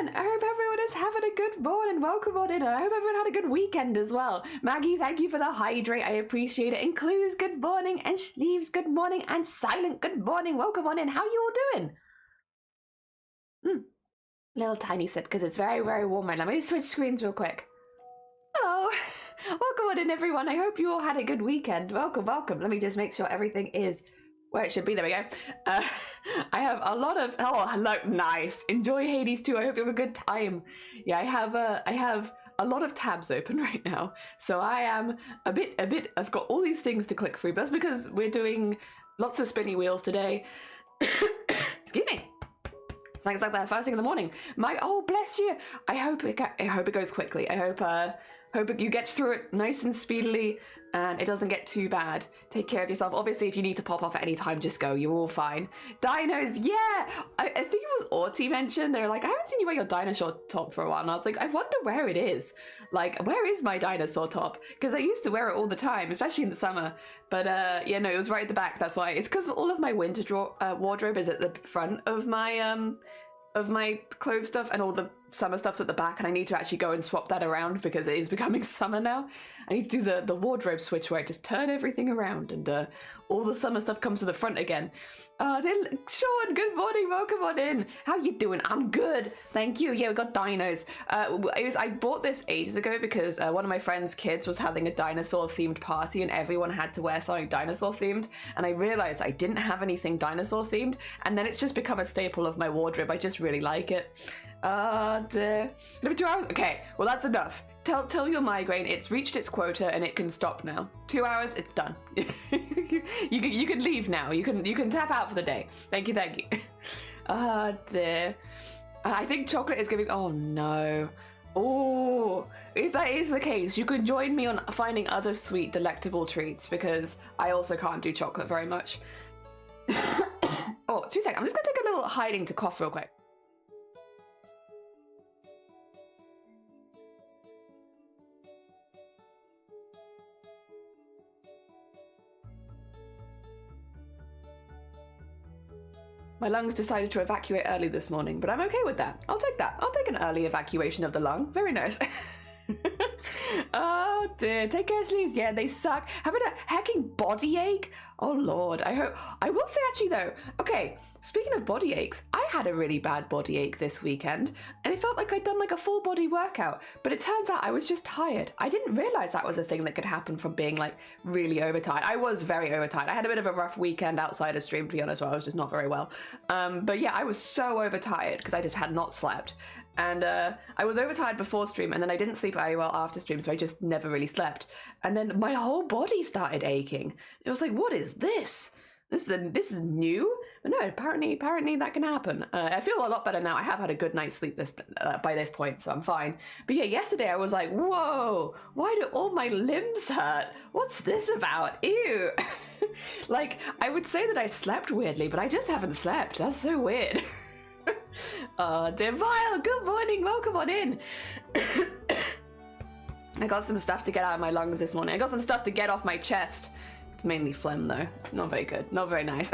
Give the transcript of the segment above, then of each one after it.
everyone. I hope everyone is having a good morning. Welcome on in. I hope everyone had a good weekend as well. Maggie, thank you for the hydrate. I appreciate it. Includes good morning, and Sleeves good morning, and Silent good morning. Welcome on in. How you all doing? Little tiny sip because it's very, very warm right now. Let me switch screens real quick. Hello. Welcome on in, everyone. I hope you all had a good weekend. Welcome, welcome. Let me just make sure everything is where it should be. There we go. I have a lot of... Oh, look, nice. Enjoy Hades too. I hope you have a good time. Yeah, I have a lot of tabs open right now. So I am a bit... I've got all these things to click through. But that's because we're doing lots of spinny wheels today. Excuse me. It's like that first thing in the morning. Oh, bless you. I hope it goes quickly. I hope you get through it nice and speedily and it doesn't get too bad. Take care of yourself. Obviously, if you need to pop off at any time, just go. You're all fine. Dinos, yeah! I think it was Arty mentioned. They were like, I haven't seen you wear your dinosaur top for a while. And I was like, I wonder where it is. Like, where is my dinosaur top? Because I used to wear it all the time, especially in the summer. But yeah, no, it was right at the back. That's why. It's because all of my winter wardrobe is at the front of my clothes stuff, and all the summer stuff's at the back, and I need to actually go and swap that around because it is becoming summer now. I need to do the wardrobe switch where I just turn everything around and all the summer stuff comes to the front again. Sean, good morning, welcome on in. How you doing? I'm good, thank you. Yeah, we got dinos. I bought this ages ago because one of my friend's kids was having a dinosaur themed party and everyone had to wear something dinosaur themed, and I realized I didn't have anything dinosaur themed, and then it's just become a staple of my wardrobe. I just really like it. Dear. Maybe 2 hours? Okay, well that's enough. Tell your migraine it's reached its quota and it can stop now. 2 hours, it's done. you can leave now. You can tap out for the day. Thank you. Dear. I think chocolate is giving... Oh no. Oh, if that is the case, you could join me on finding other sweet, delectable treats because I also can't do chocolate very much. Oh, 2 seconds. I'm just gonna take a little hiding to cough real quick. My lungs decided to evacuate early this morning, but I'm okay with that. I'll take that. I'll take an early evacuation of the lung. Very nice. Oh dear. Take care, Sleeves. Yeah, they suck. Having a hecking body ache? Oh lord. I will say actually though, okay, speaking of body aches, I had a really bad body ache this weekend and it felt like I'd done like a full body workout, but it turns out I was just tired. I didn't realize that was a thing that could happen from being like really overtired. I was very overtired. I had a bit of a rough weekend outside of stream, to be honest, where I was just not very well. But yeah, I was so overtired because I just had not slept. And I was overtired before stream, and then I didn't sleep very well after stream, so I just never really slept. And then my whole body started aching. It was like, what is this? This is new? But no, apparently that can happen. I feel a lot better now. I have had a good night's sleep by this point, so I'm fine. But yeah, yesterday I was like, whoa, why do all my limbs hurt? What's this about? Ew. Like, I would say that I've slept weirdly, but I just haven't slept. That's so weird. Devile, good morning, welcome on in. I got some stuff to get out of my lungs this morning. I got some stuff to get off my chest. It's mainly phlegm though. Not very good, not very nice.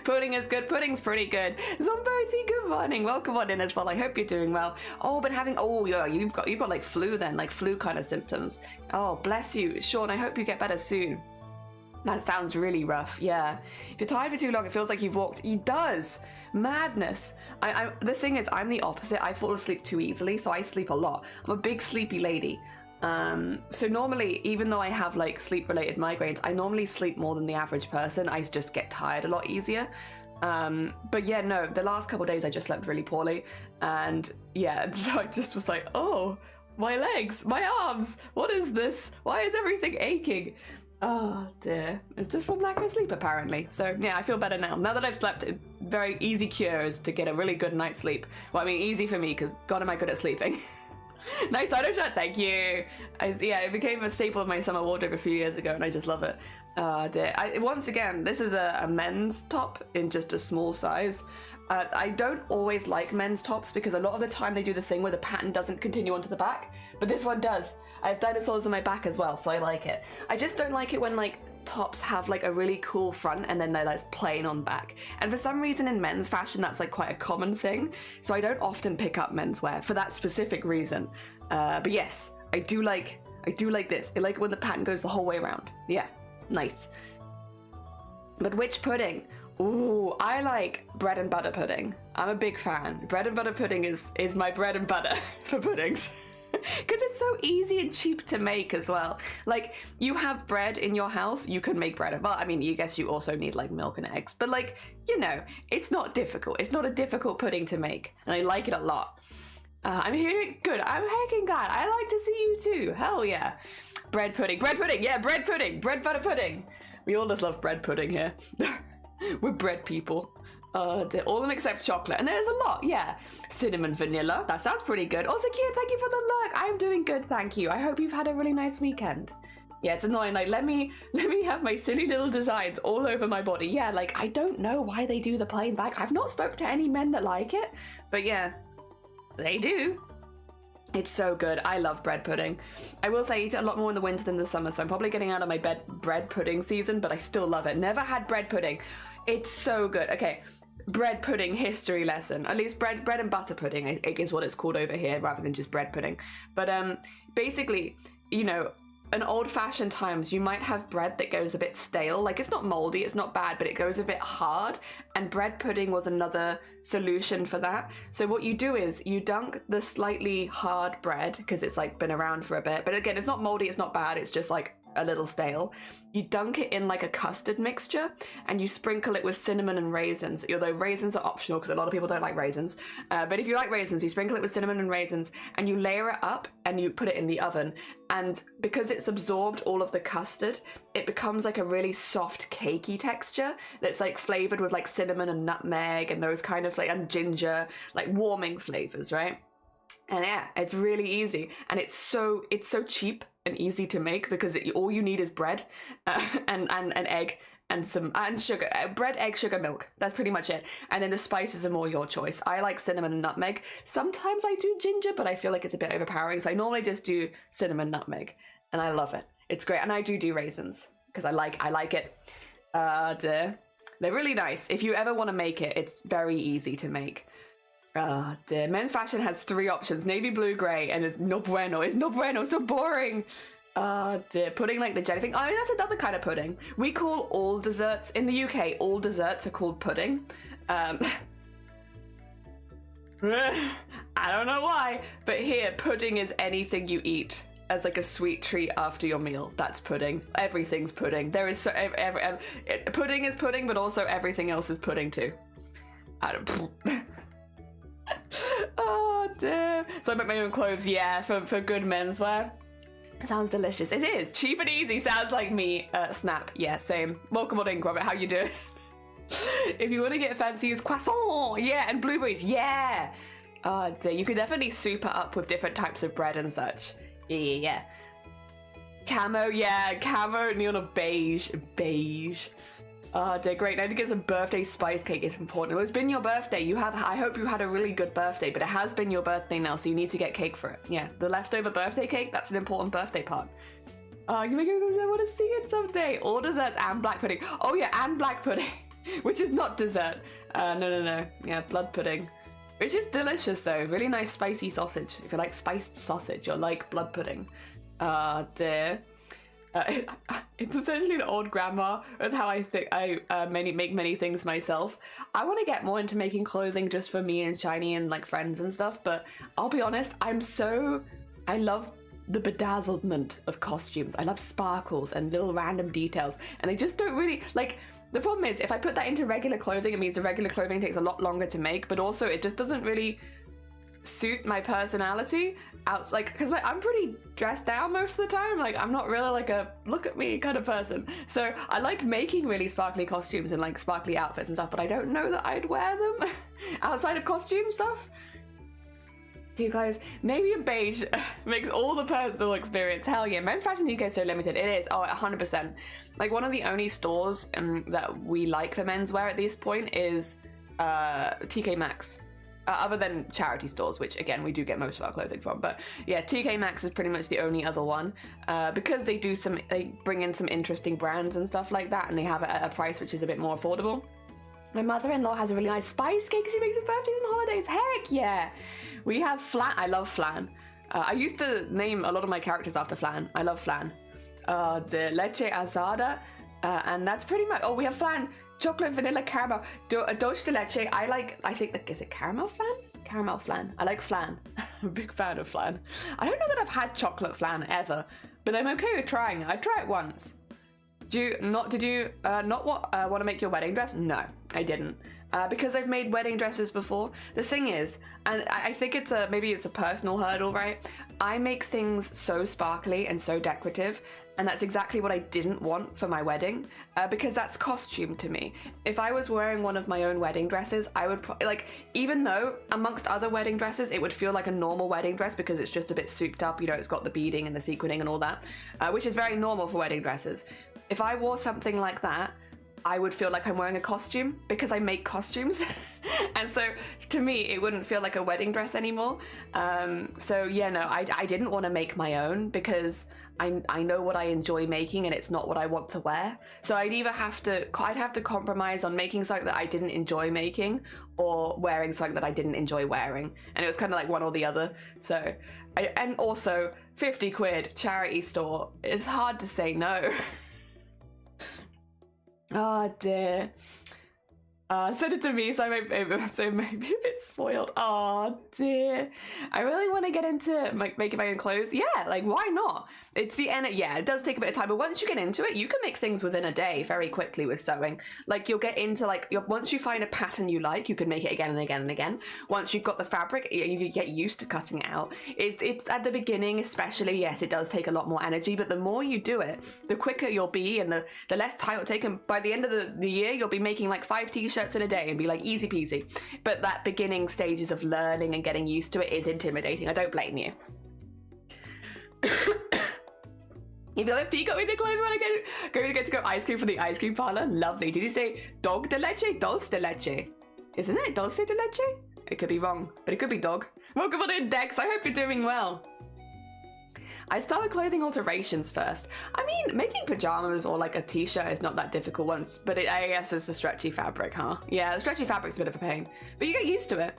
Pudding is good, pudding's pretty good. Zomberty, good morning, welcome on in as well. I hope you're doing well. Oh, but yeah, you've got like flu then, like flu kind of symptoms. Oh, bless you. Sean, I hope you get better soon. That sounds really rough, yeah. If you're tired for too long, it feels like you've walked. It does. Madness. The thing is, I'm the opposite. I fall asleep too easily, so I sleep a lot. I'm a big sleepy lady. So normally, even though I have like sleep-related migraines, I normally sleep more than the average person. I just get tired a lot easier. But yeah, no, the last couple of days I just slept really poorly. And yeah, so I just was like, oh, my legs, my arms, what is this? Why is everything aching? Oh dear, it's just from lack of sleep apparently. So yeah, I feel better now. Now that I've slept, very easy cure is to get a really good night's sleep. Well, I mean, easy for me because God am I good at sleeping. Nice dino shirt, thank you. Yeah, it became a staple of my summer wardrobe a few years ago and I just love it. Dear. Once again, this is a men's top in just a small size. I don't always like men's tops because a lot of the time they do the thing where the pattern doesn't continue onto the back, but this one does. I have dinosaurs on my back as well, so I like it. I just don't like it when like tops have like a really cool front and then they're like plain on back. And for some reason in men's fashion, that's like quite a common thing. So I don't often pick up menswear for that specific reason. But yes, I do like this. I like it when the pattern goes the whole way around. Yeah, nice. But which pudding? Ooh, I like bread and butter pudding. I'm a big fan. Bread and butter pudding is my bread and butter for puddings. Because it's so easy and cheap to make as well. Like, you have bread in your house, you can make bread. Well, I mean, I guess you also need like milk and eggs. But like, you know, it's not difficult. It's not a difficult pudding to make. And I like it a lot. I'm hearing good. I'm hecking glad. I like to see you too. Hell yeah. Bread pudding. Bread pudding. Yeah, bread pudding. Bread butter pudding. We all just love bread pudding here. We're bread people. All of them except chocolate. And there's a lot, yeah. Cinnamon vanilla. That sounds pretty good. Also cute, thank you for the look. I'm doing good, thank you. I hope you've had a really nice weekend. Yeah, it's annoying. Like, let me have my silly little designs all over my body. Yeah, like, I don't know why they do the plain back. I've not spoke to any men that like it. But yeah, they do. It's so good. I love bread pudding. I will say I eat it a lot more in the winter than the summer, so I'm probably getting out of my bread pudding season, but I still love it. Never had bread pudding. It's so good. Okay, bread pudding history lesson. At least bread and butter pudding is what it's called over here, rather than just bread pudding. But basically, you know, in old-fashioned times, you might have bread that goes a bit stale. Like, it's not moldy, it's not bad, but it goes a bit hard. And bread pudding was another solution for that. So what you do is you dunk the slightly hard bread, because it's like been around for a bit. But again, it's not moldy, it's not bad, it's just like a little stale. You dunk it in like a custard mixture and you sprinkle it with cinnamon and raisins, although raisins are optional because a lot of people don't like raisins. But if you like raisins, you sprinkle it with cinnamon and raisins and you layer it up and you put it in the oven. And because it's absorbed all of the custard, it becomes like a really soft cakey texture that's like flavored with like cinnamon and nutmeg and those kind of and ginger, like warming flavors, right? And yeah, it's really easy and it's so cheap and easy to make because all you need is bread and an egg and sugar, bread, egg, sugar, milk. That's pretty much it. And then the spices are more your choice. I like cinnamon and nutmeg. Sometimes I do ginger, but I feel like it's a bit overpowering. So I normally just do cinnamon, nutmeg, and I love it. It's great. And I do raisins because I like it. They're really nice. If you ever want to make it, it's very easy to make. Ah, dear. Men's fashion has 3 options. Navy, blue, grey, and it's no bueno. It's no bueno. So boring. Ah, dear. Pudding like the jelly thing. I mean, that's another kind of pudding. We call all desserts, in the UK, all desserts are called pudding. I don't know why, but here, pudding is anything you eat as like a sweet treat after your meal. That's pudding. Everything's pudding. There is pudding is pudding, but also everything else is pudding too. I don't... Oh dear. So I make my own clothes, yeah, for good menswear. Sounds delicious. It is. Cheap and easy. Sounds like me. Snap. Yeah, same. Welcome on in, Robert. How you doing? If you want to get fancy, use croissant. Yeah, and blueberries. Yeah. Oh dear. You could definitely soup it up with different types of bread and such. Yeah. Camo, yeah. Camo, neon or beige. Beige. Oh dear, great. Now to get some birthday spice cake is important. Well, it's been your birthday. I hope you had a really good birthday, but it has been your birthday now, so you need to get cake for it. Yeah, the leftover birthday cake, that's an important birthday part. I want to see it someday. All desserts and black pudding. Oh yeah, and black pudding, which is not dessert. No. Yeah, blood pudding, which is delicious though. Really nice spicy sausage. If you like spiced sausage, you'll like blood pudding. Dear. It's essentially an old grandma with how I think I make many things myself. I want to get more into making clothing just for me and Shiny and like friends and stuff, but I'll be honest, I love the bedazzlement of costumes. I love sparkles and little random details, and they just don't really like. The problem is if I put that into regular clothing, it means the regular clothing takes a lot longer to make, but also it just doesn't really suit my personality. Because I'm pretty dressed down most of the time. Like, I'm not really like a look at me kind of person. So I like making really sparkly costumes and like sparkly outfits and stuff, but I don't know that I'd wear them outside of costume stuff. Do clothes, navy and beige makes all the personal experience. Hell yeah, men's fashion in the UK is so limited. It is, 100%. Like, one of the only stores that we like for menswear at this point is TK Maxx. other than charity stores, which again we do get most of our clothing from. But yeah, TK Maxx is pretty much the only other one, because they bring in some interesting brands and stuff like that, and they have it at a price which is a bit more affordable. My mother-in-law has a really nice spice cake she makes at birthdays and holidays. Heck yeah! We have flan. I love flan. I used to name a lot of my characters after flan. I love flan. De leche asada, and that's pretty much. Oh, we have flan, chocolate, vanilla, caramel, dulce de leche. I think, is it caramel flan? Caramel flan. I like flan. I'm a big fan of flan. I don't know that I've had chocolate flan ever, but I'm okay with trying it. I'd try it once. Did you want to make your wedding dress? No, I didn't. Because I've made wedding dresses before. The thing is, and I think maybe it's a personal hurdle, right? I make things so sparkly and so decorative, and that's exactly what I didn't want for my wedding, because that's costume to me. If I was wearing one of my own wedding dresses, I would even though amongst other wedding dresses, it would feel like a normal wedding dress because it's just a bit souped up, you know, it's got the beading and the sequinning and all that, which is very normal for wedding dresses. If I wore something like that, I would feel like I'm wearing a costume because I make costumes. And so to me, it wouldn't feel like a wedding dress anymore. So yeah, no, I didn't want to make my own because I know what I enjoy making and it's not what I want to wear. So I'd have to compromise on making something that I didn't enjoy making or wearing something that I didn't enjoy wearing. And it was kind of like one or the other. So, and also 50 quid charity store. It's hard to say no. Oh dear. Send it to me so maybe a bit spoiled. Oh dear. I really want to get into making my own clothes. Yeah, like why not? It's the end. Yeah, it does take a bit of time, but once you get into it, you can make things within a day very quickly with sewing. Like you'll get into once you find a pattern you like, you can make it again and again and again. Once you've got the fabric, you get used to cutting it out. It's at the beginning, especially. Yes, it does take a lot more energy, but the more you do it, the quicker you'll be, and the less time it'll take. And by the end of the year, you'll be making like 5 t-shirts in a day and be like easy peasy. But that beginning stages of learning and getting used to it is intimidating. I don't blame you. You feel like peacock with the clothing when I get to go ice cream for the ice cream parlor? Lovely. Did you say dog de leche? Dulce de leche. Isn't it dulce de leche? It could be wrong, but it could be dog. Welcome on in, Dex. I hope you're doing well. I started clothing alterations first. I mean, making pajamas or like a t-shirt is not that difficult once, but I guess it's a stretchy fabric, huh? Yeah, the stretchy fabric's a bit of a pain, but you get used to it.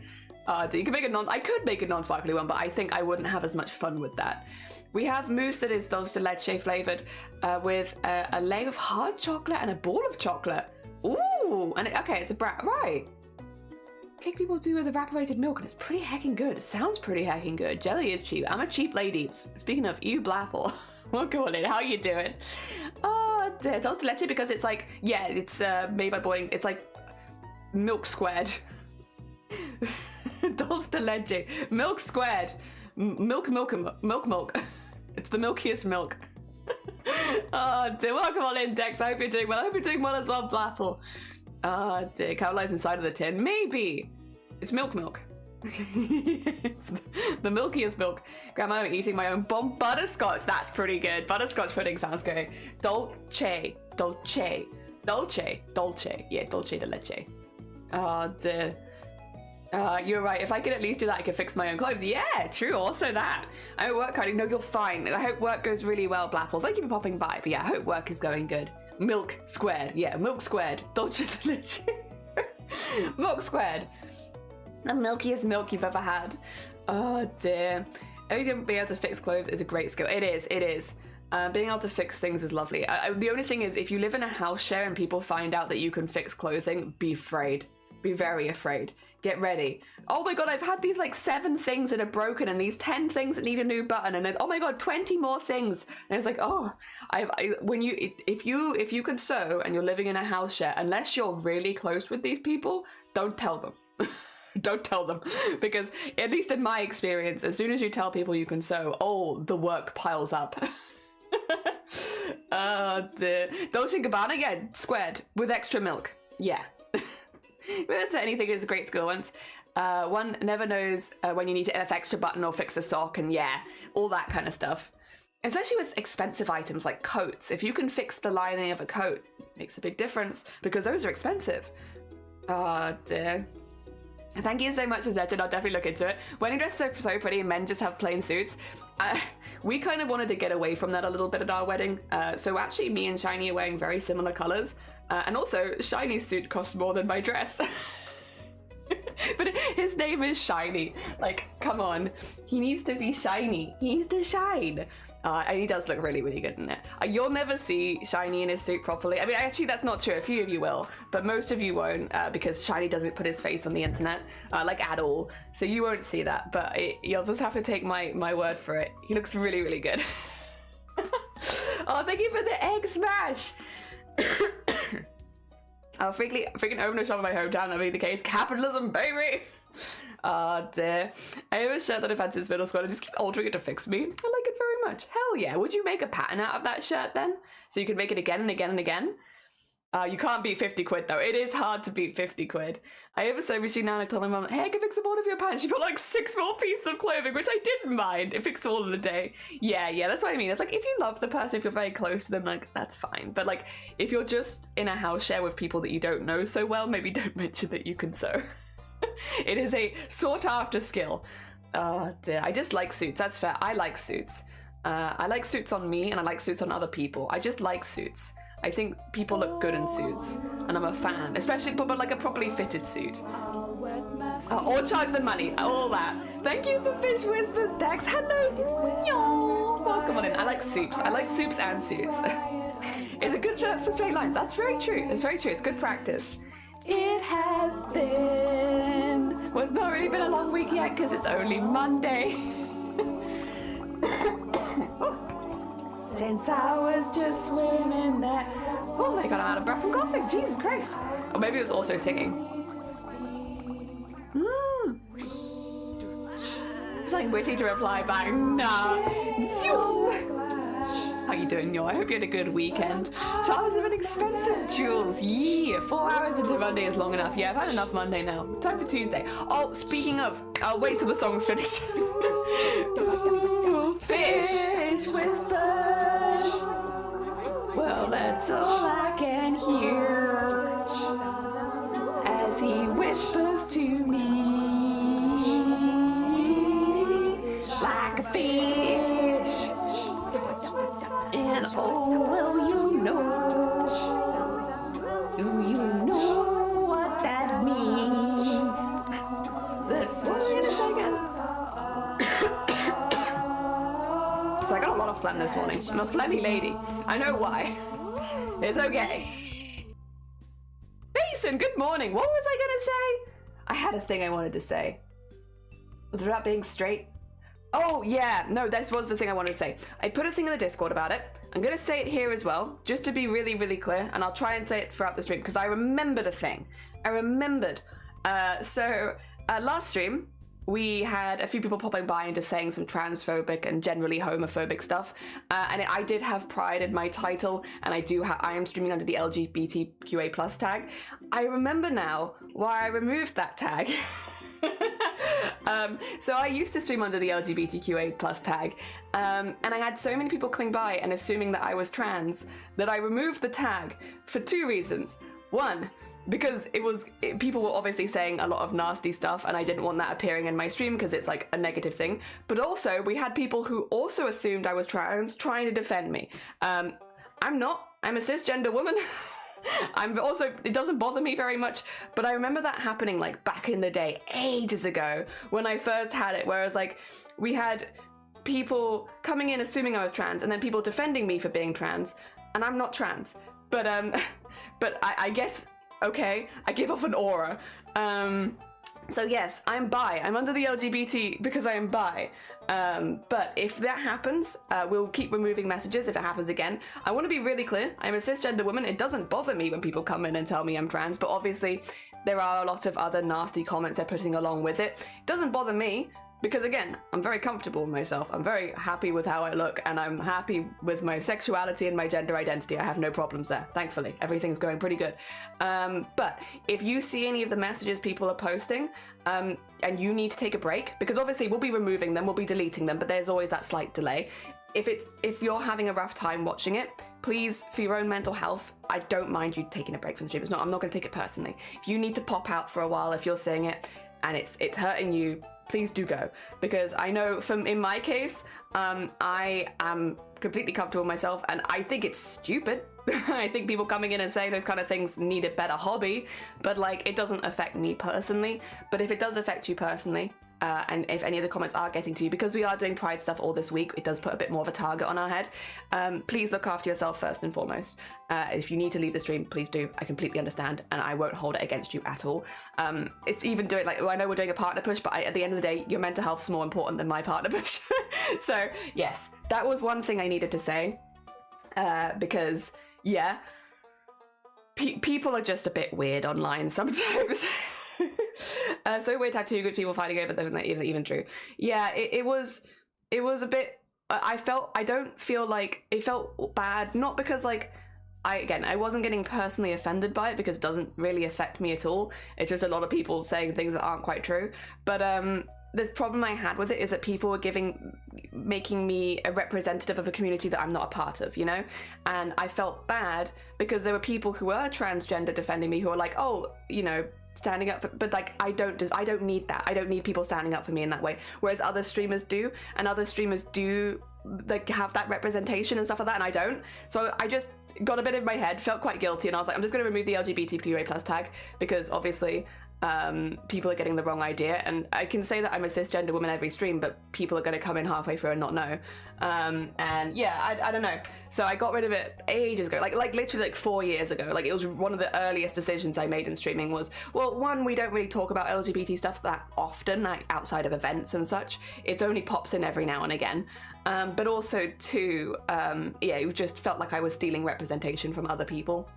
You can make I could make a non-sparkly one, but I think I wouldn't have as much fun with that. We have mousse that is dulce de leche flavored with a layer of hard chocolate and a ball of chocolate. Ooh, and okay, it's a right. Cake people do with evaporated milk, and it's pretty heckin' good. It sounds pretty heckin' good. Jelly is cheap. I'm a cheap lady. Speaking of you, Blapple. Welcome on in. How you doing? Oh, dulce de leche because it's like, yeah, it's made by boiling. It's like milk squared. Dulce de leche. Milk squared. Milk. It's the milkiest milk. Oh dear. Welcome on in, Dex. I hope you're doing well. I hope you're doing well as well, Blapple. Oh dear. Caroline's inside of the tin. Maybe. It's milk. It's the milkiest milk. Grandma, I'm eating my own bomb butterscotch. That's pretty good. Butterscotch pudding sounds good. Dolce. Yeah, dulce de leche. Oh dear. You're right. If I could at least do that, I could fix my own clothes. Yeah, true. Also that. I hope work harding. No, you're fine. I hope work goes really well, Blapple. Thank you for popping by. But yeah, I hope work is going good. Milk squared. Yeah, milk squared. Dulce de leche. Milk squared. The milkiest milk you've ever had. Oh dear. Being able to fix clothes is a great skill. It is. Being able to fix things is lovely. The only thing is, if you live in a house share and people find out that you can fix clothing, be afraid. Be very afraid. Get ready. Oh my god, I've had these like 7 things that are broken and these 10 things that need a new button, and then oh my god, 20 more things. And it's like, oh, if you can sew and you're living in a house share, unless you're really close with these people, don't tell them. Don't tell them, because at least in my experience, as soon as you tell people you can sew, oh, the work piles up. The Dolce & Gabbana, yeah, squared with extra milk. Yeah. That's anything is a great skill once. One never knows when you need to extra button or fix a sock, and yeah, all that kind of stuff. Especially with expensive items like coats. If you can fix the lining of a coat, it makes a big difference because those are expensive. Oh dear. Thank you so much, Azzetchen. I'll definitely look into it. Wedding dresses are so pretty and men just have plain suits. We kind of wanted to get away from that a little bit at our wedding. So actually me and Shiny are wearing very similar colors. And also, Shiny's suit costs more than my dress. But his name is Shiny. Like, come on. He needs to be shiny. He needs to shine. And he does look really, really good in it. You'll never see Shiny in his suit properly. I mean, actually, that's not true. A few of you will, but most of you won't, because Shiny doesn't put his face on the internet, like at all. So you won't see that, but you'll just have to take my word for it. He looks really, really good. Oh, thank you for the egg smash. I'll freaking open a shop in my hometown. That'll be the case. Capitalism, baby. Oh dear. I have a shirt that I've had since middle school. I just keep altering it to fix me. I like it very much. Hell yeah. Would you make a pattern out of that shirt then? So you could make it again and again and again? You can't beat 50 quid though. It is hard to beat 50 quid. I have a sewing machine now and I told my mum, hey, I can fix up all of your pants. She bought like 6 more pieces of clothing, which I didn't mind. It fixed all in a day. Yeah, that's what I mean. It's like, if you love the person, if you're very close to them, like, that's fine. But like, if you're just in a house share with people that you don't know so well, maybe don't mention that you can sew. It is a sought after skill. Oh dear. I just like suits. That's fair. I like suits. I like suits on me and I like suits on other people. I just like suits. I think people look good in suits, and I'm a fan, especially but like a properly fitted suit. Or charge the money, all that. Thank you for Fish Whispers, Dex. Hello, welcome on in. I like soups. I like soups and suits. Is it good for straight lines? That's very true. It's very true. It's good practice. It has been. Well, it's not really been a long week yet because it's only Monday. Since I was just swimming there. Oh my god, I'm out of breath from coughing. Jesus Christ. Or maybe it was also singing. It's like witty to reply back. Nah. How you doing, Nor? I hope you had a good weekend. Charles have an expensive jewels. Yeah, 4 hours into Monday is long enough. Yeah, I've had enough Monday now. Time for Tuesday. Oh, speaking of, I'll wait till the song's finished. Fish whispers. Well, that's all I can hear as he whispers to me like a fish. And oh, well, you know, do you know what that means? Wait a second. So I got a lot of phlegm this morning. I'm a phlegmy lady. I know why. It's okay. Mason, good morning. What was I gonna say? I had a thing I wanted to say. Was it about being straight? Oh yeah, no, this was the thing I wanted to say. I put a thing in the Discord about it. I'm gonna say it here as well, just to be really, really clear, and I'll try and say it throughout the stream, because I remembered a thing. I remembered. Last stream, we had a few people popping by and just saying some transphobic and generally homophobic stuff. And I did have pride in my title, and I am streaming under the LGBTQA+ tag. I remember now why I removed that tag. So I used to stream under the LGBTQA+ tag, and I had so many people coming by and assuming that I was trans that I removed the tag for 2 reasons. One, because people were obviously saying a lot of nasty stuff and I didn't want that appearing in my stream because it's like a negative thing. But also we had people who also assumed I was trans trying to defend me. I'm not. I'm a cisgender woman. It doesn't bother me very much, but I remember that happening like back in the day, ages ago, when I first had it, where it was like, we had people coming in assuming I was trans and then people defending me for being trans, and I'm not trans. But I guess, okay, I give off an aura. So yes, I'm bi. I'm under the LGBT because I am bi. But if that happens, we'll keep removing messages if it happens again. I want to be really clear. I'm a cisgender woman. It doesn't bother me when people come in and tell me I'm trans, but obviously there are a lot of other nasty comments they're putting along with it. It doesn't bother me because, again, I'm very comfortable with myself. I'm very happy with how I look, and I'm happy with my sexuality and my gender identity. I have no problems there, thankfully. Everything's going pretty good. But if you see any of the messages people are posting, and you need to take a break, because obviously we'll be removing them, we'll be deleting them, but there's always that slight delay. If you're having a rough time watching it, please, for your own mental health, I don't mind you taking a break from the stream. I'm not going to take it personally. If you need to pop out for a while, if you're seeing it, and it's hurting you, please do go. Because I know in my case, I am completely comfortable with myself, and I think it's stupid. I think people coming in and saying those kind of things need a better hobby, but like, it doesn't affect me personally. But if it does affect you personally, and if any of the comments are getting to you, because we are doing Pride stuff all this week, it does put a bit more of a target on our head. Please look after yourself first and foremost. If you need to leave the stream, please do. I completely understand, and I won't hold it against you at all. It's even doing, like, I know we're doing a partner push, but at the end of the day, your mental health is more important than my partner push. So yes, that was one thing I needed to say, because yeah, people are just a bit weird online sometimes. So weird tattoo groups, people fighting over them, even true. Yeah, it was a bit, I don't feel like, it felt bad, not because like, I wasn't getting personally offended by it because it doesn't really affect me at all. It's just a lot of people saying things that aren't quite true. But the problem I had with it is that people were making me a representative of a community that I'm not a part of, you know? And I felt bad because there were people who were transgender defending me who were like, oh, you know, standing up for, but like, I don't need that. I don't need people standing up for me in that way. Whereas other streamers do, and other streamers do like have that representation and stuff like that, and I don't. So I just got a bit in my head, felt quite guilty, and I was like, I'm just going to remove the LGBTQA+ tag, because obviously people are getting the wrong idea. And I can say that I'm a cisgender woman every stream, but people are going to come in halfway through and not know. And yeah, I don't know. So I got rid of it ages ago, like literally like 4 years ago. Like, it was one of the earliest decisions I made in streaming was, well, one, we don't really talk about LGBT stuff that often, like outside of events and such. It only pops in every now and again. But also two, yeah, it just felt like I was stealing representation from other people,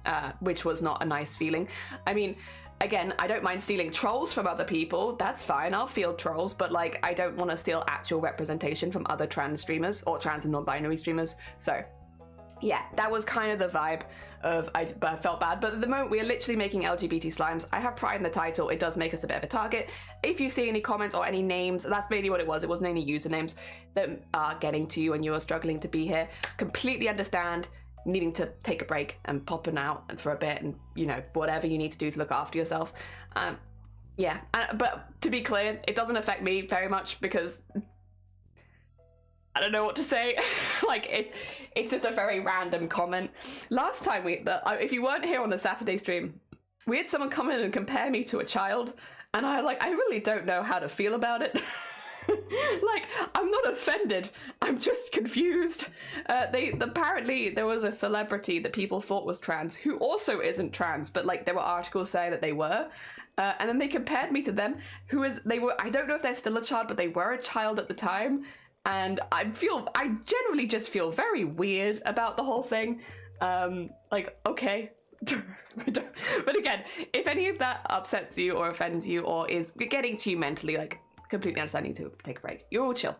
which was not a nice feeling. I mean, again, I don't mind stealing trolls from other people. That's fine. I'll field trolls, but like, I don't want to steal actual representation from other trans streamers or trans and non-binary streamers. So yeah, that was kind of the vibe of, I felt bad. But at the moment, we are literally making LGBT slimes. I have pride in the title. It does make us a bit of a target. If you see any comments or any names, that's mainly what it was. It wasn't any usernames that are getting to you and you are struggling to be here. Completely understand needing to take a break and popping out and for a bit, and you know, whatever you need to do to look after yourself. Yeah, but to be clear, it doesn't affect me very much because I don't know what to say. Like, it's just a very random comment. Last time if you weren't here on the Saturday stream, we had someone come in and compare me to a child, and I really don't know how to feel about it. Like, I'm not offended, I'm just confused. Apparently there was a celebrity that people thought was trans who also isn't trans, but like, there were articles saying that they were, and then they compared me to them, I don't know if they're still a child, but they were a child at the time. And I generally just feel very weird about the whole thing. Like, okay. But again, if any of that upsets you or offends you or is getting to you mentally, like, completely understanding to take a break. You're all chill,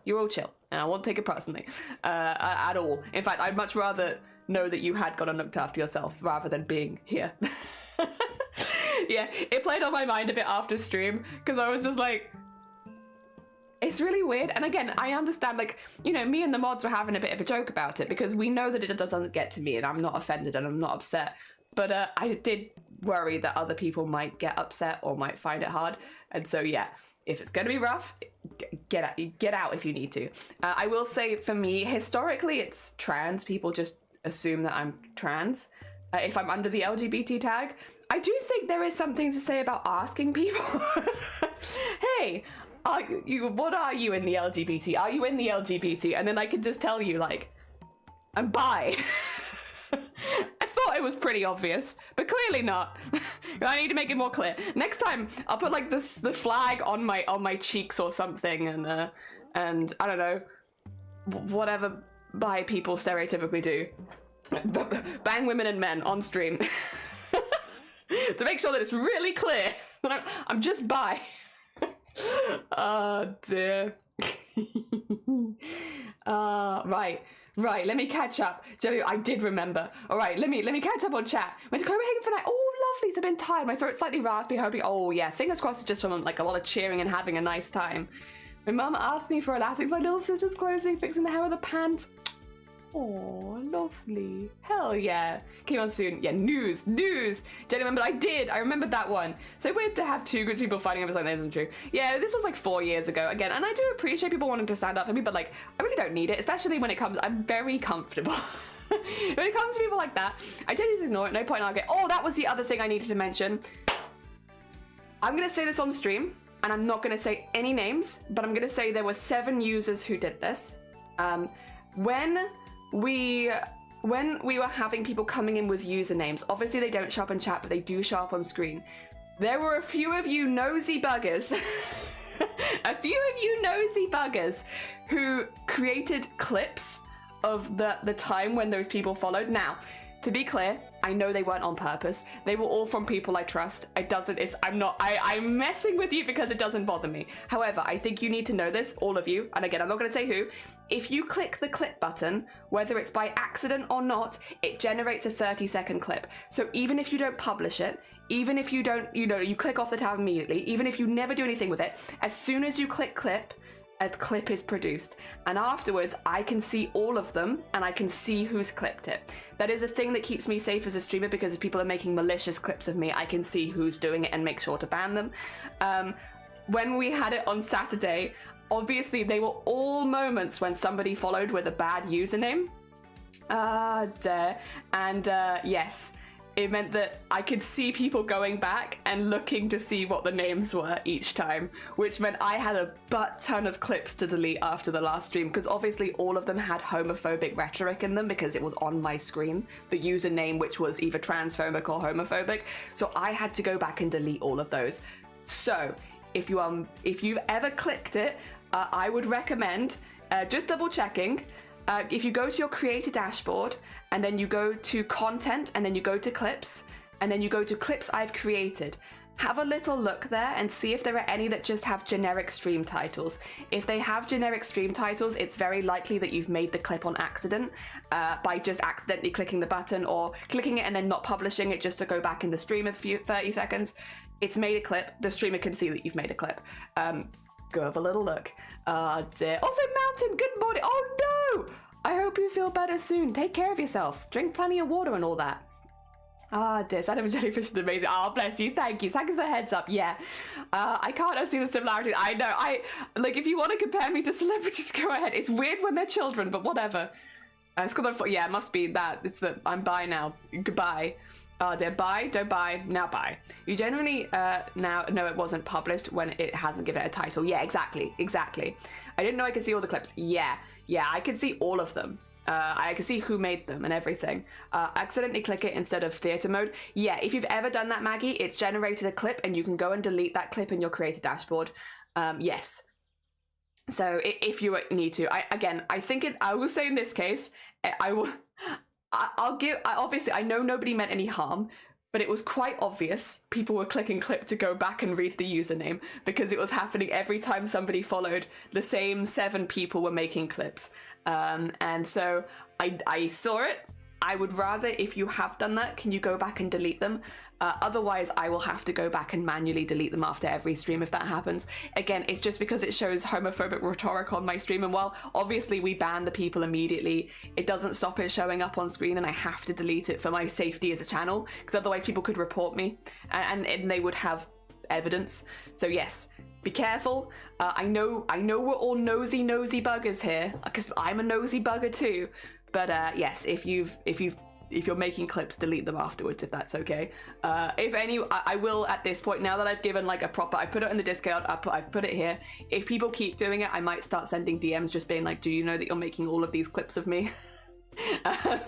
and I won't take it personally at all. In fact, I'd much rather know that you had gone and looked after yourself rather than being here. Yeah, it played on my mind a bit after stream because I was just like, it's really weird. And again, I understand, like, you know, me and the mods were having a bit of a joke about it because we know that it doesn't get to me and I'm not offended and I'm not upset. But I did worry that other people might get upset or might find it hard. And so, yeah, if it's going to be rough, get out if you need to. I will say, for me, historically, it's trans. People just assume that I'm trans. If I'm under the LGBT tag, I do think there is something to say about asking people, hey, what are you in the LGBT? Are you in the LGBT? And then I can just tell you, like, I'm bi. I thought it was pretty obvious, but clearly not. I need to make it more clear. Next time, I'll put like the flag on my cheeks or something, and I don't know, whatever bi people stereotypically do. Bang women and men on stream to make sure that it's really clear that I'm just bi. Oh dear. Right, let me catch up. Jelly, I did remember. All right, let me catch up on chat. Went to Copenhagen for night. Oh, lovely. So I've been tired. My throat's slightly raspy. Hoping. Oh yeah, fingers crossed. It's just from like a lot of cheering and having a nice time. My mum asked me for elastic for my little sister's closing, fixing the hair with the pants. Oh, lovely. Hell yeah. Came on soon. Yeah, news. Jenny remembered. I remembered that one. So weird to have two groups of people fighting over something that isn't true. Yeah, this was like 4 years ago again. And I do appreciate people wanting to stand up for me, but like, I really don't need it, especially when it comes, I'm very comfortable. When it comes to people like that, I tend to just ignore it. No point in arguing. Oh, that was the other thing I needed to mention. I'm going to say this on stream, and I'm not going to say any names, but I'm going to say there were 7 users who did this. When we were having people coming in with usernames, obviously they don't show up in chat, but they do show up on screen. There were a few of you nosy buggers, who created clips of the time when those people followed. Now, to be clear, I know they weren't on purpose. They were all from people I trust. I'm messing with you because it doesn't bother me. However, I think you need to know this, all of you, and again, I'm not gonna say who. If you click the clip button, whether it's by accident or not, it generates a 30-second clip. So even if you don't publish it, even if you don't, you click off the tab immediately, even if you never do anything with it, as soon as you click clip, a clip is produced, and afterwards I can see all of them and I can see who's clipped it. That is a thing that keeps me safe as a streamer, because if people are making malicious clips of me, I can see who's doing it and make sure to ban them. When we had it on Saturday, obviously they were all moments when somebody followed with a bad username. Yes, it meant that I could see people going back and looking to see what the names were each time, which meant I had a butt ton of clips to delete after the last stream, because obviously all of them had homophobic rhetoric in them because it was on my screen, the username, which was either transphobic or homophobic. So I had to go back and delete all of those. So if you've ever clicked it, I would recommend just double checking. If you go to your creator dashboard and then you go to content and then you go to clips and then you go to clips I've created, have a little look there and see if there are any that just have generic stream titles. If they have generic stream titles, it's very likely that you've made the clip on accident by just accidentally clicking the button or clicking it and then not publishing it just to go back in the stream a few 30 seconds. It's made a clip. The streamer can see that you've made a clip. Go have a little look. Dear. Also, Mountain, good morning. Oh no! I hope you feel better soon. Take care of yourself. Drink plenty of water and all that. Dear, Sand of Jellyfish is amazing. Oh, bless you. Thank you. Thanks for the heads up. Yeah. I can't unsee the similarities. I know. Like, if you want to compare me to celebrities, go ahead. It's weird when they're children, but whatever. It's called, yeah, it must be that. It's that I'm bi now. Goodbye. Dear, bye, don't buy, now buy. You generally now know it wasn't published when it hasn't given it a title. Yeah, exactly. I didn't know I could see all the clips. Yeah, I could see all of them. I can see who made them and everything. Accidentally click it instead of theater mode. Yeah, if you've ever done that, Maggie, it's generated a clip and you can go and delete that clip in your creator dashboard. Yes. So if you need to, I will say in this case, obviously I know nobody meant any harm, but it was quite obvious people were clicking clip to go back and read the username because it was happening every time somebody followed. The same 7 people were making clips. And so I saw it. I would rather, if you have done that, can you go back and delete them? Otherwise, I will have to go back and manually delete them after every stream if that happens. Again, it's just because it shows homophobic rhetoric on my stream, and while obviously we ban the people immediately, it doesn't stop it showing up on screen, and I have to delete it for my safety as a channel, because otherwise people could report me, and they would have evidence. So yes, be careful. I know we're all nosy buggers here, because I'm a nosy bugger too. But yes, if you're making clips, delete them afterwards if that's okay. If any, I will at this point, now that I've given like a proper, I put it in the Discord, I've put it here. If people keep doing it, I might start sending DMs just being like, do you know that you're making all of these clips of me?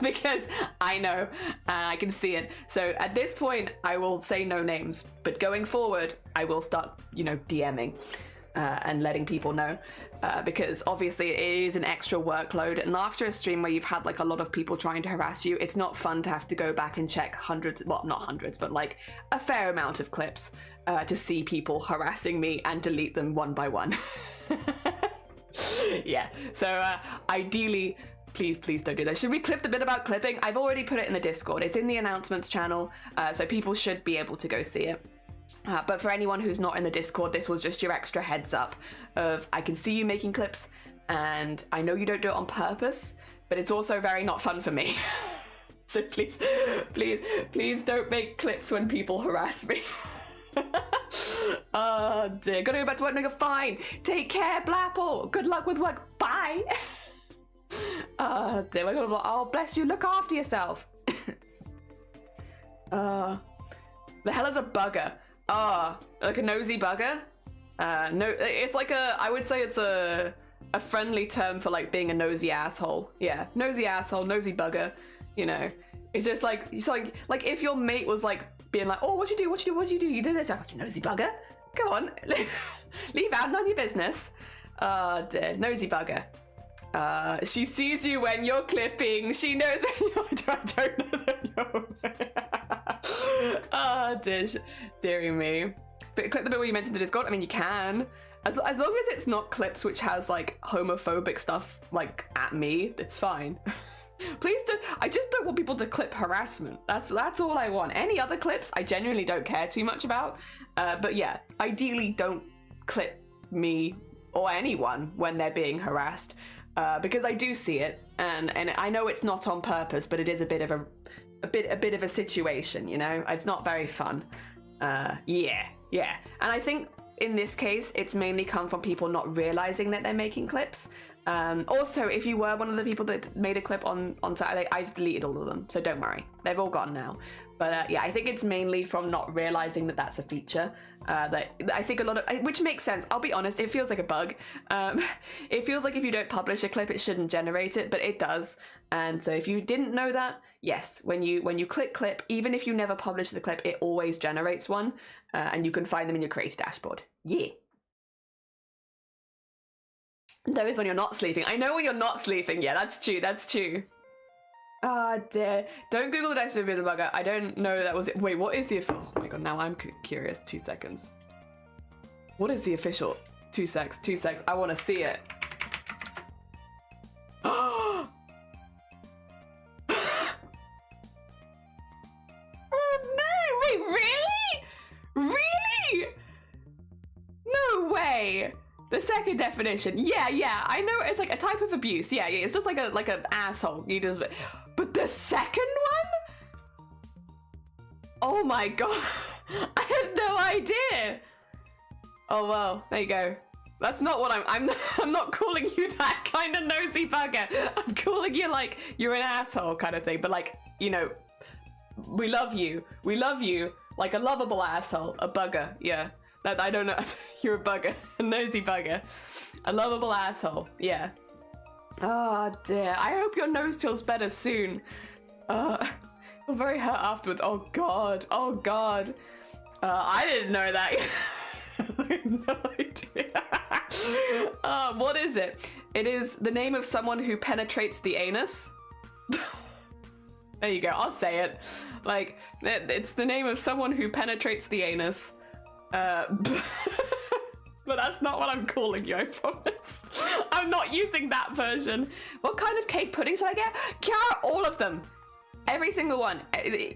Because I know and I can see it. So at this point, I will say no names, but going forward, I will start, DMing. And letting people know, because obviously it is an extra workload, and after a stream where you've had like a lot of people trying to harass you, it's not fun to have to go back and check hundreds, well not hundreds, but like a fair amount of clips to see people harassing me and delete them one by one. Yeah, so ideally, please don't do that. Should we clip the bit about clipping? I've already put it in the Discord. It's in the announcements channel, so people should be able to go see it. But for anyone who's not in the Discord, this was just your extra heads up of, I can see you making clips, and I know you don't do it on purpose, but it's also very not fun for me. So please don't make clips when people harass me. Oh dear, gotta go back to work. No, you're fine. Take care, Blapple. Good luck with work. Bye. Oh dear, oh bless you, look after yourself. The hell is a bugger? Like a nosy bugger? No, it's like I would say it's a friendly term for like being a nosy asshole. Yeah, nosy asshole, nosy bugger, you know. It's just like, like if your mate was like being like, oh, what'd you do? You did this. Oh, you nosy bugger. Go on, leave out, none of your business. Oh dear, nosy bugger. She sees you when you're clipping. She knows when you're, I don't know that you're. Oh dear, dearie me. But clip the bit where you mentioned the Discord. I mean, you can. As long as it's not clips which has like homophobic stuff like at me, it's fine. Please don't. I just don't want people to clip harassment. That's all I want. Any other clips, I genuinely don't care too much about. But yeah, ideally don't clip me or anyone when they're being harassed, because I do see it, and I know it's not on purpose, but it is a bit of a situation. You know, it's not very fun. Yeah, and I think in this case, it's mainly come from people not realizing that they're making clips. Also, if you were one of the people that made a clip on Saturday, I just deleted all of them, so don't worry, they've all gone now. But yeah, I think it's mainly from not realizing that that's a feature. That I think a lot of, which makes sense. I'll be honest, it feels like a bug. It feels like if you don't publish a clip, it shouldn't generate it, but it does. And so if you didn't know that, yes, when you click clip, even if you never publish the clip, it always generates one, and you can find them in your creator dashboard. Yeah. Those when you're not sleeping. I know when you're not sleeping. Yeah, that's true. Oh dear. Don't Google the dashboard of the bugger. I don't know that was it. Wait, what is the official? Oh my god, now I'm curious. 2 seconds. What is the official? 2 secs. I want to see it. Oh no! Wait, really? No way! The second definition, yeah, I know it's like a type of abuse. Yeah, it's just like an asshole. You just, but the second one? Oh my god, I had no idea. Oh well, there you go. That's not what I'm not calling you that kind of nosy bugger. I'm calling you like you're an asshole kind of thing. But like, you know, we love you like a lovable asshole, a bugger. Yeah. That I don't know. You're a bugger, a nosy bugger, a lovable asshole. Yeah. Oh dear. I hope your nose feels better soon. I'm very hurt afterwards. Oh god. I didn't know that. I had no idea. What is it? It is the name of someone who penetrates the anus. There you go. I'll say it. Like, it's the name of someone who penetrates the anus. But that's not what I'm calling you, I promise. I'm not using that version. What kind of cake pudding should I get? Kiara, all of them. Every single one.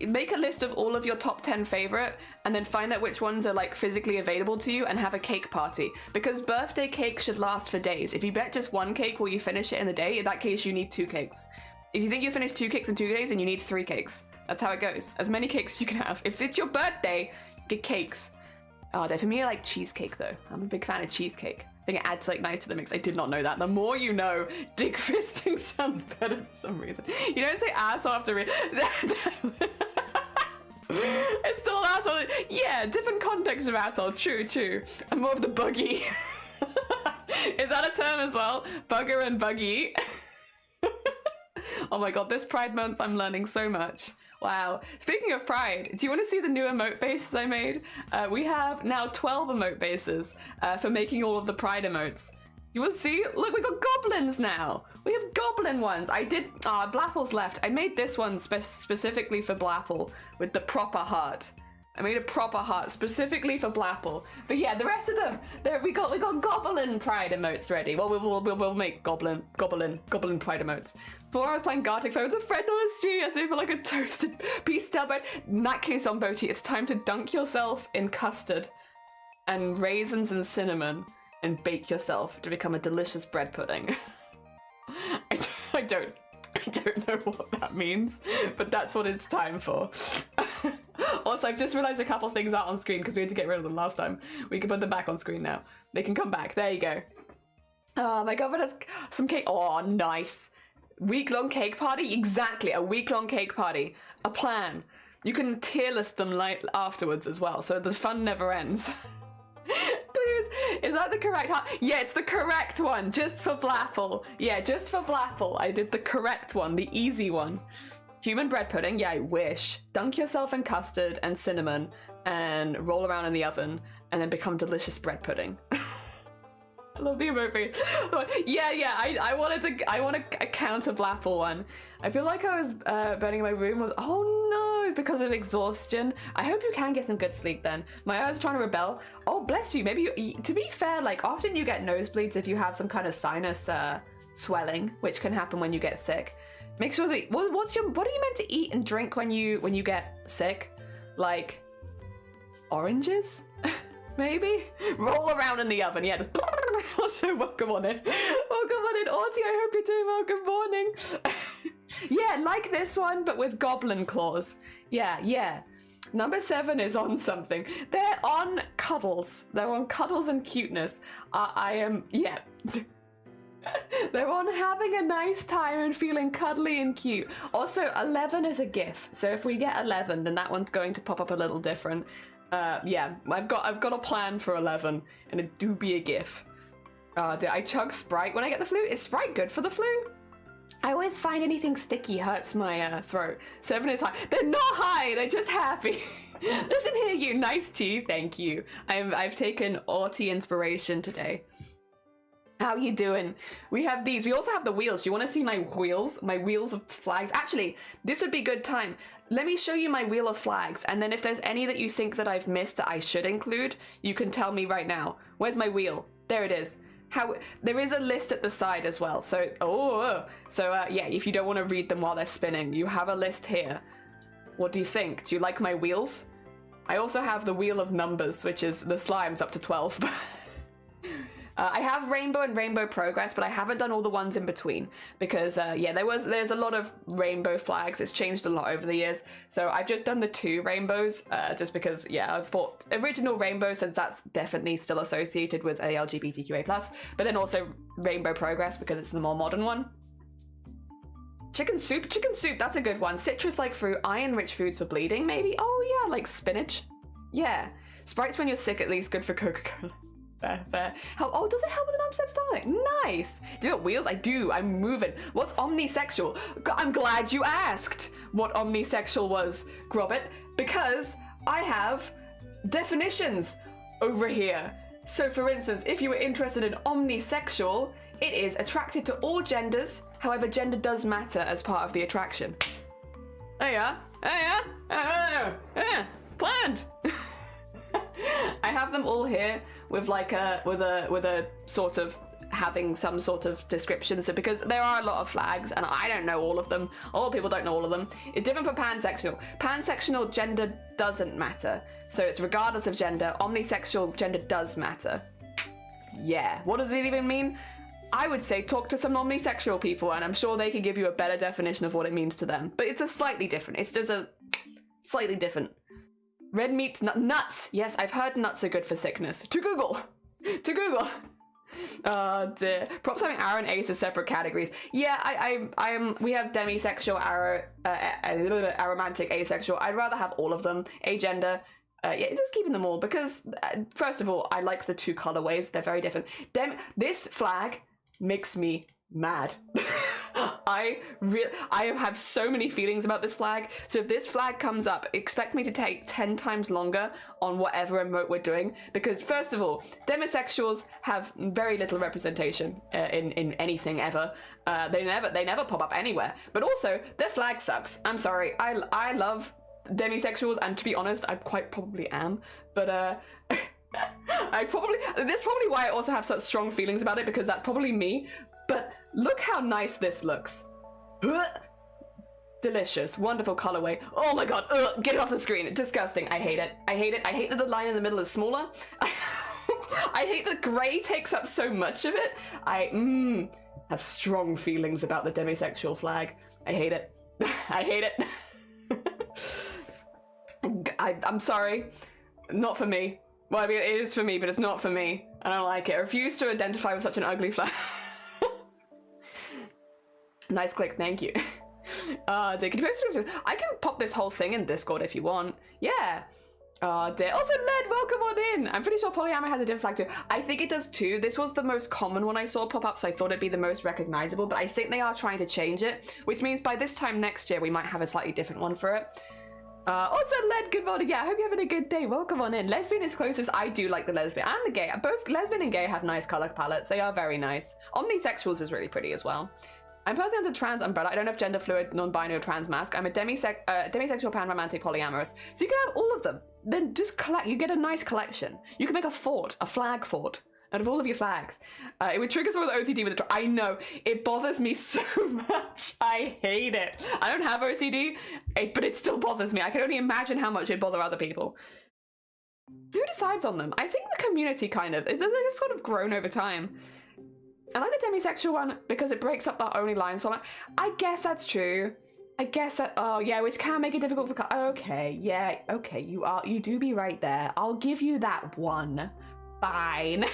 Make a list of all of your top 10 favorite and then find out which ones are like physically available to you and have a cake party. Because birthday cake should last for days. If you bet just one cake will you finish it in the day, in that case you need 2 cakes. If you think you finish 2 cakes in 2 days, then you need 3 cakes. That's how it goes. As many cakes as you can have. If it's your birthday, get cakes. Oh, for me, I like cheesecake though. I'm a big fan of cheesecake. I think it adds like nice to the mix. I did not know that. The more you know, dick fisting sounds better for some reason. You don't say asshole after it. It's still an asshole. Yeah, different context of asshole. True. I'm more of the buggy. Is that a term as well? Bugger and buggy. Oh my god, this Pride Month, I'm learning so much. Wow. Speaking of Pride, do you want to see the new emote bases I made? We have now 12 emote bases for making all of the Pride emotes. You want to see? Look, we got goblins now. We have goblin ones. I did, Blapple's left. I made this one specifically for Blapple with the proper heart. I made a proper heart specifically for Blapple. But yeah, the rest of them, we got goblin Pride emotes ready. Well, we'll make goblin Pride emotes. Before I was playing Gartic Phone with a friend on the stream yesterday for like a toasted piece of bread. In that case, on Boti, it's time to dunk yourself in custard and raisins and cinnamon and bake yourself to become a delicious bread pudding. I don't know what that means, but that's what it's time for. Also, I've just realized a couple things aren't on screen because we had to get rid of them last time. We can put them back on screen now. They can come back. There you go. Oh my god, but that's some cake. Oh, nice. Week-long cake party? Exactly, a week-long cake party. A plan. You can tier list them like afterwards as well, so the fun never ends. Please, is that the correct one? Yeah, it's the correct one, just for Blapple. Yeah, just for Blapple. I did the correct one, the easy one. Human bread pudding, yeah, I wish. Dunk yourself in custard and cinnamon and roll around in the oven and then become delicious bread pudding. I love the emoji. Yeah, I want a counter Blapple one. I feel like I was burning my room was, oh no, because of exhaustion. I hope you can get some good sleep then. My eyes are trying to rebel. Oh, bless you. Maybe you, to be fair, like often you get nosebleeds if you have some kind of sinus swelling, which can happen when you get sick. Make sure that, what are you meant to eat and drink when you get sick? Like oranges? Maybe? Roll around in the oven, yeah, just also welcome on in. Welcome on in, Arty, I hope you're doing well, good morning. Yeah, like this one, but with goblin claws. Yeah. Number 7 is on something. They're on cuddles. They're on cuddles and cuteness. Yeah. They're on having a nice time and feeling cuddly and cute. Also, 11 is a GIF, so if we get 11, then that one's going to pop up a little different. Yeah, I've got a plan for 11, and it do be a GIF. Do I chug Sprite when I get the flu? Is Sprite good for the flu? I always find anything sticky hurts my throat. 7 is high. They're not high, they're just happy. Listen here, you. Nice tea, thank you. I've taken Arty inspiration today. How you doing? We have these. We also have the wheels. Do you want to see my wheels? My wheels of flags? Actually, this would be good time. Let me show you my wheel of flags, and then if there's any that you think that I've missed that I should include, you can tell me right now. Where's my wheel? There it is. There is a list at the side as well. So, yeah, if you don't want to read them while they're spinning, you have a list here. What do you think? Do you like my wheels? I also have the wheel of numbers, which is the slimes up to 12. I have rainbow and rainbow progress, but I haven't done all the ones in between because yeah, there's a lot of rainbow flags. It's changed a lot over the years, so I've just done the 2 rainbows just because, yeah, I thought original rainbow, since that's definitely still associated with LGBTQA+, but then also rainbow progress because it's the more modern one. Chicken soup, that's a good one. Citrus-like fruit, iron-rich foods for bleeding, maybe? Oh yeah, like spinach. Yeah, Sprites when you're sick, at least good for Coca-Cola. Fair. Oh, does it help with an upset stomach? Nice. Do you know what wheels? I do. I'm moving. What's omnisexual? I'm glad you asked what omnisexual was, Grobbit, because I have definitions over here. So, for instance, if you were interested in omnisexual, it is attracted to all genders. However, gender does matter as part of the attraction. There you are. Planned. I have them all here with like with a sort of having some sort of description. So because there are a lot of flags and I don't know all of them, a lot of people don't know all of them. It's different for pansexual. Pansexual gender doesn't matter. So it's regardless of gender. Omnisexual gender does matter. Yeah. What does it even mean? I would say talk to some omnisexual people and I'm sure they can give you a better definition of what it means to them. But it's a slightly different. It's just a slightly different. Red meat, nuts. Yes, I've heard nuts are good for sickness. To Google. Oh dear. Props having arrow and ace as separate categories. Yeah, we have demisexual, aromantic, asexual. I'd rather have all of them. Agender. Yeah, just keeping them all because, first of all, I like the 2 colorways. They're very different. This flag makes me mad. I have so many feelings about this flag. So if this flag comes up, expect me to take 10 times longer on whatever emote we're doing. Because first of all, demisexuals have very little representation in anything ever. They never pop up anywhere. But also, their flag sucks. I'm sorry. I love demisexuals, and to be honest, I quite probably am. But this is probably why I also have such strong feelings about it, because that's probably me. But look how nice this looks. Delicious, wonderful colorway. Oh my god, get it off the screen. Disgusting. I hate it. I hate that the line in the middle is smaller. I hate that gray takes up so much of it. I have strong feelings about the demisexual flag. I hate it. I hate it. I'm sorry. Not for me. Well, I mean, it is for me, but it's not for me. I don't like it. I refuse to identify with such an ugly flag. Nice click, thank you. Can you post it? I can pop this whole thing in Discord if you want. Yeah. Dear. Also, Led, welcome on in. I'm pretty sure polyamor has a different flag too. I think it does too. This was the most common one I saw pop up, so I thought it'd be the most recognizable, but I think they are trying to change it, which means by this time next year, we might have a slightly different one for it. Also, Led, good morning. Yeah, I hope you're having a good day. Welcome on in. Lesbian is closest. I do like the lesbian and the gay. Both lesbian and gay have nice color palettes. They are very nice. Omnisexuals is really pretty as well. I'm personally onto trans umbrella. I don't have gender fluid, non-binary, or trans mask. I'm a demisexual, panromantic, polyamorous. So you can have all of them. Then just collect. You get a nice collection. You can make a fort, a flag fort, out of all of your flags. It would trigger some of the OCD with the. I know it bothers me so much. I hate it. I don't have OCD, but it still bothers me. I can only imagine how much it'd bother other people. Who decides on them? I think the community kind of. It's just sort of grown over time. I like the demisexual one because it breaks up the only lines format. I guess that's true. I guess that, oh yeah, which can make it difficult for, okay, yeah, okay, you do be right there. I'll give you that one. Fine.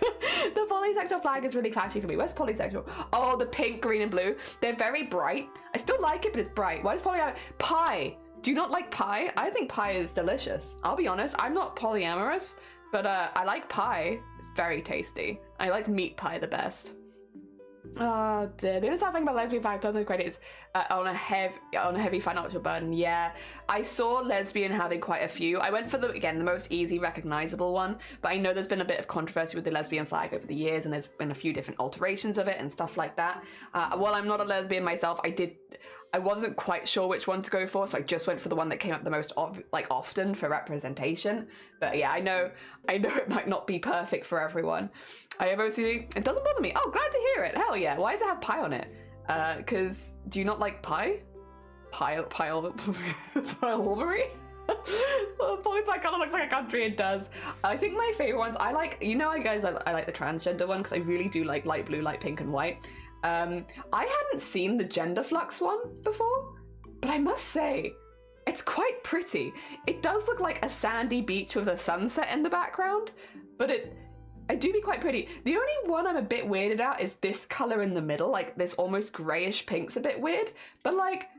The polysexual flag is really clashy for me. Where's polysexual? Oh, the pink, green, and blue. They're very bright. I still like it, but it's bright. Why does polyamorous? Pie. Do you not like pie? I think pie is delicious. I'll be honest, I'm not polyamorous, but I like pie. It's very tasty. I like meat pie the best. Oh dear. The only sad thing about lesbian flag personal credit is on a heavy financial burden. Yeah, I saw lesbian having quite a few. I went for the most easy recognizable one, but I know there's been a bit of controversy with the lesbian flag over the years, and there's been a few different alterations of it and stuff like that. While I'm not a lesbian myself, I wasn't quite sure which one to go for, so I just went for the one that came up the most often for representation. But yeah, I know it might not be perfect for everyone. I have OCD. It doesn't bother me. Oh, glad to hear it. Hell yeah. Why does it have pie on it? Because do you not like pie? Pilevery? Well, polyflag kind of looks like a country. It does. I think my favorite ones, I like the transgender one because I really do like light blue, light pink, and white. I hadn't seen the gender flux one before, but I must say, it's quite pretty. It does look like a sandy beach with a sunset in the background, but it do be quite pretty. The only one I'm a bit weirded out is this color in the middle, like this almost grayish pink's a bit weird, but like,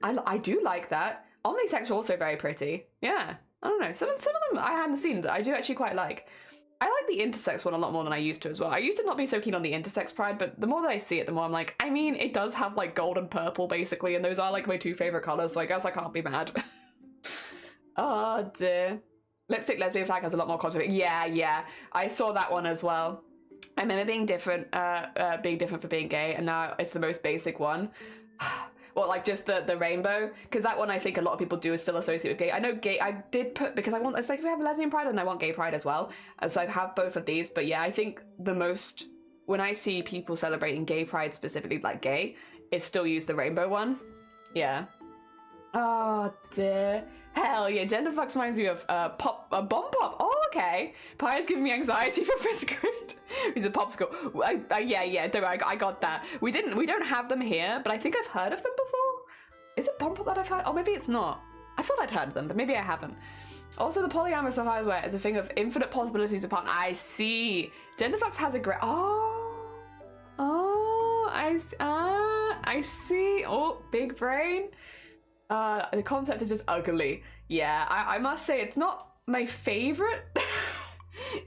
I do like that. Omnisexual also very pretty. Yeah, I don't know. Some of them I hadn't seen that I do actually quite like. I like the intersex one a lot more than I used to as well. I used to not be so keen on the intersex pride, but the more that I see it, the more I'm like, I mean, it does have like gold and purple basically, and those are like my two favorite colors, so I guess I can't be mad. Oh dear. Lipstick lesbian flag has a lot more controversy. Yeah, I saw that one as well. I remember being different for being gay, and now it's the most basic one. Well, like just the rainbow, because that one I think a lot of people do still associate with gay. I know gay, I did put, because I want, it's like we have lesbian pride and I want gay pride as well. So I have both of these, but yeah, I think the most, when I see people celebrating gay pride specifically, like gay, it's still use the rainbow one. Yeah. Oh dear. Hell yeah, gender flux reminds me of bomb pop. Oh, okay. Pie is giving me anxiety for first grade. He's a popsicle. Yeah, don't worry, I got that. We don't have them here, but I think I've heard of them before. Is it bomb pop that I've heard? Oh, maybe it's not. I thought I'd heard of them, but maybe I haven't. Also, the polyamorous of eyewear is a thing of infinite possibilities apart. I see. Gender flux has a great. I see. Oh, big brain. The concept is just ugly. Yeah, I must say it's not my favorite.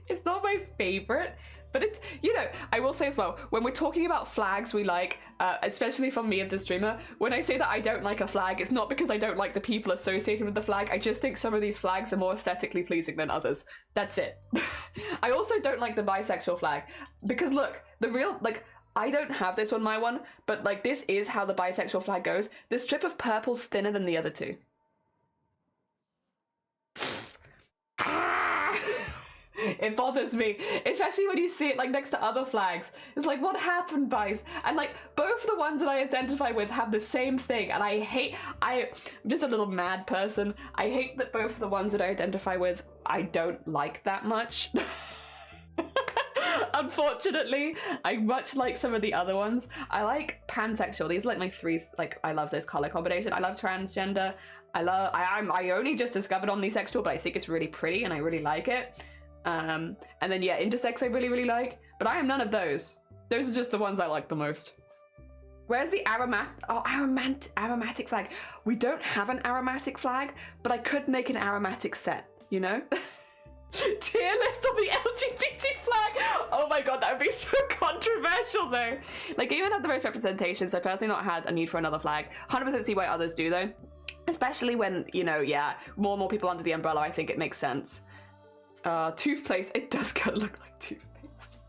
It's not my favorite, but it's, you know, I will say as well, when we're talking about flags we like, especially from me and the streamer, when I say that I don't like a flag, it's not because I don't like the people associated with the flag. I just think some of these flags are more aesthetically pleasing than others. That's it. I also don't like the bisexual flag because look, the real, like, I don't have this on my one, but like this is how the bisexual flag goes. The strip of purple's thinner than the other two. It bothers me, especially when you see it like next to other flags. It's like, what happened, Bice? And like both the ones that I identify with have the same thing, and I'm just a little mad person. I hate that both the ones that I identify with I don't like that much. Unfortunately, I much like some of the other ones. I like pansexual. These are like my three, like, I love this color combination. I love transgender. I only just discovered omnisexual, but I think it's really pretty and I really like it. And then yeah, intersex I really, really like, but I am none of those. Those are just the ones I like the most. Where's the aromatic flag? We don't have an aromatic flag, but I could make an aromatic set, you know? Tier list on the LGBT flag. Oh my god, that would be so controversial though. Like, even had the most representation, so I've personally not had a need for another flag. 100% see why others do though. Especially when, you know, yeah, more and more people under the umbrella, I think it makes sense. Toothpaste, it does kind of look like toothpaste.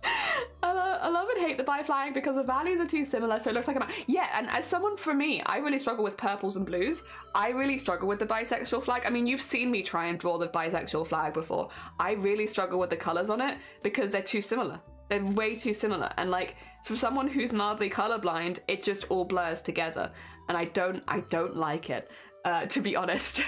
I love and hate the bi flag because the values are too similar, so it looks like yeah, and as someone, for me, I really struggle with purples and blues. I really struggle with the bisexual flag. I mean, you've seen me try and draw the bisexual flag before. I really struggle with the colors on it because they're too similar. They're way too similar, and like, for someone who's mildly colorblind, it just all blurs together, and I don't like it, to be honest.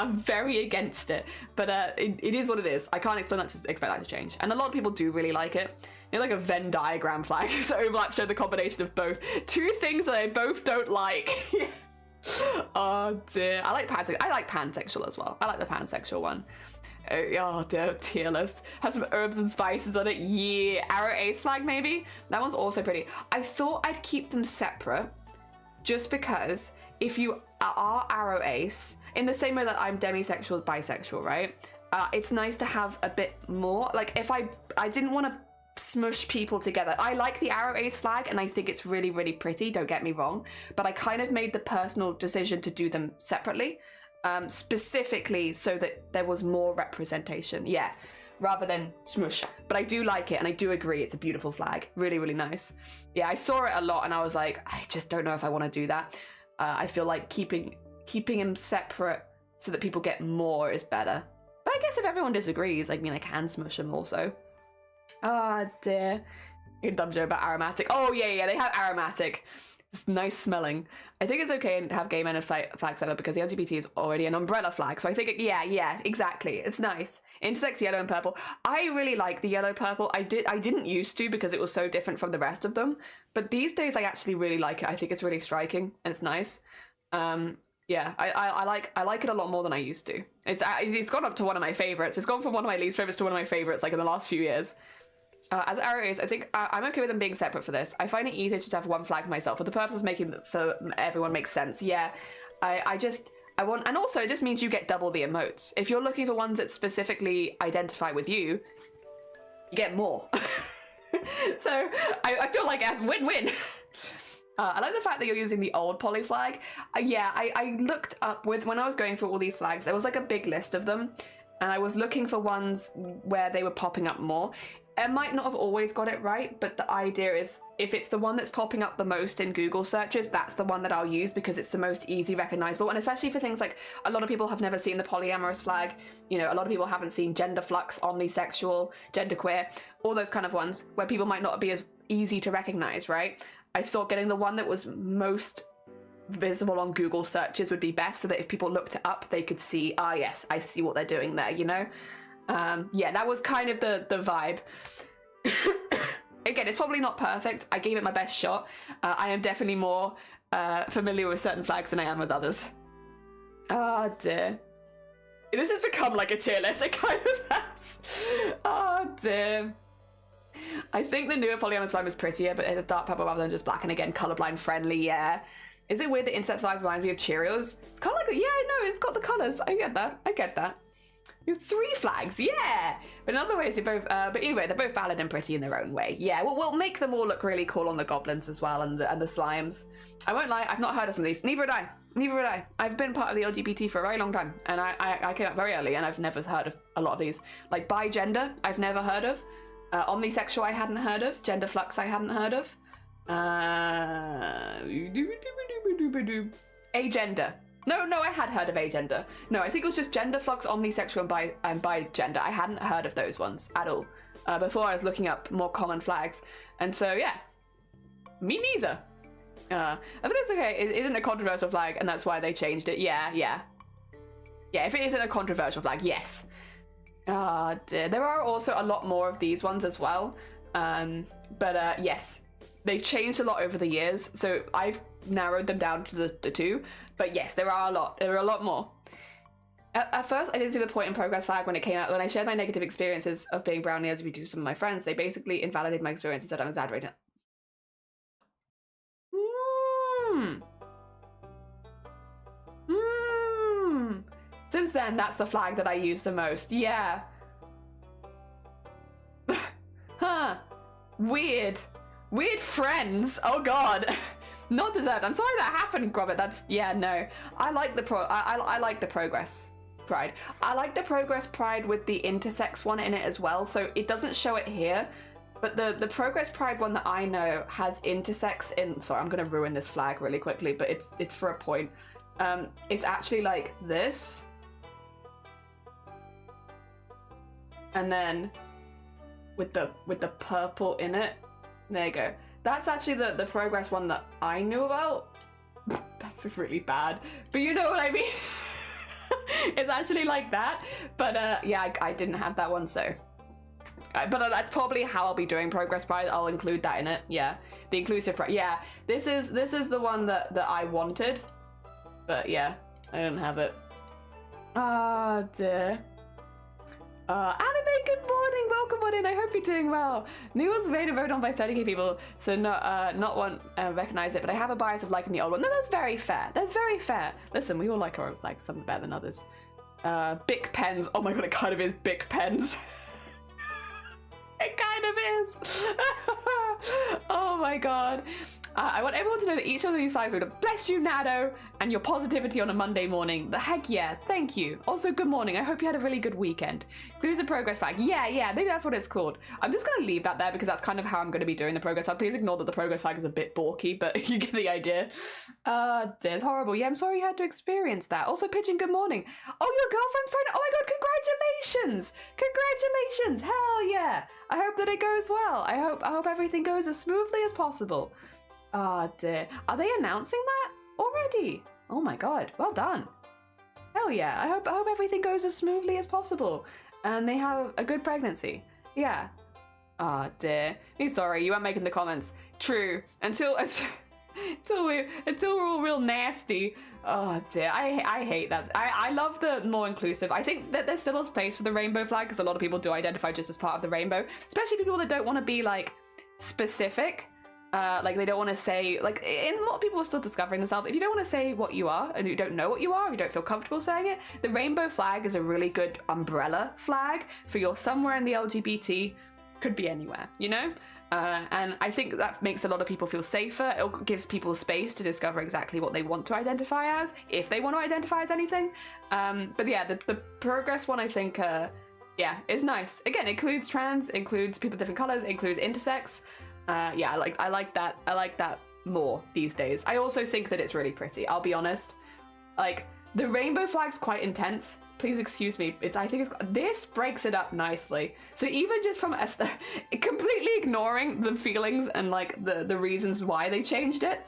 I'm very against it, but it is what it is. I can't expect that to change, and a lot of people do really like it. You know, like a Venn diagram flag. So overlap show the combination of both. Two things that I both don't like. Oh dear. I like pansexual as well. I like the pansexual one. Oh dear, tier list. Has some herbs and spices on it. Yeah. Arrow ace flag maybe? That one's also pretty. I thought I'd keep them separate just because if you are arrow ace, in the same way that I'm demisexual, bisexual, right? It's nice to have a bit more. Like, if I didn't want to smush people together. I like the arrow ace flag and I think it's really, really pretty, don't get me wrong, but I kind of made the personal decision to do them separately, specifically so that there was more representation, yeah, rather than smush. But I do like it, and I do agree it's a beautiful flag, really, really nice. Yeah, I saw it a lot and I was like, I just don't know if I want to do that. I feel like keeping them separate so that people get more is better. But I guess if everyone disagrees, I mean, I can smush them also. Oh dear. You dumb joke about aromatic. Oh yeah, they have aromatic. It's nice smelling. I think it's okay to have gay men and flag set up because the LGBT is already an umbrella flag. So I think, yeah, exactly. It's nice. Intersex yellow and purple. I really like the yellow purple. I didn't used to because it was so different from the rest of them. But these days I actually really like it. I think it's really striking and it's nice. Yeah, I like it a lot more than I used to. It's gone up to one of my favorites. It's gone from one of my least favorites to one of my favorites, like in the last few years. As arrow is, I think I'm okay with them being separate for this. I find it easier just to have one flag for myself, for the purpose of making for everyone makes sense. Yeah, I want, and also it just means you get double the emotes. If you're looking for ones that specifically identify with you, you get more. So I feel like a win-win. I like the fact that you're using the old poly flag. Yeah, I looked up when I was going through all these flags, there was like a big list of them, and I was looking for ones where they were popping up more. I might not have always got it right, but the idea is if it's the one that's popping up the most in Google searches, that's the one that I'll use because it's the most easy recognizable. And especially for things like, a lot of people have never seen the polyamorous flag. You know, a lot of people haven't seen gender flux, omnisexual, genderqueer, all those kind of ones where people might not be as easy to recognize, right? I thought getting the one that was most visible on Google searches would be best so that if people looked it up, they could see, ah, yes, I see what they're doing there, you know? Yeah, that was kind of the vibe. Again, it's probably not perfect. I gave it my best shot. I am definitely more familiar with certain flags than I am with others. Oh dear. This has become like a tier list. It kind of has. Oh dear. I think the newer polyamorous flag is prettier, but it's dark purple rather than just black, and again, colorblind friendly, yeah. Is it weird that intersex flags reminds me of Cheerios? It's kind of like, yeah, no, it's got the colors. I get that. You have 3 flags, yeah! But in other ways, you're both, but anyway, they're both valid and pretty in their own way. Yeah, we'll make them all look really cool on the goblins as well, and the slimes. I won't lie, I've not heard of some of these. Neither would I. I've been part of the LGBT for a very long time, and I came up very early, and I've never heard of a lot of these. Like, bi-gender, I've never heard of. Omnisexual, I hadn't heard of. Gender flux, I hadn't heard of. Agender. No, I had heard of agender. No, I think it was just gender flux, omnisexual, and bi-gender. I hadn't heard of those ones at all before I was looking up more common flags. And so, yeah, me neither. But it's okay. It isn't a controversial flag, and that's why they changed it. Yeah. Yeah, if it isn't a controversial flag, yes. Dear. There are also a lot more of these ones as well. Yes, they've changed a lot over the years, so I've narrowed them down to the two. But yes, there are a lot more. At first, I didn't see the point in progress flag when it came out. When I shared my negative experiences of being brown LGBT to some of my friends, they basically invalidated my experience and said I'm exaggerating. Since then, that's the flag that I use the most. Yeah. Huh. Weird friends. Oh god. Not deserved. I'm sorry that happened, Robert. That's, yeah, no. I like the I like the progress pride. I like the progress pride with the intersex one in it as well. So it doesn't show it here, but the progress pride one that I know has intersex in. Sorry, I'm gonna ruin this flag really quickly, but it's for a point. It's actually like this, and then with the purple in it. There you go. That's actually the progress one that I knew about. That's really bad, but you know what I mean. It's actually like that, but yeah, I didn't have that one, so. But that's probably how I'll be doing progress pride. I'll include that in it. Yeah, the inclusive pride. Yeah, this is the one that I wanted, but yeah, I didn't have it. Oh dear. Anime, good morning, welcome on in, I hope you're doing well. New one's made and voted on by 30k people, so not one recognize it, but I have a bias of liking the old one. No, that's very fair, that's very fair. Listen, we all like our own flags, some better than others. Bic pens, oh my god, it kind of is Bic pens. It kind of is. Oh my god. I want everyone to know that each of these flags would bless you, Nado, and your positivity on a Monday morning. The heck yeah, thank you. Also, good morning. I hope you had a really good weekend. There's a progress flag. Yeah, maybe that's what it's called. I'm just going to leave that there because that's kind of how I'm going to be doing the progress flag. Please ignore that the progress flag is a bit balky, but you get the idea. It's horrible. Yeah, I'm sorry you had to experience that. Also, Pigeon, good morning. Oh, your girlfriend's pregnant. Oh my god, congratulations. Congratulations. Hell yeah. I hope that it goes well. I hope everything goes as smoothly as possible. Oh dear. Are they announcing that already? Oh my god. Well done. Hell yeah. I hope everything goes as smoothly as possible and they have a good pregnancy. Yeah. Oh dear. Sorry, you weren't making the comments. True. Until we're all real nasty. Oh dear. I hate that. I love the more inclusive. I think that there's still a place for the rainbow flag because a lot of people do identify just as part of the rainbow, especially people that don't want to be like specific. Like they don't want to say, like, and a lot of people are still discovering themselves. If you don't want to say what you are and you don't know what you are, you don't feel comfortable saying it, the rainbow flag is a really good umbrella flag for you're somewhere in the LGBT, could be anywhere, you know? And I think that makes a lot of people feel safer. It gives people space to discover exactly what they want to identify as, if they want to identify as anything. But yeah, the progress one, I think, yeah, is nice. Again, includes trans, includes people of different colors, includes intersex. Yeah, I like that more these days. I also think that it's really pretty, I'll be honest. Like, the rainbow flag's quite intense. Please excuse me. This breaks it up nicely. So even just from completely ignoring the feelings and like the reasons why they changed it,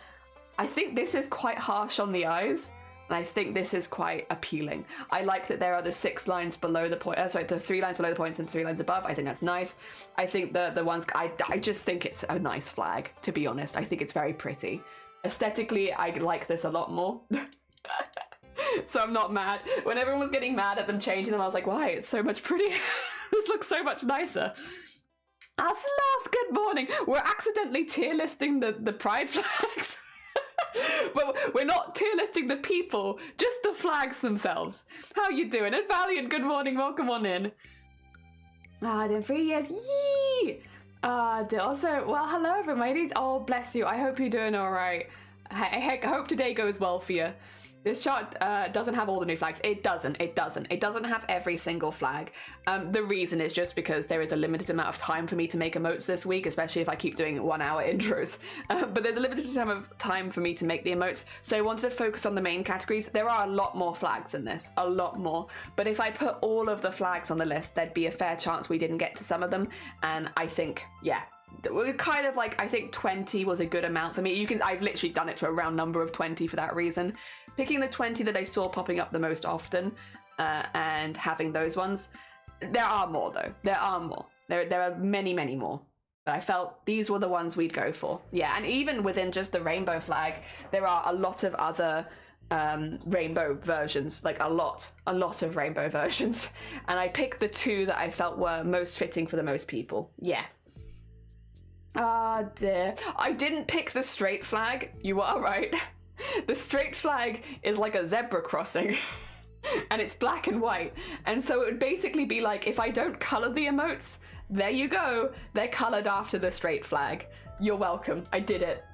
I think this is quite harsh on the eyes. And I think this is quite appealing. I like that there are the 6 lines below the point. Sorry, the 3 lines below the points and 3 lines above. I think that's nice. I think the ones I just think it's a nice flag. To be honest, I think it's very pretty. Aesthetically, I like this a lot more. So I'm not mad. When everyone was getting mad at them changing them, I was like, why? It's so much prettier. This looks so much nicer. Asloth, good morning. We're accidentally tier listing the pride flags. But we're not tier listing the people, just the flags themselves. How you doing? And Valiant, good morning, welcome on in. Then 3 years, yee! Also, well, hello everybody. Oh, bless you, I hope you're doing all right. I hope today goes well for you. This chart doesn't have all the new flags. It doesn't have every single flag. The reason is just because there is a limited amount of time for me to make emotes this week, especially if I keep doing 1 hour intros. But there's a limited amount of time for me to make the emotes, so I wanted to focus on the main categories. There are a lot more flags in this, a lot more. But if I put all of the flags on the list, there'd be a fair chance we didn't get to some of them. And I think, yeah, we're kind of like, I think 20 was a good amount for me. I've literally done it to a round number of 20 for that reason. Picking the 20 that I saw popping up the most often and having those ones. There are more though. There are more. There are many, many more. But I felt these were the ones we'd go for. Yeah, and even within just the rainbow flag, there are a lot of other rainbow versions, like a lot of rainbow versions. And I picked the 2 that I felt were most fitting for the most people. Yeah. Ah, dear. I didn't pick the straight flag. You are right. The straight flag is like a zebra crossing. And it's black and white. And so it would basically be like, if I don't color the emotes, there you go. They're colored after the straight flag. You're welcome. I did it.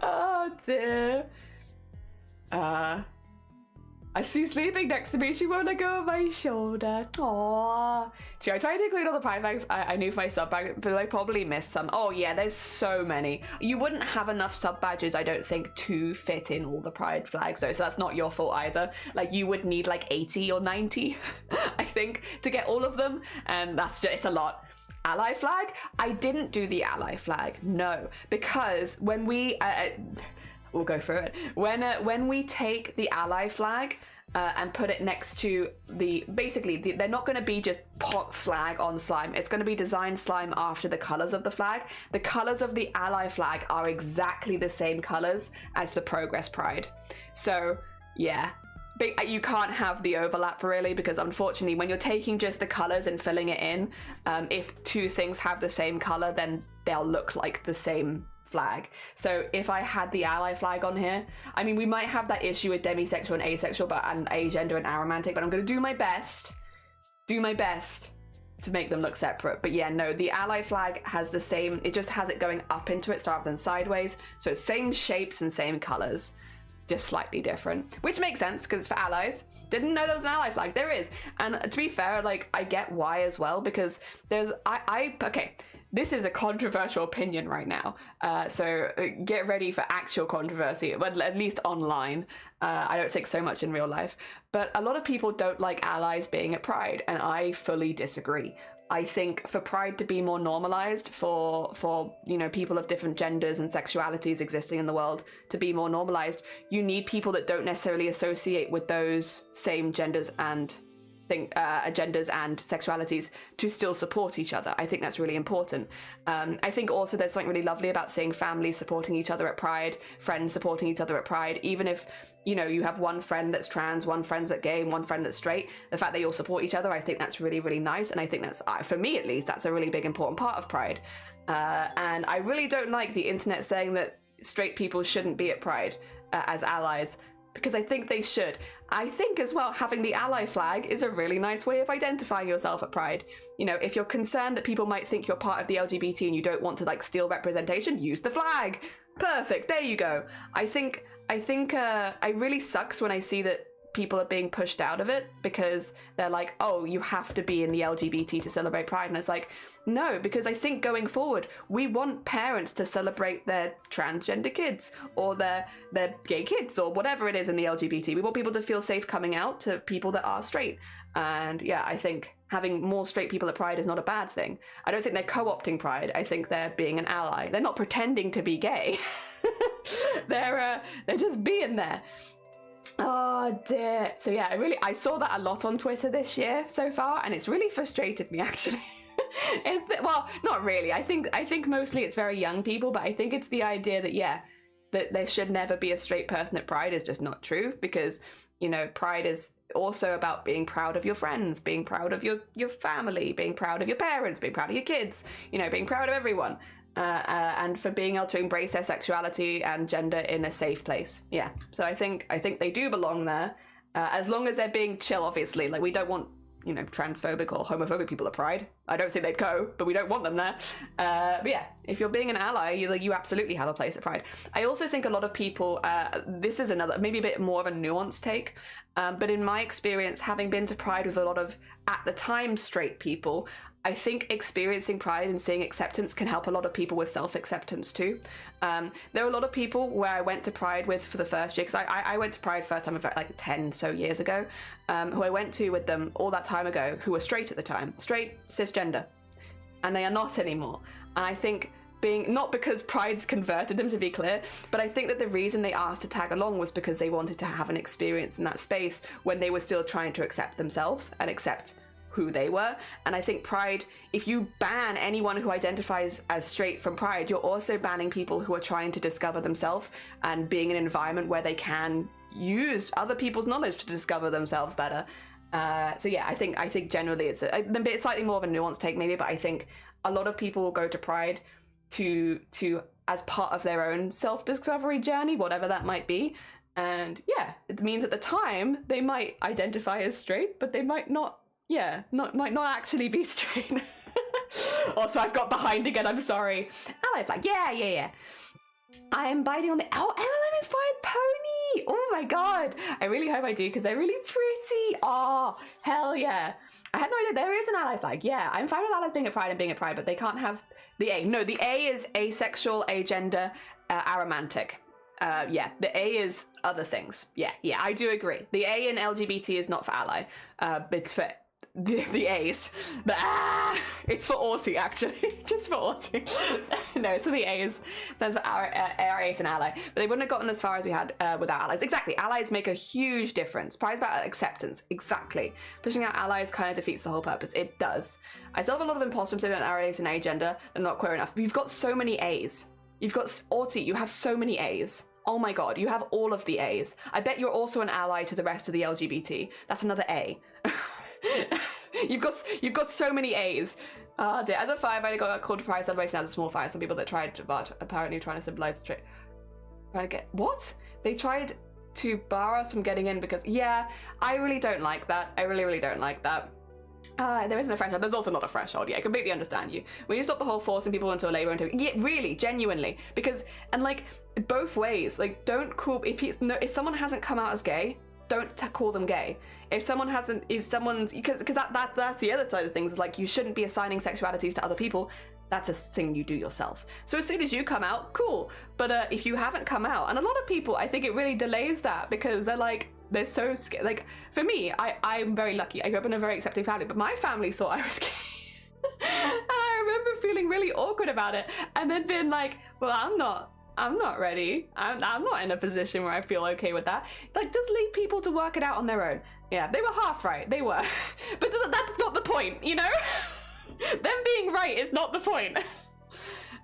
Oh dear. I see sleeping next to me. She won't let go of my shoulder. Aww. See, I tried to include all the pride flags I knew for my sub badge, but I probably missed some. Oh yeah, there's so many. You wouldn't have enough sub badges, I don't think, to fit in all the pride flags though, so that's not your fault either. Like, you would need like 80 or 90, I think, to get all of them, and that's just, it's a lot. Ally flag? I didn't do the ally flag, no, because when we, we'll go through it. When we take the ally flag and put it next to they're not going to be just pot flag on slime. It's going to be designed slime after the colors of the flag. The colors of the ally flag are exactly the same colors as the progress pride. So yeah, you can't have the overlap really, because unfortunately when you're taking just the colors and filling it in, if 2 things have the same color, then they'll look like the same flag. So if I had the ally flag on here, I mean, we might have that issue with demisexual and asexual, and agender and aromantic, but I'm going to do my best to make them look separate. But yeah, no, the ally flag has the same, it just has it going up into it rather than sideways, so it's same shapes and same colors, just slightly different, which makes sense because it's for allies. Didn't know there was an ally flag. There is. And to be fair, like, I get why as well, because there's okay, this is a controversial opinion right now, so get ready for actual controversy, but at least online. I don't think so much in real life, but a lot of people don't like allies being at Pride, and I fully disagree. I think for Pride to be more normalized, for you know, people of different genders and sexualities existing in the world to be more normalized, you need people that don't necessarily associate with those same genders and agendas and sexualities to still support each other. I think that's really important. I think also there's something really lovely about seeing families supporting each other at Pride, friends supporting each other at Pride, even if, you know, you have one friend that's trans, one friend's that's gay, and one friend that's straight. The fact that you all support each other, I think that's really, really nice. And I think that's, for me at least, that's a really big important part of Pride. And I really don't like the internet saying that straight people shouldn't be at Pride as allies, because I think they should. I think as well, having the ally flag is a really nice way of identifying yourself at Pride. You know, if you're concerned that people might think you're part of the LGBT and you don't want to like steal representation, use the flag. Perfect, there you go. I think it really sucks when I see that people are being pushed out of it because they're like, oh, you have to be in the LGBT to celebrate Pride. And it's like, no, because I think going forward, we want parents to celebrate their transgender kids or their gay kids or whatever it is in the LGBT. We want people to feel safe coming out to people that are straight. And yeah, I think having more straight people at Pride is not a bad thing. I don't think they're co-opting Pride. I think they're being an ally. They're not pretending to be gay. They're just being there. Oh dear. So yeah, I saw that a lot on Twitter this year so far, and it's really frustrated me actually. Well, not really. I think mostly it's very young people, but I think it's the idea that that there should never be a straight person at Pride is just not true, because, you know, Pride is also about being proud of your friends, being proud of your family, being proud of your parents, being proud of your kids, you know, being proud of everyone. And for being able to embrace their sexuality and gender in a safe place. Yeah, so I think they do belong there, as long as they're being chill, obviously. Like, we don't want, you know, transphobic or homophobic people at Pride. I don't think they'd go, but we don't want them there. But yeah, if you're being an ally, you absolutely have a place at Pride. I also think a lot of people, this is another, maybe a bit more of a nuanced take, but in my experience, having been to Pride with a lot of, at the time, straight people, I think experiencing Pride and seeing acceptance can help a lot of people with self-acceptance too. There are a lot of people where I went to Pride with for the first year, because I went to Pride first time about like 10 so years ago, who I went to with them all that time ago, who were straight at the time, straight, cisgender, and they are not anymore. And I think not because Pride's converted them, to be clear, but I think that the reason they asked to tag along was because they wanted to have an experience in that space when they were still trying to accept themselves and accept who they were. And I think Pride, if you ban anyone who identifies as straight from Pride, you're also banning people who are trying to discover themselves and being in an environment where they can use other people's knowledge to discover themselves better. So yeah, I think generally it's a slightly more of a nuanced take maybe, but I think a lot of people will go to Pride to as part of their own self-discovery journey, whatever that might be. And yeah, it means at the time they might identify as straight, but they might not, might not actually be straight. Also, I've got behind again, I'm sorry. Ally flag, yeah. I'm biting on the MLM inspired pony. Oh my god. I really hope I do, because they're really pretty. Oh, hell yeah. I had no idea there is an ally flag. Yeah, I'm fine with allies being at Pride and being at Pride, but they can't have the A. No, the A is asexual, agender, aromantic. Yeah, the A is other things. Yeah, I do agree. The A in LGBT is not for ally. It's for the A's. It's for arty, actually. Just for arty. No, so the A's stands for our A's and ally. But they wouldn't have gotten as far as we had without allies. Exactly. Allies make a huge difference. Pride's about acceptance. Exactly. Pushing out allies kind of defeats the whole purpose. It does. I still have a lot of imposter syndrome and A's and agender. They're not queer enough. But you've got so many A's. You've got arty. You have so many A's. Oh my god, you have all of the A's. I bet you're also an ally to the rest of the LGBT. That's another A. You've got so many A's. Dear. As a 5, I got called to Pride celebration as a small fire. Some people that tried, but apparently trying to symbolize straight. Trying to get what? They tried to bar us from getting in because I really don't like that. I really don't like that. There isn't a threshold. There's also not a threshold. Yeah, I completely understand you. We need to stop the whole forcing people into a labor into really, genuinely, because and like both ways. Like, don't call if someone hasn't come out as gay, don't call them gay. If someone's because that's the other side of things. Is like you shouldn't be assigning sexualities to other people. That's a thing you do yourself. So as soon as you come out, cool. But if you haven't come out, and a lot of people, I think it really delays that because they're so scared. Like for me, I'm very lucky. I grew up in a very accepting family, but my family thought I was gay. And I remember feeling really awkward about it and then being like, well, I'm not ready. I'm not in a position where I feel okay with that. Like, just leave people to work it out on their own. Yeah, they were half right. They were. But that's not the point, you know? Them being right is not the point.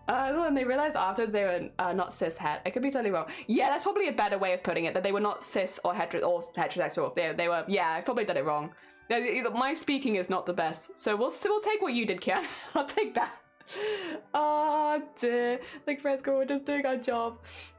And they realized afterwards they were not cis-het. I could be totally wrong. Yeah, that's probably a better way of putting it, that they were not cis or heterosexual. They were, yeah, I've probably done it wrong. My speaking is not the best. So we'll take what you did, Kian. I'll take that. Oh dear, like Fresco, we're just doing our job.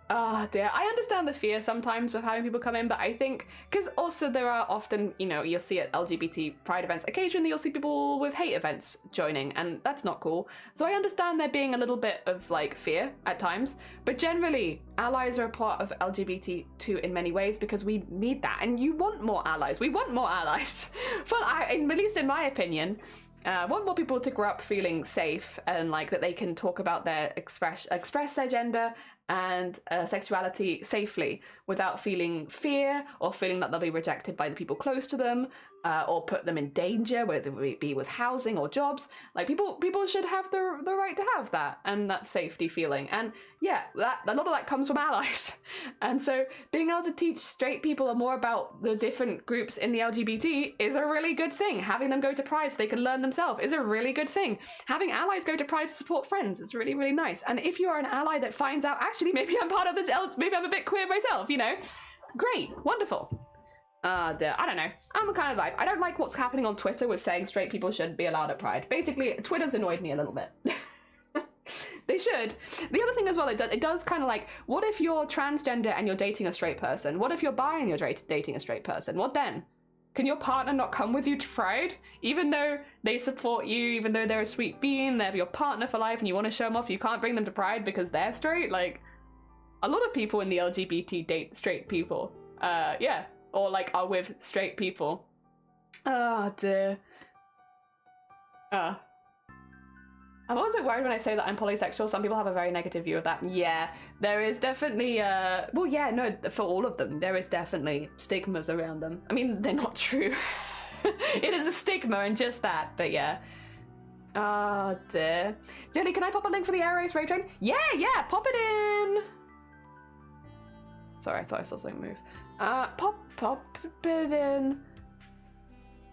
Oh dear, I understand the fear sometimes of having people come in, but I think because also there are often, you'll see at LGBT pride events, occasionally you'll see people with hate events joining, and that's not cool. So I understand there being a little bit of like fear at times, but generally allies are a part of LGBT too in many ways because we need that, and you want more allies. We want more allies. Well, at least in my opinion. Want more people to grow up feeling safe and like that they can talk about their express their gender and sexuality safely without feeling fear or feeling that they'll be rejected by the people close to them or put them in danger, whether it be with housing or jobs. Like people should have the right to have that and that safety feeling. And yeah, a lot of that comes from allies. And so being able to teach straight people more about the different groups in the LGBT is a really good thing. Having them go to Pride so they can learn themselves is a really good thing. Having allies go to Pride to support friends is really, really nice. And if you are an ally that finds out, actually, maybe I'm part of this, maybe I'm a bit queer myself, great, wonderful. Dear, I don't know. I'm a kind of vibe. I don't like what's happening on Twitter with saying straight people shouldn't be allowed at Pride. Basically, Twitter's annoyed me a little bit. They should. The other thing as well, it does kind of like, what if you're transgender and you're dating a straight person? What if you're bi and you're dating a straight person? What then? Can your partner not come with you to Pride? Even though they support you, even though they're a sweet being, they're your partner for life and you want to show them off, you can't bring them to Pride because they're straight? Like, a lot of people in the LGBT date straight people. Yeah. Or like are with straight people. Oh dear. I'm always a bit worried when I say that I'm polysexual. Some people have a very negative view of that. Yeah, there is definitely, well, yeah, no, for all of them, there is definitely stigmas around them. I mean, they're not true. It is a stigma and just that, but yeah. Oh dear. Jenny, can I pop a link for the Air Race Raid Train? Yeah, pop it in. Sorry, I thought I saw something move. Pop it in.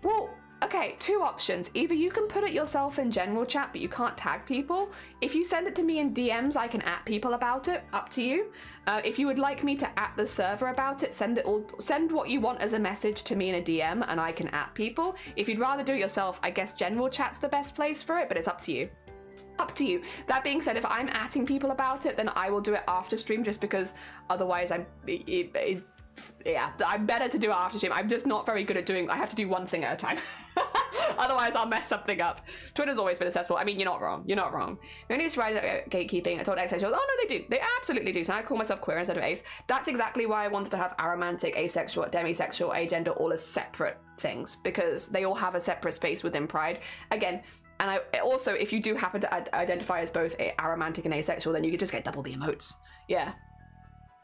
Well, okay, Okay, two options. Either you can put it yourself in general chat, but you can't tag people. If you send it to me in DMs, I can at people about it. Up to you. If you would like me to at the server about it, send what you want as a message to me in a DM, and I can at people. If you'd rather do it yourself, I guess general chat's the best place for it, but it's up to you. Up to you. That being said, if I'm atting people about it, then I will do it after stream, just because otherwise I'm better to do it after stream. I'm just not very good at doing, I have to do one thing at a time. Otherwise I'll mess something up. Twitter's always been accessible. I mean, you're not wrong. You're not wrong. No need to write gatekeeping. I told asexuals, oh no, they do. They absolutely do. So I call myself queer instead of ace. That's exactly why I wanted to have aromantic, asexual, demisexual, agender all as separate things, because they all have a separate space within Pride. Again, and I also, if you do happen to identify as both aromantic and asexual, then you can just get double the emotes. Yeah.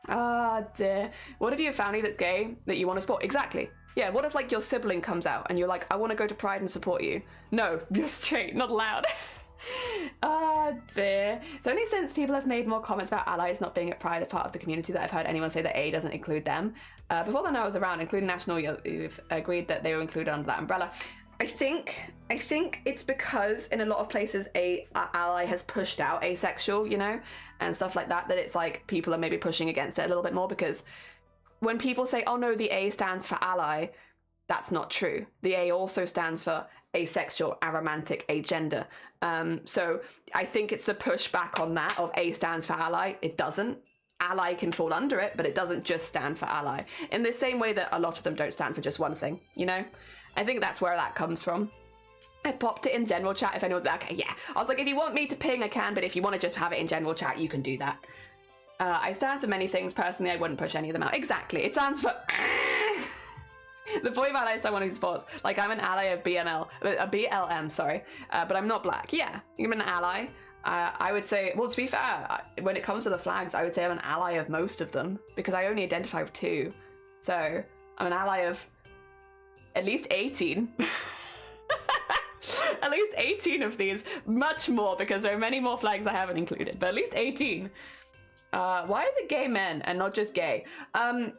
Ah, dear. What if you have family that's gay that you want to support? Exactly. Yeah, what if, like, your sibling comes out and you're like, I want to go to Pride and support you? No, you're straight, not allowed. Ah, dear. It's only since people have made more comments about allies not being at Pride as part of the community that I've heard anyone say that A doesn't include them. Before then I was around, including National, you've agreed that they were included under that umbrella. I think it's because in a lot of places a ally has pushed out asexual, you know, and stuff like that, that it's like people are maybe pushing against it a little bit more, because when people say, oh no, the A stands for ally, that's not true. The A also stands for asexual, aromantic, agender. So I think it's the pushback on that of A stands for ally. It doesn't. Ally can fall under it, but it doesn't just stand for ally. In the same way that a lot of them don't stand for just one thing, you know? I think that's where that comes from. I popped it in general chat if anyone, okay, yeah. I was like, if you want me to ping, I can, but if you want to just have it in general chat, you can do that. I stand for many things. Personally, I wouldn't push any of them out. Exactly. It stands for the boy ally is someone who supports. Like, I'm an ally of BLM, sorry. But I'm not black. Yeah, I'm an ally. I would say, well, to be fair, when it comes to the flags, I would say I'm an ally of most of them, because I only identify with 2. So I'm an ally of at least 18. At least 18 of these. Much more, because there are many more flags I haven't included, but at least 18. Why is it gay men and not just gay? I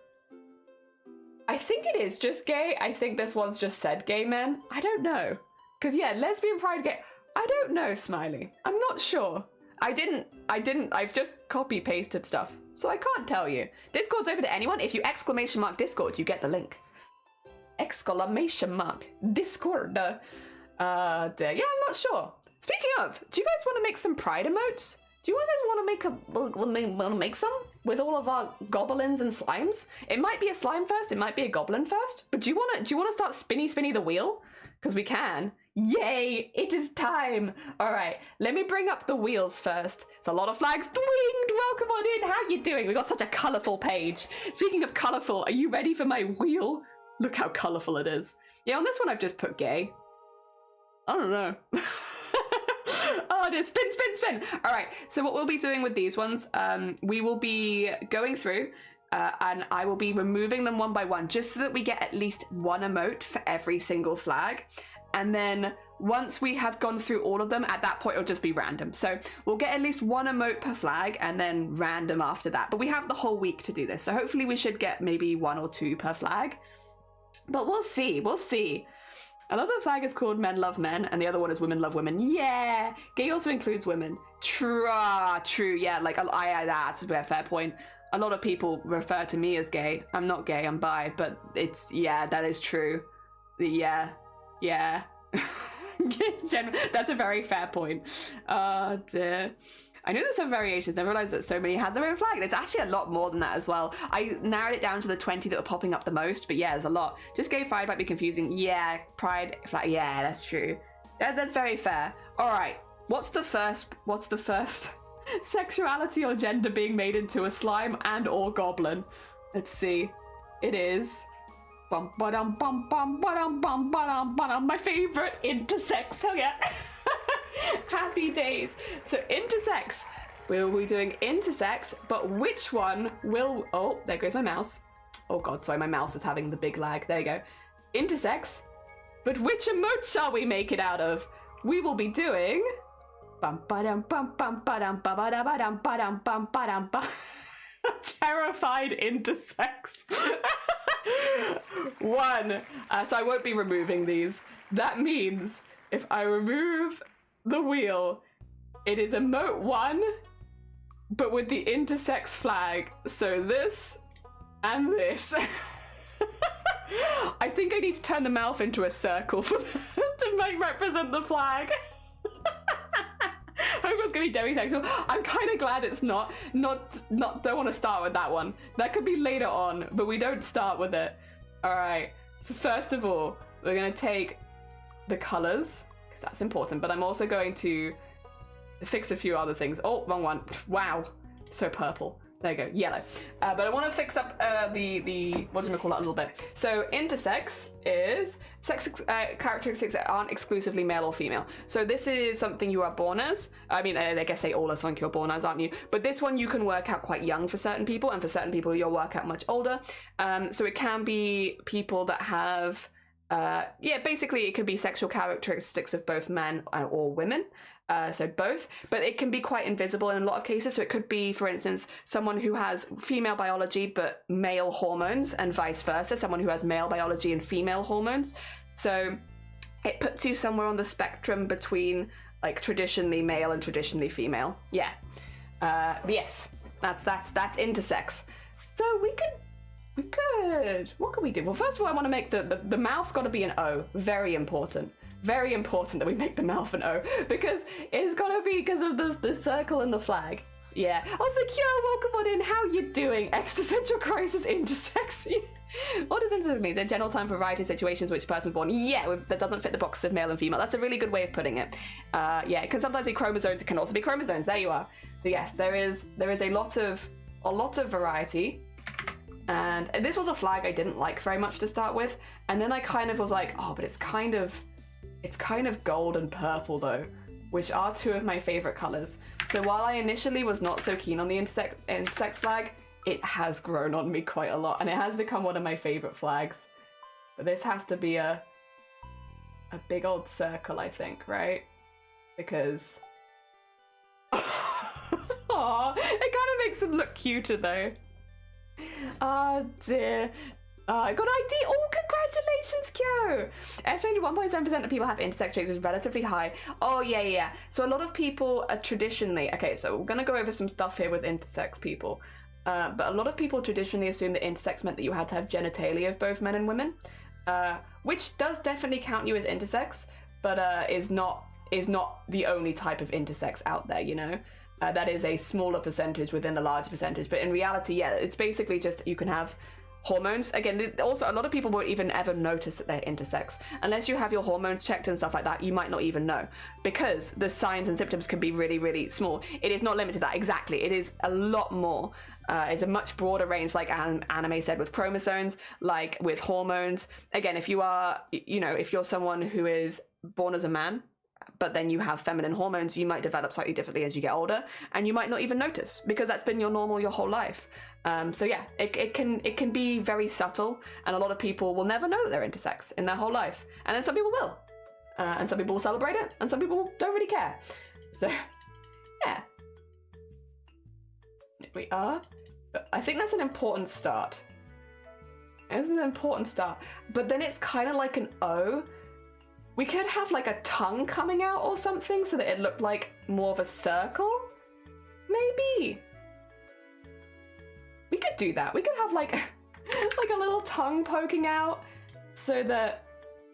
think it is just gay. I think this one's just said gay men. I don't know. Because yeah, lesbian pride, gay. I don't know, Smiley. I'm not sure. I've just copy pasted stuff, so I can't tell you. Discord's open to anyone. If you exclamation mark Discord, you get the link. Exclamation mark Discord. Yeah, I'm not sure. Speaking of, do you guys want to make some pride emotes? Do you guys want to make some with all of our goblins and slimes? It might be a slime first, it might be a goblin first. But do you want to start spinny the wheel? Because we can. Yay! It is time. All right, let me bring up the wheels first. It's a lot of flags. Winged, welcome on in. How you doing? We got such a colourful page. Speaking of colourful, are you ready for my wheel? Look how colourful it is. Yeah, on this one I've just put gay. I don't know. Oh, it is. Spin. All right, so what we'll be doing with these ones, we will be going through and I will be removing them one by one, just so that we get at least one emote for every single flag. And then once we have gone through all of them, at that point it'll just be random. So we'll get at least one emote per flag and then random after that. But we have the whole week to do this, so hopefully we should get maybe 1 or 2 per flag. But we'll see. Another flag is called Men Love Men, and the other one is Women Love Women. Yeah! Gay also includes women. True, yeah, like, that's a fair point. A lot of people refer to me as gay. I'm not gay, I'm bi, but it's, yeah, that is true. Yeah. That's a very fair point. Oh, dear. I knew there's some variations, never realized that so many had their own flag. There's actually a lot more than that as well. I narrowed it down to the 20 that were popping up the most, but yeah, there's a lot. Just gay pride might be confusing. Yeah, pride flag, yeah, that's true. That's very fair. All right, what's the first sexuality or gender being made into a slime and or goblin? Let's see. It is my favorite, intersex. Oh yeah. Happy days. So intersex, we'll be doing intersex, but which one will, oh, there goes my mouse. Oh god, sorry, my mouse is having the big lag. There you go. Intersex, but which emote shall we make it out of? We will be doing terrified intersex. 1. So I won't be removing these. That means if I remove the wheel, it is emote 1, but with the intersex flag. So this and this. I think I need to turn the mouth into a circle to represent the flag. Hope it's gonna be demisexual. I'm kind of glad it's not. Don't want to start with that one. That could be later on, but we don't start with it. All right. So first of all, we're gonna take the colors because that's important. But I'm also going to fix a few other things. Oh, wrong one. Wow, so purple. There you go, yellow. But I want to fix up the what do we call that a little bit. So intersex is sex characteristics that aren't exclusively male or female. So this is something you are born as. I mean, I guess they all are something you're born as, aren't you? But this one you can work out quite young for certain people, and for certain people you'll work out much older. So it can be people that have, yeah, basically it could be sexual characteristics of both men or women. So both, but it can be quite invisible in a lot of cases. So it could be, for instance, someone who has female biology but male hormones, and vice versa, someone who has male biology and female hormones. So it puts you somewhere on the spectrum between like traditionally male and traditionally female. Yeah. Yes, that's intersex. So we could, what could we do? Well, first of all, I want to make the mouth's got to be an O. Very important. Very important that we make the mouth an O, because it's gotta be because of the circle and the flag. Yeah. Also, Kyo, welcome on in. How you doing? Existential crisis intersex. What does intersex mean? A general term for a variety of situations which person born. Yeah, that doesn't fit the box of male and female. That's a really good way of putting it. Yeah, because sometimes the chromosomes can also be chromosomes. There you are. So yes, there is a lot of variety. And this was a flag I didn't like very much to start with, and then I kind of was like, oh, but it's kind of gold and purple though, which are two of my favorite colors. So while I initially was not so keen on the intersex flag, it has grown on me quite a lot, and it has become one of my favorite flags. But this has to be a big old circle, I think, right? Because Aww, it kind of makes him look cuter though. Oh dear. I got ID. Oh, congratulations, Kyo! Estimated 1.7% of people have intersex traits, which is relatively high. Oh, yeah. So a lot of people are traditionally... Okay, so we're going to go over some stuff here with intersex people. But a lot of people traditionally assume that intersex meant that you had to have genitalia of both men and women, which does definitely count you as intersex, but is not the only type of intersex out there, you know? That is a smaller percentage within the larger percentage. But in reality, yeah, it's basically just you can have... hormones. Again, also a lot of people won't even ever notice that they're intersex unless you have your hormones checked and stuff like that. You might not even know, because the signs and symptoms can be really, really small. It is not limited to that. Exactly, it is a lot more. It's a much broader range, like Anime said, with chromosomes, like with hormones. Again, if you are, you know, if you're someone who is born as a man but then you have feminine hormones, you might develop slightly differently as you get older, and you might not even notice because that's been your normal your whole life. So yeah, it can be very subtle, and a lot of people will never know that they're intersex in their whole life, and then some people will, and some people will celebrate it, and some people don't really care. So yeah, we are. I think that's an important start. This is an important start, but then it's kind of like an O. We could have like a tongue coming out or something so that it looked like more of a circle. Maybe. We could do that. We could have like a little tongue poking out so that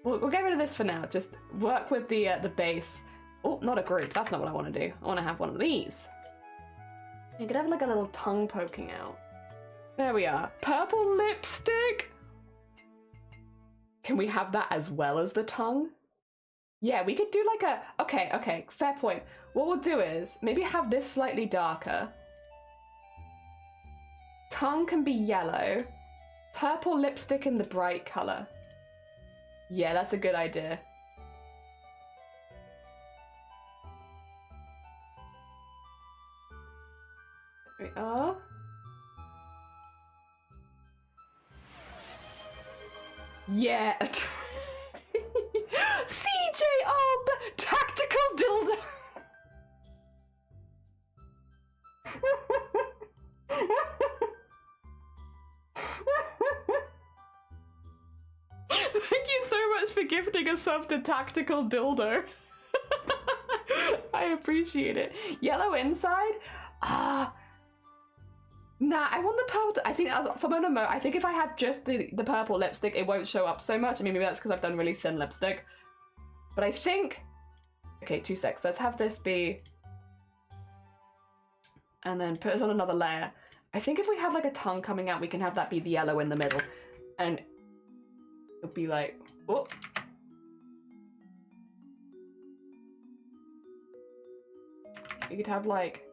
we'll get rid of this for now. Just work with the base. Oh, not a group. That's not what I want to do. I want to have one of these. You could have like a little tongue poking out. There we are. Purple lipstick. Can we have that as well as the tongue? Yeah, we could do like a... Okay, fair point. What we'll do is maybe have this slightly darker. Tongue can be yellow. Purple lipstick in the bright color. Yeah, that's a good idea. There we are. Yeah. CJ, oh, tactical dildo. Thank you so much for gifting giving a sub to tactical dildo. I appreciate it. Yellow inside? Nah, I want the purple. I think for Monomo, I think if I have just the purple lipstick, it won't show up so much. I mean, maybe that's because I've done really thin lipstick. But I think... Okay, 2 secs. Let's have this be... And then put us on another layer. I think if we have like a tongue coming out, we can have that be the yellow in the middle. And it'll be like... Oh. You could have like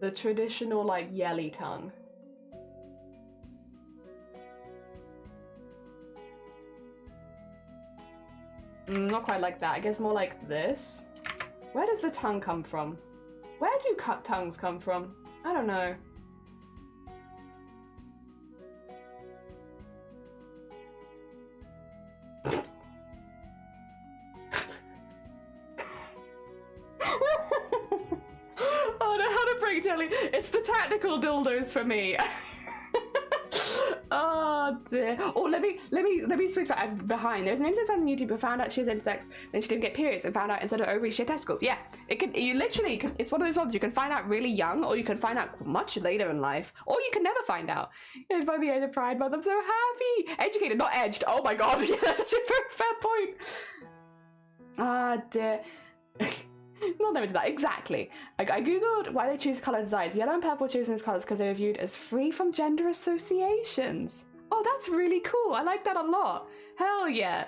the traditional like yelly tongue. Not quite like that. I guess more like this. Where does the tongue come from? Where do cut tongues come from? I don't know. Oh no, how to break jelly. It's the tactical dildos for me. Oh dear. Oh, let me switch back behind. There's an intersex on YouTube who found out she has intersex, then she didn't get periods and found out instead of ovaries she had testicles. Yeah, you literally can, it's one of those ones you can find out really young, or you can find out much later in life, or you can never find out. And by the age of Pride Month, I'm so happy. Educated, not edged. Oh my god, yeah, that's such a very fair point. Ah dear. Not limited to that, exactly. I googled why they choose colours as yellow and purple chosen as colours because they were viewed as free from gender associations. Oh, that's really cool. I like that a lot. Hell yeah.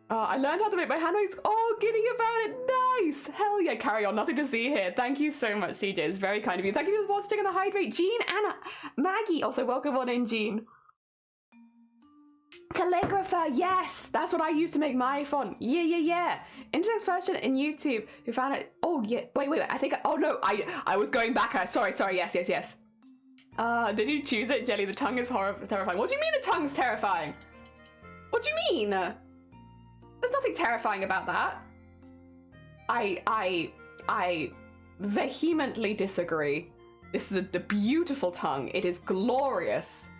I learned how to make my handbags. Oh, giddy about it. Nice. Hell yeah. Carry on. Nothing to see here. Thank you so much, CJ. It's very kind of you. Thank you for watching on the hydrate. Jean and Maggie. Also, welcome on in, Jean. Calligrapher, yes, that's what I used to make my font. Yeah. Intersex person in YouTube who found it. Oh yeah, wait. I think. Oh no, I was going back. Sorry. Yes. Did you choose it, Jelly? The tongue is terrifying. What do you mean the tongue's terrifying? What do you mean? There's nothing terrifying about that. I vehemently disagree. This is a beautiful tongue. It is glorious.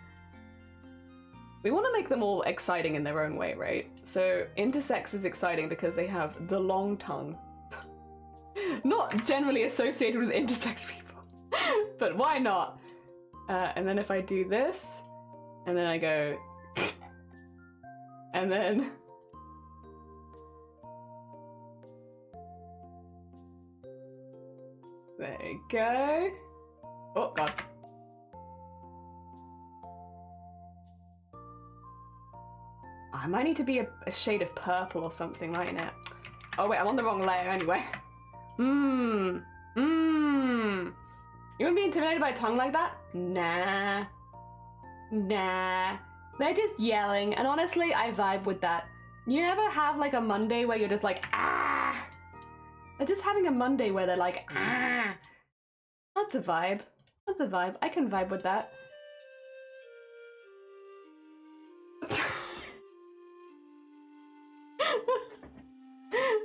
We want to make them all exciting in their own way, right? So intersex is exciting because they have the long tongue. Not generally associated with intersex people, but why not? And then if I do this, and then I go, and then... There you go. Oh, God. I might need to be a shade of purple or something, right now. Oh wait, I'm on the wrong layer anyway. You wouldn't be intimidated by a tongue like that? Nah. They're just yelling, and honestly, I vibe with that. You never have like a Monday where you're just like, ah! They're just having a Monday where they're like, ah! That's a vibe. I can vibe with that.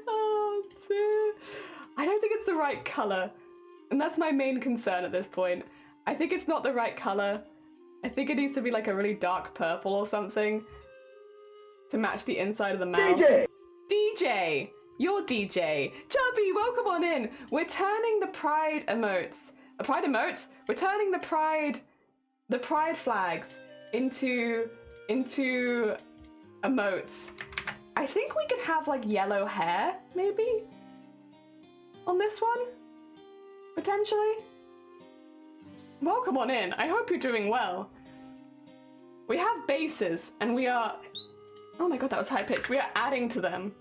Oh, dear. I don't think it's the right colour. And that's my main concern at this point. I think it's not the right colour. I think it needs to be like a really dark purple or something to match the inside of the mouth. DJ! You're DJ. Chubby, welcome on in. We're turning the pride emotes. We're turning the pride flags into emotes. I think we could have like yellow hair, maybe? On this one? Potentially? Welcome on in. I hope you're doing well. We have bases and we are... Oh my god, that was high pitched. We are adding to them.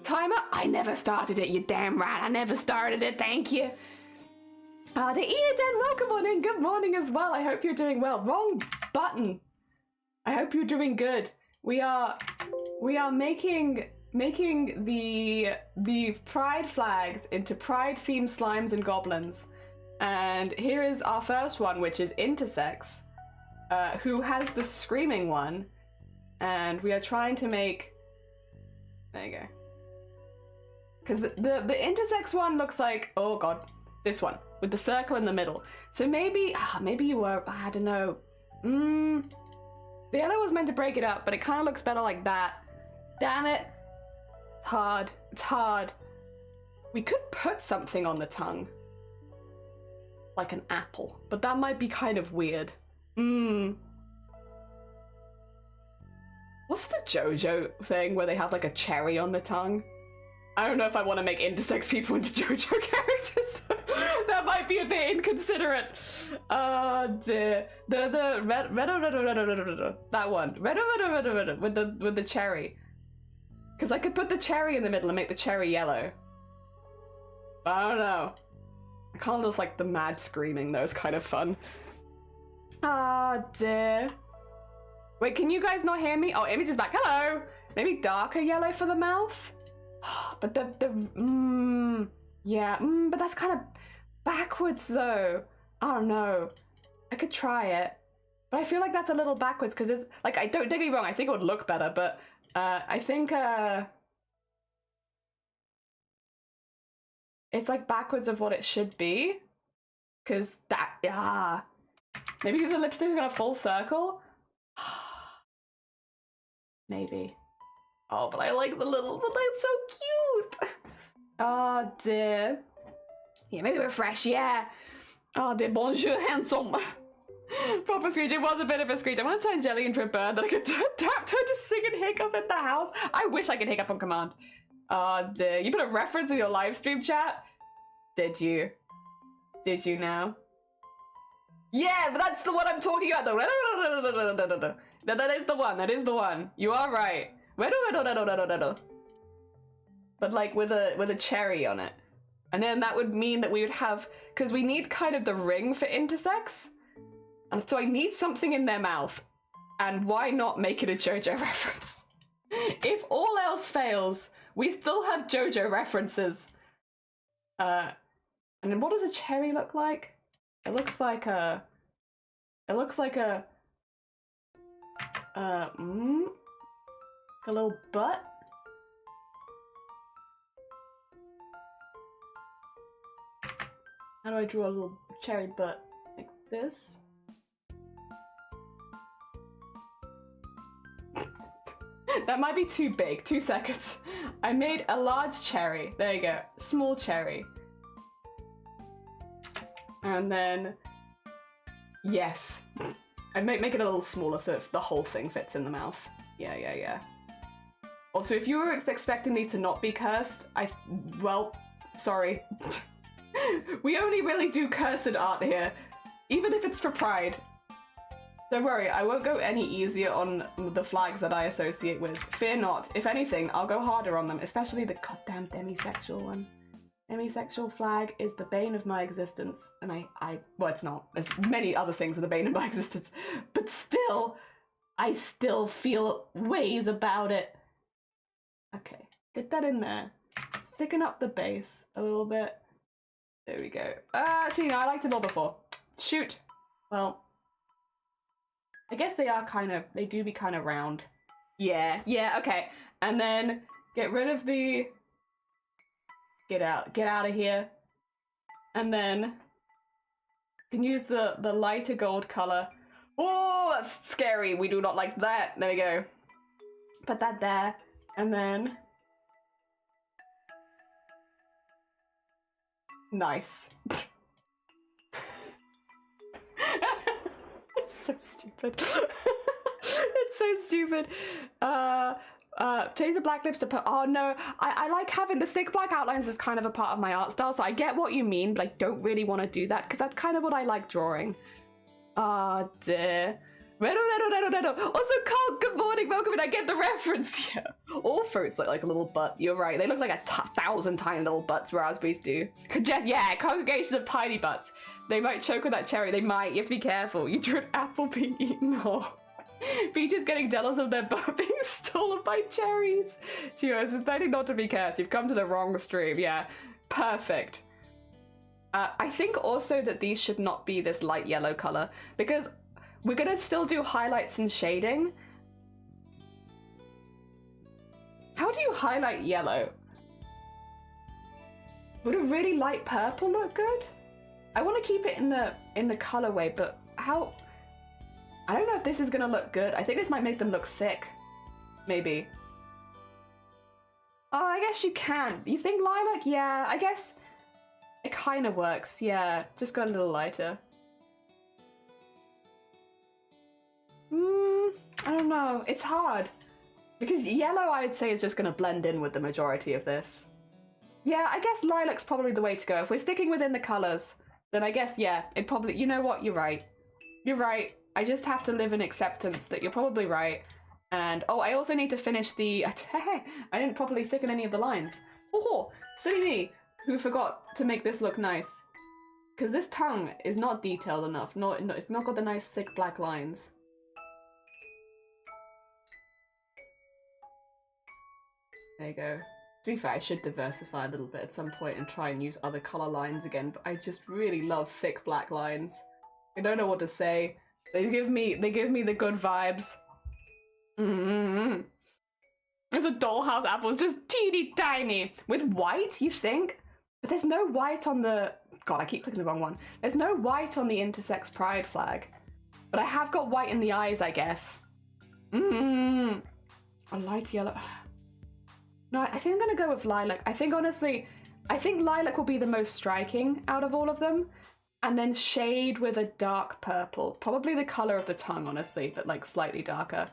Timer? I never started it, you damn right. I never started it, thank you. The Eden, welcome on in. Good morning as well. I hope you're doing well. Wrong button. I hope you're doing good. We are making the pride flags into pride themed slimes and goblins. And here is our first one, which is intersex, who has the screaming one. And we are trying to make... There you go. Because the intersex one looks like... Oh god. This one. With the circle in the middle. So maybe you were... I don't know. The yellow was meant to break it up, but it kind of looks better like that. Damn it. It's hard. It's hard. We could put something on the tongue. Like an apple. But that might be kind of weird. What's the JoJo thing where they have like a cherry on the tongue? I don't know if I want to make intersex people into JoJo characters. That might be a bit inconsiderate. The red, that one. Red, with the cherry. Because I could put the cherry in the middle and make the cherry yellow. I don't know. I can't just like the mad screaming though. It's kind of fun. Dear. Wait, can you guys not hear me? Oh, Image is back. Hello. Maybe darker yellow for the mouth. But yeah, but that's kind of backwards though. I don't know. I could try it, but I feel like that's a little backwards because it's like, don't get me wrong, I think it would look better, but I think it's like backwards of what it should be, because that, maybe use the lipstick in a full circle. Maybe. Oh, but I like the little, but it's so cute. Oh dear. Yeah, maybe refresh, yeah. Oh dear, bonjour, handsome. Proper screech, it was a bit of a screech. I want to turn Jelly into a bird that I could tap her to sing and hiccup in the house. I wish I could hiccup on command. Oh dear, you put a reference in your live stream chat? Did you? Did you now? Yeah, but that's the one I'm talking about though. That is the one, that is the one. You are right. But like with a cherry on it. And then that would mean that we would have, because we need kind of the ring for intersex. And so I need something in their mouth. And why not make it a JoJo reference? If all else fails, we still have JoJo references. And then what does a cherry look like? It looks like a little butt. How do I draw a little cherry butt? Like this? That might be too big. 2 seconds. I made a large cherry. There you go. Small cherry. And then... yes. I make it a little smaller so the whole thing fits in the mouth. Yeah. Also, if you were expecting these to not be cursed, well, sorry. We only really do cursed art here, even if it's for pride. Don't worry, I won't go any easier on the flags that I associate with. Fear not. If anything, I'll go harder on them, especially the goddamn demisexual one. Demisexual flag is the bane of my existence, and well, it's not. There's many other things are the bane of my existence, but still, I still feel ways about it. Okay, get that in there. Thicken up the base a little bit. There we go. Actually, no, I liked it all before. Shoot. Well, I guess they do be kind of round. Yeah, okay. And then get rid of the... Get out of here. And then you can use the lighter gold color. Oh, that's scary. We do not like that. There we go. Put that there. And then... nice. It's so stupid. It's so stupid. Change the black lips to put... oh no, I like having the thick black outlines as kind of a part of my art style, so I get what you mean, but I don't really want to do that because that's kind of what I like drawing. Oh dear. Also, Carl, good morning, welcome in. I get the reference. Yeah, all fruits look like a little butt. You're right. They look like 1,000 tiny little butts. Raspberries do. Yeah, congregation of tiny butts. They might choke with that cherry. They might. You have to be careful. You drew an apple being eaten whole. Peach is getting jealous of their butt being stolen by cherries. Cheers. It's better not to be cursed. You've come to the wrong stream. Yeah, perfect. I think also that these should not be this light yellow color because we're gonna still do highlights and shading. How do you highlight yellow? Would a really light purple look good? I want to keep it in the colorway, but how? I don't know if this is gonna look good. I think this might make them look sick. Maybe. Oh, I guess you can. You think lilac? Yeah, I guess it kind of works. Yeah, just got a little lighter. I don't know. It's hard. Because yellow, I would say, is just going to blend in with the majority of this. Yeah, I guess lilac's probably the way to go. If we're sticking within the colours, then I guess, yeah, it probably... You know what? You're right. You're right. I just have to live in acceptance that you're probably right. And, oh, I also need to finish the... I didn't properly thicken any of the lines. Oh, silly me, who forgot to make this look nice. Because this tongue is not detailed enough. No, it's not got the nice thick black lines. There you go. To be fair, I should diversify a little bit at some point and try and use other colour lines again, but I just really love thick black lines. I don't know what to say. They give me the good vibes. There's a dollhouse apple, it's just teeny tiny. With white, you think? But there's no white on the... God, I keep clicking the wrong one. There's no white on the intersex pride flag. But I have got white in the eyes, I guess. A light yellow... No, I think I'm gonna go with lilac. I think, honestly, I think lilac will be the most striking out of all of them. And then shade with a dark purple. Probably the colour of the tongue, honestly, but like slightly darker.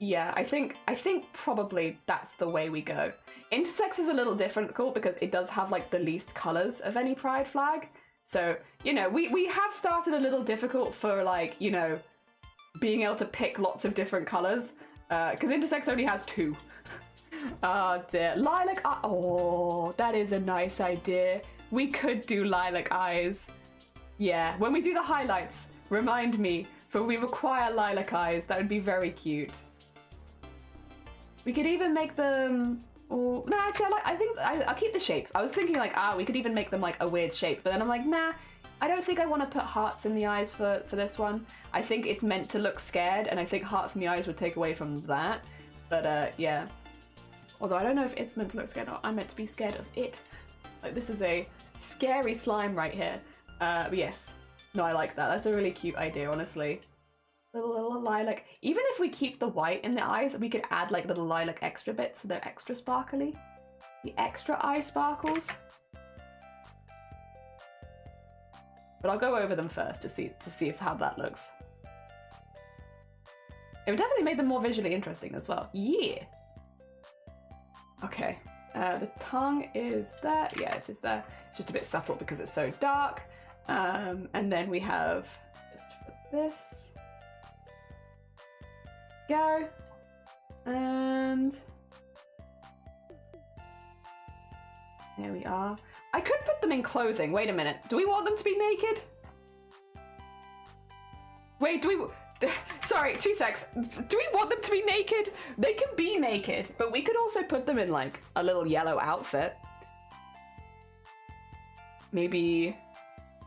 Yeah, I think probably that's the way we go. Intersex is a little difficult because it does have like the least colours of any pride flag. So, you know, we have started a little difficult for like, you know, being able to pick lots of different colours. Because intersex only has 2. Oh dear. Lilac, oh, that is a nice idea. We could do lilac eyes. Yeah, when we do the highlights, remind me, for we require lilac eyes. That would be very cute. We could even make them... Oh, no, actually, I think I'll keep the shape. I was thinking like, we could even make them like a weird shape. But then I'm like, nah, I don't think I want to put hearts in the eyes for this one. I think it's meant to look scared, and I think hearts in the eyes would take away from that. But yeah. Although I don't know if it's meant to look scared or I'm meant to be scared of it. Like, this is a scary slime right here. But yes. No, I like that. That's a really cute idea, honestly. Little lilac. Even if we keep the white in the eyes, we could add like little lilac extra bits so they're extra sparkly. The extra eye sparkles. But I'll go over them first to see how that looks. It would definitely make them more visually interesting as well. Yeah. Okay. The tongue is there. Yeah, it is there. It's just a bit subtle because it's so dark. And then we have just for this. Go. And there we are. I could put them in clothing. Wait a minute. Do we want them to be naked? Wait, do we... Sorry, 2 secs. Do we want them to be naked? They can be naked, but we could also put them in, like, a little yellow outfit. Maybe...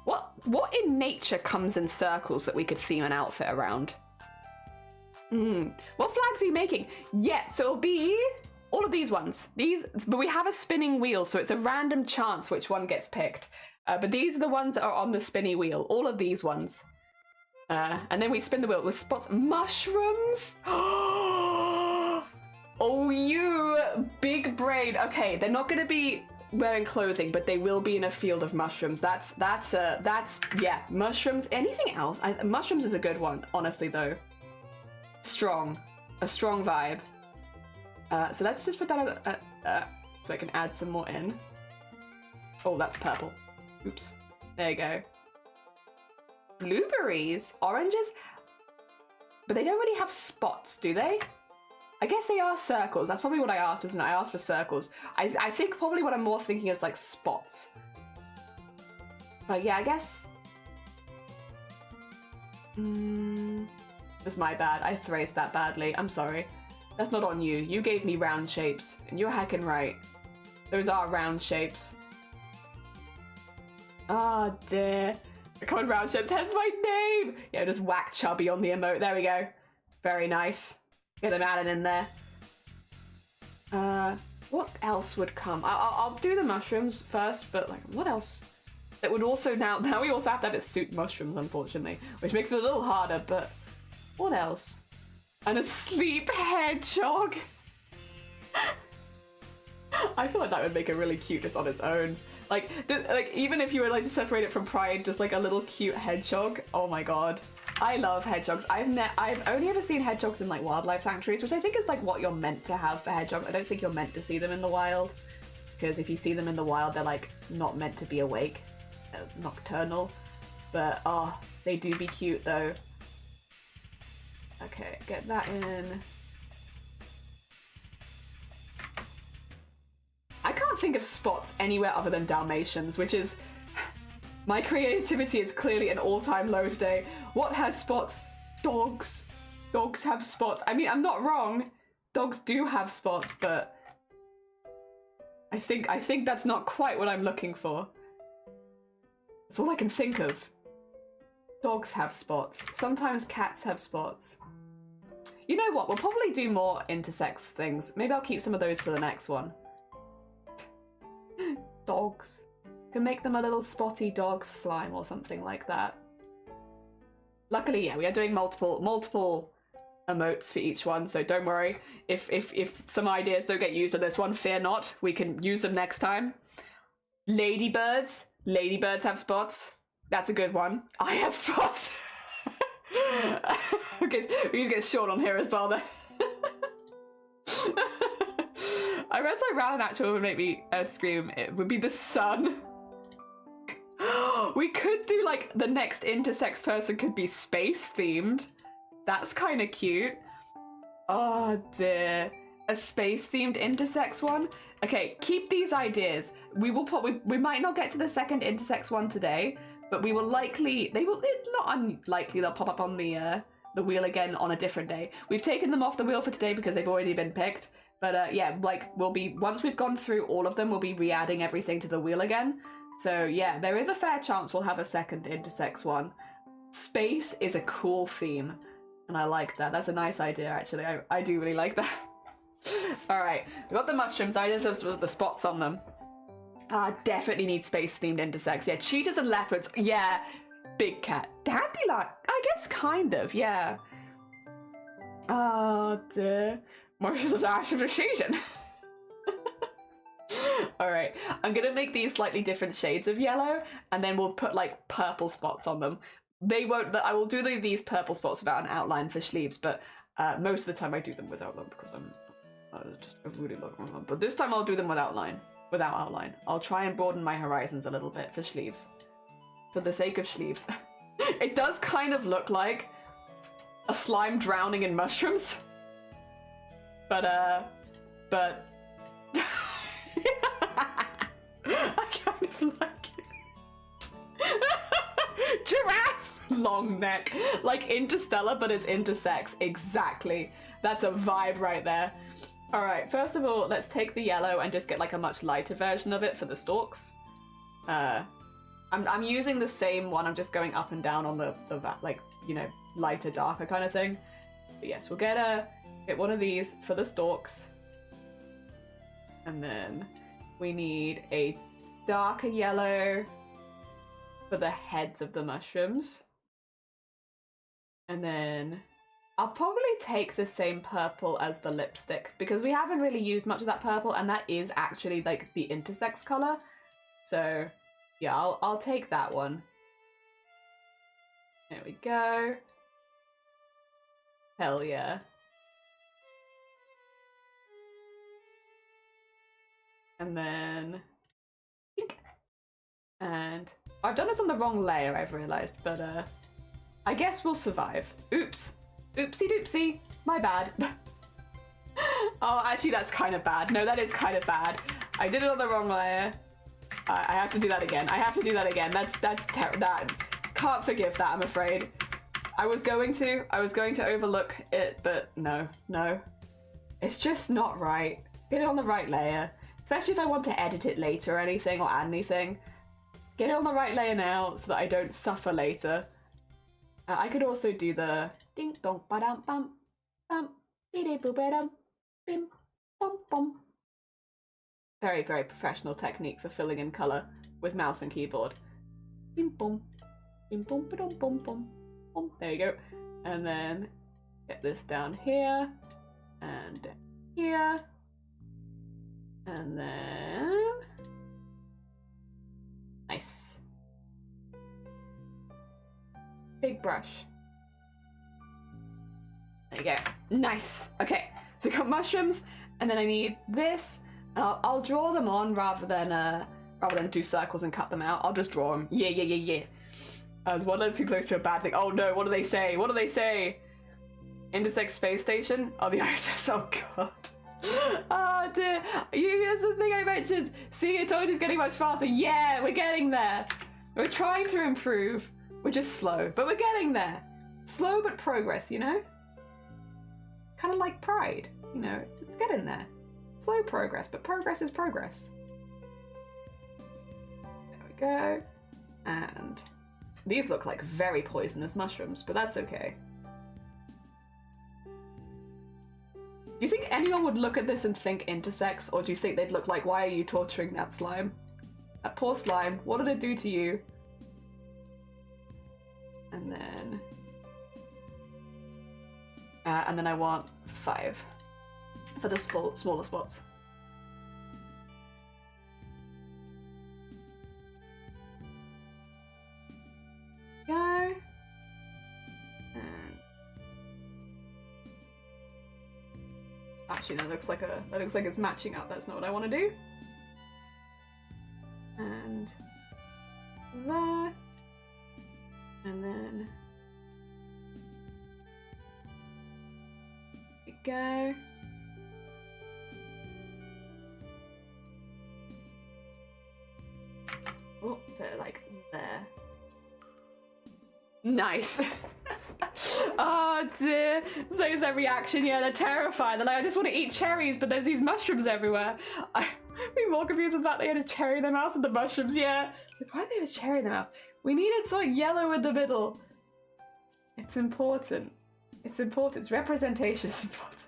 What in nature comes in circles that we could theme an outfit around? What flags are you making? Yeah, so it'll be... all of these ones. But we have a spinning wheel, so it's a random chance which one gets picked. But these are the ones that are on the spinny wheel. All of these ones. And then we spin the wheel with spots. Mushrooms! Oh, you big brain. Okay, they're not going to be wearing clothing, but they will be in a field of mushrooms. That's yeah, mushrooms. Anything else? Mushrooms is a good one, honestly, though. Strong. A strong vibe. So let's just put that so I can add some more in. Oh, that's purple. Oops. There you go. Blueberries, oranges, but they don't really have spots, do they? I guess they are circles. That's probably what I asked, isn't it? I asked for circles. I think probably what I'm more thinking is like spots. But yeah, I guess... That's my bad. I phrased that badly. I'm sorry. That's not on you. You gave me round shapes, and you're heckin' right. Those are round shapes. Oh dear. Come on, round shapes, hence my name! Yeah, just whack chubby on the emote. There we go. Very nice. Get them added in there. What else would come? I'll do the mushrooms first, but like, what else? That would also now we also have to have it suit mushrooms, unfortunately, which makes it a little harder, but what else? An asleep hedgehog? I feel like that would make it really cute just on its own. Like even if you were like to separate it from Pride, just like a little cute hedgehog. Oh my god. I love hedgehogs. I've only ever seen hedgehogs in like wildlife sanctuaries, which I think is like what you're meant to have for hedgehogs. I don't think you're meant to see them in the wild, because if you see them in the wild, they're like not meant to be awake, nocturnal. But oh, they do be cute though. Okay, get that in. I can't think of spots anywhere other than Dalmatians, which is... My creativity is clearly an all-time low today. What has spots? Dogs. Dogs have spots. I mean, I'm not wrong. Dogs do have spots, but... I think that's not quite what I'm looking for. That's all I can think of. Dogs have spots. Sometimes cats have spots. You know what? We'll probably do more intersex things. Maybe I'll keep some of those for the next one. Dogs. Can make them a little spotty dog slime or something like that. Luckily, yeah, we are doing multiple emotes for each one, so don't worry. If some ideas don't get used on this one, fear not. We can use them next time. Ladybirds. Ladybirds have spots. That's a good one. I have spots. Okay, we need to get Sean on here as well then. I read like round actual would make me scream. It would be the sun. We could do like the next intersex person could be space themed. That's kind of cute. Oh dear. A space themed intersex one? Okay, keep these ideas. We might not get to the second intersex one today, but we will likely, it's not unlikely they'll pop up on the wheel again on a different day. We've taken them off the wheel for today because they've already been picked. But yeah, like once we've gone through all of them, we'll be re-adding everything to the wheel again. So yeah, there is a fair chance we'll have a second intersex one. Space is a cool theme, and I like that. That's a nice idea, actually. I do really like that. All right, we got the mushrooms. I just with the spots on them. Definitely need space-themed intersex. Yeah, cheetahs and leopards. Yeah, big cat. Dandelion. I guess kind of. Yeah. Oh dear. Marshall's of Ash of the season. Alright, I'm gonna make these slightly different shades of yellow, and then we'll put like purple spots on them. They won't, I will do these purple spots without an outline for sleeves, but most of the time I do them without them because I'm just really looking at them. But this time I'll do them without outline. I'll try and broaden my horizons a little bit for sleeves. For the sake of sleeves. It does kind of look like a slime drowning in mushrooms. But I kind of like it. Giraffe! Long neck. Like Interstellar, but it's intersex. Exactly. That's a vibe right there. Alright, first of all, let's take the yellow and just get like a much lighter version of it for the stalks. I'm using the same one, I'm just going up and down on the like, you know, lighter, darker kind of thing. But yes, we'll get one of these for the stalks. And then we need a darker yellow for the heads of the mushrooms. And then I'll probably take the same purple as the lipstick because we haven't really used much of that purple, and that is actually like the intersex color. So yeah, I'll take that one. There we go. Hell yeah. And then, and I've done this on the wrong layer, I've realized, but I guess we'll survive. Oops. Oopsie doopsie. My bad. Oh, actually that's kind of bad. No, that is kind of bad. I did it on the wrong layer. I have to do that again. I have to do that again. That's terrible. That can't forgive that, I'm afraid. I was going to overlook it, but no. It's just not right. Get it on the right layer. Especially if I want to edit it later or anything, or add anything. Get it on the right layer now so that I don't suffer later. I could also do the ding dong ba dum bum bum biddy boo ba dum bim bum bum. Very, very professional technique for filling in colour with mouse and keyboard. Bim bum ba dum bum bum bum. There you go. And then get this down here and here. And then... Nice. Big brush. There you go. Nice. Okay, so I got mushrooms, and then I need this. And I'll draw them on rather than do circles and cut them out. I'll just draw them. Yeah. As one that's too close to a bad thing. Oh no, what do they say? What do they say? Intersex space station? Oh, the ISS. Oh god. Oh dear. Here's the thing I mentioned. See, I told you it's getting much faster. Yeah, we're getting there. We're trying to improve. We're just slow, but we're getting there. Slow but progress, you know? Kind of like Pride, you know? It's getting there. Slow progress, but progress is progress. There we go. And these look like very poisonous mushrooms, but that's okay. Do you think anyone would look at this and think intersex, or do you think they'd look like, why are you torturing that slime? That poor slime, what did it do to you? And then I want 5 for the smaller spots. Go. And actually, that looks like it's matching up. That's not what I want to do. And there. And then there we go. Oh, put it like there. Nice. Oh dear. It's like their reaction. Yeah, they're terrified. They're like, I just want to eat cherries, but there's these mushrooms everywhere. I'm more confused with the fact they had a cherry in their mouth and the mushrooms. Yeah. Like, why do they have a cherry in their mouth? We needed something yellow in the middle. It's important. It's important. It's representation is important.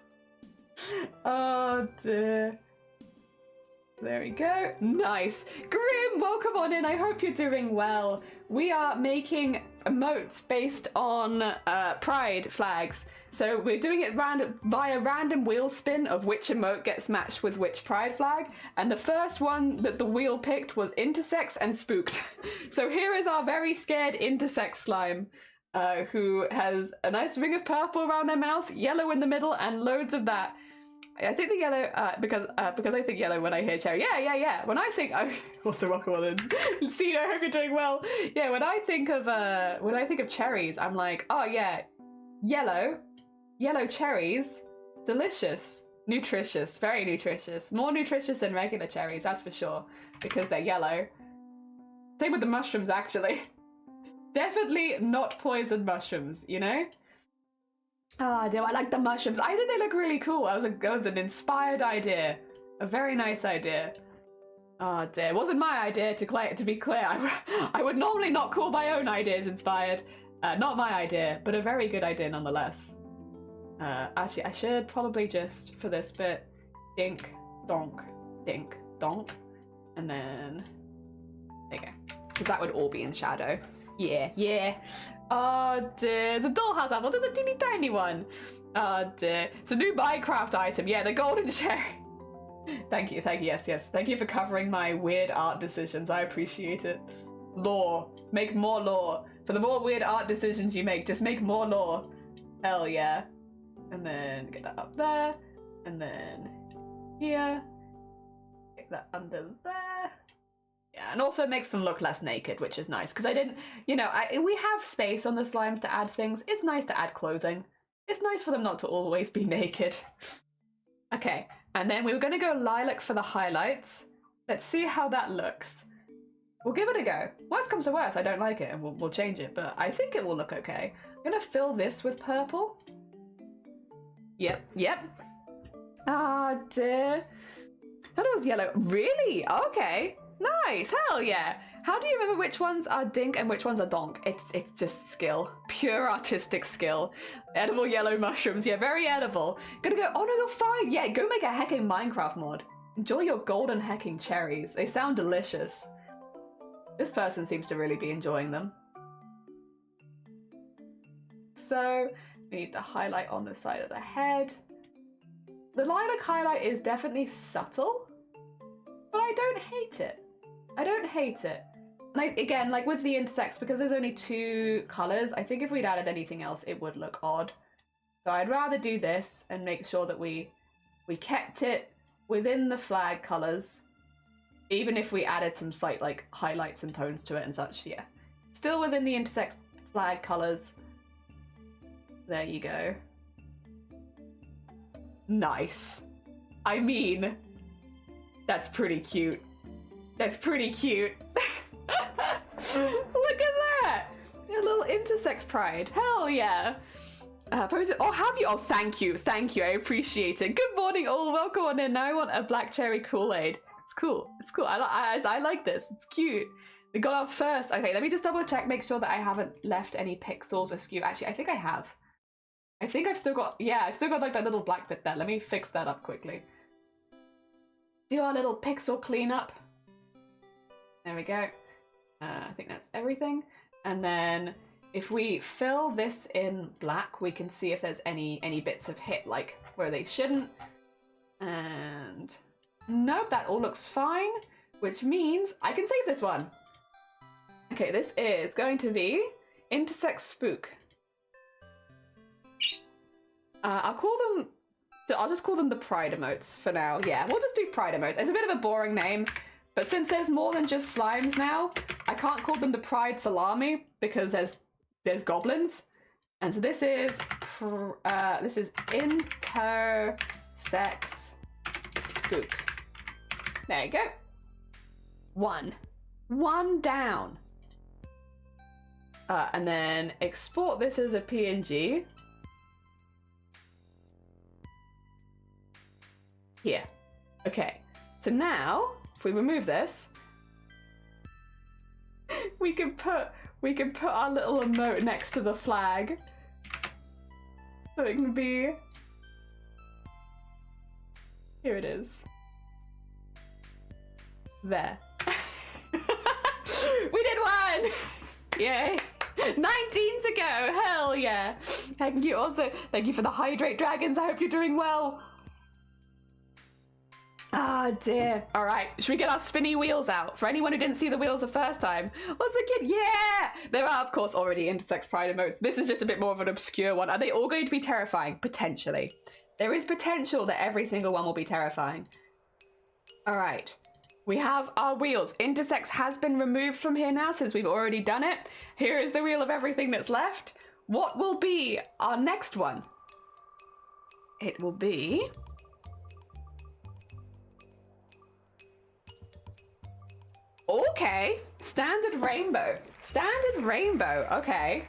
Oh dear. There we go. Nice. Grim, welcome on in. I hope you're doing well. We are making emotes based on pride flags. So we're doing it via random wheel spin of which emote gets matched with which pride flag. And the first one that the wheel picked was intersex and spooked. So here is our very scared intersex slime, who has a nice ring of purple around their mouth, yellow in the middle, and loads of that. I think the yellow, because I think yellow when I hear cherry. Yeah. When I think, also welcome on. See, I hope you're doing well. Yeah, when I think of cherries, I'm like, oh yeah, yellow cherries, delicious, nutritious, very nutritious, more nutritious than regular cherries, that's for sure, because they're yellow. Same with the mushrooms, actually. Definitely not poisoned mushrooms, you know? Oh, do I like the mushrooms? I think they look really cool. It was an inspired idea. A very nice idea. Oh dear, it wasn't my idea, to be clear. I would normally not call my own ideas inspired. Not my idea, but a very good idea nonetheless. Actually, I should probably just, for this bit, dink, donk, and then, there you go. Because that would all be in shadow. Yeah. Oh dear, it's a dollhouse apple. There's a teeny tiny one. Oh dear, it's a new Minecraft item. Yeah, the golden cherry. Thank you, yes. Thank you for covering my weird art decisions. I appreciate it. Lore, make more lore. For the more weird art decisions you make, just make more lore. Hell yeah. And then get that up there, and then here. Get that under there. Yeah, and also makes them look less naked, which is nice, because I didn't, we have space on the slimes to add things. It's nice to add clothing. It's nice for them not to always be naked. Okay, and then we were going to go lilac for the highlights. Let's see how that looks. We'll give it a go. Worst comes to worst, I don't like it, and we'll change it, but I think it will look okay. I'm going to fill this with purple. Yep. Ah, dear. That was yellow. Really? Okay. Nice, hell yeah. How do you remember which ones are dink and which ones are donk? It's just skill. Pure artistic skill. Edible yellow mushrooms. Yeah, very edible. Gonna go, oh no, you're fine. Yeah, go make a hecking Minecraft mod. Enjoy your golden hecking cherries. They sound delicious. This person seems to really be enjoying them. So, we need the highlight on the side of the head. The lilac highlight is definitely subtle. I don't hate it. I don't hate it. Like, again, like with the intersex, because there's only 2 colours, I think if we'd added anything else, it would look odd. So I'd rather do this and make sure that we kept it within the flag colours, even if we added some slight, like, highlights and tones to it and such, yeah. Still within the intersex flag colours. There you go. Nice. I mean, that's pretty cute. That's pretty cute. Look at that! A little intersex pride. Hell yeah! Pose it. Oh, have you? Oh, thank you. Thank you. I appreciate it. Good morning, all. Welcome on in. Now I want a black cherry Kool-Aid. It's cool. It's cool. I like this. It's cute. They got off first. Okay, let me just double check, make sure that I haven't left any pixels askew. Actually, I think I have. I think I've still got, yeah, I've still got like that little black bit there. Let me fix that up quickly. Do our little pixel cleanup. There we go. I think that's everything. And then if we fill this in black, we can see if there's any bits of hit like where they shouldn't. And nope, that all looks fine, which means I can save this one. Okay, this is going to be Intersex Spook. I'll just call them the Pride emotes for now. Yeah, we'll just do Pride emotes. It's a bit of a boring name, but since there's more than just slimes now, I can't call them the Pride Salami because there's goblins. And so this is Intersex Spook. There you go. One down. And then export this as a PNG. Here. Okay. So now, if we remove this, we can put our little emote next to the flag. So it can be. Here it is. There. We did one! Yay! 19 to go! Hell yeah! Thank you also. Thank you for the hydrate dragons. I hope you're doing well. Ah, dear. All right, should we get our spinny wheels out? For anyone who didn't see the wheels the first time. What's a kid? Yeah! There are, of course, already intersex pride emotes. This is just a bit more of an obscure one. Are they all going to be terrifying? Potentially. There is potential that every single one will be terrifying. All right. We have our wheels. Intersex has been removed from here now since we've already done it. Here is the wheel of everything that's left. What will be our next one? It will be... Okay, standard rainbow. Standard rainbow, okay.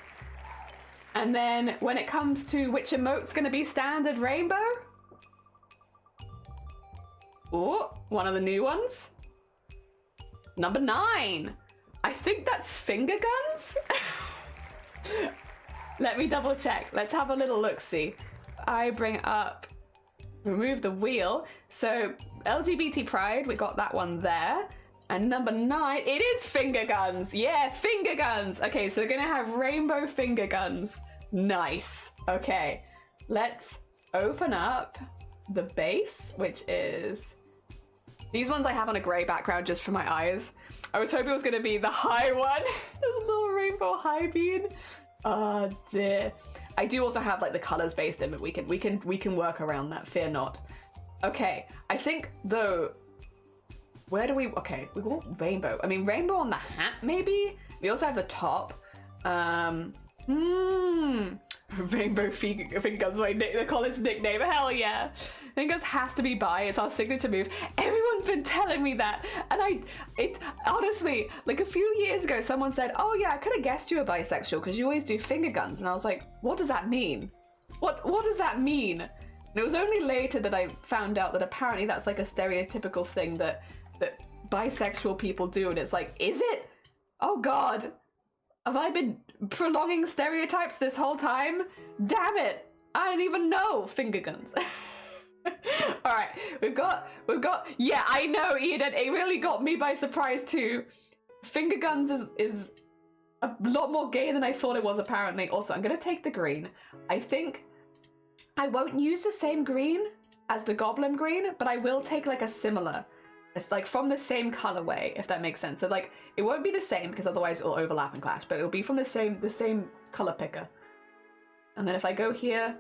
And then when it comes to which emote's gonna be standard rainbow? Oh, one of the new ones. Number 9. I think that's finger guns? Let me double check. Let's have a little look-see. I bring up, remove the wheel. So LGBT Pride, we got that one there. And number 9, it is finger guns. Yeah, finger guns. Okay, so we're gonna have rainbow finger guns. Nice. Okay, let's open up the base, which is... These ones I have on a grey background just for my eyes. I was hoping it was gonna be the high one. There's a little rainbow high bean. Oh dear. I do also have like the colours based in, but we can work around that, fear not. Okay, I think though, where do we, okay, we want rainbow. I mean, rainbow on the hat maybe? We also have the top. Rainbow fingers, the college nickname. Hell yeah. Fingers has to be bi. It's our signature move. Everyone's been telling me that. And it honestly, like a few years ago, someone said, oh yeah, I could have guessed you were bisexual because you always do finger guns. And I was like, what does that mean? What does that mean? And it was only later that I found out that apparently that's like a stereotypical thing that bisexual people do. And it's like, is it? Oh God. Have I been prolonging stereotypes this whole time? Damn it! I didn't even know finger guns. All right, we've got. Yeah, I know, Eden. It really got me by surprise too. Finger guns is a lot more gay than I thought it was. Apparently. Also, I'm gonna take the green. I think I won't use the same green as the goblin green, but I will take like a similar It's like from the same colorway, if that makes sense. So like it won't be the same because otherwise it'll overlap and clash, but it'll be from the same color picker. And then if I go here,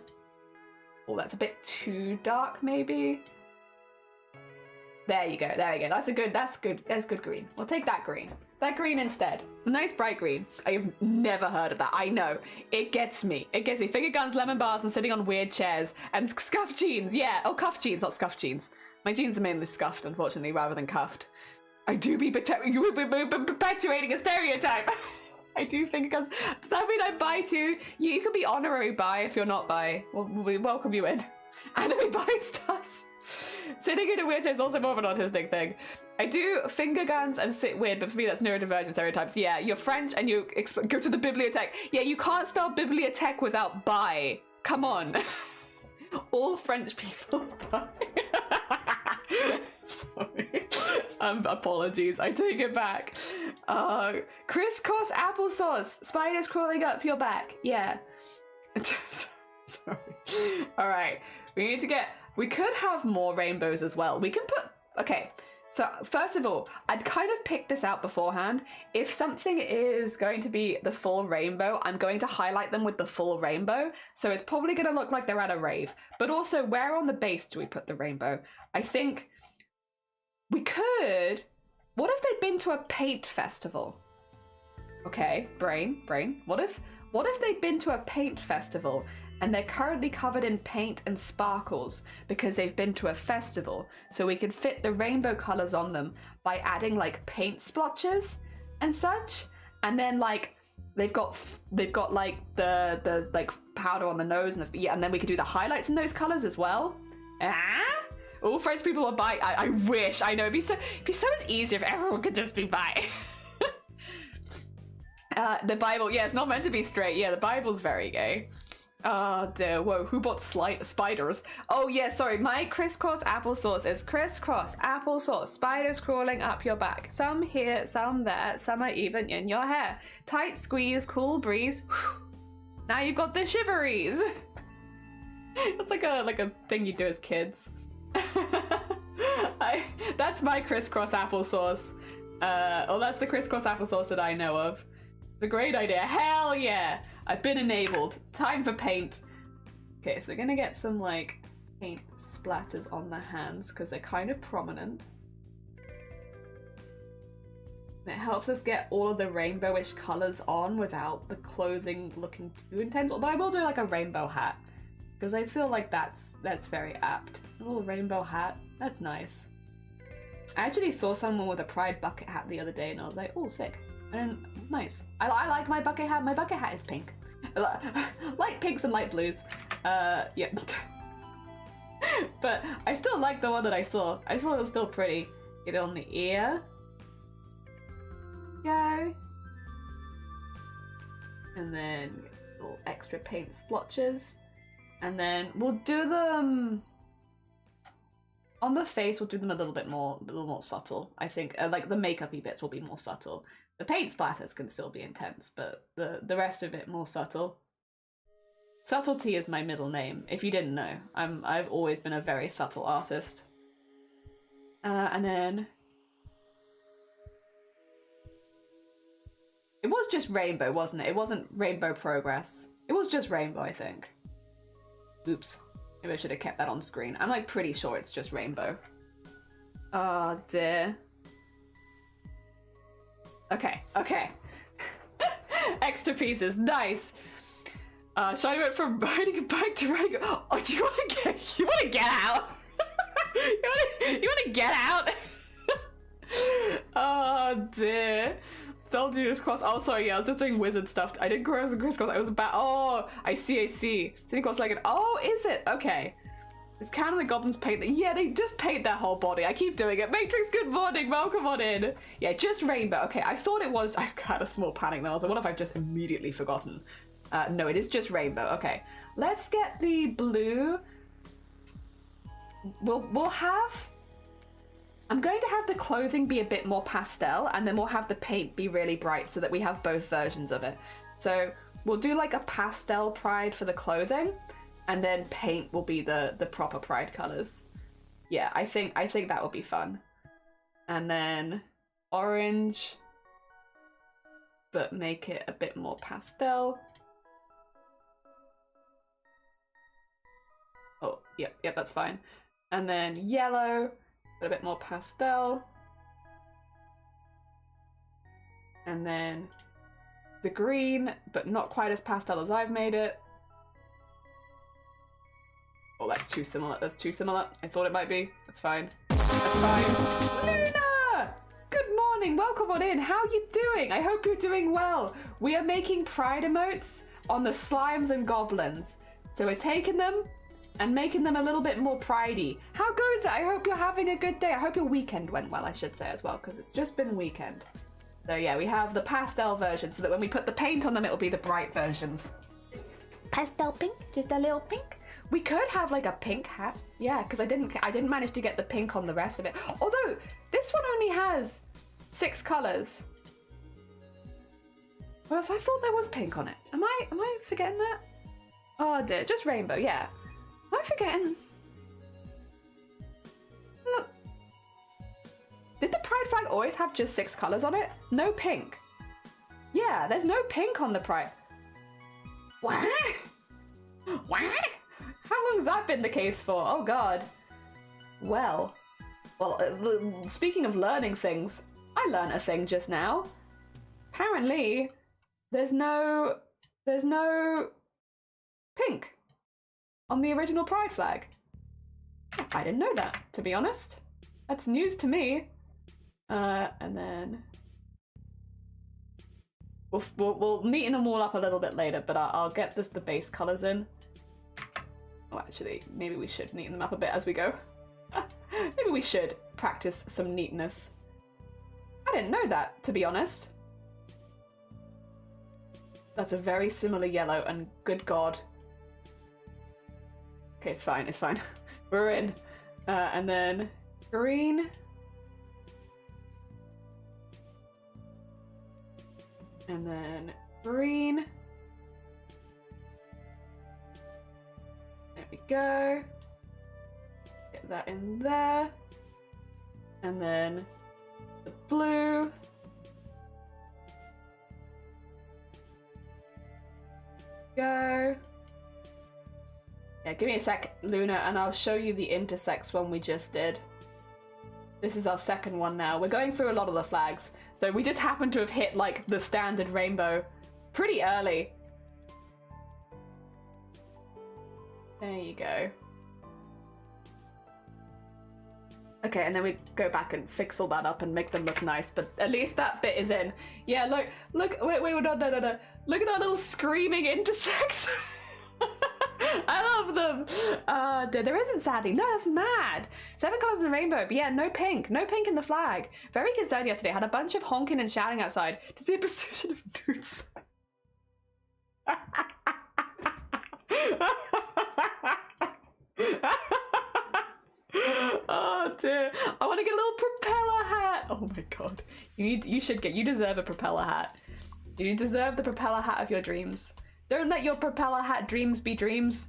oh, that's a bit too dark maybe. There you go, there you go. That's good green. We'll take that green. That green instead. A nice bright green. I've never heard of that. I know. It gets me. It gets me. Finger guns, lemon bars, and sitting on weird chairs. And scuffed jeans. Yeah. Oh, cuffed jeans, not scuffed jeans. My jeans are mainly scuffed, unfortunately, rather than cuffed. I do be perpetuating a stereotype. I do finger guns. Does that mean I'm bi too? You could be honorary bi if you're not bi. We welcome you in. Anime bi stars. Sitting in a weird chair is also more of an autistic thing. I do finger guns and sit weird, but for me that's neurodivergent stereotypes. Yeah, you're French and you go to the bibliothèque. Yeah, you can't spell bibliothèque without bi. Come on. All French people bi. Sorry. Apologies, I take it back. Crisscross applesauce. Spiders crawling up your back. Yeah. Sorry. All right, we could have more rainbows as well. We can put, okay. So first of all, I'd kind of picked this out beforehand. If something is going to be the full rainbow, I'm going to highlight them with the full rainbow. So it's probably going to look like they're at a rave. But also, where on the base do we put the rainbow? I think we could, what if they'd been to a paint festival? Okay, brain. What if they'd been to a paint festival and they're currently covered in paint and sparkles because they've been to a festival, so we can fit the rainbow colors on them by adding like paint splotches and such, and then like they've got like the like powder on the nose and and then we could do the highlights in those colors as well. All French people are bi. I wish. I know it'd be so much easier if everyone could just be bi. The Bible, yeah, it's not meant to be straight. Yeah, the Bible's very gay. Oh dear, whoa, who bought spiders? Oh yeah, sorry, my crisscross applesauce is crisscross applesauce, spiders crawling up your back. Some here, some there, some are even in your hair. Tight squeeze, cool breeze. Now you've got the shiveries. That's like a thing you do as kids. That's my crisscross applesauce. That's the crisscross applesauce that I know of. It's a great idea. Hell yeah! I've been enabled. Time for paint. Okay, so we're gonna get some like paint splatters on the hands because they're kind of prominent. And it helps us get all of the rainbowish colors on without the clothing looking too intense. Although I will do like a rainbow hat because I feel like that's very apt. A little rainbow hat. That's nice. I actually saw someone with a Pride bucket hat the other day and I was like, oh, sick. And nice. I like my bucket hat. My bucket hat is pink. Light pinks and light blues. Yep. But I still like the one that I saw. I thought it was still pretty. Get it on the ear. Go. And then get little extra paint splotches. And then we'll do them on the face. We'll do them a little more subtle. I think like the makeup-y bits will be more subtle. The paint splatters can still be intense, but the rest of it more subtle. Subtlety is my middle name, if you didn't know. I've always been a very subtle artist. And then it was just rainbow, wasn't it? It wasn't rainbow progress. It was just rainbow, I think. Oops. Maybe I should have kept that on screen. I'm like pretty sure it's just rainbow. Oh dear. Okay. Extra pieces, nice. Shiny went from riding a bike to riding. Oh, do you want to get out? you want to get out? Oh dear. Still do this cross. Oh, sorry. Yeah, I was just doing wizard stuff. I didn't crisscross. I was about. Oh, I see. Sitting cross-legged. Oh, is it? Okay. It's canon the goblins paint that. Yeah, they just paint their whole body. I keep doing it. Matrix, good morning. Welcome on in. Yeah, just rainbow. Okay, I thought it was. I had a small panic then. I was like, what if I've just immediately forgotten? No, it is just rainbow. Okay, let's get the blue. We'll have. I'm going to have the clothing be a bit more pastel, and then we'll have the paint be really bright so that we have both versions of it. So we'll do like a pastel pride for the clothing. And then paint will be the proper pride colors. Yeah, I think that will be fun. And then orange, but make it a bit more pastel. Oh, yep, that's fine. And then yellow, but a bit more pastel. And then the green, but not quite as pastel as I've made it. Oh, that's too similar. That's too similar. I thought it might be. That's fine. That's fine. Luna! Good morning. Welcome on in. How are you doing? I hope you're doing well. We are making pride emotes on the slimes and goblins. So we're taking them and making them a little bit more pridey. How goes it? I hope you're having a good day. I hope your weekend went well, I should say as well, because it's just been weekend. So yeah, we have the pastel version so that when we put the paint on them, it'll be the bright versions. Pastel pink? Just a little pink? We could have like a pink hat. Yeah, because I didn't manage to get the pink on the rest of it. Although, this one only has 6 colors. Whereas I thought there was pink on it. Am I forgetting that? Oh dear, just rainbow, yeah. Am I forgetting? Look. Did the pride flag always have just 6 colors on it? No pink. Yeah, there's no pink on the pride. What? What? How long has that been the case for? Oh god. Well, speaking of learning things, I learned a thing just now. Apparently, there's no pink on the original pride flag. I didn't know that, to be honest. That's news to me. And then we'll neaten them all up a little bit later, but I'll get the base colors in. Oh, actually, maybe we should neaten them up a bit as we go. Maybe we should practice some neatness. I didn't know that, to be honest. That's a very similar yellow, and good god. Okay, it's fine, it's fine. We're in. And then green. And then green. There we go. Get that in there. And then the blue. Go. Yeah, give me a sec, Luna, and I'll show you the intersects one we just did. This is our second one now. We're going through a lot of the flags, so we just happen to have hit like the standard rainbow pretty early. There you go. Okay, and then we go back and fix all that up and make them look nice, but at least that bit is in. Yeah, look, wait, no. Look at our little screaming intersects. I love them. There isn't, sadly. No, that's mad. 7 colors in the rainbow, but yeah, no pink. No pink in the flag. Very concerned yesterday. Had a bunch of honking and shouting outside to see a procession of nudes. Oh dear. I want to get a little propeller hat. Oh my god. You deserve a propeller hat. You deserve the propeller hat of your dreams. Don't let your propeller hat dreams be dreams.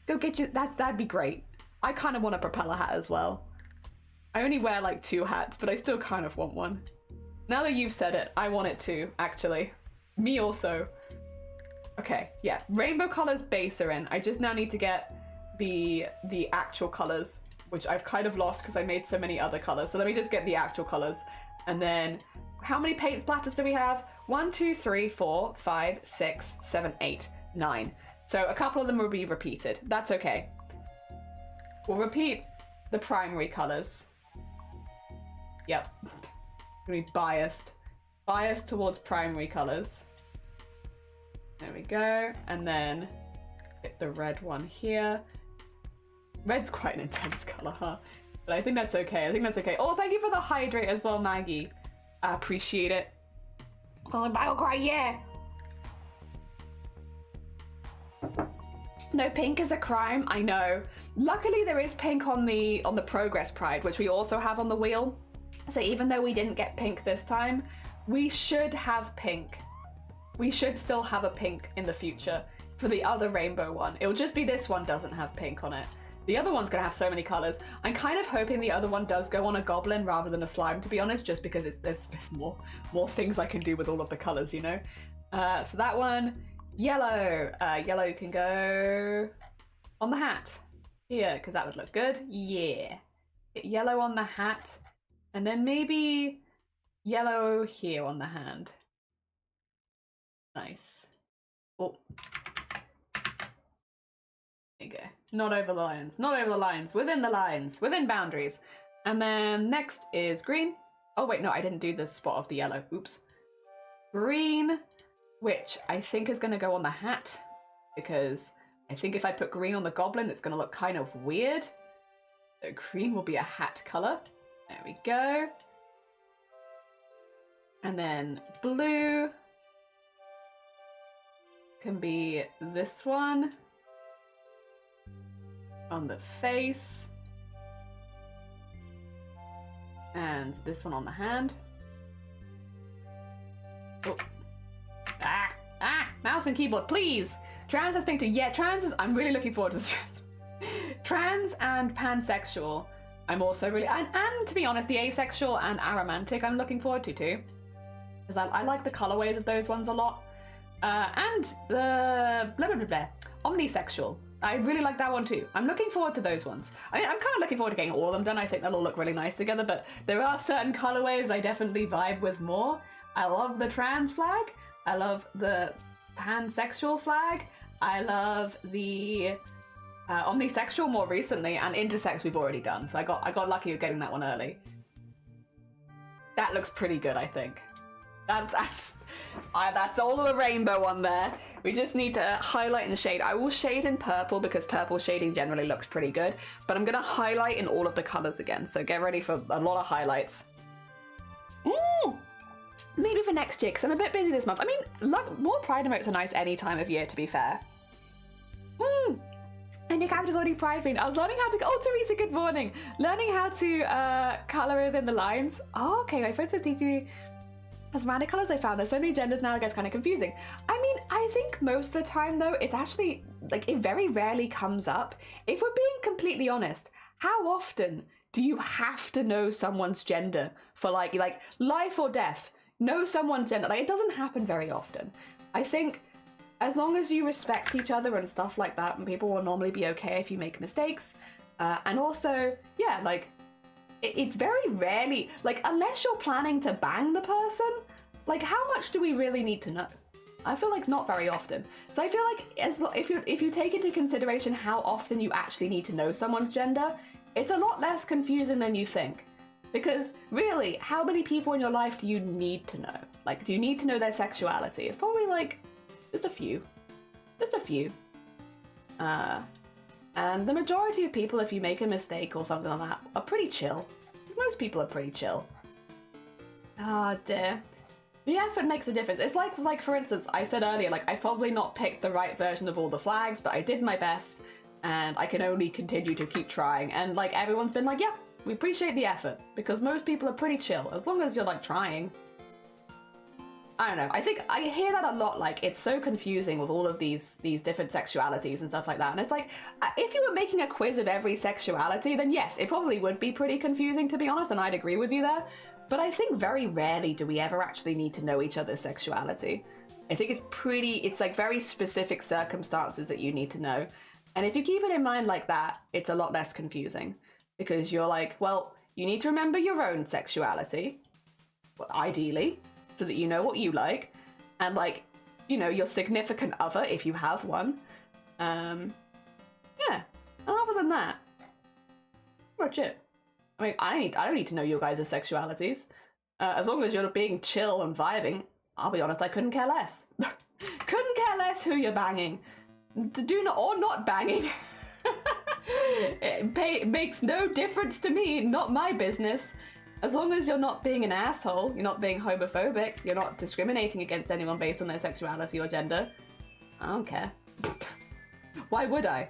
Go get your, that'd be great. I kind of want a propeller hat as well. I only wear like 2 hats, but I still kind of want one. Now that you've said it, I want it too, actually. Me also. Okay, yeah, rainbow colors base are in. I just now need to get the actual colors, which I've kind of lost because I made so many other colors. So let me just get the actual colors. And then, how many paint splatters do we have? 1, 2, 3, 4, 5, 6, 7, 8, 9. So a couple of them will be repeated. That's okay. We'll repeat the primary colors. Yep. Gonna be biased. Biased towards primary colors. There we go. And then get the red one here. Red's quite an intense color, huh? But I think that's okay. I think that's okay. Oh, thank you for the hydrate as well, Maggie. I appreciate it. It's on the battle cry, yeah. No pink is a crime, I know. Luckily there is pink on the progress pride, which we also have on the wheel. So even though we didn't get pink this time, we should have pink. We should still have a pink in the future for the other rainbow one. It'll just be this one doesn't have pink on it. The other one's gonna have so many colors. I'm kind of hoping the other one does go on a goblin rather than a slime, to be honest, just because there's more things I can do with all of the colors, you know? So that one, yellow. Yellow can go on the hat. Here, because that would look good. Yeah. Get yellow on the hat. And then maybe yellow here on the hand. Nice. Oh. There you go. Not over the lines. Not over the lines. Within the lines. Within boundaries. And then next is green. Oh wait, no, I didn't do the spot of the yellow. Oops. Green, which I think is going to go on the hat. Because I think if I put green on the goblin, it's going to look kind of weird. So green will be a hat color. There we go. And then blue can be this one on the face. And this one on the hand. Oh. Mouse and keyboard, please! Trans has pink too. Yeah, trans is, I'm really looking forward to the trans. Trans and pansexual, I'm also really, and to be honest, the asexual and aromantic I'm looking forward to too. Because I like the colorways of those ones a lot. And the blah blah blah blah, omnisexual. I really like that one too. I'm looking forward to those ones. I mean, I'm kind of looking forward to getting all of them done. I think they'll all look really nice together, but there are certain colorways I definitely vibe with more. I love the trans flag. I love the pansexual flag. I love the omnisexual more recently, and intersex we've already done. So I got lucky with getting that one early. That looks pretty good, I think. That's all of the rainbow on there. We just need to highlight and shade. I will shade in purple because purple shading generally looks pretty good, but I'm gonna highlight in all of the colors again. So get ready for a lot of highlights. Maybe for next year, because I'm a bit busy this month. I mean, look, more pride emotes are nice any time of year, to be fair. And your character's already pride themed. I was learning how to, oh, Teresa, good morning. Learning how to color within the lines. Oh, okay, my photos teach me as random colors I found. There's so many genders now, it gets kind of confusing. I mean, I think most of the time though, it's actually, like, it very rarely comes up. If we're being completely honest, how often do you have to know someone's gender for like life or death? Know someone's gender. Like, it doesn't happen very often. I think as long as you respect each other and stuff like that, and people will normally be okay if you make mistakes. And also, yeah, like, it very rarely, like, unless you're planning to bang the person, like, how much do we really need to know? I feel like not very often. So I feel like if you take into consideration how often you actually need to know someone's gender, it's a lot less confusing than you think. Because really, how many people in your life do you need to know? Like, do you need to know their sexuality? It's probably like just a few. Just a few. And the majority of people, if you make a mistake or something like that, are pretty chill. Most people are pretty chill. Ah, dear. The effort makes a difference. It's like for instance, I said earlier, like, I've probably not picked the right version of all the flags, but I did my best, and I can only continue to keep trying. And like, everyone's been like, yeah, we appreciate the effort, because most people are pretty chill, as long as you're like trying. I don't know, I think I hear that a lot, like, it's so confusing with all of these different sexualities and stuff like that, and it's like, if you were making a quiz of every sexuality, then yes, it probably would be pretty confusing, to be honest, and I'd agree with you there, but I think very rarely do we ever actually need to know each other's sexuality. I think it's like very specific circumstances that you need to know, and if you keep it in mind like that, it's a lot less confusing, because you're like, well, you need to remember your own sexuality, well, ideally, so that you know what you like, and like, you know, your significant other, if you have one. Yeah, and other than that, pretty much it. I mean, I don't need to know your guys' sexualities. As long as you're being chill and vibing, I'll be honest, I couldn't care less. Couldn't care less who you're banging. Do not, or not banging. It makes no difference to me, not my business. As long as you're not being an asshole, you're not being homophobic, you're not discriminating against anyone based on their sexuality or gender, I don't care. Why would I?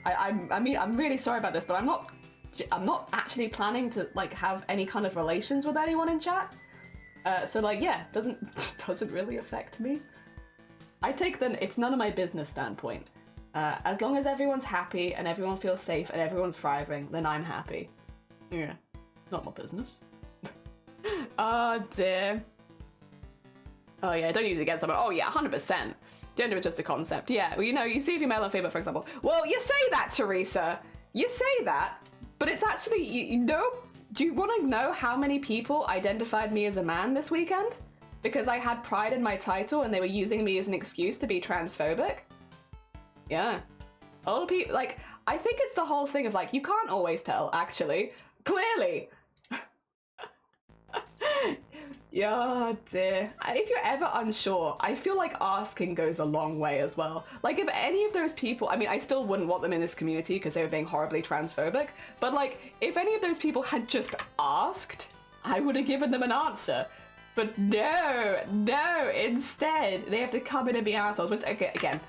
I mean, I'm really sorry about this, but I'm not actually planning to like have any kind of relations with anyone in chat. So like, yeah, doesn't really affect me. I take the it's none of my business standpoint. As long as everyone's happy and everyone feels safe and everyone's thriving, then I'm happy. Yeah, not my business. Oh dear. Oh yeah, don't use it against someone. Oh yeah, 100%. Gender is just a concept. Yeah, well, you know, you see if you're male or female, for example. Well, you say that, Teresa. You say that, but it's actually, you know, do you want to know how many people identified me as a man this weekend? Because I had pride in my title and they were using me as an excuse to be transphobic? Yeah. A lot of people, like, I think it's the whole thing of, like, you can't always tell, actually. Clearly. Yeah, dear. If you're ever unsure, I feel like asking goes a long way as well. Like, if any of those people, I mean, I still wouldn't want them in this community because they were being horribly transphobic, but like, if any of those people had just asked, I would have given them an answer. But no, instead, they have to come in and be assholes, which, again,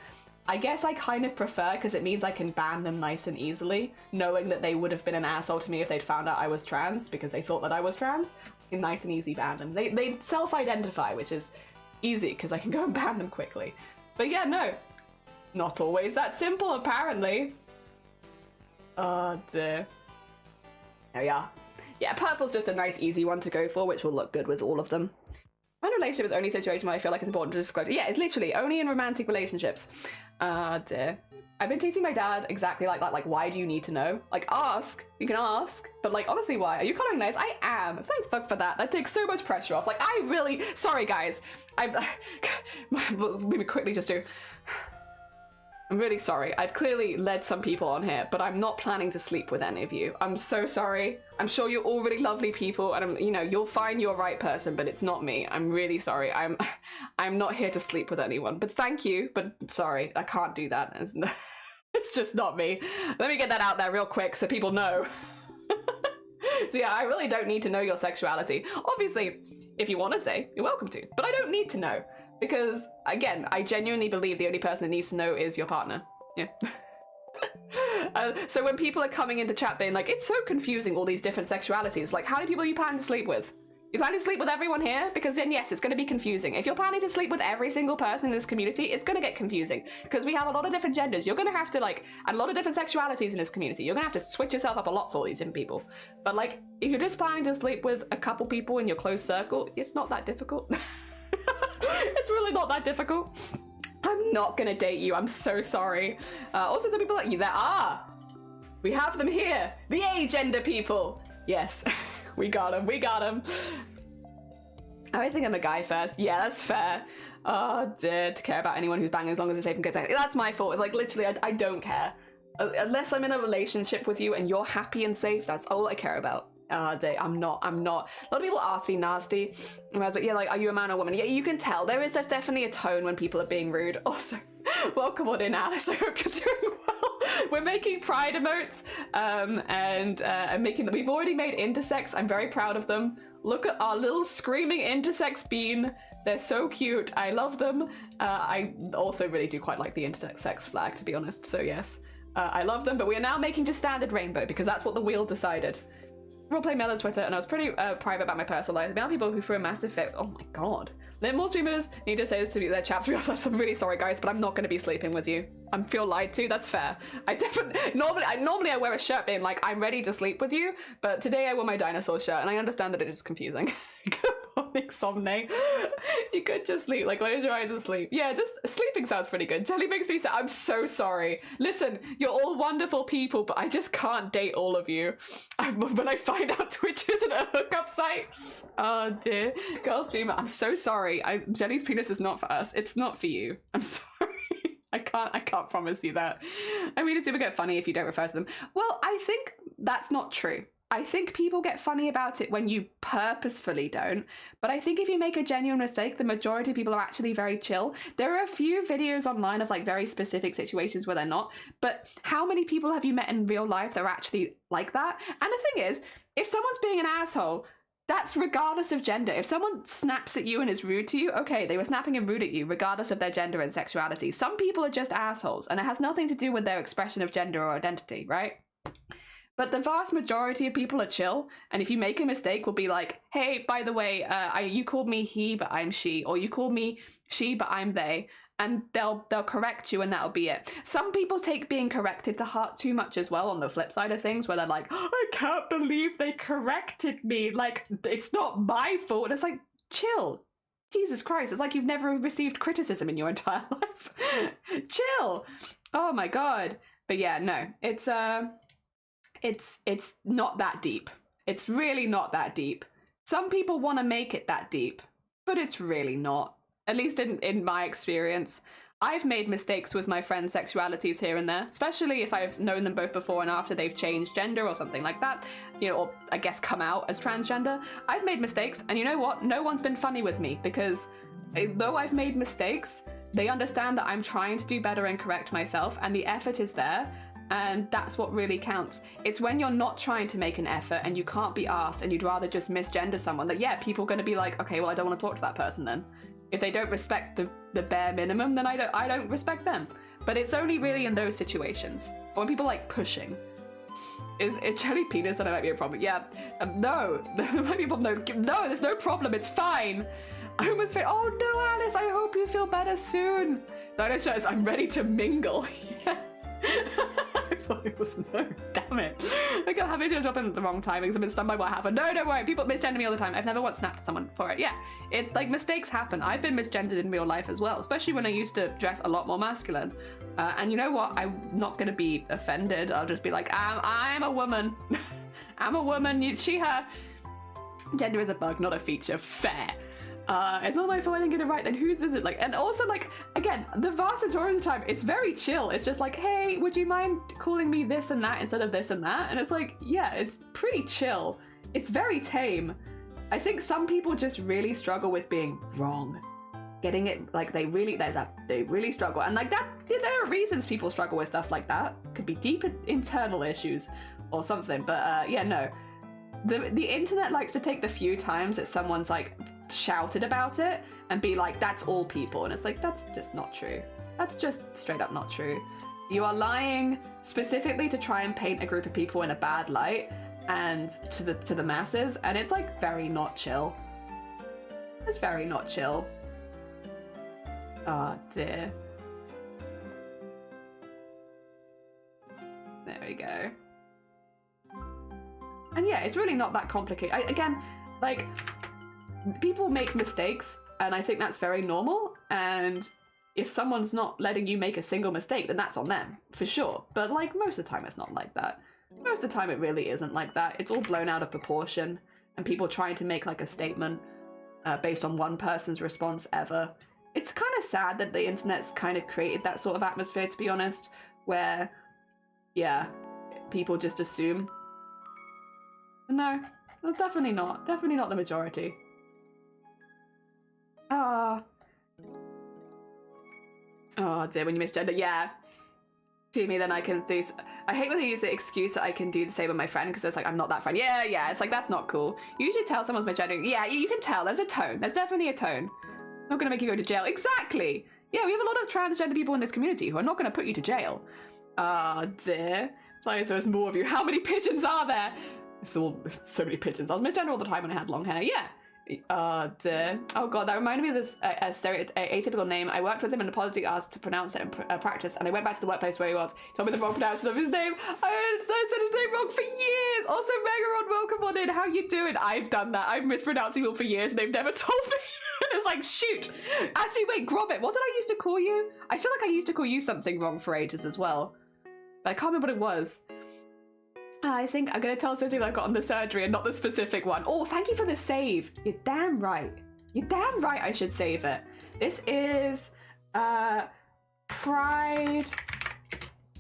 I guess I kind of prefer because it means I can ban them nice and easily, knowing that they would have been an asshole to me if they'd found out I was trans because they thought that I was trans. Nice and easy ban them. They self-identify, which is easy because I can go and ban them quickly. But yeah, no, not always that simple apparently. Oh dear. Oh yeah. Yeah, purple's just a nice easy one to go for, which will look good with all of them. My relationship is only a situation where I feel like it's important to disclose. Yeah, it's literally only in romantic relationships. Dear. I've been teaching my dad exactly like that. Like, why do you need to know? Like, ask. You can ask. But, like, honestly, why? Are you coloring nails? I am. Thank fuck for that. That takes so much pressure off. Like, I really... Sorry, guys. Let me quickly just do... I'm really sorry. I've clearly led some people on here, but I'm not planning to sleep with any of you. I'm so sorry. I'm sure you're all really lovely people, and you know, you'll find your right person, but it's not me. I'm really sorry. I'm not here to sleep with anyone. But thank you. But sorry, I can't do that. It's just not me. Let me get that out there real quick so people know. So yeah, I really don't need to know your sexuality. Obviously, if you want to say, you're welcome to, but I don't need to know. Because, again, I genuinely believe the only person that needs to know is your partner. Yeah. So when people are coming into chat being like, it's so confusing, all these different sexualities, like, how many people are you planning to sleep with? You planning to sleep with everyone here? Because then, yes, it's going to be confusing. If you're planning to sleep with every single person in this community, it's going to get confusing. Because we have a lot of different genders. You're going to have to, like, and a lot of different sexualities in this community. You're going to have to switch yourself up a lot for all these different people. But, like, if you're just planning to sleep with a couple people in your close circle, it's not that difficult. It's really not that difficult. I'm not gonna date you. I'm so sorry. Also, some people like you. There are. We have them here. The agender people. Yes, we got them. We got them. I think I'm a guy first. Yeah, that's fair. Oh dear, to care about anyone who's banging as long as it's safe and good sex. That's my fault. Like literally, I don't care. Unless I'm in a relationship with you and you're happy and safe, that's all I care about. I'm not. A lot of people ask me nasty, and I was like, yeah, like, are you a man or woman? Yeah, you can tell. There is definitely a tone when people are being rude. Also, welcome on in, Alice. I hope you're doing well. We're making pride emotes, and I'm making them. We've already made intersex. I'm very proud of them. Look at our little screaming intersex bean. They're so cute. I love them. I also really do quite like the intersex flag, to be honest. So yes, I love them. But we are now making just standard rainbow because that's what the wheel decided. Roleplay mail on Twitter, and I was pretty private about my personal life. The amount of people who threw a massive fit. Oh my god. Then more streamers need to say this to their chaps. I'm really sorry, guys, but I'm not going to be sleeping with you. I feel lied to. That's fair. I definitely normally I wear a shirt being like I'm ready to sleep with you, but today I wore my dinosaur shirt, and I understand that it is confusing. Good morning, Somne. You could just sleep, like close your eyes and sleep. Yeah, just sleeping sounds pretty good. Jelly makes me sad. I'm so sorry. Listen, you're all wonderful people, but I just can't date all of you. When I find out Twitch isn't a hookup site. Oh dear, girl streamer. I'm so sorry. Jelly's penis is not for us. It's not for you. I'm sorry. I can't promise you that. I mean, it's super get funny if you don't refer to them. Well, I think that's not true. I think people get funny about it when you purposefully don't. But I think if you make a genuine mistake, the majority of people are actually very chill. There are a few videos online of like very specific situations where they're not. But how many people have you met in real life that are actually like that? And the thing is, if someone's being an asshole, that's regardless of gender. If someone snaps at you and is rude to you, okay, they were snapping and rude at you regardless of their gender and sexuality. Some people are just assholes, and it has nothing to do with their expression of gender or identity, right? But the vast majority of people are chill, and if you make a mistake, will be like, hey, by the way, you called me he, but I'm she, or you called me she, but I'm they. and they'll correct you and that'll be it. Some people take being corrected to heart too much as well, on the flip side of things, where they're like, oh, I can't believe they corrected me, like it's not my fault. And it's like, chill. Jesus Christ, it's like you've never received criticism in your entire life. Chill. Oh my god. But yeah, no, it's not that deep. It's really not that deep. Some people want to make it that deep, but it's really not. At least in my experience. I've made mistakes with my friends' sexualities here and there, especially if I've known them both before and after they've changed gender or something like that, you know, or I guess come out as transgender. I've made mistakes, and you know what? No one's been funny with me, because though I've made mistakes, they understand that I'm trying to do better and correct myself, and the effort is there, and that's what really counts. It's when you're not trying to make an effort and you can't be asked and you'd rather just misgender someone that, yeah, people are going to be like, okay, well, I don't want to talk to that person then. If they don't respect the bare minimum, then I don't respect them. But it's only really in those situations. When people like pushing. Is it jelly penis that might be a problem? Yeah. No. There might be a problem. No, there's no problem. It's fine. I almost feel, oh no, Alice, I hope you feel better soon. Dino says, I'm ready to mingle. Yeah. I thought it was no, damn it. I got having to drop in at the wrong timings. I've been stunned by what happened. No, don't worry, people misgender me all the time. I've never once snapped at someone for it. Yeah, it like mistakes happen. I've been misgendered in real life as well, especially when I used to dress a lot more masculine. And you know what? I'm not gonna be offended. I'll just be like, I'm a woman. I'm a woman, she, her. Gender is a bug, not a feature. Fair. It's not my fault I didn't get it right, then whose is it? Like, and also, like, again, the vast majority of the time, it's very chill. It's just like, hey, would you mind calling me this and that instead of this and that? And it's like, yeah, it's pretty chill. It's very tame. I think some people just really struggle with being wrong. Getting it, like, they really struggle. And like that, there are reasons people struggle with stuff like that. Could be deep internal issues or something. But yeah, no. The internet likes to take the few times that someone's like, shouted about it and be like, that's all people, and it's like, that's just not true. That's just straight up not true. You are lying specifically to try and paint a group of people in a bad light and to the masses, and it's like very not chill. It's very not chill. Oh dear. There we go. And yeah, it's really not that complicated. Again, like, people make mistakes, and I think that's very normal, and if someone's not letting you make a single mistake, then that's on them, for sure. But like, most of the time it's not like that. Most of the time it really isn't like that. It's all blown out of proportion, and people trying to make like a statement based on one person's response ever. It's kind of sad that the internet's kind of created that sort of atmosphere, to be honest, where, yeah, people just assume. No, that's definitely not the majority. Oh dear, when you misgender, yeah. To me, then I can do. I hate when they use the excuse that I can do the same with my friend, because it's like, I'm not that friend. Yeah, it's like, that's not cool. You usually tell someone's misgender. Yeah, you can tell. There's a tone. There's definitely a tone. Not gonna make you go to jail. Exactly. Yeah, we have a lot of transgender people in this community who are not gonna put you to jail. Oh dear. Like, so there's more of you. How many pigeons are there? So many pigeons. I was misgender all the time when I had long hair. Yeah. Oh dear. Oh god, that reminded me of this atypical name. I worked with him and apology asked to pronounce it in practice, and I went back to the workplace where he was. He told me the wrong pronunciation of his name. I said his name wrong for years. Also, Megaron, welcome on in. How you doing? I've done that. I've mispronounced people for years and they've never told me. It's like, shoot. Actually, wait, Gromit, what did I used to call you? I feel like I used to call you something wrong for ages as well. But I can't remember what it was. I think I'm going to tell something I got on the surgery and not the specific one. Oh, thank you for the save. You're damn right. You're damn right I should save it. This is Pride.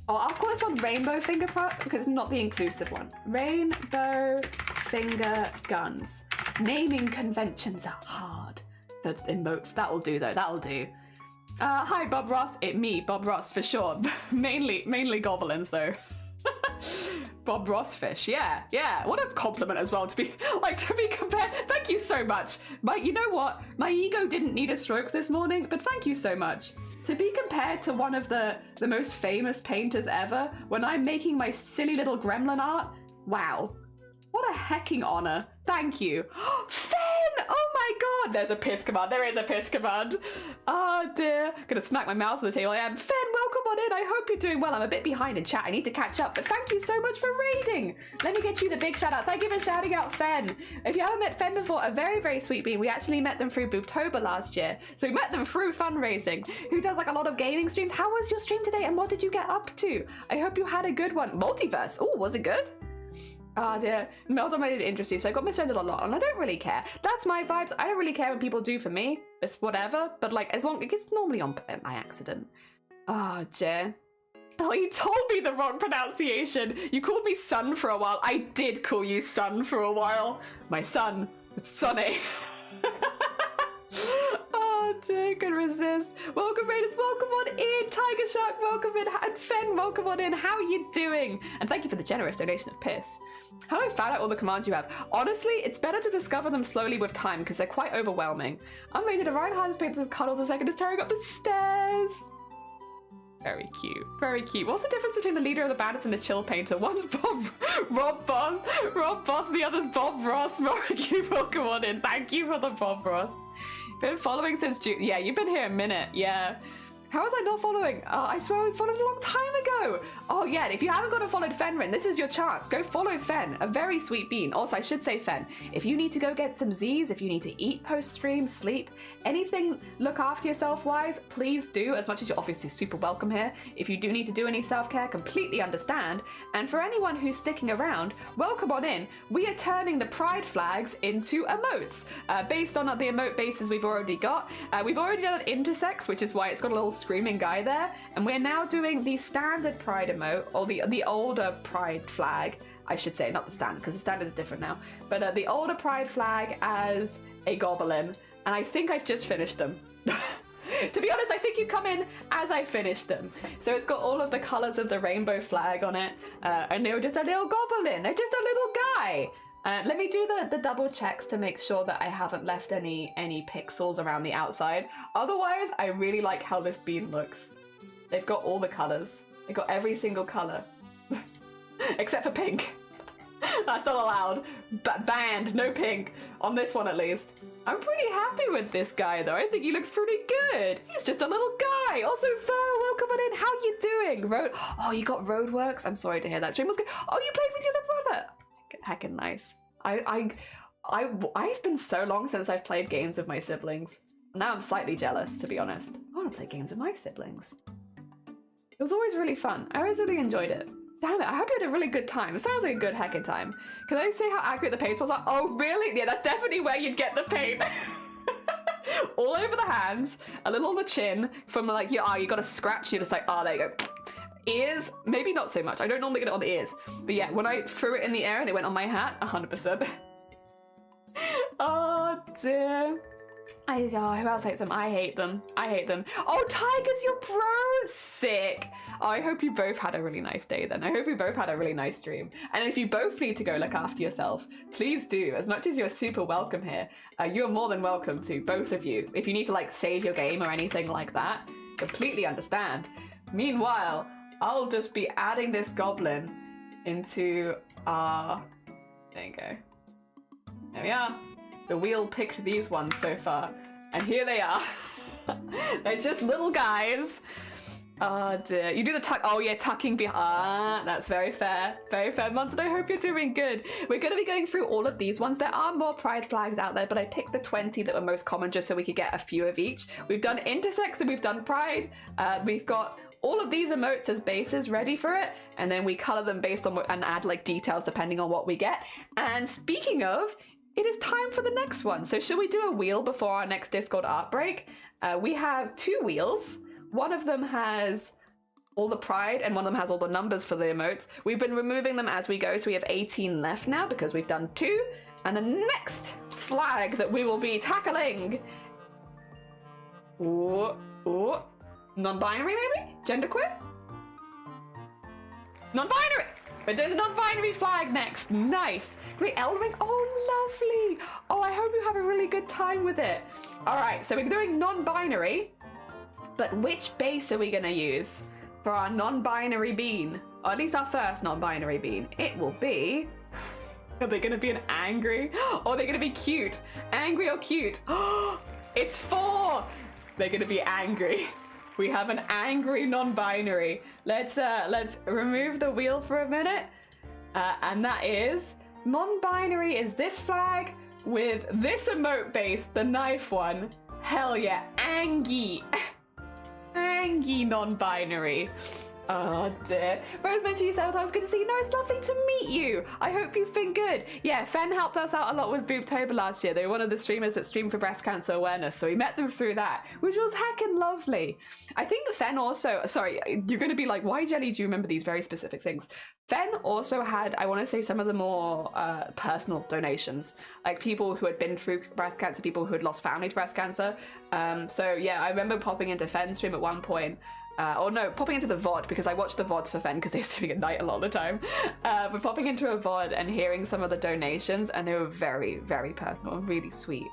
Oh, I'll call this one Rainbow Finger because it's not the inclusive one. Rainbow Finger Guns. Naming conventions are hard. The emotes, that'll do though, that'll do. Hi Bob Ross, me, Bob Ross for sure. mainly goblins though. Bob Ross fish, yeah. What a compliment as well to be compared. Thank you so much. But you know what? My ego didn't need a stroke this morning, but thank you so much. To be compared to one of the most famous painters ever when I'm making my silly little gremlin art, wow. What a hecking honor. Thank you. Fen! Oh my command. There's a piss command. There is a piss command. Oh dear. Gonna smack my mouse on the table. I am. Fen, welcome on in. I hope you're doing well. I'm a bit behind in chat. I need to catch up. But thank you so much for raiding. Let me get you the big shout out. Thank you for shouting out Fen. If you haven't met Fen before, a very, very sweet bean. We actually met them through Boobtober last year. So we met them through fundraising. Who does like a lot of gaming streams. How was your stream today and what did you get up to? I hope you had a good one. Multiverse. Oh, was it good? Oh dear, Meldon made it interesting, so I got misread a lot, and I don't really care. That's my vibes. I don't really care what people do for me. It's whatever, but like, as long, it's normally on by accident. Oh, Jay. Oh, you told me the wrong pronunciation. You called me son for a while. I did call you son for a while. My son, Sonny. Oh dear, can resist. Welcome Raiders, welcome on in. Tiger Shark, welcome in. And Fen, welcome on in. How are you doing? And thank you for the generous donation of piss. How do I find out all the commands you have? Honestly, it's better to discover them slowly with time because they're quite overwhelming. I'm ready to ride Hans Painter's cuddles a second is tearing up the stairs. Very cute, very cute. What's the difference between the leader of the bandits and the chill painter? One's Rob Boss, the other's Bob Ross. Moriki, welcome on in. Thank you for the Bob Ross. Been following since June. Yeah, you've been here a minute. Yeah. How was I not following? I swear I was followed a long time ago. Oh yeah, if you haven't got to follow Fenrin, this is your chance. Go follow Fen, a very sweet bean. Also, I should say Fen, if you need to go get some Z's, if you need to eat post-stream, sleep, anything look after yourself wise, please do, as much as you're obviously super welcome here. If you do need to do any self-care, completely understand. And for anyone who's sticking around, welcome on in. We are turning the pride flags into emotes. Based on the emote bases we've already got. We've already done an intersex, which is why it's got a little screaming guy there, and we're now doing the standard pride emote, or the older pride flag, I should say, not the standard, because the standard is different now, but the older pride flag as a goblin, and I think I've just finished them. To be honest, I think you come in as I finished them. So it's got all of the colours of the rainbow flag on it, and they were just a little goblin, they're just a little guy. Let me do the double checks to make sure that I haven't left any pixels around the outside. Otherwise, I really like how this bean looks. They've got all the colours. They've got every single colour. Except for pink. That's not allowed. Banned, no pink. On this one at least. I'm pretty happy with this guy though. I think he looks pretty good. He's just a little guy. Also, Fur, welcome on in. How you doing? Oh, you got Roadworks? I'm sorry to hear that. Stream was good. Oh, you played with your little brother. Heckin' nice. I've been so long since I've played games with my siblings. Now I'm slightly jealous, to be honest. I want to play games with my siblings. It was always really fun. I always really enjoyed it. Damn it, I hope you had a really good time. It sounds like a good heckin' time. Can I say how accurate the paint was? Oh, really? Yeah, that's definitely where you'd get the paint. All over the hands, a little on the chin, from like your eye, you got a scratch, you're just like, oh, there you go. Ears, maybe not so much. I don't normally get it on the ears. But yeah, when I threw it in the air and it went on my hat, 100%. Oh dear. Who else hates them? I hate them. I hate them. Oh, Tiger's your bro! Sick. Oh, I hope you both had a really nice day then. I hope you both had a really nice stream. And if you both need to go look after yourself, please do. As much as you're super welcome here, you're more than welcome to, both of you. If you need to like save your game or anything like that, completely understand. Meanwhile, I'll just be adding this goblin into our... There you go. There we are. The wheel picked these ones so far. And here they are. They're just little guys. Oh dear. You do the tuck. Oh yeah, tucking behind. That's very fair. Very fair, Monson. I hope you're doing good. We're going to be going through all of these ones. There are more pride flags out there, but I picked the 20 that were most common just so we could get a few of each. We've done intersex and we've done pride. We've got all of these emotes as bases ready for it, and then we color them based on and add like details depending on what we get. And speaking of, it is time for the next one. So should we do a wheel before our next Discord art break? We have 2 wheels. One of them has all the pride and one of them has all the numbers for the emotes. We've been removing them as we go, so we have 18 left now because we've done 2. And the next flag that we will be tackling... non-binary maybe? Genderqueer? Non-binary! We're doing the non-binary flag next. Nice. Great, Elring. Oh, lovely. Oh, I hope you have a really good time with it. All right, so we're doing non-binary, but which base are we going to use for our non-binary bean? Or at least our first non-binary bean. It will be Are they going to be an angry? Or are they going to be cute? Angry or cute? It's 4. They're going to be angry. We have an angry non-binary. Let's remove the wheel for a minute. And that is, non-binary is this flag with this emote base, the knife one. Hell yeah, Angie. Angie non-binary. Oh dear. Rose mentioned you several times. Good to see you. No, it's lovely to meet you. I hope you've been good. Yeah, Fen helped us out a lot with Boobtober last year. They were one of the streamers that streamed for breast cancer awareness, so we met them through that, which was heckin' lovely. I think Fen also, sorry, you're going to be like, why, Jelly, do you remember these very specific things? Fen also had, I want to say, some of the more personal donations, like people who had been through breast cancer, people who had lost family to breast cancer. So yeah, I remember popping into Fen's stream at one point. Or no, popping into the VOD, because I watched the VODs for Fen because they're streaming at night a lot of the time. But popping into a VOD and hearing some of the donations, and they were very, very personal and really sweet,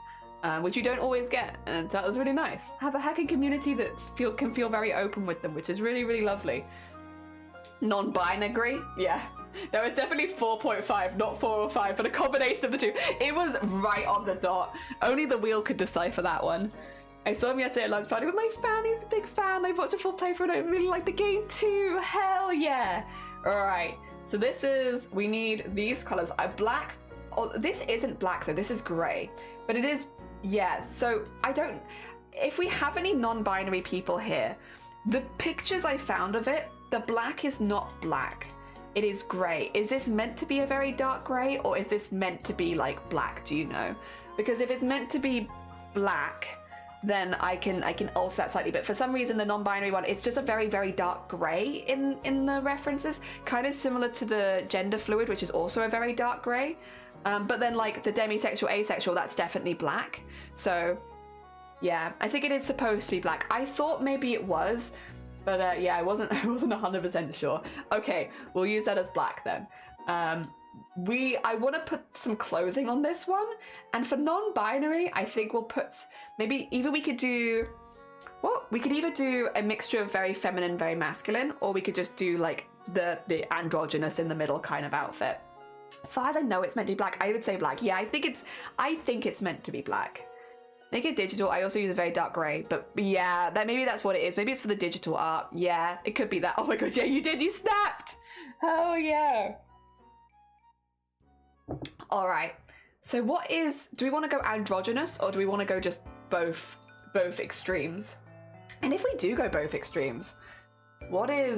which you don't always get, and that was really nice. Have a hacking community that can feel very open with them, which is really, really lovely. Non-binary, yeah. There was definitely 4.5, not 4 or 5, but a combination of the two. It was right on the dot. Only the wheel could decipher that one. I saw him yesterday at lunch party with my fan. He's a big fan. I watched a full playthrough and I really like the game too. Hell yeah. All right. So this is, we need these colors. Black. Oh, this isn't black though. This is gray, but it is, yeah. So I don't, if we have any non-binary people here, the pictures I found of it, the black is not black. It is gray. Is this meant to be a very dark gray, or is this meant to be like black? Do you know? Because if it's meant to be black, then I can alter that slightly. But for some reason, the non-binary one, it's just a very, very dark gray in the references, kind of similar to the gender fluid, which is also a very dark gray. But then like the demisexual, asexual, that's definitely black. So yeah, I think it is supposed to be black. I thought maybe it was, but yeah, I wasn't 100% sure. Okay, we'll use that as black then. I want to put some clothing on this one, and for non-binary, I think we'll put maybe either we could do we could either do a mixture of very feminine, very masculine, or we could just do like the androgynous in the middle kind of outfit. As far as I know, it's meant to be black. I would say black. Yeah, I think it's meant to be black. Make it digital. I also use a very dark gray, but yeah, maybe that's what it is. Maybe it's for the digital art. Yeah, it could be that. Oh my god, yeah, you did. You snapped. Oh yeah. All right. So do we want to go androgynous, or do we want to go just both extremes? And if we do go both extremes, no, I think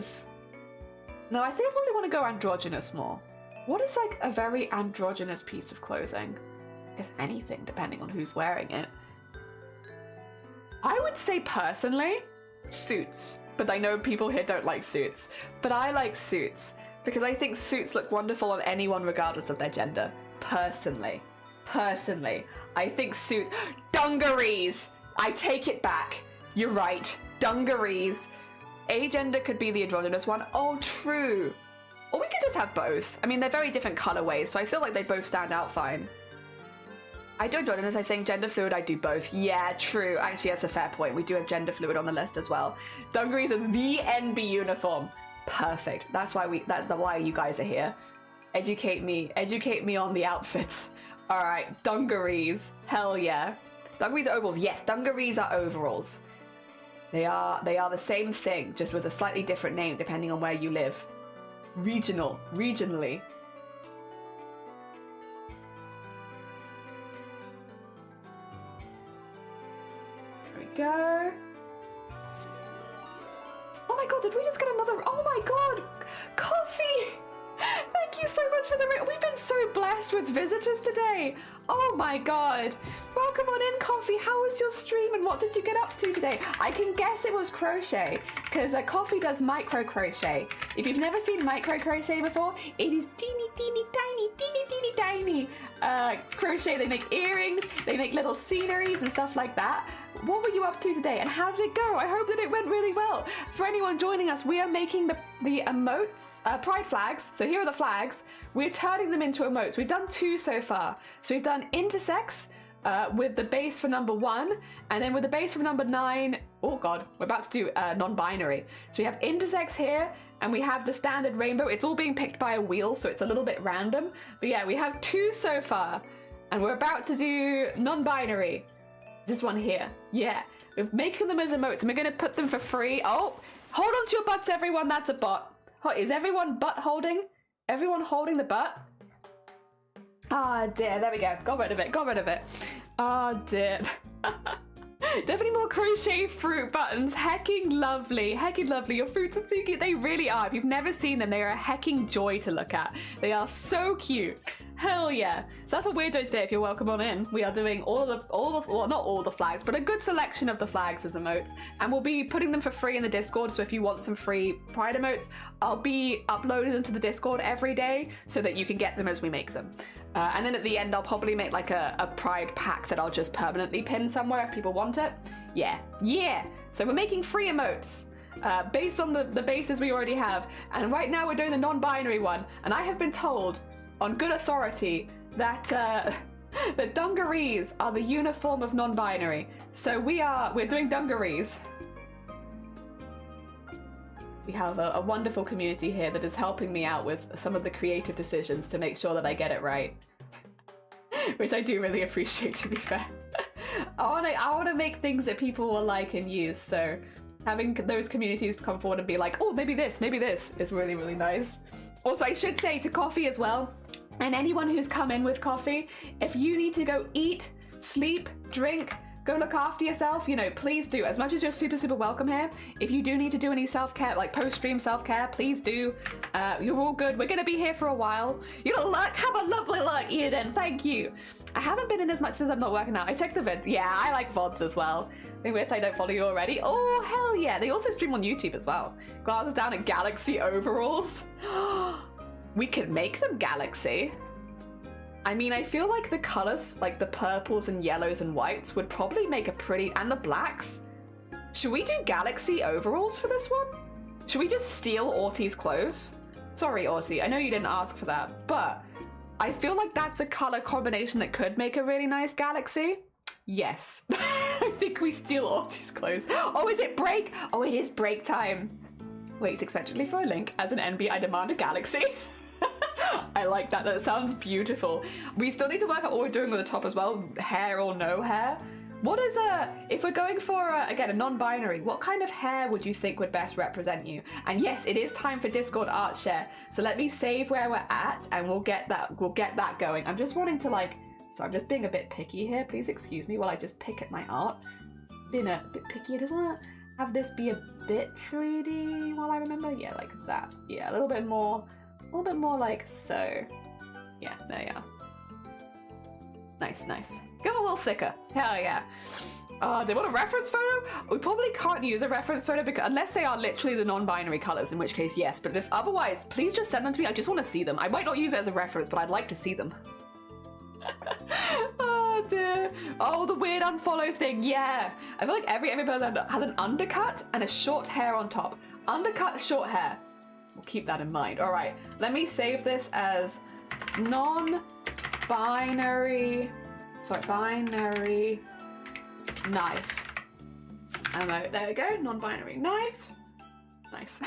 I probably want to go androgynous more. What is like a very androgynous piece of clothing? If anything, depending on who's wearing it. I would say personally, suits. But I know people here don't like suits. But I like suits because I think suits look wonderful on anyone regardless of their gender. Personally, I think suits... Dungarees! I take it back. You're right. Dungarees. Agender could be the androgynous one. Oh, true. Or we could just have both. I mean, they're very different colorways, so I feel like they both stand out fine. I do androgynous, I think. Gender fluid, I do both. Yeah, true. Actually, that's a fair point. We do have gender fluid on the list as well. Dungarees are the NB uniform. Perfect. That's why you guys are here. Educate me on the outfits. All right, dungarees. Hell yeah. Dungarees are overalls. Yes, dungarees are overalls. They are the same thing, just with a slightly different name depending on where you live. Regionally. There we go. Oh my god, did we just get another... Oh my god! Coffee! Thank you so much for the... We've been so blessed with visitors today. Oh my god. Welcome on in, Coffee. How was your stream and what did you get up to today? I can guess it was crochet, because Coffee does micro crochet. If you've never seen micro crochet before, it is teeny tiny crochet. They make earrings, they make little sceneries and stuff like that. What were you up to today and how did it go? I hope that it went really well. For anyone joining us, we are making the emotes, pride flags. So here are the flags. We're turning them into emotes. We've done 2 so far. So we've done intersex, with the base for number 1, and then with the base for number 9, oh god, we're about to do non-binary. So we have intersex here, and we have the standard rainbow. It's all being picked by a wheel, so it's a little bit random. But yeah, we have 2 so far, and we're about to do non-binary. This one here, yeah. We're making them as emotes, and we're gonna put them for free. Oh, hold on to your butts, everyone, that's a bot. Is everyone butt holding? Everyone holding the butt? Ah, dear, there we go. Got rid of it, got rid of it. Oh, dear. Definitely more crochet fruit buttons. Hecking lovely, hecking lovely. Your fruits are too cute. They really are. If you've never seen them, they are a hecking joy to look at. They are so cute. Hell yeah. So that's what we're doing today. If you're welcome on in, we are doing well, not all the flags, but a good selection of the flags as emotes, and we'll be putting them for free in the Discord. So if you want some free Pride emotes, I'll be uploading them to the Discord every day so that you can get them as we make them. And then at the end, I'll probably make like a Pride pack that I'll just permanently pin somewhere if people want it. Yeah, yeah. So we're making free emotes. Based on the bases we already have, and right now we're doing the non-binary one, and I have been told on good authority that that dungarees are the uniform of non-binary. So we're doing dungarees. We have a wonderful community here that is helping me out with some of the creative decisions to make sure that I get it right, which I do really appreciate, to be fair. I want to make things that people will like and use, so having those communities come forward and be like, oh, maybe this is really, really nice. Also, I should say to Coffee as well, and anyone who's come in with Coffee, if you need to go eat, sleep, drink, go look after yourself, you know, please do. As much as you're super, super welcome here, if you do need to do any self-care, like post-stream self-care, please do. You're all good. We're going to be here for a while. You know, look, have a lovely look, Eden. Thank you. I haven't been in as much since I'm not working out. I checked the vids. Yeah, I like VODs as well. I think weird I don't follow you already. Oh, hell yeah. They also stream on YouTube as well. Glasses down and Galaxy overalls. We could make them Galaxy. I mean, I feel like the colors, like the purples and yellows and whites, would probably make a pretty, and the blacks. Should we do Galaxy overalls for this one? Should we just steal Arty's clothes? Sorry, Arty, I know you didn't ask for that, but I feel like that's a color combination that could make a really nice Galaxy. Yes. I think we steal Arty's clothes. Oh, is it break? Oh, it is break time. Wait expectantly for a link. As an NB, I demand a Galaxy. I like that. That sounds beautiful. We still need to work out what we're doing with the top as well. Hair or no hair. What is if we're going for again a non-binary, what kind of hair would you think would best represent you? And yes, it is time for Discord art share. So let me save where we're at, and we'll get that going. I'm just wanting to so I'm just being a bit picky here. Please excuse me while I just pick at my art. Being a bit picky. I just want to have this be a bit 3D while I remember. Yeah, like that. Yeah, a little bit more like so. Yeah, there you are. Nice, nice. Go a little thicker. Hell yeah. They want a reference photo? We probably can't use a reference photo because unless they are literally the non-binary colors, in which case yes. But if otherwise, please just send them to me. I just want to see them. I might not use it as a reference, but I'd like to see them. Oh dear. Oh, the weird unfollow thing. Yeah. I feel like every person has an undercut and a short hair on top. Undercut, short hair. We'll keep that in mind. All right. Let me save this as binary knife. There we go, non-binary knife. Nice.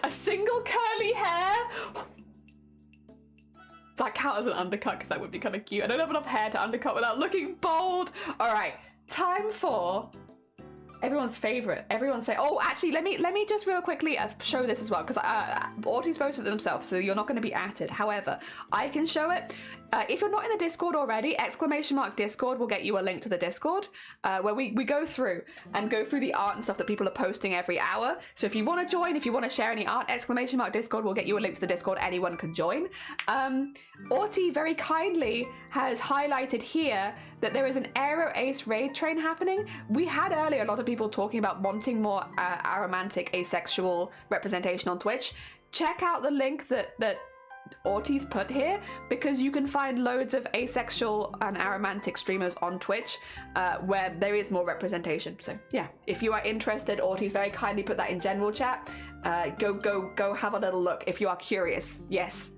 A single curly hair. That count as an undercut because that would be kind of cute. I don't have enough hair to undercut without looking bold. All right, time for everyone's favorite. Oh, actually, let me just real quickly show this as well because Arty's posted it themselves, so you're not going to be atted. However, I can show it. If you're not in the Discord already, !Discord will get you a link to the Discord where we go through the art and stuff that people are posting every hour. So if you want to join, if you want to share any art, !Discord will get you a link to the Discord. Anyone can join. Arty very kindly has highlighted here that there is an Aero Ace raid train happening. We had earlier a lot of people talking about wanting more aromantic asexual representation on Twitch. Check out the link that Arty's put here because you can find loads of asexual and aromantic streamers on Twitch where there is more representation. So yeah, if you are interested, Arty's very kindly put that in general chat. Go have a little look if you are curious. Yes.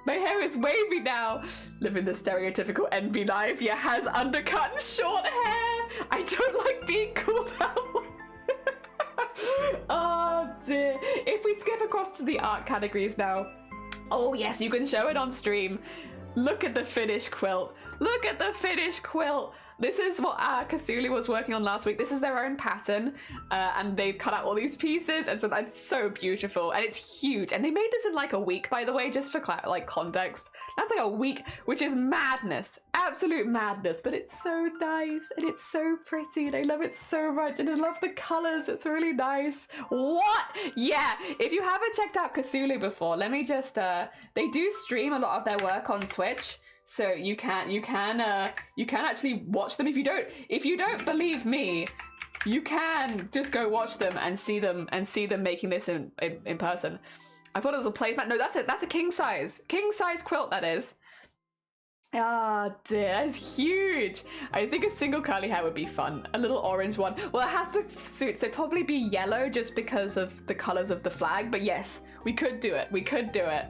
My hair is wavy now. Living the stereotypical NB life. Yeah, has undercut and short hair. I don't like being called that way. Oh dear. If we skip across to the art categories now. Oh yes, you can show it on stream. Look at the finished quilt. Look at the finished quilt. This is what Cthulhu was working on last week. This is their own pattern, and they've cut out all these pieces, and so that's so beautiful, and it's huge. And they made this in like a week, by the way, just for like context. That's like a week, which is madness, absolute madness, but it's so nice, and it's so pretty, and I love it so much, and I love the colors. It's really nice. What? Yeah, if you haven't checked out Cthulhu before, let me just, they do stream a lot of their work on Twitch. So you can actually watch them. If you don't believe me, you can just go watch them and see them making this in person. I thought it was a placemat. No, that's a king size quilt, that is. Ah, dear, that's huge. I think a single curly hair would be fun. A little orange one. Well, it has to suit, so it'd probably be yellow just because of the colors of the flag. But yes, we could do it. We could do it.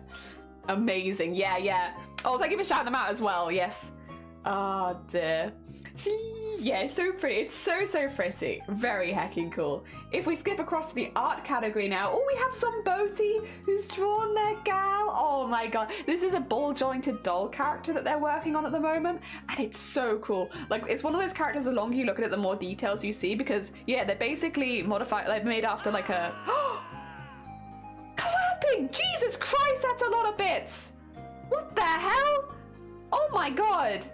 Amazing. Yeah. Oh, thank you for shouting them out as well. Yes. Oh dear. Yeah, so pretty. It's so pretty. Very hecking cool. If we skip across to the art category now, oh, we have Zomboti who's drawn their gal. Oh my god. This is a ball jointed doll character that they're working on at the moment, and it's so cool. Like, it's one of those characters, the longer you look at it, the more details you see, because yeah, they're basically modified, like made after like a clapping! Jesus Christ, that's a lot of bits! What the hell? Oh my god!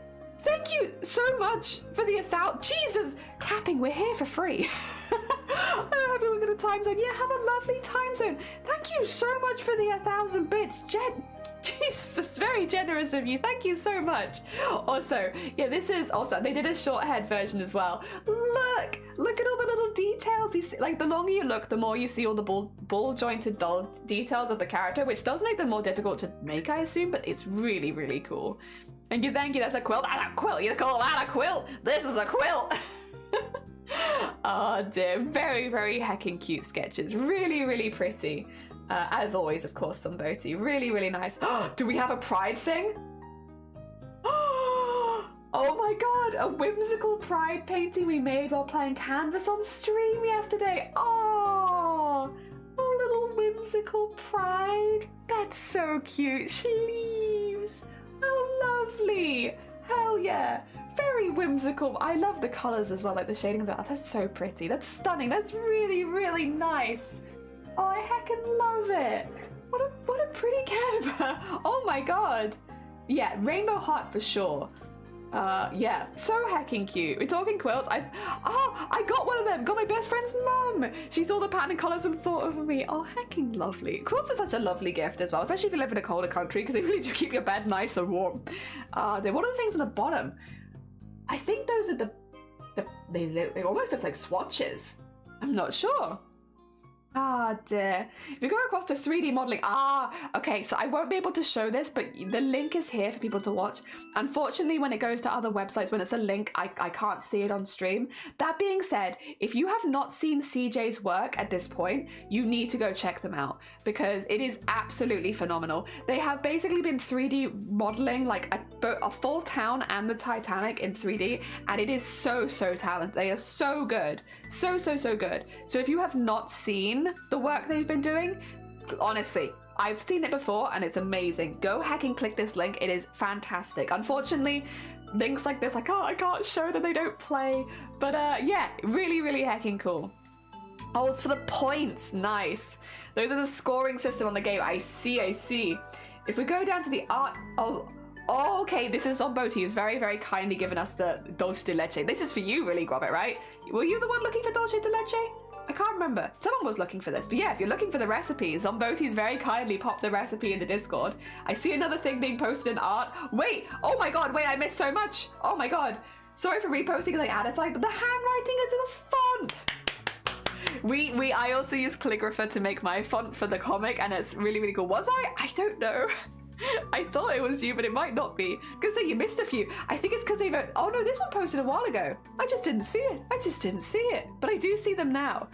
Thank you so much for the 1,000. Jesus! Clapping, we're here for free. I'm happy we're gonna time zone. Yeah, have a lovely time zone. Thank you so much for the 1,000 bits. Jesus, it's very generous of you. Thank you so much. Also, yeah, this is also, they did a short-haired version as well. Look at all the little details. You see, like, the longer you look, the more you see all the ball jointed doll details of the character, which does make them more difficult to make, I assume, but it's really, really cool. Thank you, that's a quilt. That's a quilt. You call that a quilt? This is a quilt. Oh dear, very, very heckin' cute sketches. Really, really pretty. As always, of course, Zomboti. Really, really nice. Do we have a pride thing? Oh my god, a whimsical pride painting we made while playing Canvas on stream yesterday. Oh, a little whimsical pride. That's so cute. Sleeves. How lovely. Hell yeah. Very whimsical. I love the colours as well, like the shading of it. That's so pretty. That's stunning. That's really, really nice. Oh, I heckin' love it. What a pretty canva. Oh my god. Yeah, rainbow heart for sure. Yeah, so heckin' cute. We're talking quilts. I got one of them. Got my best friend's mum. She saw the pattern and colours and thought of me. Oh, heckin' lovely. Quilts are such a lovely gift as well, especially if you live in a colder country, because they really do keep your bed nice and warm. What are the things on the bottom? I think those are they almost look like swatches. I'm not sure. Ah, dear. If we go across to 3D modeling, okay, so I won't be able to show this, but the link is here for people to watch. Unfortunately, when it goes to other websites, when it's a link, I can't see it on stream. That being said, if you have not seen CJ's work at this point, you need to go check them out, because it is absolutely phenomenal. They have basically been 3D modeling like a full town and the Titanic in 3D, and it is so talented. They are so good. So good. So if you have not seen the work they've been doing, honestly, I've seen it before and it's amazing. Go heckin' click this link. It is fantastic. Unfortunately, links like this, I can't show them, they don't play. But yeah, really heckin' cool. Oh, it's for the points. Nice. Those are the scoring system on the game. I see. If we go down to the art, oh, okay, this is Zomboti, who's very kindly given us the dulce de leche. This is for you, really, Grobbit, right? Were you the one looking for dulce de leche? I can't remember. Someone was looking for this. But yeah, if you're looking for the recipe, Zomboti's very kindly popped the recipe in the Discord. I see another thing being posted in art. Wait! Oh my god, wait, I missed so much! Oh my god. Sorry for reposting because I added something, but the handwriting is in the font! I also use calligrapher to make my font for the comic, and it's really cool. Was I? I don't know. I thought it was you, but it might not be. Because you missed a few. I think it's because they've... Oh no, this one posted a while ago. I just didn't see it. But I do see them now.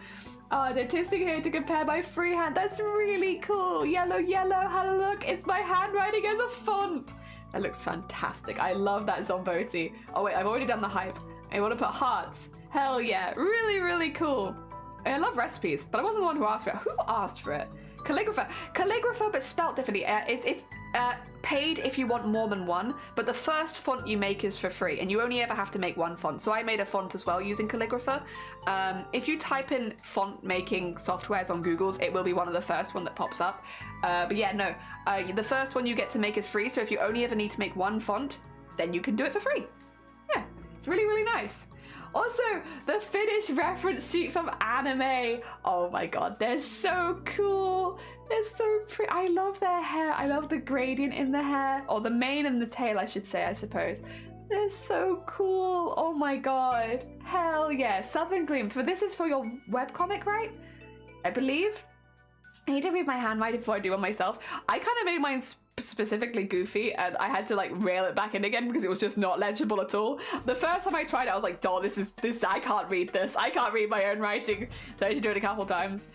Oh, they're testing here to compare my freehand. That's really cool. Yellow, yellow, have a look. It's my handwriting as a font. That looks fantastic. I love that Zomboti. Oh wait, I've already done the hype. I want to put hearts. Hell yeah, really, really cool. I love recipes, but I wasn't the one who asked for it. Who asked for it? Calligrapher. Calligrapher, but spelt differently. It's paid if you want more than one, but the first font you make is for free, and you only ever have to make one font. So I made a font as well using Calligrapher. If you type in font making softwares on Google's, it will be one of the first one that pops up. But yeah, no, the first one you get to make is free, so if you only ever need to make one font, then you can do it for free. Yeah, it's really, really nice. Also, the Finnish reference sheet from anime. Oh my god, they're so cool. They're so pretty. I love their hair. I love the gradient in the hair. Or the mane and the tail, I should say, I suppose. They're so cool. Oh my god. Hell yeah. Southern Gleam. This is for your webcomic, right? I believe. I need to read my handwriting before I do one myself. I kind of made mine specifically goofy, and I had to like rail it back in again because it was just not legible at all. The first time I tried it, I was like, "Oh, this I can't read this. I can't read my own writing." So I had to do it a couple times.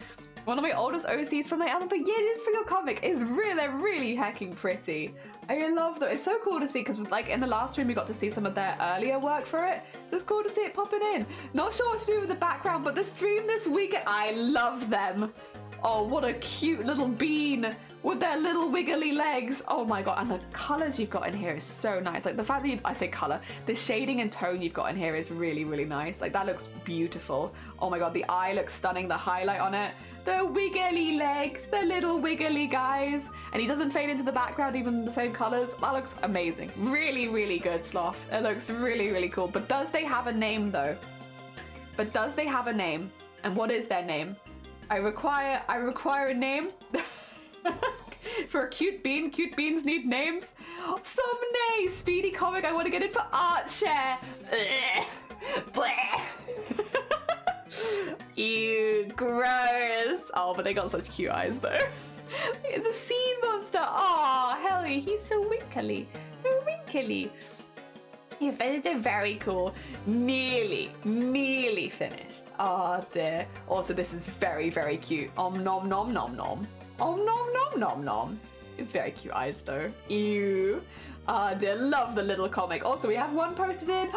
One of my oldest OCs from my album, but yeah, it is for your comic. It's really, they're really hecking pretty. I love them. It's so cool to see because like in the last stream we got to see some of their earlier work for it. So it's cool to see it popping in. Not sure what to do with the background, but the stream this weekend, I love them. Oh, what a cute little bean with their little wiggly legs. Oh my god, and the colors you've got in here is so nice. Like the fact that I say color, the shading and tone you've got in here is really, really nice. Like that looks beautiful. Oh my god, the eye looks stunning, the highlight on it. The wiggly legs, the little wiggly guys. And he doesn't fade into the background even in the same colors. That looks amazing. Really, really good, Sloth. It looks really, really cool. But does they have a name though? But does they have a name? And what is their name? I require a name. For a cute bean. Cute beans need names. Someday, Speedy Comic, I want to get it for art share. Ew, gross. Oh, but they got such cute eyes though. It's a sea monster. Oh, hell yeah, he's so winkly. So winkly. Your finished it very cool. Nearly finished. Oh dear. Also, this is very, very cute. Om nom nom nom nom. Om nom nom nom nom. Very cute eyes though. Ew. Oh dear, love the little comic. Also, we have one posted in.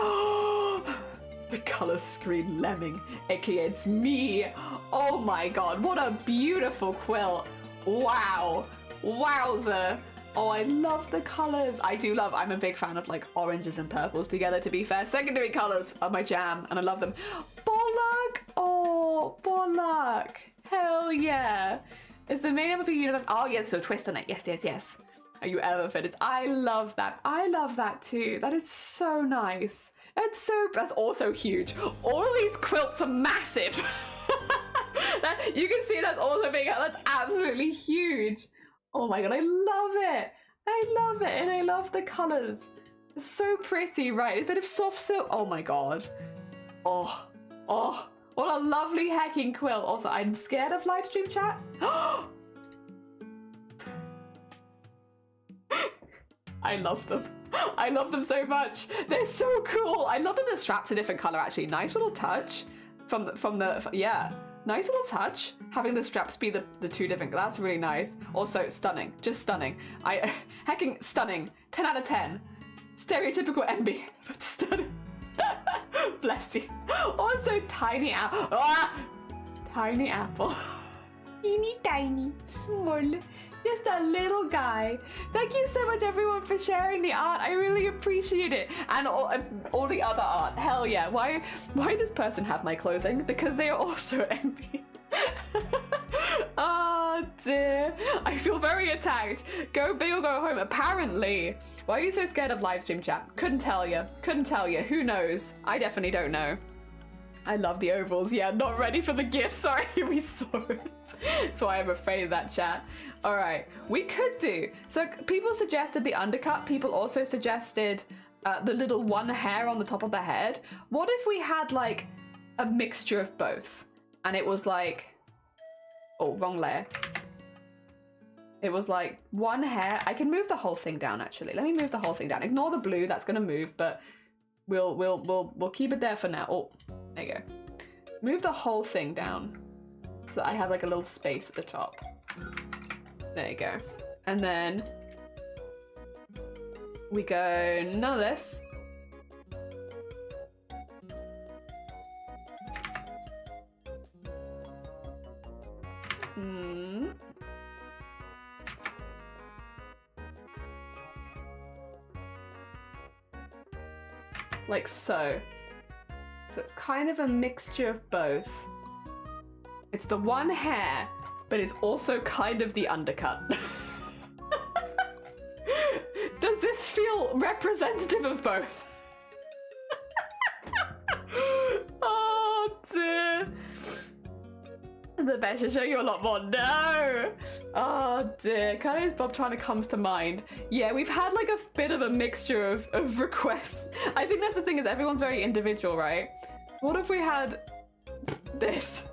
The color screen lemming, aka it's me. Oh my god, what a beautiful quilt. Wow. Wowza. Oh, I love the colors. I'm a big fan of like oranges and purples together, to be fair. Secondary colors are my jam and I love them. Bollock. Oh, Bollock. Hell yeah. It's the main of the universe. Oh yes, so twist on it. Yes, yes, yes. Are you ever fitted? I love that. I love that too. That is so nice. That's also huge. All of these quilts are massive. You can see that's also big. That's absolutely huge. Oh my god, I love it. I love it, and I love the colors. It's so pretty, right? It's a bit of soft silk. Oh my god. Oh, what a lovely hacking quilt. Also, I'm scared of live stream chat. I love them. I love them so much. They're so cool. I love that the strap's a different color, actually. Nice little touch yeah. Nice little touch. Having the straps be the two different, that's really nice. Also, stunning. Just stunning. Hecking stunning. 10 out of 10. Stereotypical MB, but stunning. Bless you. Also, tiny apple. Ah! Tiny apple. Teeny tiny. Small. Just a little guy. Thank you so much, everyone, for sharing the art. I really appreciate it. And all the other art. Hell yeah. Why does this person have my clothing? Because they are also envy. Oh dear. I feel very attacked. Go big or go home. Apparently. Why are you so scared of live stream chat? Couldn't tell you. Who knows? I definitely don't know. I love the overalls. Yeah, not ready for the gift. Sorry, we saw it. So I am afraid of that, chat. All right, we could do. So people suggested the undercut. People also suggested the little one hair on the top of the head. What if we had like a mixture of both? And it was like, oh, wrong layer. It was like one hair. I can move the whole thing down, actually. Let me move the whole thing down. Ignore the blue, that's gonna move, but we'll keep it there for now. Oh, there you go. Move the whole thing down. so that I have like a little space at the top. There you go. And then we go none of this. Like so. So it's kind of a mixture of both. It's the one hair, but it's also kind of the undercut. Does this feel representative of both? Oh dear. The bet should show you a lot more. No! Oh dear. Kind of Bob trying to comes to mind. Yeah, we've had like a bit of a mixture of requests. I think that's the thing, is everyone's very individual, right? What if we had this?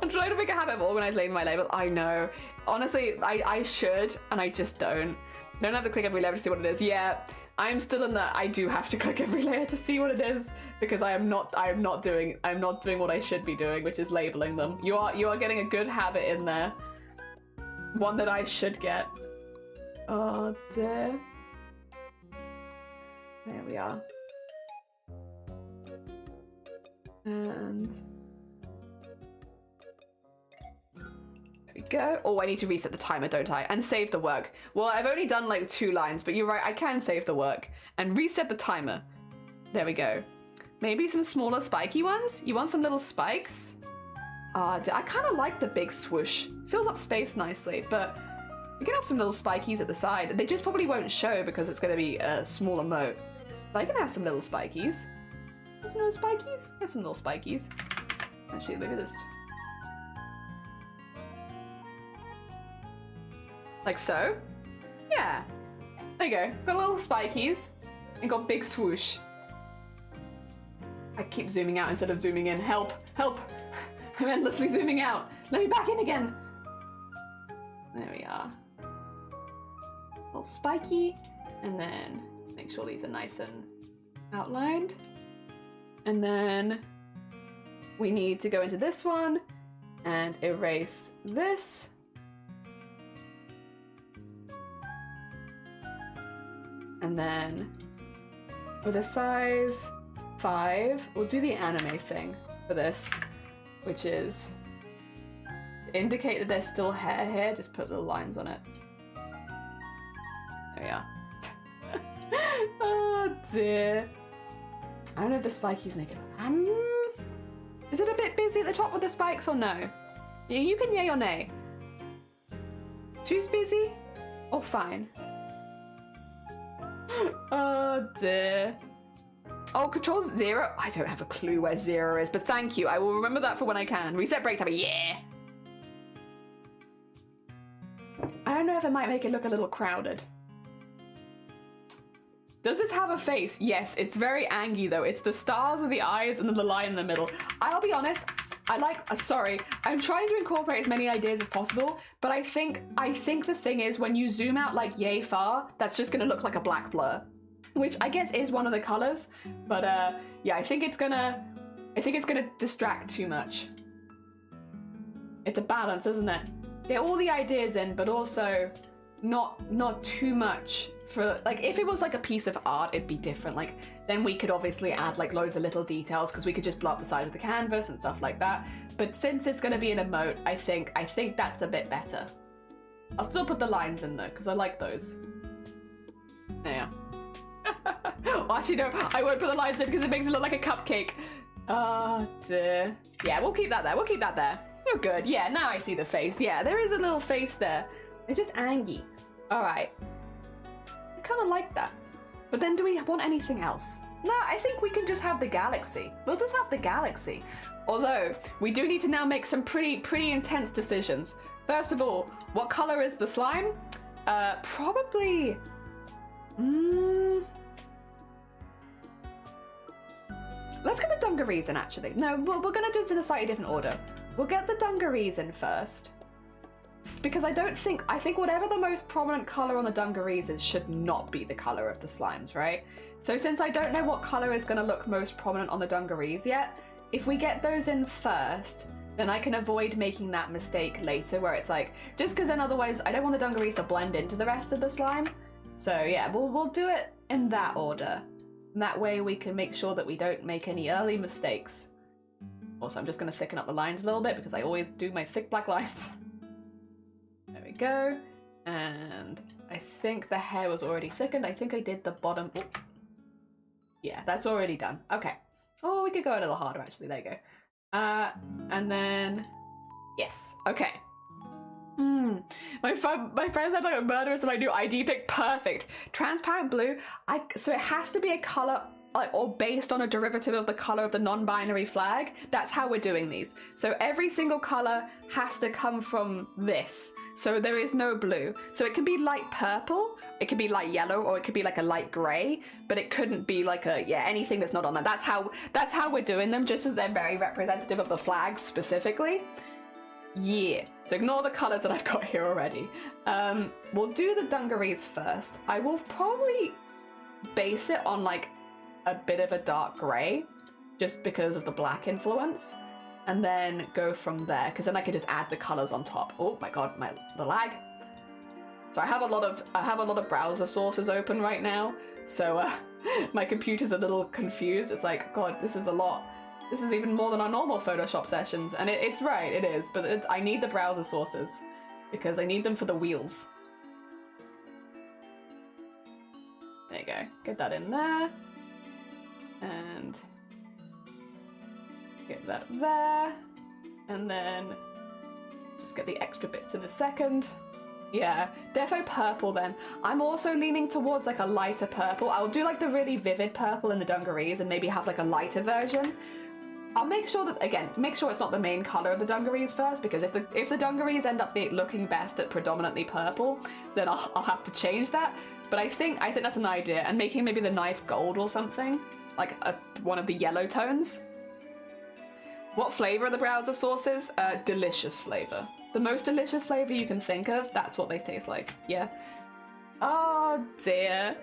I'm trying to make a habit of organized label my label. I know. Honestly, I should, and I just don't. I don't have to click every layer to see what it is. Yeah, I'm still in that I do have to click every layer to see what it is, because I'm not doing what I should be doing, which is labeling them. You are getting a good habit in there. One that I should get. Oh dear. There we are. And there we go. Oh, I need to reset the timer, don't I? And save the work. Well, I've only done like 2 lines, but you're right, I can save the work and reset the timer. There we go. Maybe some smaller spiky ones? You want some little spikes? I kind of like the big swoosh. Fills up space nicely, but we can have some little spikies at the side. They just probably won't show because it's going to be a smaller moat. But I can have some little spikies. There's some little spikies? There's some little spikies. Actually, look at this. Like so? Yeah. There you go. Got little spikies and got big swoosh. I keep zooming out instead of zooming in. Help! Help! I'm endlessly zooming out. Let me back in again. There we are. A little spiky. And then let's make sure these are nice and outlined. And then we need to go into this one and erase this. And then with a size 5, we'll do the anime thing for this, which is to indicate that there's still hair here, just put little lines on it. There we are. Oh dear. I don't know if the spikies make it. Is it a bit busy at the top with the spikes or no? You can yay or nay. Too busy or fine? Oh dear. Oh, control 0? I don't have a clue where 0 is, but thank you. I will remember that for when I can. Reset break time, yeah! I don't know if it might make it look a little crowded. Does this have a face? Yes, it's very angy though. It's the stars of the eyes and then the line in the middle. I'll be honest, sorry, I'm trying to incorporate as many ideas as possible, but I think the thing is when you zoom out like yay far, that's just gonna look like a black blur. Which I guess is one of the colors, but yeah, I think it's gonna distract too much. It's a balance, isn't it? Get all the ideas in, but also not too much. For like, if it was like a piece of art, it'd be different. Like, then we could obviously add like loads of little details because we could just blow up the size of the canvas and stuff like that. But since it's gonna be an emote, I think that's a bit better. I'll still put the lines in though, because I like those. There. Well, actually, no, I won't put the lines in because it makes it look like a cupcake. Oh dear. Yeah, we'll keep that there. We'll keep that there. You're good. Yeah, now I see the face. Yeah, there is a little face there. It's just angy. All right. I kind of like that. But then do we want anything else? No, I think we can just have the galaxy. We'll just have the galaxy. Although, we do need to now make some pretty intense decisions. First of all, what color is the slime? Probably... Let's get the dungarees in, actually. No, we're going to do this in a slightly different order. We'll get the dungarees in first. Because I think whatever the most prominent color on the dungarees is should not be the color of the slimes, right? So since I don't know what color is going to look most prominent on the dungarees yet, if we get those in first, then I can avoid making that mistake later where it's like, just because then otherwise I don't want the dungarees to blend into the rest of the slime. So yeah, we'll do it in that order. And that way we can make sure that we don't make any early mistakes. Also, I'm just going to thicken up the lines a little bit because I always do my thick black lines. There we go. And I think the hair was already thickened. I think I did the bottom. Oh. Yeah, that's already done. Okay. Oh, we could go a little harder actually. There you go. And then, yes. Okay. My friend said like a murderess of my new ID pick. Perfect. Transparent blue. So it has to be a color or based on a derivative of the color of the non-binary flag. That's how we're doing these. So every single color has to come from this. So there is no blue. So it can be light purple, it could be light yellow, or it could be like a light gray, but it couldn't be like anything that's not on that. That's how we're doing them, just as they're very representative of the flags specifically. Yeah, so ignore the colors that I've got here already. We'll do the dungarees first. I will probably base it on like a bit of a dark gray, just because of the black influence, and then go from there, because then I can just add the colors on top. Oh my god, the lag. So I have a lot of browser sources open right now, so my computer's a little confused. It's like, god, this is a lot. This is even more than our normal Photoshop sessions, and it's right, it is, but I need the browser sources because I need them for the wheels. There you go, get that in there, and get that there, and then just get the extra bits in a second. Yeah, defo purple then. I'm also leaning towards like a lighter purple. I'll do like the really vivid purple in the dungarees and maybe have like a lighter version. I'll make sure that, again, make sure it's not the main color of the dungarees first, because if the dungarees end up looking best at predominantly purple, then I'll have to change that. But I think that's an idea, and making maybe the knife gold or something, like one of the yellow tones. What flavor are the browser sources? Delicious flavor. The most delicious flavor you can think of, that's what they taste like. Yeah. Oh dear.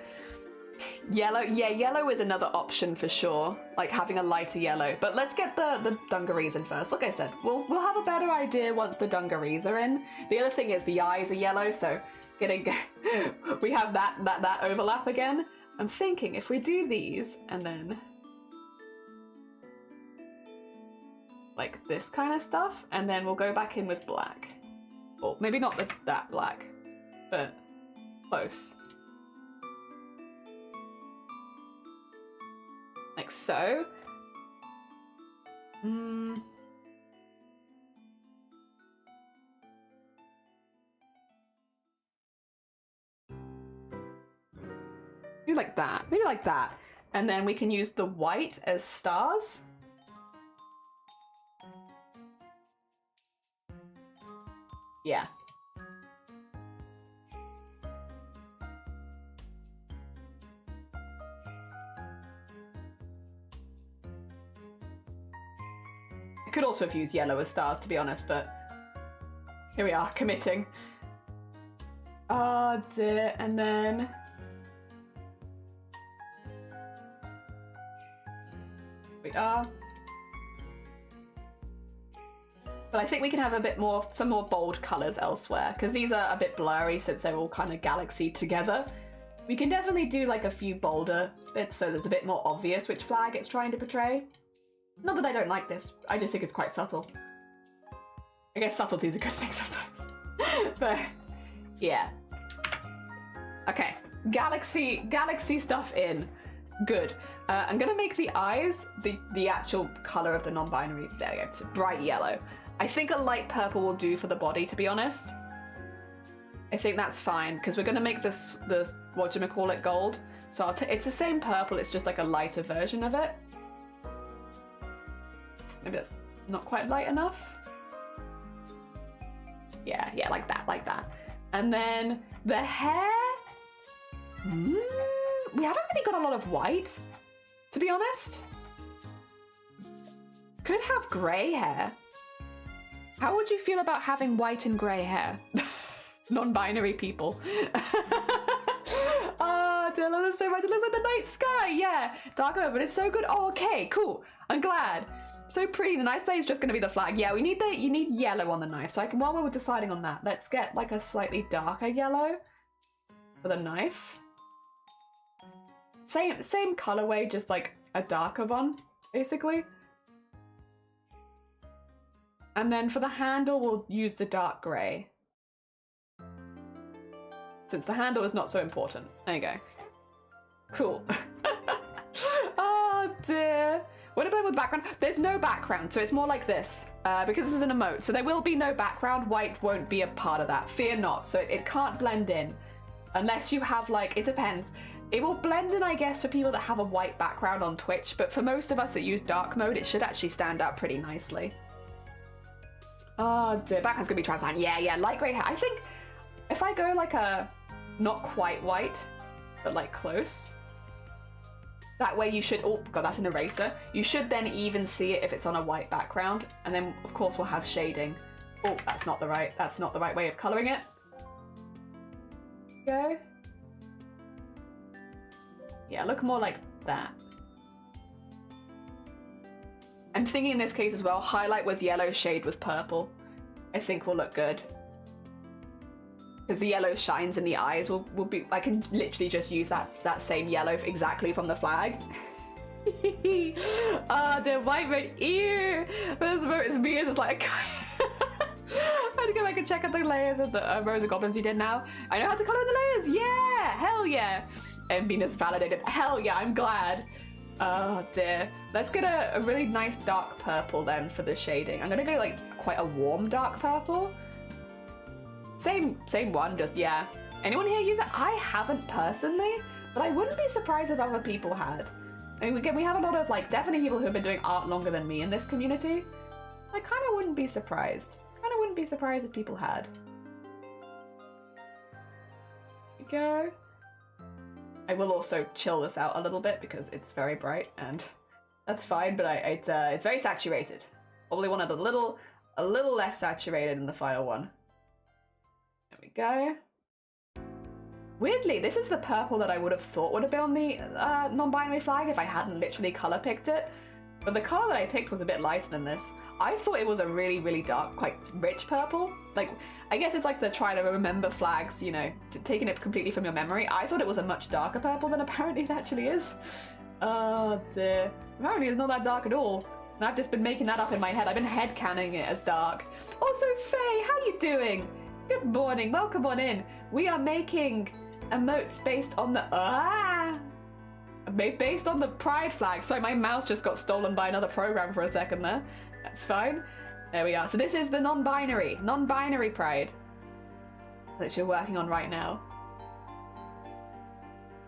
Yellow, yeah, yellow is another option for sure, like having a lighter yellow. But let's get the dungarees in first. Like I said, we'll have a better idea once the dungarees are in. The other thing is the eyes are yellow, so we have that overlap again. I'm thinking if we do these and then like this kind of stuff, and then we'll go back in with black. Well, maybe not that black, but close. Like so. Maybe like that. Maybe like that. And then we can use the white as stars. Yeah. I could also have used yellow as stars, to be honest, but here we are, committing. Oh dear, and then we are. But I think we can have some more bold colours elsewhere, because these are a bit blurry since they're all kind of galaxied together. We can definitely do like a few bolder bits so there's a bit more obvious which flag it's trying to portray. Not that I don't like this, I just think it's quite subtle. I guess subtlety is a good thing sometimes. But yeah. Okay, galaxy stuff in. Good. I'm gonna make the eyes the actual colour of the non-binary. There we go, so bright yellow. I think a light purple will do for the body, to be honest. I think that's fine, because we're gonna make this the whatchamacallit gold. So it's the same purple, it's just like a lighter version of it. Maybe that's not quite light enough. Yeah, like that. And then the hair. We haven't really got a lot of white, to be honest. Could have grey hair. How would you feel about having white and grey hair? Non-binary people. Oh, I love this so much. It looks like the night sky. Yeah, dark over, but it's so good. Oh, okay, cool. I'm glad. So pretty. The knife blade is just going to be the flag. Yeah, you need yellow on the knife. So while we were deciding on that, let's get like a slightly darker yellow for the knife. Same colorway, just like a darker one, basically. And then for the handle, we'll use the dark grey. Since the handle is not so important. There you go. Cool. Oh dear. What about with background? There's no background, so it's more like this. Because this is an emote, so there will be no background. White won't be a part of that. Fear not. So it can't blend in. Unless you have like, it depends. It will blend in, I guess, for people that have a white background on Twitch, but for most of us that use dark mode, it should actually stand out pretty nicely. Oh dear, background's gonna be transparent. Yeah, light grey hair. I think if I go like a, not quite white, but like close, that way you should, oh god, that's an eraser. You should then even see it if it's on a white background, and then of course we'll have shading. Oh, that's not the right way of colouring it. Go. Yeah, look more like that. I'm thinking in this case as well, highlight with yellow, shade with purple. I think will look good. Because the yellow shines in the eyes will be, I can literally just use that same yellow exactly from the flag. Ah, the white red ear. This is me, it's just like I had to go back and check out the layers of the rows of goblins you did now. I know how to colour in the layers, yeah! Hell yeah! And Venus validated, hell yeah, I'm glad. Oh dear. Let's get a really nice dark purple then for the shading. I'm gonna go like quite a warm dark purple. Same one, just yeah. Anyone here use it? I haven't personally, but I wouldn't be surprised if other people had. I mean, we have a lot of like definitely people who have been doing art longer than me in this community. I kind of wouldn't be surprised. Kind of wouldn't be surprised if people had. Here we go. I will also chill this out a little bit because it's very bright and that's fine, but it's very saturated. Probably wanted a little less saturated in the final one. There we go. Weirdly, this is the purple that I would have thought would have been on the non-binary flag if I hadn't literally color picked it. But the color that I picked was a bit lighter than this. I thought it was a really, really dark, quite rich purple. Like, I guess it's like the try to remember flags, you know, taking it completely from your memory. I thought it was a much darker purple than apparently it actually is. Oh dear. Apparently it's not that dark at all. And I've just been making that up in my head. I've been headcanning it as dark. Also, Faye, how you doing? Good morning, welcome on in. We are making emotes based on the based on the pride flag. Sorry, my mouse just got stolen by another program for a second there. That's fine. There we are. So this is the non-binary pride that you're working on right now.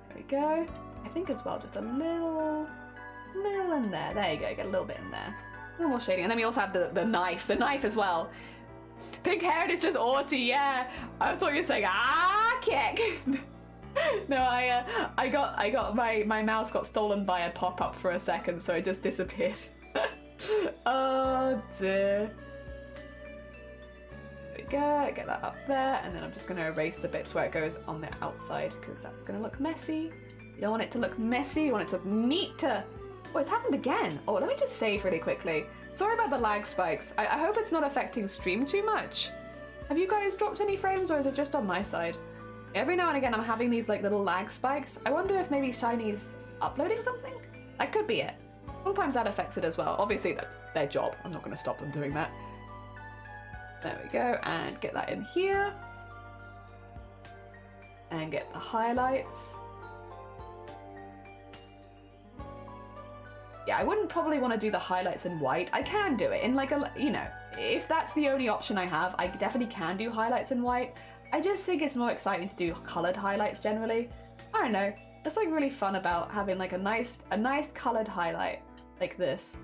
There we go. I think as well, just a little in there. There you go. Get a little bit in there. A little more shading. And then we also have the knife as well. Pink haired is just Arty, yeah. I thought you were saying kick. No, I got my mouse got stolen by a pop-up for a second, so it just disappeared. Oh dear. There we go, get that up there, and then I'm just gonna erase the bits where it goes on the outside because that's gonna look messy. You don't want it to look messy, you want it to look neat. Oh, it's happened again. Oh, let me just save really quickly. Sorry about the lag spikes. I hope it's not affecting stream too much. Have you guys dropped any frames or is it just on my side? Every now and again I'm having these like little lag spikes. I wonder if maybe Shiny's uploading something? That could be it. Sometimes that affects it as well. Obviously that's their job. I'm not going to stop them doing that. There we go, and get that in here. And get the highlights. Yeah, I wouldn't probably want to do the highlights in white. I can do it in like a, you know, if that's the only option I have, I definitely can do highlights in white. I just think it's more exciting to do coloured highlights generally. I don't know. There's like really fun about having like a nice coloured highlight like this.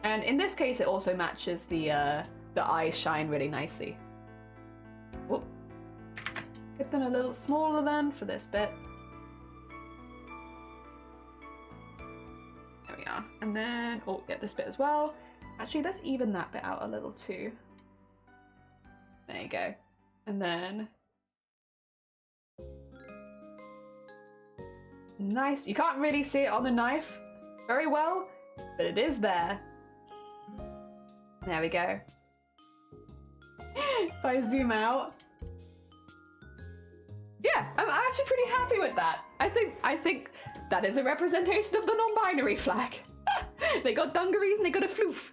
And in this case, it also matches the eyes shine really nicely. Whoop. Get them a little smaller then for this bit. There we are. And then, oh, get this bit as well. Actually, let's even that bit out a little too. There you go. And then nice. You can't really see it on the knife very well. but it is there. There we go. If I zoom out. Yeah, I'm actually pretty happy with that. I think that is a representation of the non-binary flag. They got dungarees and they got a floof.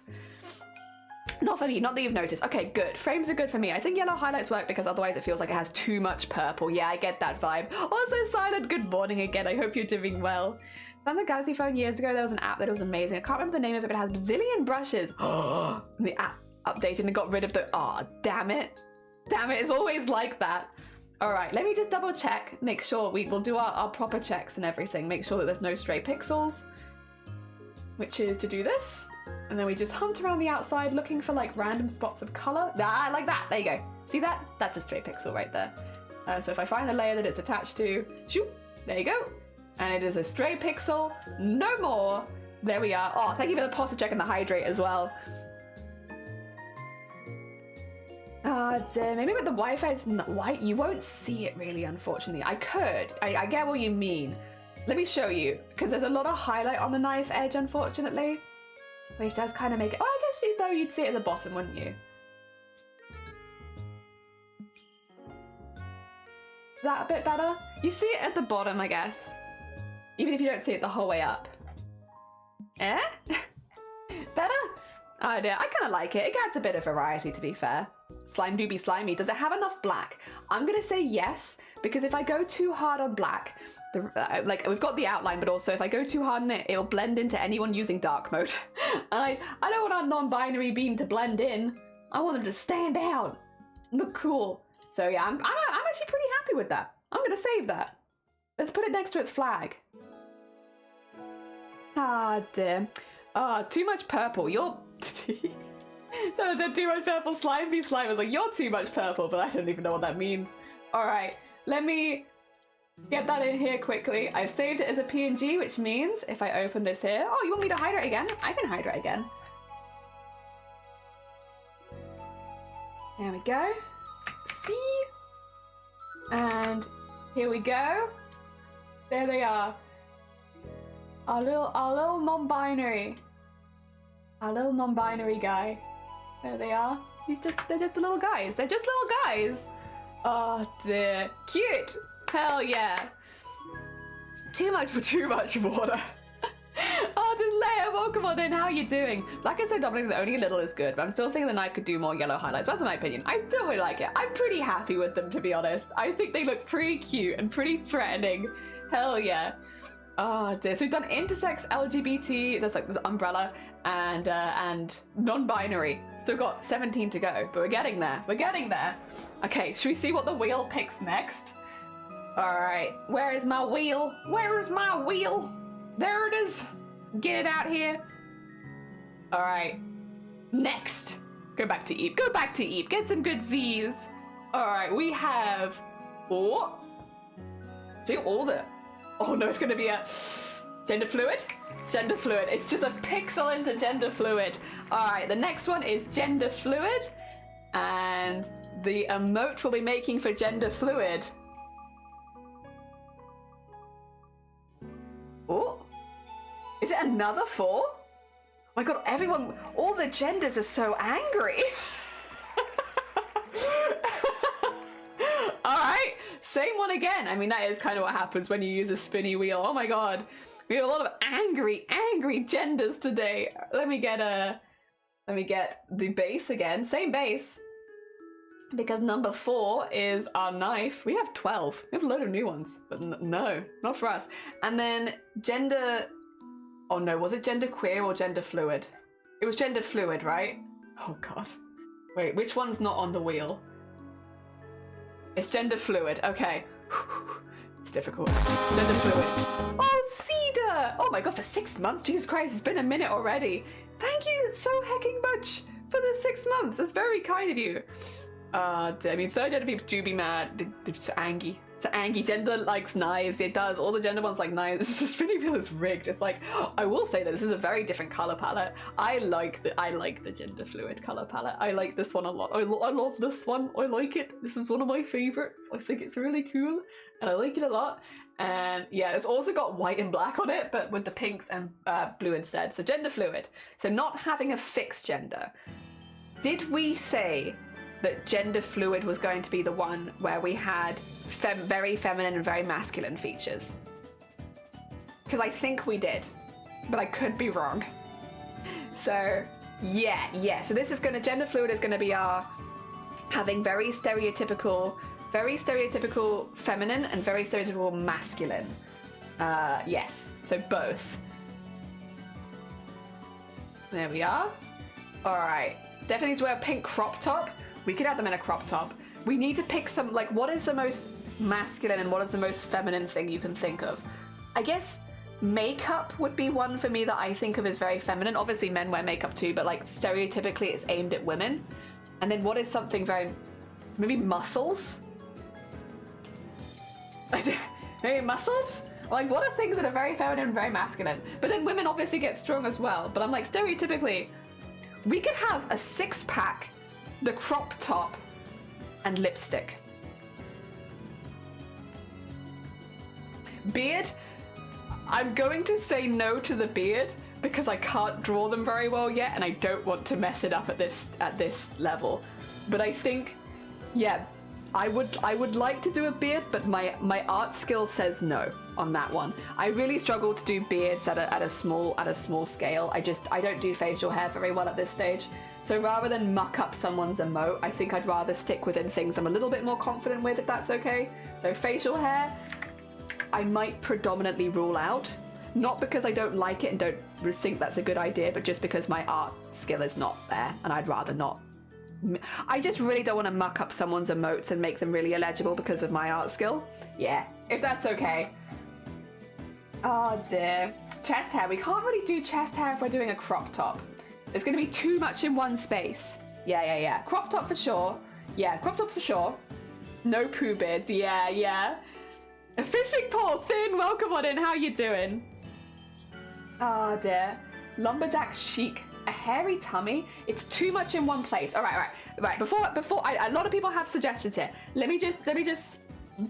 Not for me, not that you've noticed. Okay, good. Frames are good for me. I think yellow highlights work because otherwise it feels like it has too much purple. Yeah, I get that vibe. Also, Silent, good morning again. I hope you're doing well. Found the Galaxy phone years ago. There was an app that was amazing. I can't remember the name of it, but it has a bazillion brushes. Oh, the app updated and got rid of the... Oh, damn it. Damn it, it's always like that. All right, let me just double check. Make sure we'll do our proper checks and everything. Make sure that there's no stray pixels, which is to do this. And then we just hunt around the outside looking for like random spots of color. Ah, like that. There you go. See that? That's a stray pixel right there. So if I find the layer that it's attached to, shoot, there you go. And it is a stray pixel, no more. There we are. Oh, thank you for the posture check and the hydrate as well. Maybe with the Wi-Fi, it's not white. You won't see it really, unfortunately. I could. I get what you mean. Let me show you, because there's a lot of highlight on the knife edge, unfortunately. Which does kind of make it... Oh, I guess though you'd see it at the bottom, wouldn't you? Is that a bit better? You see it at the bottom, I guess. Even if you don't see it the whole way up. Eh? Better? Oh dear, I kind of like it. It adds a bit of variety, to be fair. Slime do be slimy. Does it have enough black? I'm going to say yes, because if I go too hard on black... like we've got the outline, but also if I go too hard on it, it'll blend into anyone using dark mode. And I don't want our non-binary beam to blend in. I want them to stand out, look cool. So yeah, I'm actually pretty happy with that. I'm gonna save that. Let's put it next to its flag. Ah dear. Ah, too much purple. You're too much purple. Slime was like, you're too much purple, but I don't even know what that means. All right, let me get that in here quickly. I've saved it as a PNG, which means if I open this here... Oh, you want me to hydrate again? I can hydrate again. There we go. See? And here we go. There they are. Our little non-binary. Our little non-binary guy. There they are. They're just little guys. They're just little guys. Oh dear. Cute. Hell yeah. Too much water. Oh, this layer, welcome on in. How are you doing? Like I said, doubling that only a little is good, but I'm still thinking the knife could do more yellow highlights. That's my opinion. I still really like it. I'm pretty happy with them, to be honest. I think they look pretty cute and pretty threatening. Hell yeah. Oh dear. So we've done intersex, LGBT, that's like this umbrella, and non-binary. Still got 17 to go, but we're getting there. We're getting there. Okay, should we see what the wheel picks next? Alright, where is my wheel? Where is my wheel? There it is. Get it out here. Alright, next. Go back to Eve. Go back to Eve. Get some good Z's. Alright, we have... Oh. Do older. Oh no, it's gonna be a... Gender fluid? It's gender fluid. It's just a pixel into gender fluid. Alright, the next one is gender fluid. And the emote we'll be making for gender fluid... Oh, is it another 4? Oh my god, everyone, all the genders are so angry. All right, same one again. I mean, that is kind of what happens when you use a spinny wheel. Oh my god, we have a lot of angry genders today. Let me get the base again. Same base. Because number 4 is our knife. We have 12. We have a load of new ones, but no, not for us. And then gender... Oh no, was it gender queer or gender fluid? It was gender fluid, right? Oh god. Wait, which one's not on the wheel? It's gender fluid, okay. It's difficult. Gender fluid. Oh, Cedar! Oh my god, for 6 months? Jesus Christ, it's been a minute already. Thank you so hecking much for the 6 months. That's very kind of you. I mean, third gender peeps do be mad. They're just angry. So Angie, gender likes knives. It does. All the gender ones like knives. It's just really feel is rigged. It's like, I will say that this is a very different color palette. I like the gender fluid color palette. I like this one a lot. I love this one. I like it. This is one of my favorites. I think it's really cool and I like it a lot. And yeah, it's also got white and black on it, but with the pinks and blue instead. So gender fluid. So not having a fixed gender. Did we say that gender fluid was going to be the one where we had very feminine and very masculine features? Because I think we did, but I could be wrong. So yeah. So this is gender fluid is gonna be our having very stereotypical feminine and very stereotypical masculine. Yes, so both. There we are. All right, definitely need to wear a pink crop top. We could have them in a crop top. We need to pick some, like, what is the most masculine and what is the most feminine thing you can think of? I guess makeup would be one for me that I think of as very feminine. Obviously men wear makeup too, but like stereotypically it's aimed at women. And then what is something very, maybe muscles? Maybe muscles? Like, what are things that are very feminine and very masculine? But then women obviously get strong as well. But I'm like, stereotypically, we could have a six-pack, the crop top, and lipstick. Beard, I'm going to say no to the beard because I can't draw them very well yet and I don't want to mess it up at this level. But I think, yeah, I would like to do a beard, but my art skill says no on that one. I really struggle to do beards at a small scale. I don't do facial hair very well at this stage. So rather than muck up someone's emote, I think I'd rather stick within things I'm a little bit more confident with, if that's okay. So facial hair, I might predominantly rule out. Not because I don't like it and don't think that's a good idea, but just because my art skill is not there and I'd rather not. I just really don't want to muck up someone's emotes and make them really illegible because of my art skill. Yeah, if that's okay. Oh dear. Chest hair. We can't really do chest hair if we're doing a crop top. There's going to be too much in one space. Yeah. Crop top for sure. Yeah, crop top for sure. No poo beards. Yeah. A fishing pole. Thin, welcome on in. How you doing? Oh dear. Lumberjack chic. A hairy tummy. It's too much in one place. All right. Before a lot of people have suggestions here. Let me just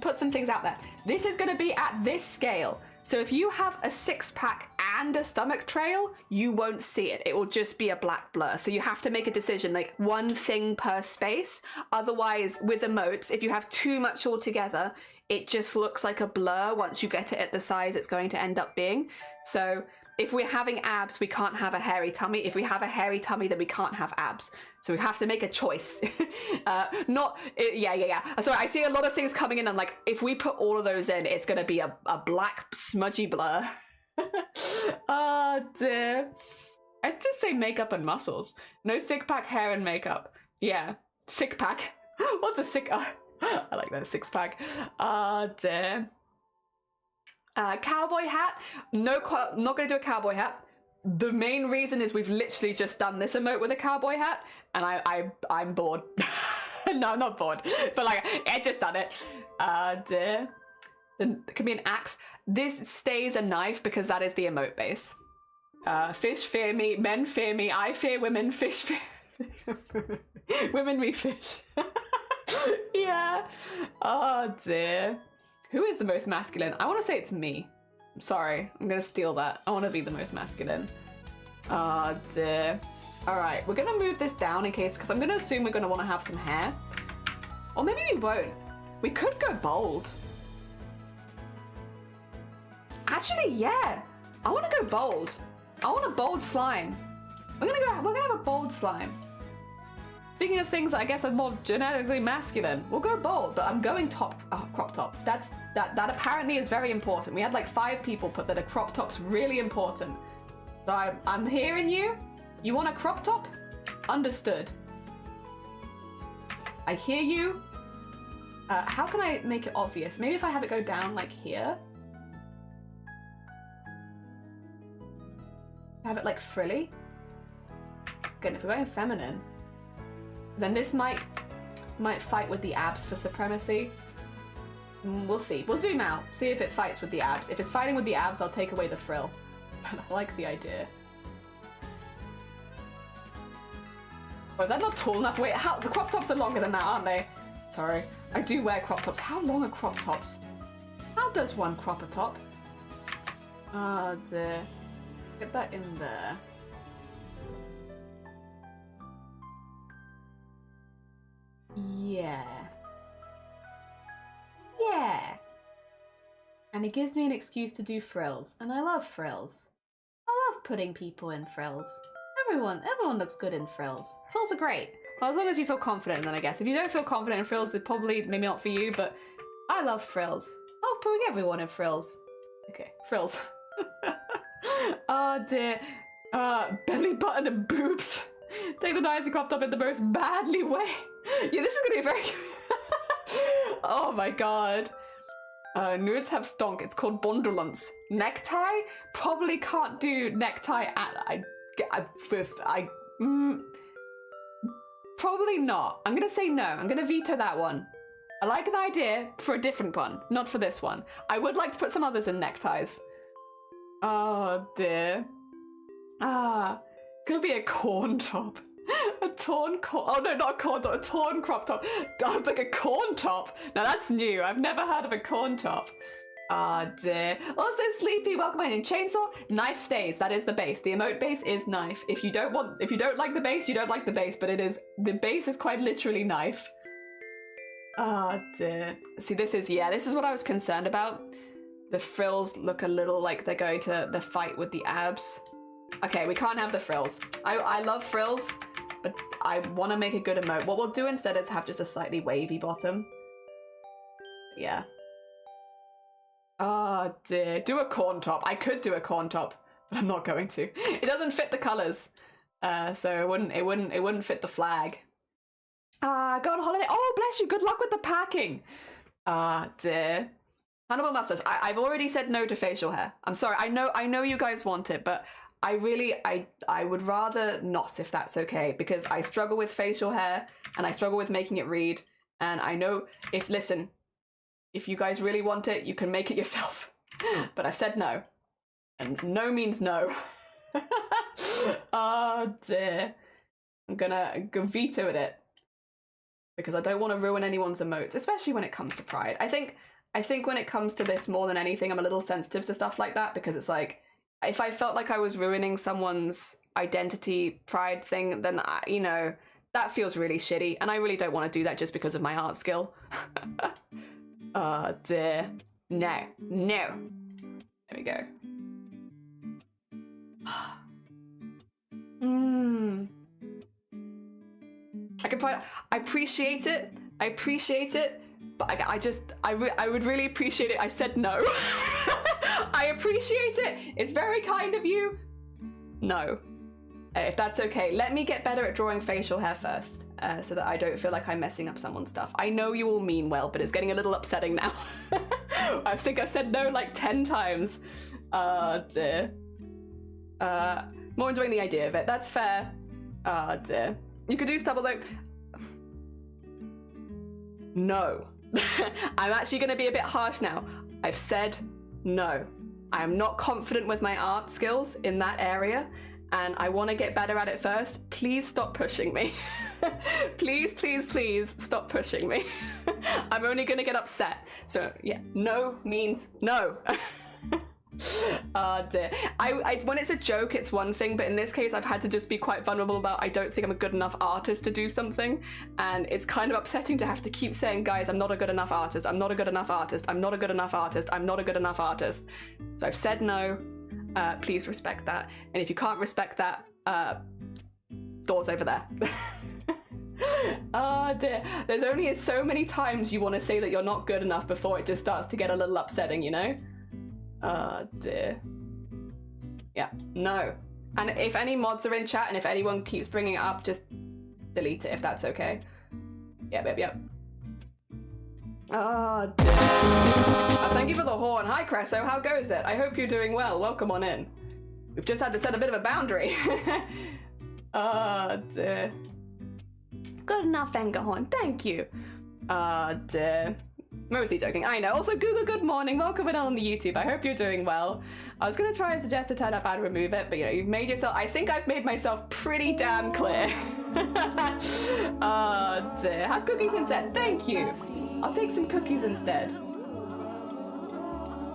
put some things out there. This is going to be at this scale. So if you have a six-pack and a stomach trail, you won't see it. It will just be a black blur. So you have to make a decision, like one thing per space. Otherwise, with emotes, if you have too much altogether, it just looks like a blur once you get it at the size it's going to end up being. So if we're having abs, we can't have a hairy tummy. If we have a hairy tummy, then we can't have abs. So we have to make a choice. Yeah. Sorry, I see a lot of things coming in. I'm like, if we put all of those in, it's going to be a black smudgy blur. Oh dear. I'd just say makeup and muscles. No six-pack hair and makeup. Yeah, six-pack. What's a six? I like that, six-pack. Oh dear. Cowboy hat. No, not going to do a cowboy hat. The main reason is we've literally just done this emote with a cowboy hat, and I'm bored. No, I'm not bored, but like I just done it. Dear. Then it could be an axe. This stays a knife because that is the emote base. Fish fear me, men fear me, I fear women, fish fear women we fish. Yeah. Oh dear. Who is the most masculine? I want to say it's me. I'm sorry, I'm gonna steal that. I want to be the most masculine. Oh dear. All right, we're gonna move this down in case, because I'm gonna assume we're gonna want to have some hair. Or maybe we won't. We could go bold. Actually, yeah. I want to go bold. I want a bold slime. We're gonna have a bold slime. Speaking of things that I guess are more genetically masculine, we'll go bold, but I'm going crop top. That apparently is very important. We had like 5 people put that a crop top's really important. So I'm hearing you. You want a crop top? Understood. I hear you. How can I make it obvious? Maybe if I have it go down like here. Have it like frilly. Good, if we're going feminine, then this might fight with the abs for supremacy. We'll see. We'll zoom out, see if it fights with the abs. If it's fighting with the abs, I'll take away the frill. But I like the idea. Oh, is that not tall enough? Wait, how? The crop tops are longer than that, aren't they? Sorry. I do wear crop tops. How long are crop tops? How does one crop a top? Oh dear. Get that in there. Yeah. Yeah. And it gives me an excuse to do frills. And I love frills. I love putting people in frills. Everyone looks good in frills. Frills are great. Well, as long as you feel confident, then I guess. If you don't feel confident in frills, it's probably maybe not for you, but I love frills. Oh, putting everyone in frills. Okay, frills. Oh dear. Belly button and boobs. Take the knife and crop top in the most badly way. Yeah, this is gonna be very Oh my god. Nudes have stonk. It's called bondulance. Necktie? Probably can't do necktie at probably not. I'm gonna say no. I'm gonna veto that one. I like the idea for a different one, not for this one. I would like to put some others in neckties. Oh dear. Could be a corn top. A torn oh no, not a corn top, a torn crop top. Oh, like a corn top. Now that's new. I've never heard of a corn top. Ah dear. Also Sleepy, welcome in. Chainsaw, knife stays. That is the base. The emote base is knife. If you don't like the base, you don't like the base, but the base is quite literally knife. Ah dear. See, this is what I was concerned about. The frills look a little like they're going to the fight with the abs. Okay, we can't have the frills. I love frills, but I want to make a good emote. What we'll do instead is have just a slightly wavy bottom. Yeah. Oh dear. Do a corn top. I could do a corn top, but I'm not going to. It doesn't fit the colors, so it wouldn't fit the flag. Go on holiday. Oh, bless you. Good luck with the packing. Dear. Hannibal Mustache. I've already said no to facial hair. I'm sorry. I know you guys want it, but I would rather not, if that's okay, because I struggle with facial hair and I struggle with making it read. And I know if you guys really want it, you can make it yourself. But I've said no. And no means no. Oh dear. I'm gonna veto it. Because I don't want to ruin anyone's emotes, especially when it comes to pride. I think when it comes to this more than anything, I'm a little sensitive to stuff like that, because it's like, if I felt like I was ruining someone's identity pride thing, then that feels really shitty, and I really don't want to do that just because of my art skill. Oh dear. No. There we go. I appreciate it, but I would really appreciate it. I said no. I appreciate it. It's very kind of you. No. If that's okay. Let me get better at drawing facial hair first, so that I don't feel like I'm messing up someone's stuff. I know you all mean well, but it's getting a little upsetting now. I think I've said no like 10 times. Dear. More enjoying the idea of it. That's fair. Dear. You could do stubble though. No. I'm actually going to be a bit harsh now. I've said no. I am not confident with my art skills in that area, and I want to get better at it first. Please stop pushing me. Please, please, please stop pushing me. I'm only going to get upset. So yeah, no means no. Oh dear. When it's a joke, it's one thing, but in this case, I've had to just be quite vulnerable about I don't think I'm a good enough artist to do something, and it's kind of upsetting to have to keep saying, guys, I'm not a good enough artist, I'm not a good enough artist, I'm not a good enough artist, I'm not a good enough artist. So I've said no. Please respect that, and if you can't respect that, doors over there. Oh dear. There's only so many times you want to say that you're not good enough before it just starts to get a little upsetting, you know? Oh dear. Yeah, no. And if any mods are in chat and if anyone keeps bringing it up, just delete it if that's okay. Yeah, baby, yep. Oh dear. Thank you for the horn. Hi Cresso, how goes it? I hope you're doing well. Welcome on in. We've just had to set a bit of a boundary. Oh dear. Good enough, Horn. Thank you. Oh dear. Mostly joking, I know. Also, Google, good morning. Welcome in on the YouTube. I hope you're doing well. I was going to try and suggest to turn up and remove it, but you know, you've made yourself... I think I've made myself pretty damn clear. Oh, dear. Have cookies instead. Thank you. I'll take some cookies instead.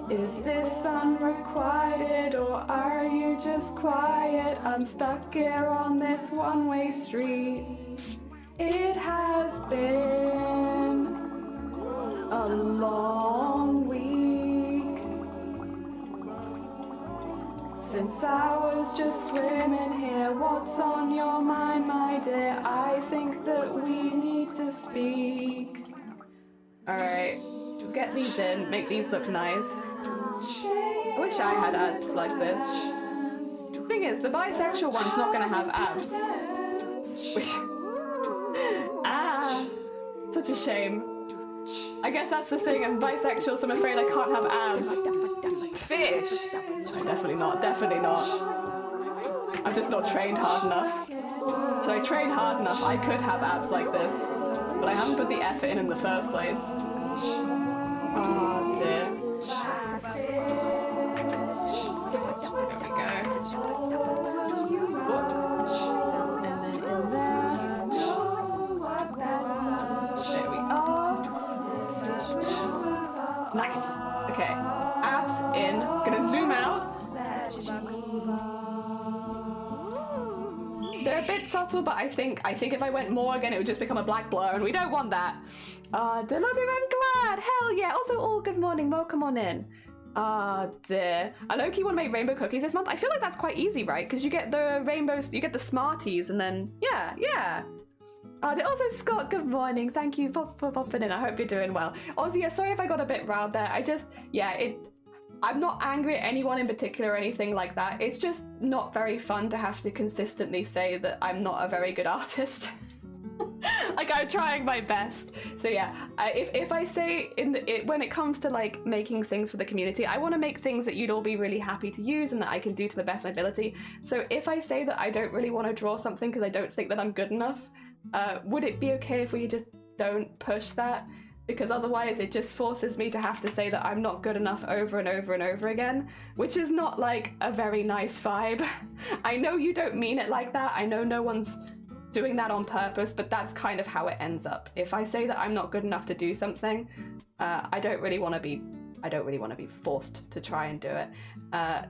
Is this unrequited or are you just quiet? I'm stuck here on this one-way street. It has been a long week since I was just swimming here. What's on your mind, my dear? I think that we need to speak. Alright, get these in, make these look nice. I wish I had abs like this. The thing is, the bisexual one's not gonna have abs. Which... such a shame. I guess that's the thing, I'm bisexual, so I'm afraid I can't have abs. Fish! Definitely not, definitely not. I'm just not trained hard enough. Should I train hard enough, I could have abs like this. But I haven't put the effort in the first place. Oh dear. There we are. Nice. Okay. Abs in. Gonna zoom out. They're a bit subtle, but I think if I went more again, it would just become a black blur, and we don't want that. Dear, I'm glad. Hell yeah. Also, all good morning. Welcome on in. Dear. I low-key want to make rainbow cookies this month. I feel like that's quite easy, right? Because you get the rainbows, you get the Smarties, and then, yeah. Also, Scott, good morning. Thank you for popping in. I hope you're doing well. Also, yeah, sorry if I got a bit riled there. I'm not angry at anyone in particular or anything like that. It's just not very fun to have to consistently say that I'm not a very good artist. Like, I'm trying my best. So yeah, if I say when it comes to like making things for the community, I want to make things that you'd all be really happy to use and that I can do to the best of my ability. So if I say that I don't really want to draw something because I don't think that I'm good enough, would it be okay if we just don't push that? Because otherwise it just forces me to have to say that I'm not good enough over and over and over again, which is not like a very nice vibe. I know you don't mean it like that. I know no one's doing that on purpose, but that's kind of how it ends up. If I say that I'm not good enough to do something, I don't really want to be forced to try and do it.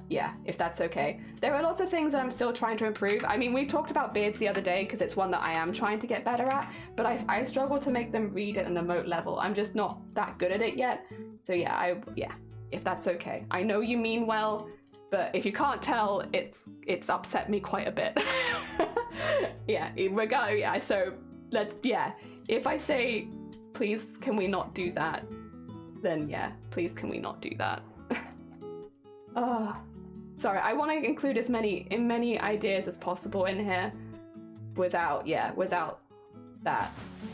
Yeah, if that's okay. There are lots of things that I'm still trying to improve. I mean, we talked about beards the other day because it's one that I am trying to get better at, but I struggle to make them read at an emote level. I'm just not that good at it yet. So yeah, if that's okay. I know you mean well, but if you can't tell, it's upset me quite a bit. So if I say, please, can we not do that? Then yeah, please can we not do that? Sorry, I want to include as many ideas as possible in here without that.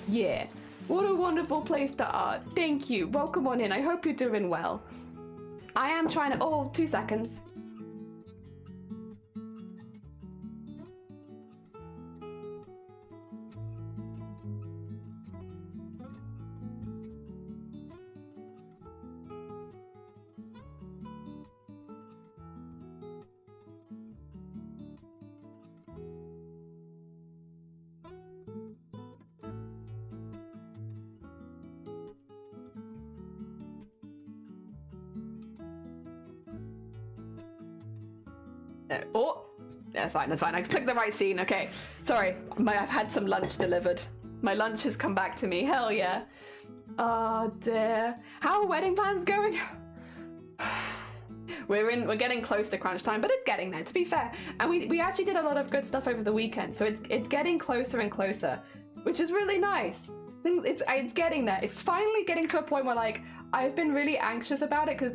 Yeah, what a wonderful place to art. Thank you, welcome on in. I hope you're doing well. I am trying to, 2 seconds. That's fine. I clicked the right scene. Okay, sorry. I've had some lunch delivered. My lunch has come back to me. Hell yeah. Oh dear. How are wedding plans going? We're getting close to crunch time, but it's getting there, to be fair. And we actually did a lot of good stuff over the weekend, so it's getting closer and closer, which is really nice. It's getting there. It's finally getting to a point where like I've been really anxious about it, because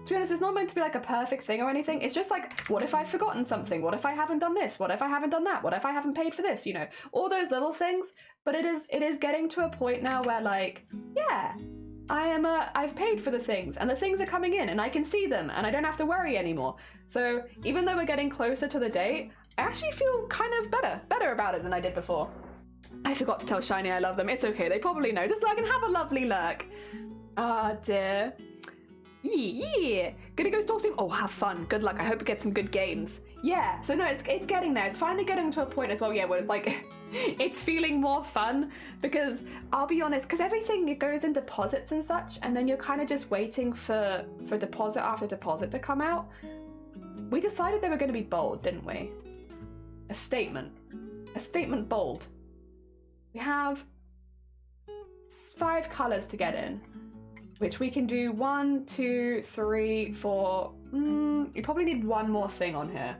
to be honest, it's not meant to be like a perfect thing or anything. It's just like, what if I've forgotten something? What if I haven't done this? What if I haven't done that? What if I haven't paid for this? You know, all those little things. But it is getting to a point now where like, yeah, I've paid for the things and the things are coming in and I can see them and I don't have to worry anymore. So even though we're getting closer to the date, I actually feel kind of better about it than I did before. I forgot to tell Shiny I love them. It's okay, they probably know. Just lurk and have a lovely lurk. Ah, dear. Yeah. Gonna go stalk team? Oh, have fun. Good luck. I hope you get some good games. Yeah, so no, it's getting there. It's finally getting to a point as well, yeah, where it's like, it's feeling more fun, because I'll be honest, because everything, it goes in deposits and such, and then you're kind of just waiting for deposit after deposit to come out. We decided they were going to be bold, didn't we? A statement bold. We have 5 colors to get in, which we can do 1, 2, 3, 4. You probably need one more thing on here.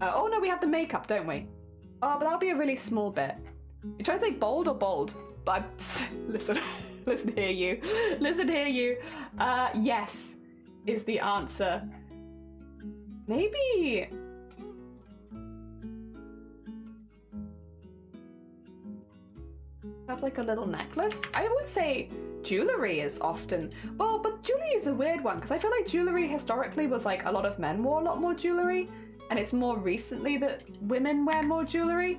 Oh no, we have the makeup, don't we? Oh, but that'll be a really small bit. You try to say bold or bold? But listen, listen here, you. Listen here, you. Yes is the answer. Maybe. Have like a little necklace. I would say jewelry is often, well, but jewelry is a weird one because I feel like jewelry historically was like a lot of men wore a lot more jewelry, and it's more recently that women wear more jewelry.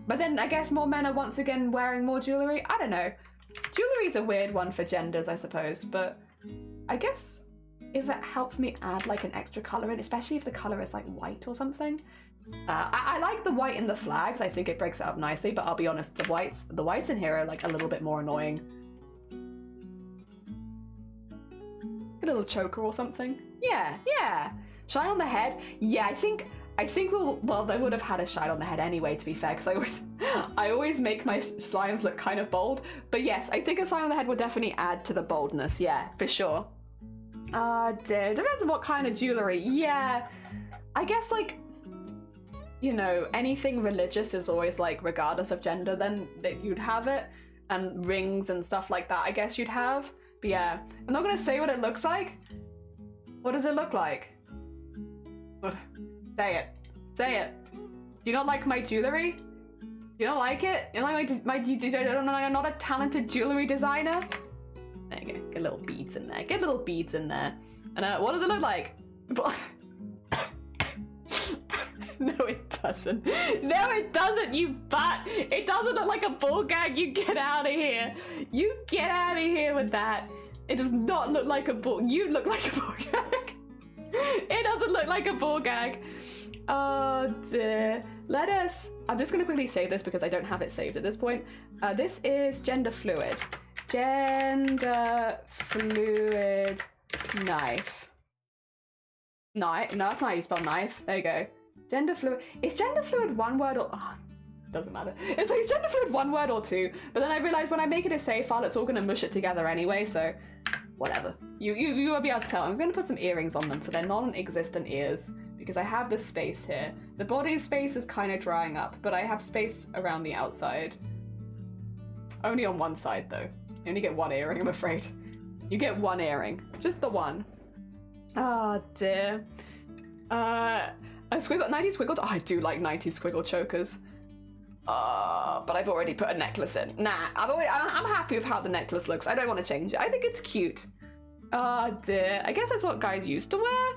But then I guess more men are once again wearing more jewelry. I don't know. Jewelry is a weird one for genders, I suppose, but I guess if it helps me add like an extra color in, especially if the color is like white or something. I like the white in the flags. I think it breaks it up nicely, but I'll be honest, the whites in here are like a little bit more annoying. A little choker or something. Yeah. Shine on the head. Yeah, I think well, they would have had a shine on the head anyway, to be fair, because I always make my slimes look kind of bold. But yes, I think a shine on the head would definitely add to the boldness. Yeah, for sure. Depends on what kind of jewelry. Yeah, I guess like, you know, anything religious is always like, regardless of gender, then that you'd have it, and rings and stuff like that, I guess you'd have. But yeah, I'm not gonna say what it looks like. What does it look like? What? Say it. Do you not like my jewelry? You don't like it? You don't like I'm not a talented jewelry designer? There you go. Get little beads in there. Get little beads in there. And what does it look like? No, it doesn't. No, it doesn't, you butt. It doesn't look like a ball gag. You get out of here. You get out of here with that. It does not look like a ball. You look like a ball gag. It doesn't look like a ball gag. Oh dear. I'm just going to quickly save this because I don't have it saved at this point. This is gender fluid. Gender fluid knife. Knife? No, that's not how you spell knife. There you go. Gender fluid. Is gender fluid one word or... Oh, doesn't matter. It's like, is gender fluid one word or two? But then I realized when I make it a save file, it's all going to mush it together anyway, so whatever. You won't be able to tell. I'm going to put some earrings on them for their non-existent ears because I have the space here. The body space is kind of drying up, but I have space around the outside. Only on one side, though. You only get one earring, I'm afraid. You get one earring. Just the one. Oh, dear. A squiggle, 90 squiggle. Oh, I do like 90 squiggle chokers. But I've already put a necklace in. Nah, I'm happy with how the necklace looks. I don't want to change it. I think it's cute. Oh dear. I guess that's what guys used to wear.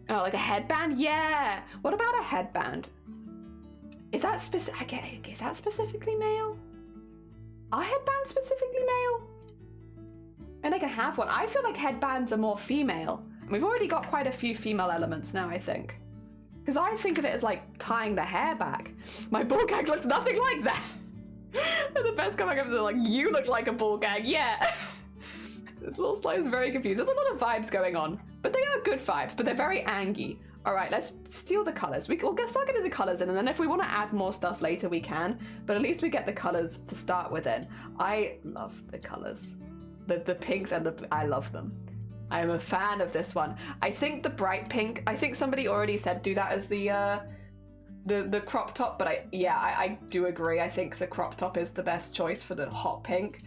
Oh, like a headband? Yeah. What about a headband? Is that specifically male? Are headbands specifically male? And I can have one. I feel like headbands are more female. We've already got quite a few female elements now, I think. Because I think of it as like tying the hair back. My ball gag looks nothing like that. And the best comment comes is like, you look like a ball gag, yeah. This little slide is very confused. There's a lot of vibes going on, but they are good vibes, but they're very angy. All right, let's steal the colors. We'll start getting the colors in, and then if we want to add more stuff later, we can, but at least we get the colors to start with in. I love the colors. The pinks and I love them. I am a fan of this one. I think the bright pink, I think somebody already said do that as the crop top, but I do agree. I think the crop top is the best choice for the hot pink.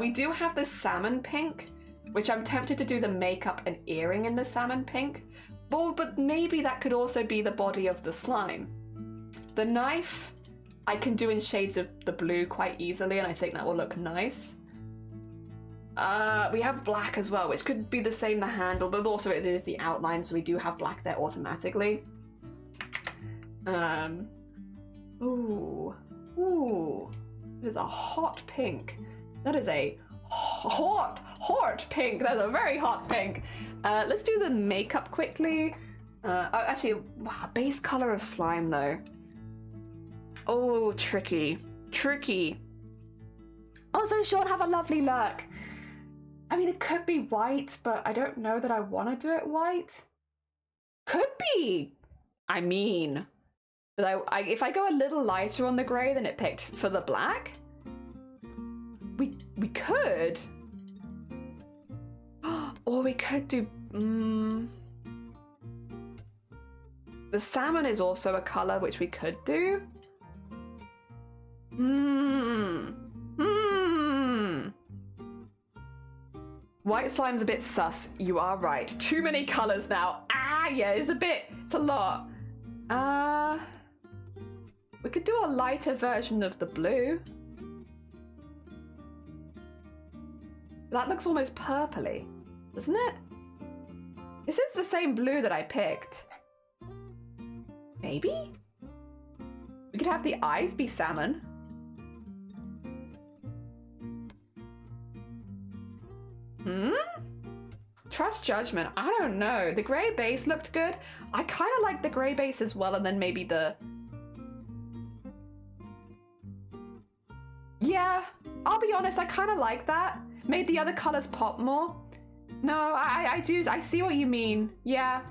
We do have the salmon pink, which I'm tempted to do the makeup and earring in the salmon pink, but maybe that could also be the body of the slime. The knife, I can do in shades of the blue quite easily, and I think that will look nice. We have black as well, which could be the same, the handle, but also it is the outline, so we do have black there automatically. Ooh. Ooh, it is a hot pink. That is a hot pink. That's a very hot pink. Let's do the makeup quickly. Actually, base color of slime though. Oh, tricky. Also, Sean, have a lovely look. I mean, it could be white, but I don't know that I want to do it white. Could be. I mean, but if I go a little lighter on the grey than it picked for the black, we could. Or we could do. The salmon is also a color which we could do. White slime's a bit sus. You are right. Too many colors now. Yeah, it's a lot. We could do a lighter version of the blue. That looks almost purpley, doesn't it? This is the same blue that I picked. Maybe? We could have the eyes be salmon. Trust judgment. I don't know. The grey base looked good. I kind of like the grey base as well, and then maybe the... Yeah, I'll be honest, I kind of like that. Made the other colors pop more. No, I do. I see what you mean. Yeah.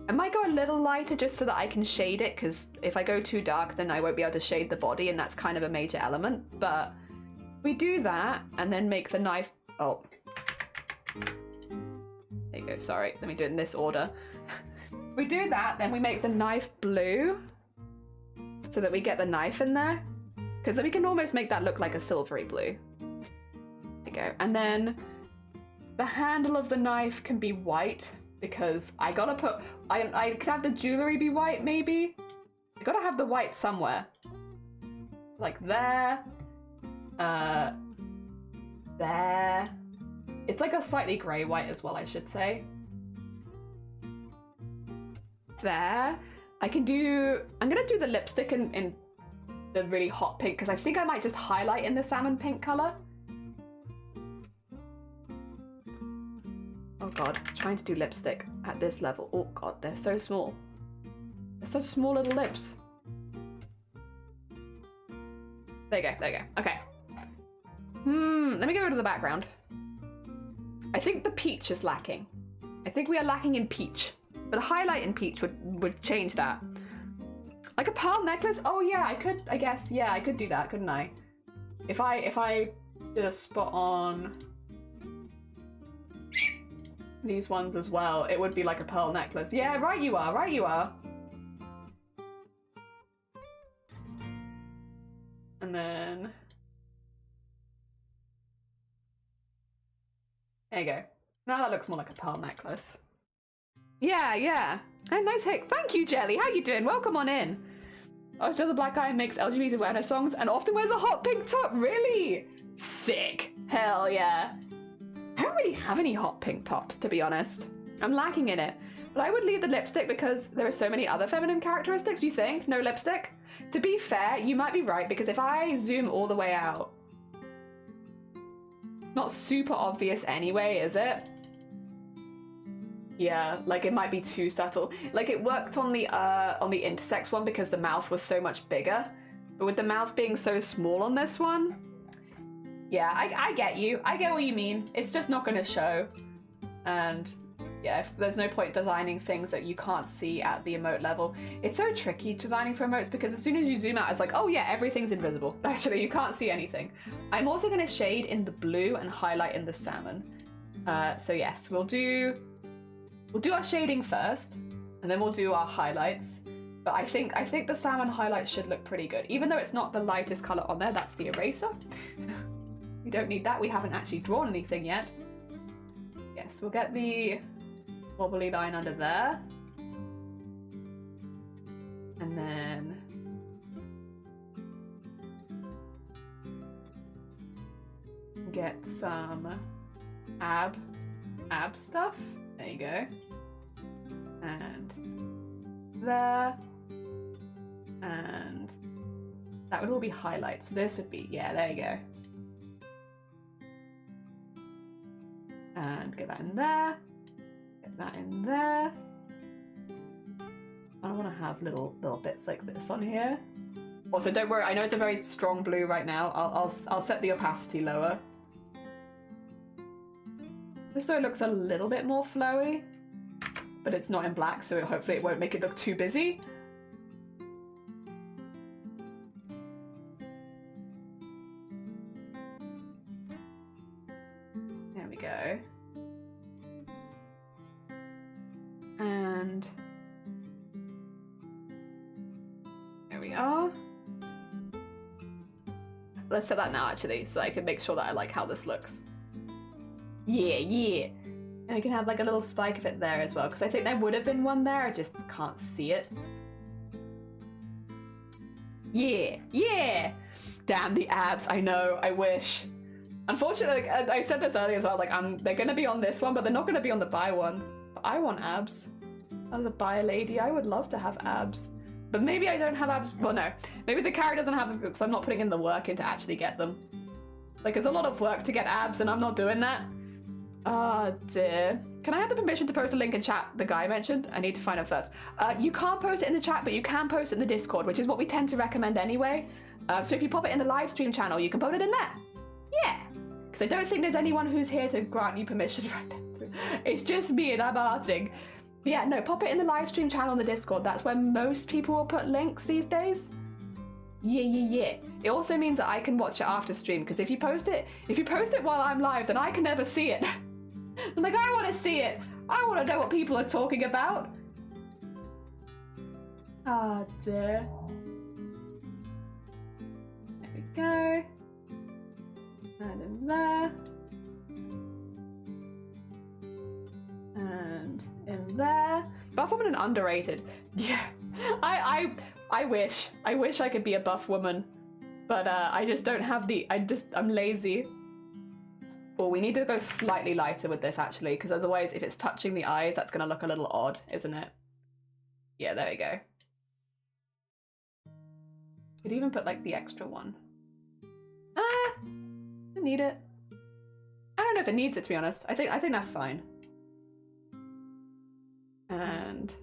I might go a little lighter just so that I can shade it, because if I go too dark, then I won't be able to shade the body, and that's kind of a major element. But we do that, and then make the knife... Oh. There you go, sorry. Let me do it in this order. We do that, then we make the knife blue, so that we get the knife in there. Because then we can almost make that look like a silvery blue. There you go. And then the handle of the knife can be white, because I gotta put... I could have the jewelry be white, maybe? I gotta have the white somewhere. Like there. There. It's like a slightly grey white as well, I should say. There. I can do... I'm gonna do the lipstick in the really hot pink, because I think I might just highlight in the salmon pink colour. Oh god, trying to do lipstick at this level. Oh god, they're so small. They're such small little lips. There you go, there you go. Okay. Let me get rid of the background. I think the peach is lacking. I think we are lacking in peach. But a highlight in peach would change that. Like a pearl necklace? Oh yeah, I could, I guess, yeah, I could do that, couldn't I? If I did a spot on these ones as well, it would be like a pearl necklace. Yeah, right you are, right you are. And then... There you go. Now that looks more like a pearl necklace. Yeah, yeah. And nice hit. Thank you, Jelly. How you doing? Welcome on in. Oh, so the black guy makes LGBT awareness songs and often wears a hot pink top. Really? Sick. Hell yeah. I don't really have any hot pink tops, to be honest. I'm lacking in it. But I would leave the lipstick because there are so many other feminine characteristics, you think? No lipstick? To be fair, you might be right, because if I zoom all the way out, not super obvious anyway, is it? Yeah, like it might be too subtle. Like it worked on the intersex one because the mouth was so much bigger, but with the mouth being so small on this one, yeah, I get you. I get what you mean. It's just not going to show. And yeah, if there's no point designing things that you can't see at the emote level. It's so tricky designing for emotes because as soon as you zoom out, it's like, oh yeah, everything's invisible. Actually, you can't see anything. I'm also going to shade in the blue and highlight in the salmon. So yes, we'll do our shading first, and then we'll do our highlights. But I think the salmon highlight should look pretty good. Even though it's not the lightest color on there, that's the eraser. We don't need that. We haven't actually drawn anything yet. Yes, we'll get the wobbly line under there. And then get some ab stuff. There you go. And there. And That would all be highlights. So this would be, yeah, there you go. And get that in there. Get that in there. I want to have little bits like this on here. Also, don't worry. I know it's a very strong blue right now. I'll set the opacity lower, just so it looks a little bit more flowy. But it's not in black, so hopefully it won't make it look too busy. There we go. And there we are. Let's set that now, actually, so I can make sure that I like how this looks. Yeah, yeah. And I can have like a little spike of it there as well, because I think there would have been one there, I just can't see it. Yeah, yeah! Damn, the abs, I know, I wish. Unfortunately, like, I said this earlier as well, like, they're gonna be on this one, but they're not gonna be on the buy one. But I want abs. As a buy lady, I would love to have abs. But maybe I don't have abs, well no. Maybe the character doesn't have them because I'm not putting in the work in to actually get them. Like, there's a lot of work to get abs and I'm not doing that. Oh dear. Can I have the permission to post a link in chat the guy mentioned? I need to find him first. You can't post it in the chat, but you can post it in the Discord, which is what we tend to recommend anyway. So if you pop it in the live stream channel, you can put it in there. Yeah. Because I don't think there's anyone who's here to grant you permission right now. It's just me and I'm arting. But yeah, no, pop it in the live stream channel in the Discord. That's where most people will put links these days. Yeah, yeah, yeah. It also means that I can watch it after stream, because if you post it while I'm live, then I can never see it. I'm like, I want to see it. I want to know what people are talking about. Ah, dear. There we go. And in there. And in there. Buff woman and underrated. Yeah. I wish I could be a buff woman, but I just don't have the, I'm lazy. Well, we need to go slightly lighter with this actually, because otherwise if it's touching the eyes, that's gonna look a little odd, isn't it? Yeah, there we go. Could even put like the extra one. Doesn't need it. I don't know if it needs it, to be honest. I think that's fine. And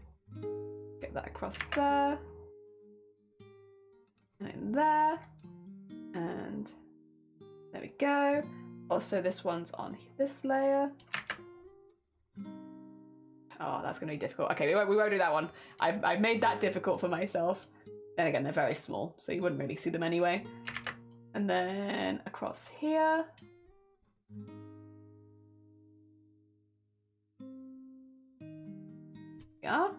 get that across there. And in there. And there we go. Also, this one's on this layer. Oh, that's gonna be difficult. Okay, we won't do that one. I've made that difficult for myself. Then again, they're very small, so you wouldn't really see them anyway. And then across here. Yeah.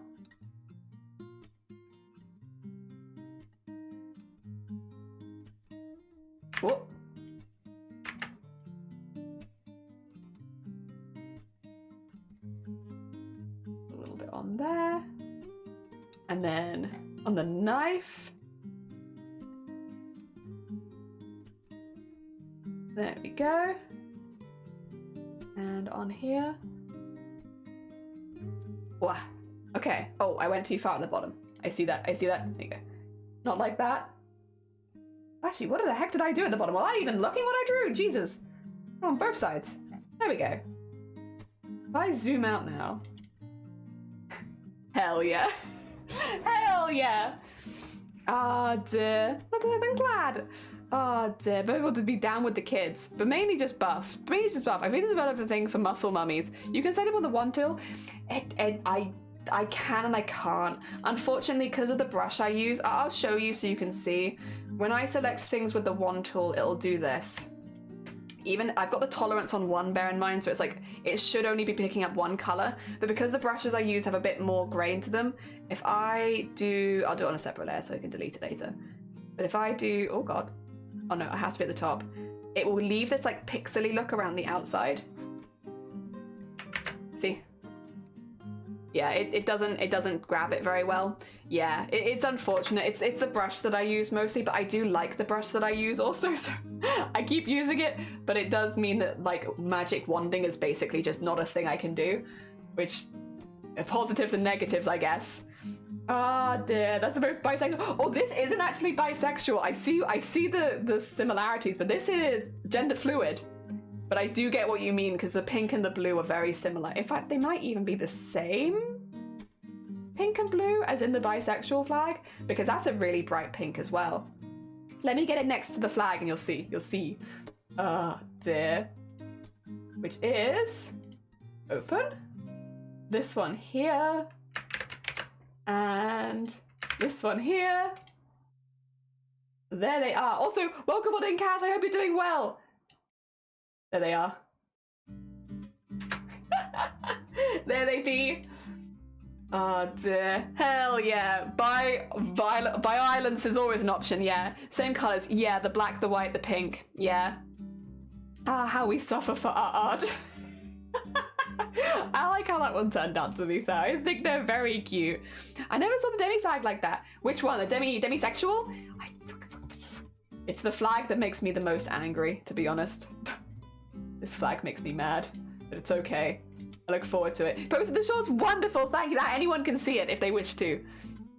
Whoop. A little bit on there. And then on the knife. There we go. And on here. Wow. Okay. Oh, I went too far at the bottom. I see that. I see that. There you go. Not like that. Actually, what the heck did I do at the bottom? Was I even looking what I drew? Jesus. On both sides. There we go. If I zoom out now. Hell yeah. Hell yeah. Ah, dear. I'm glad. Oh dear, but able to be down with the kids, but mainly just buff. Mainly just buff. I've recently developed a thing for muscle mummies. You can set it with the wand tool. I can and I can't. Unfortunately, because of the brush I use, I'll show you so you can see. When I select things with the wand tool, it'll do this. Even I've got the tolerance on one, bear in mind, so it's like it should only be picking up one color, but because the brushes I use have a bit more grain to them, if I do, I'll do it on a separate layer so I can delete it later. But if I do, oh god. Oh no, it has to be at the top. It will leave this like pixely look around the outside. See? Yeah, it doesn't grab it very well. Yeah, it's unfortunate. It's the brush that I use mostly, but I do like the brush that I use also, so I keep using it, but it does mean that like magic wanding is basically just not a thing I can do, which are positives and negatives, I guess. Ah, dear, that's the most bisexual. Oh, this isn't actually bisexual. I see the similarities, but this is gender fluid. But I do get what you mean because the pink and the blue are very similar. In fact, they might even be the same. Pink and blue, as in the bisexual flag, because that's a really bright pink as well. Let me get it next to the flag and you'll see. You'll see. Ah, dear. Which is open. This one here. And this one here. There they are. Also, welcome on in, Kaz. I hope you're doing well. There they are. There they be. Oh dear. Hell yeah. Violence is always an option, yeah. Same colours. Yeah, the black, the white, the pink. Yeah. Ah, how we suffer for our art. I like how that one turned out, to be fair. I think they're very cute. I never saw the demi flag like that. Which one? The demisexual? It's the flag that makes me the most angry, to be honest. This flag makes me mad, but it's okay. I look forward to it. Posted the shorts, wonderful, thank you. That anyone can see it if they wish to.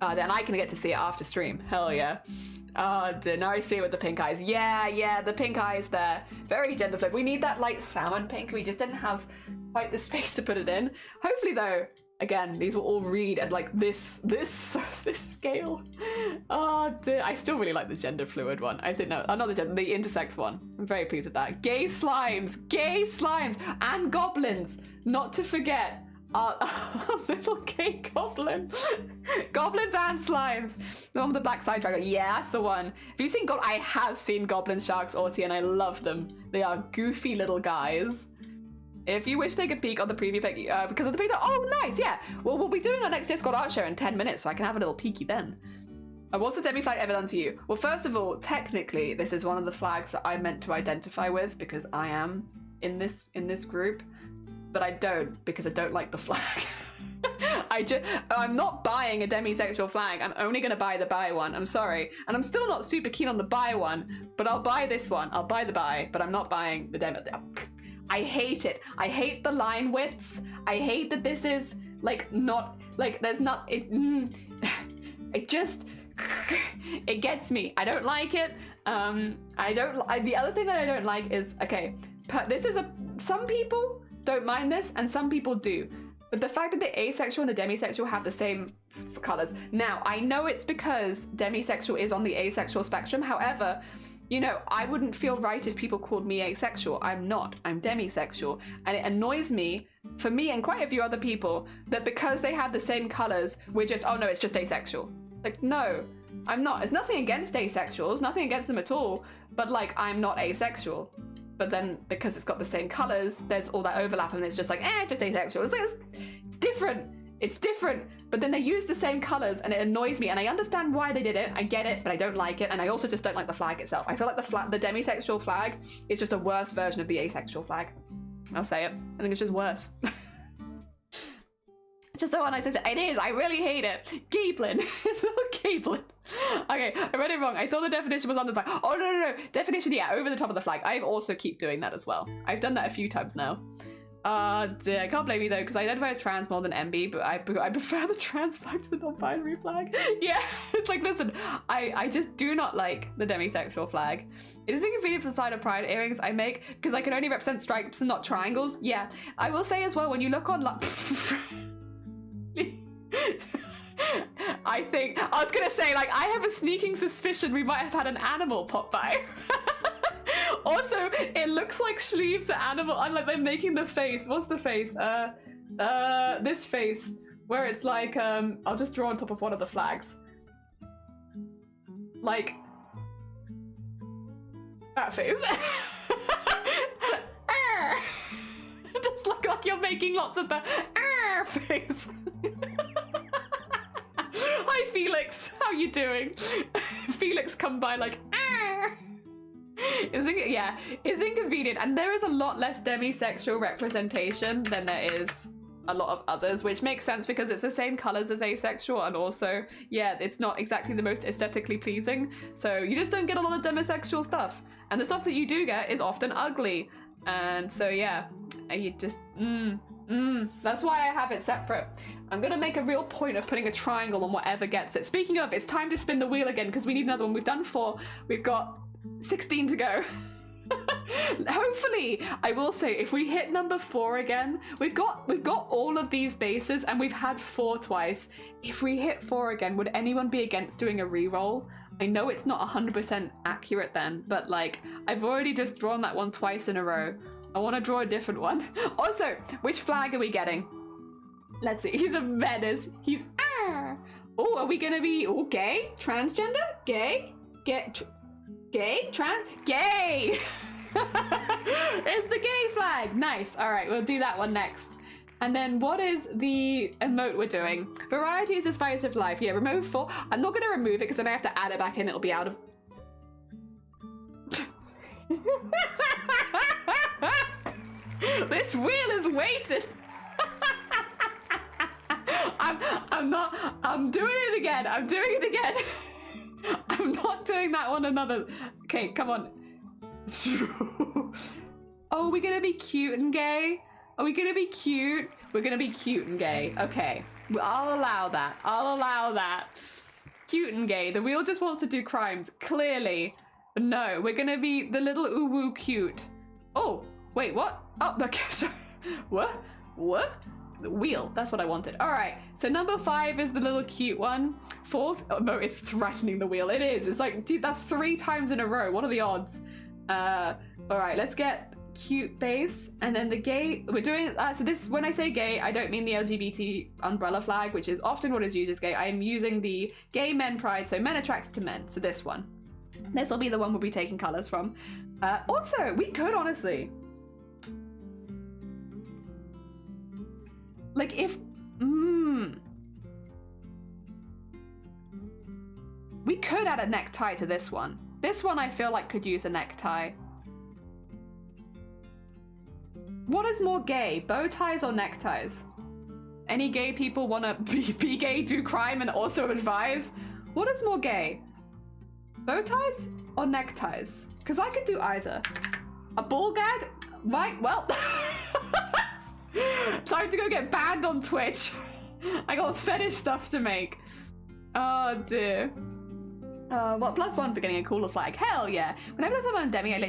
Then I can get to see it after stream. Hell yeah. Now I see it with the pink eyes. Yeah, the pink eyes there. Very gender fluid. We need that light salmon pink. We just didn't have quite the space to put it in. Hopefully though, again, these will all read at like this scale. Oh dear. I still really like the gender fluid one. I think no, not the intersex one. I'm very pleased with that. Gay slimes, and goblins. Not to forget our little gay goblin. Goblins and slimes. The one with the black side dragon. Yeah, that's the one. Have you seen I have seen goblins, sharks, arty, and I love them. They are goofy little guys. If you wish they could peek on the preview pic, because of the preview. Oh, nice, yeah. Well, we'll be doing our next Discord art show in 10 minutes, so I can have a little peeky then. What's the demi flag ever done to you? Well, first of all, technically, this is one of the flags that I meant to identify with because I am in this group, but I don't because I don't like the flag. I'm not buying a demisexual flag. I'm only gonna buy the bi one. I'm sorry, and I'm still not super keen on the bi one, but I'll buy this one. I'll buy the bi, but I'm not buying the demi. I hate it. I hate the line widths. I hate that this is like not like there's not it. It just it gets me. I don't like it. The other thing that I don't like is some people don't mind this and some people do. But the fact that the asexual and the demisexual have the same colors. Now, I know it's because demisexual is on the asexual spectrum. However, you know, I wouldn't feel right if people called me asexual. I'm not. I'm demisexual. And it annoys me, for me and quite a few other people, that because they have the same colors, we're just, oh no, it's just asexual. Like, no, I'm not. There's nothing against asexuals, nothing against them at all. But like, I'm not asexual. But then because it's got the same colors, there's all that overlap and it's just like, just asexual. It's like, it's different. It's different. But then they use the same colors and it annoys me. And I understand why they did it. I get it, but I don't like it. And I also just don't like the flag itself. I feel like the demisexual flag is just a worse version of the asexual flag. I'll say it. I think it's just worse. Just so what I said, it is. I really hate it. Gablin. It's not Gablin. Okay, I read it wrong. I thought the definition was on the flag. Oh, no. Definition, yeah, over the top of the flag. I also keep doing that as well. I've done that a few times now. Dear, I can't blame you though, because I identify as trans more than MB, but I prefer the trans flag to the non-binary flag. Yeah, it's like, listen, I just do not like the demisexual flag. It is inconvenient for the side of pride earrings I make, because I can only represent stripes and not triangles. Yeah, I will say as well, when you look on I was gonna say, like, I have a sneaking suspicion we might have had an animal pop by. Also, it looks like Sleeves the animal, and like they're making the face. What's the face? This face, where it's like, I'll just draw on top of one of the flags. Like, that face. Just look like you're making lots of the face. Hi Felix, how you doing? Felix come by like, it's inconvenient, and there is a lot less demisexual representation than there is a lot of others, which makes sense because it's the same colors as asexual, and also, yeah, it's not exactly the most aesthetically pleasing, so you just don't get a lot of demisexual stuff, and the stuff that you do get is often ugly, and so yeah, you just, That's why I have it separate. I'm gonna make a real point of putting a triangle on whatever gets it. Speaking of, it's time to spin the wheel again because we need another one. We've done 4. We've got 16 to go. Hopefully, I will say, if we hit number 4 again, we've got all of these bases and we've had 4 twice. If we hit 4 again, would anyone be against doing a re-roll? I know it's not 100% accurate then, but like, I've already just drawn that one twice in a row. I want to draw a different one. Also, which flag are we getting? Let's see. He's a menace. He's oh, are we gonna be gay? Transgender? Gay? Gay? Trans? Gay! It's the gay flag. Nice. All right, we'll do that one next. And then what is the emote we're doing? Variety is the spice of life. Yeah, remove 4. I'm not gonna remove it because then I have to add it back in. It'll be out of... This wheel is weighted. I'm doing it again. I'm doing it again. I'm not doing that one another. Okay, come on. Oh, we're gonna be cute and gay? Are we gonna be cute? We're gonna be cute and gay. Okay, I'll allow that. I'll allow that. Cute and gay. The wheel just wants to do crimes. Clearly. No, we're gonna be the little uwu cute. Oh, wait, what? Oh, okay, sorry. What? The wheel, that's what I wanted. All right, so number 5 is the little cute one. 4th, oh no, it's threatening the wheel. It is, it's like, dude, that's 3 times in a row. What are the odds? All right, let's get cute base. And then the gay, we're doing, so this, when I say gay, I don't mean the LGBT umbrella flag, which is often what is used as gay. I am using the gay men pride, so men attracted to men. So this one. This will be the one we'll be taking colors from. Also, we could honestly, like if, we could add a necktie to this one. This one I feel like could use a necktie. What is more gay, bow ties or neckties? Any gay people wanna be gay, do crime, and also advise? What is more gay? Bow ties or neckties? Because I could do either. A ball gag? Right, well. Time to go get banned on Twitch. I got fetish stuff to make. Oh dear. What, +1 for getting a cooler flag? Hell yeah. Whenever there's someone on Demi, I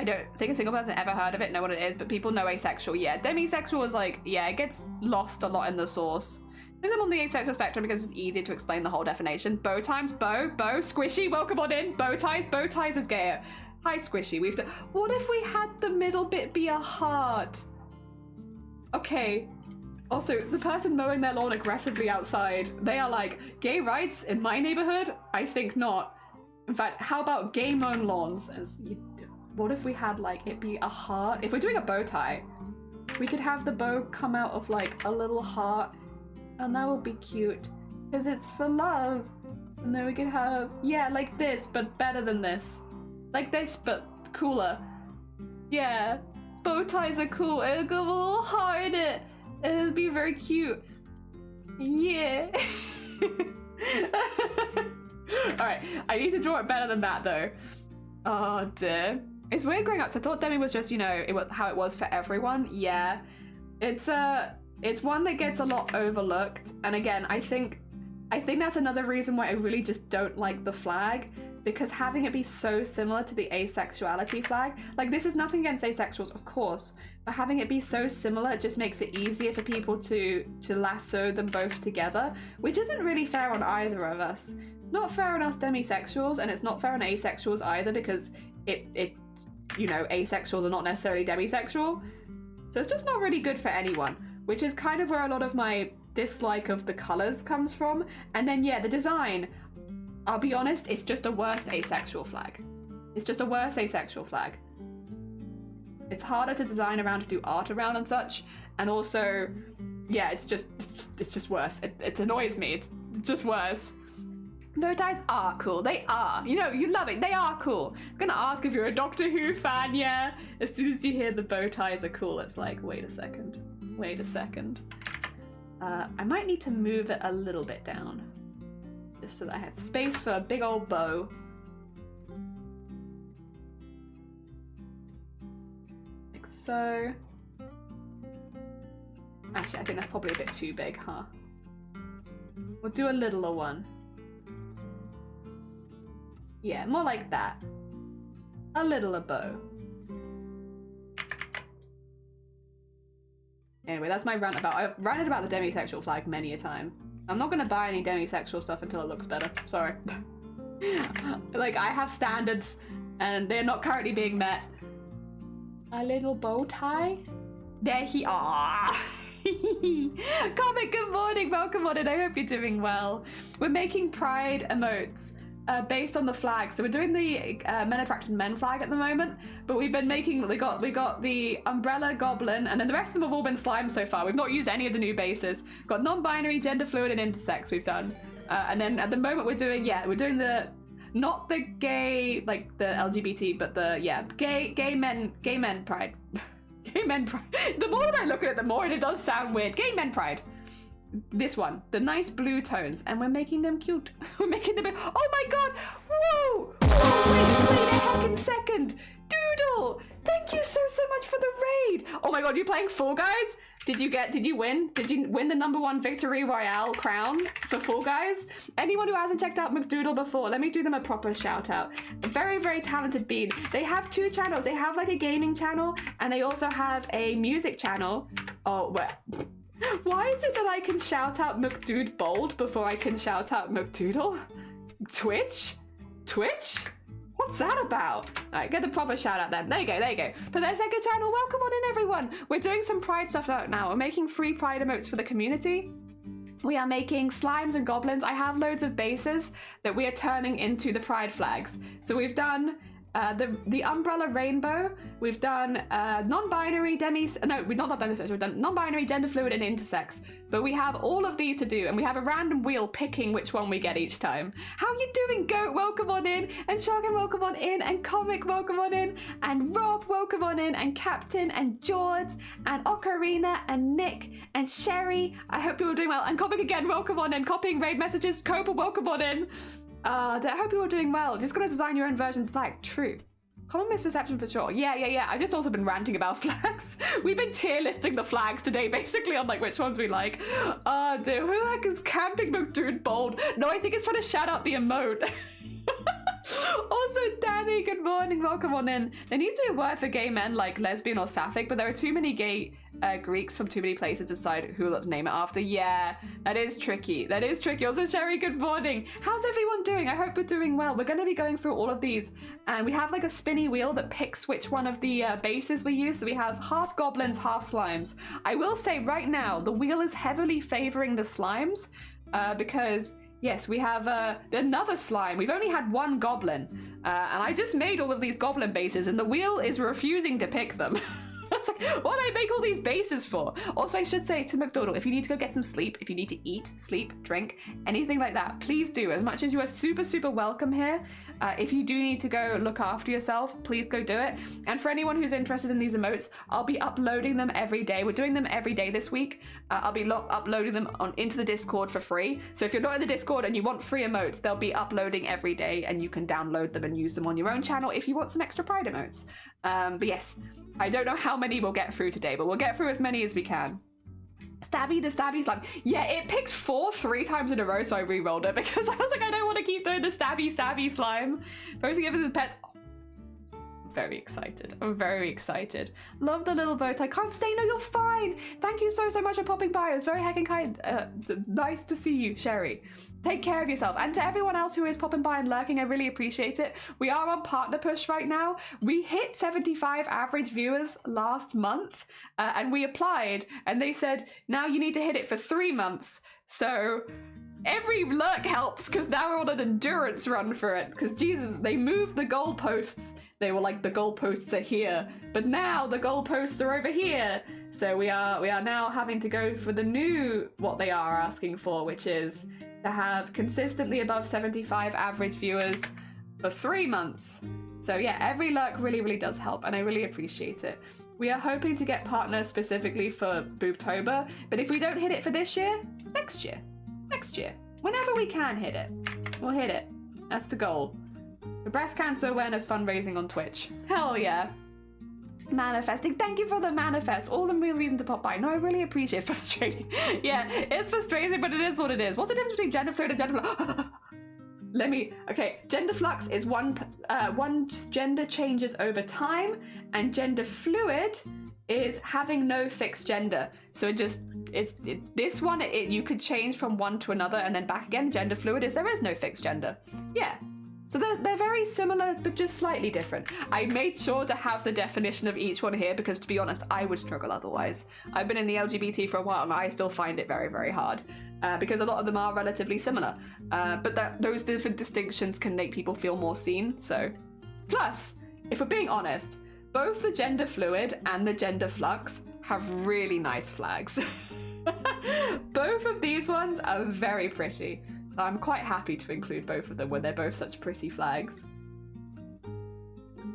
don't think a single person ever heard of it, know what it is, but people know asexual. Yeah, demisexual is like, yeah, it gets lost a lot in the source. I'm on the asexual spectrum because it's easier to explain the whole definition. Bow times, bow, squishy, welcome on in. Bow ties is gayer. Hi, squishy, we've done. What if we had the middle bit be a heart? Okay. Also, the person mowing their lawn aggressively outside, they are like, gay rights in my neighborhood? I think not. In fact, how about gay mown lawns? What if we had like it be a heart? If we're doing a bow tie, we could have the bow come out of like a little heart, and that would be cute because it's for love. And then we could have, yeah, like this, but better than this. Like this, but cooler. Yeah, bow ties are cool. It'll go a little heart in it. It'll be very cute. Yeah. Alright, I need to draw it better than that though. Oh dear. It's weird growing up, so I thought Demi was just, you know, how it was for everyone. Yeah. It's one that gets a lot overlooked. And again, I think that's another reason why I really just don't like the flag, because having it be so similar to the asexuality flag, like this is nothing against asexuals, of course, but having it be so similar just makes it easier for people to lasso them both together, which isn't really fair on either of us. Not fair on us demisexuals, and it's not fair on asexuals either, because it you know, asexuals are not necessarily demisexual. So it's just not really good for anyone, which is kind of where a lot of my dislike of the colors comes from. And then yeah, the design, I'll be honest, it's just a worse asexual flag. It's just a worse asexual flag. It's harder to design around, to do art around and such. And also, yeah, it's just worse. It annoys me. It's just worse. Bow ties are cool. They are. You know, you love it. They are cool. I'm gonna ask if you're a Doctor Who fan, yeah? As soon as you hear the bow ties are cool, it's like, wait a second. Wait a second. I might need to move it a little bit down, just so that I have space for a big old bow. Like so. Actually, I think that's probably a bit too big, huh? We'll do a littler one. Yeah, more like that. A littler bow. Anyway, that's my rant about. I've ranted about the demisexual flag many a time. I'm not gonna buy any demisexual stuff until it looks better. Sorry. Like, I have standards, and they're not currently being met. A little bow tie? There he are. Comic, good morning. Welcome on in. I hope you're doing well. We're making pride emotes. Based on the flag, so we're doing the Men Attracted Men flag at the moment, but we've been making, we got the umbrella goblin, and then the rest of them have all been slime so far. We've not used any of the new bases. Got non-binary, gender fluid, and intersex we've done, and then at the moment we're doing the not the gay, like the LGBT, but the gay men pride. Gay men pride. The more that I look at it, the more it does sound weird. Gay men pride. This one, the nice blue tones, and we're making them cute. We're making them. Oh my god! Whoa! Whoa, wait a heckin' second! Doodle! Thank you so much for the raid! Oh my god, you're playing Fall Guys? Did you win? Did you win the #1 Victory Royale crown for Fall Guys? Anyone who hasn't checked out McDoodle before, let me do them a proper shout out. Very, very talented bean. They have 2 channels. They have like a gaming channel, and they also have a music channel. Oh, what? Why is it that I can shout out McDude Bold before I can shout out McDoodle? Twitch? What's that about? Alright, get the proper shout out then. There you go. For their second channel, welcome on in everyone. We're doing some pride stuff out now. We're making free pride emotes for the community. We are making slimes and goblins. I have loads of bases that we are turning into the pride flags. So we've done the umbrella rainbow. We've done non-binary we've done non-binary, gender fluid, and intersex. But we have all of these to do, and we have a random wheel picking which one we get each time. How you doing, Goat? Welcome on in, and Sharkin, welcome on in, and Comic, welcome on in, and Rob, welcome on in, and Captain, and George, and Ocarina, and Nick, and Sherry. I hope you're all doing well, and Comic again, welcome on in. Copying raid messages, Cobra, welcome on in. I hope you're all doing well. Just gonna design your own version of flag. True. Common misconception for sure. Yeah. I've just also been ranting about flags. We've been tier listing the flags today, basically, on like which ones we like. Oh, dude, who the heck is Camping McDude Bold? No, I think it's trying to shout out the emote. Also, Danny, good morning, welcome on in. There needs to be a word for gay men like lesbian or sapphic, but there are too many gay Greeks from too many places to decide who to name it after. Yeah, that is tricky. Also, Sherry, good morning. How's everyone doing? I hope we're doing well. We're going to be going through all of these, and we have like a spinny wheel that picks which one of the bases we use. So we have half goblins, half slimes. I will say right now, the wheel is heavily favoring the slimes because yes, we have another slime. We've only had 1 goblin, and I just made all of these goblin bases, and the wheel is refusing to pick them. It's like, what do I make all these bases for? Also, I should say to McDonald, if you need to go get some sleep, if you need to eat, sleep, drink, anything like that, please do. As much as you are super welcome here, if you do need to go look after yourself, please go do it. And for anyone who's interested in these emotes, I'll be uploading them every day. We're doing them every day this week. I'll be uploading them into the Discord for free. So if you're not in the Discord and you want free emotes, they'll be uploading every day, and you can download them and use them on your own channel if you want some extra pride emotes. But yes, I don't know how many we'll get through today, but we'll get through as many as we can. The stabby slime. Yeah, it picked 3 times in a row, so I re-rolled it because I was like, I don't want to keep doing the stabby slime. Posting it as pets. Very excited. I'm very excited. Love the little boat. I can't stay. No, you're fine. Thank you so much for popping by. It was very heckin' kind. Nice to see you, Sherry. Take care of yourself. And to everyone else who is popping by and lurking, I really appreciate it. We are on partner push right now. We hit 75 average viewers last month, and we applied, and they said, now you need to hit it for 3 months. So every lurk helps, because now we're on an endurance run for it. Because Jesus, they moved the goalposts. They were like, the goalposts are here, but now the goalposts are over here. So we are now having to go for the new, what they are asking for, which is to have consistently above 75 average viewers for 3 months. So yeah, every lurk really does help, and I really appreciate it. We are hoping to get partners specifically for Boobtober, but if we don't hit it for this year, next year, whenever we can hit it, we'll hit it. That's the goal. The breast cancer awareness fundraising on Twitch. Hell yeah. Manifesting. Thank you for the manifest. All the main reason to pop by. No, I really appreciate it. Frustrating. Yeah, it's frustrating, but it is what it is. What's the difference between gender fluid and gender flux? Okay, gender flux is one gender changes over time, and gender fluid is having no fixed gender. So this one, you could change from one to another and then back again. Gender fluid is there is no fixed gender. Yeah. So they're very similar, but just slightly different. I made sure to have the definition of each one here because, to be honest, I would struggle otherwise. I've been in the LGBT for a while and I still find it very, very hard because a lot of them are relatively similar. But those different distinctions can make people feel more seen. So, plus, if we're being honest, both the gender fluid and the gender flux have really nice flags. Both of these ones are very pretty. I'm quite happy to include both of them when they're both such pretty flags.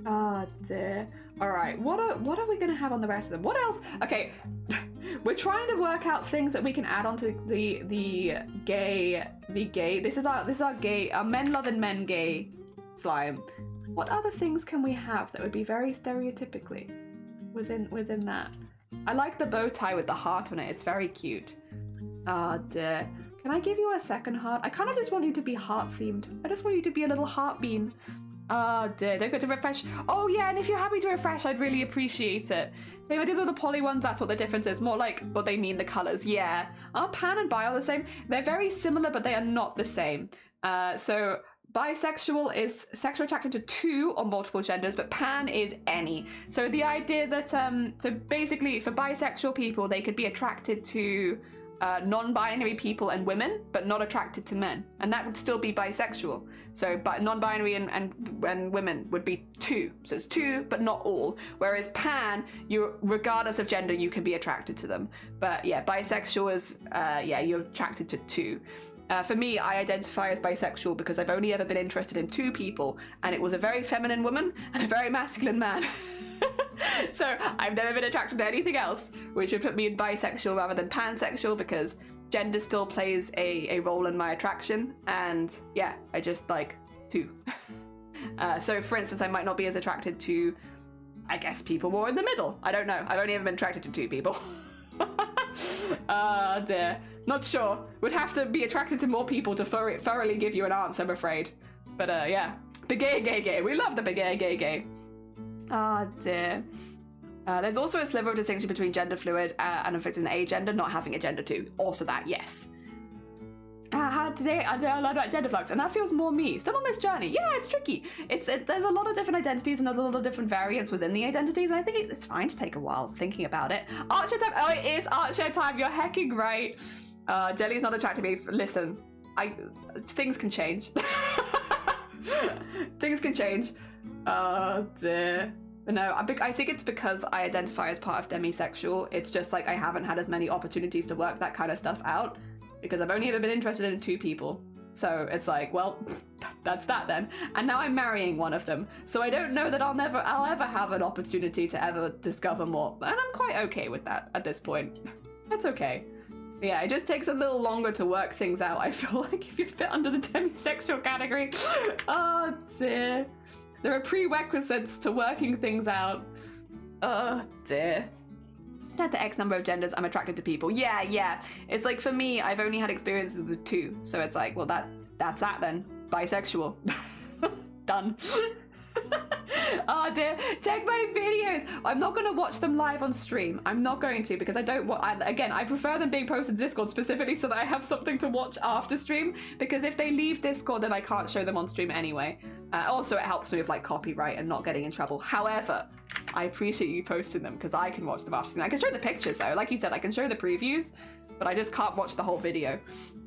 Oh dear. All right, what are we gonna have on the rest of them? What else? Okay, we're trying to work out things that we can add onto the gay. This is our gay, our men loving men gay slime. What other things can we have that would be very stereotypically within that? I like the bow tie with the heart on it. It's very cute. Ah dear. Can I give you a second heart? I kind of just want you to be heart themed. I just want you to be a little heart bean. Oh dear, don't get to refresh. Oh yeah, and if you're happy to refresh, I'd really appreciate it. If I did all the poly ones, that's what the difference is. More like what they mean, the colors. Yeah. Are pan and bi all the same? They're very similar, but they are not the same. So bisexual is sexual attraction to two or multiple genders, but pan is any. So the idea that, so basically for bisexual people, they could be attracted to non-binary people and women, but not attracted to men, and that would still be bisexual. So non-binary and women would be two, so it's two but not all, whereas pan, you regardless of gender you can be attracted to them. But yeah, bisexual is yeah, you're attracted to two. For me, I identify as bisexual because I've only ever been interested in two people, and it was a very feminine woman and a very masculine man. So I've never been attracted to anything else, which would put me in bisexual rather than pansexual, because gender still plays a role in my attraction, and yeah, I just like two. So for instance, I might not be as attracted to, I guess, people more in the middle. I don't know. I've only ever been attracted to two people. Dear. Not sure. Would have to be attracted to more people to thoroughly give you an answer, I'm afraid. But yeah. Begay. We love the begay. Oh dear. There's also a sliver of distinction between gender fluid and if it's an agender, not having a gender too. Also that, yes. How today I learned about gender flux, and that feels more me. Still on this journey. Yeah, it's tricky. There's a lot of different identities and a lot of different variants within the identities, and I think it's fine to take a while thinking about it. Art share time. Oh, it is art share time. You're hecking right. Jelly's not attracted to me. Listen, things can change. Things can change. Oh dear. No, I think it's because I identify as part of demisexual. It's just like I haven't had as many opportunities to work that kind of stuff out because I've only ever been interested in two people. So it's like, well, that's that then. And now I'm marrying one of them. So I don't know that I'll ever have an opportunity to ever discover more. And I'm quite okay with that at this point. That's okay. Yeah, it just takes a little longer to work things out, I feel like, if you fit under the demisexual category. Oh dear. There are prerequisites to working things out. Oh dear. Down to X number of genders, I'm attracted to people. Yeah. It's like, for me, I've only had experiences with two. So it's like, well, that's that then. Bisexual. Done. Oh dear, check my videos. I'm not going to watch them live on stream. I'm not going to, because I prefer them being posted to Discord specifically so that I have something to watch after stream, because if they leave Discord then I can't show them on stream anyway. Also, it helps me with like copyright and not getting in trouble. However, I appreciate you posting them because I can watch them after stream. I can show the pictures though, like you said, I can show the previews, but I just can't watch the whole video.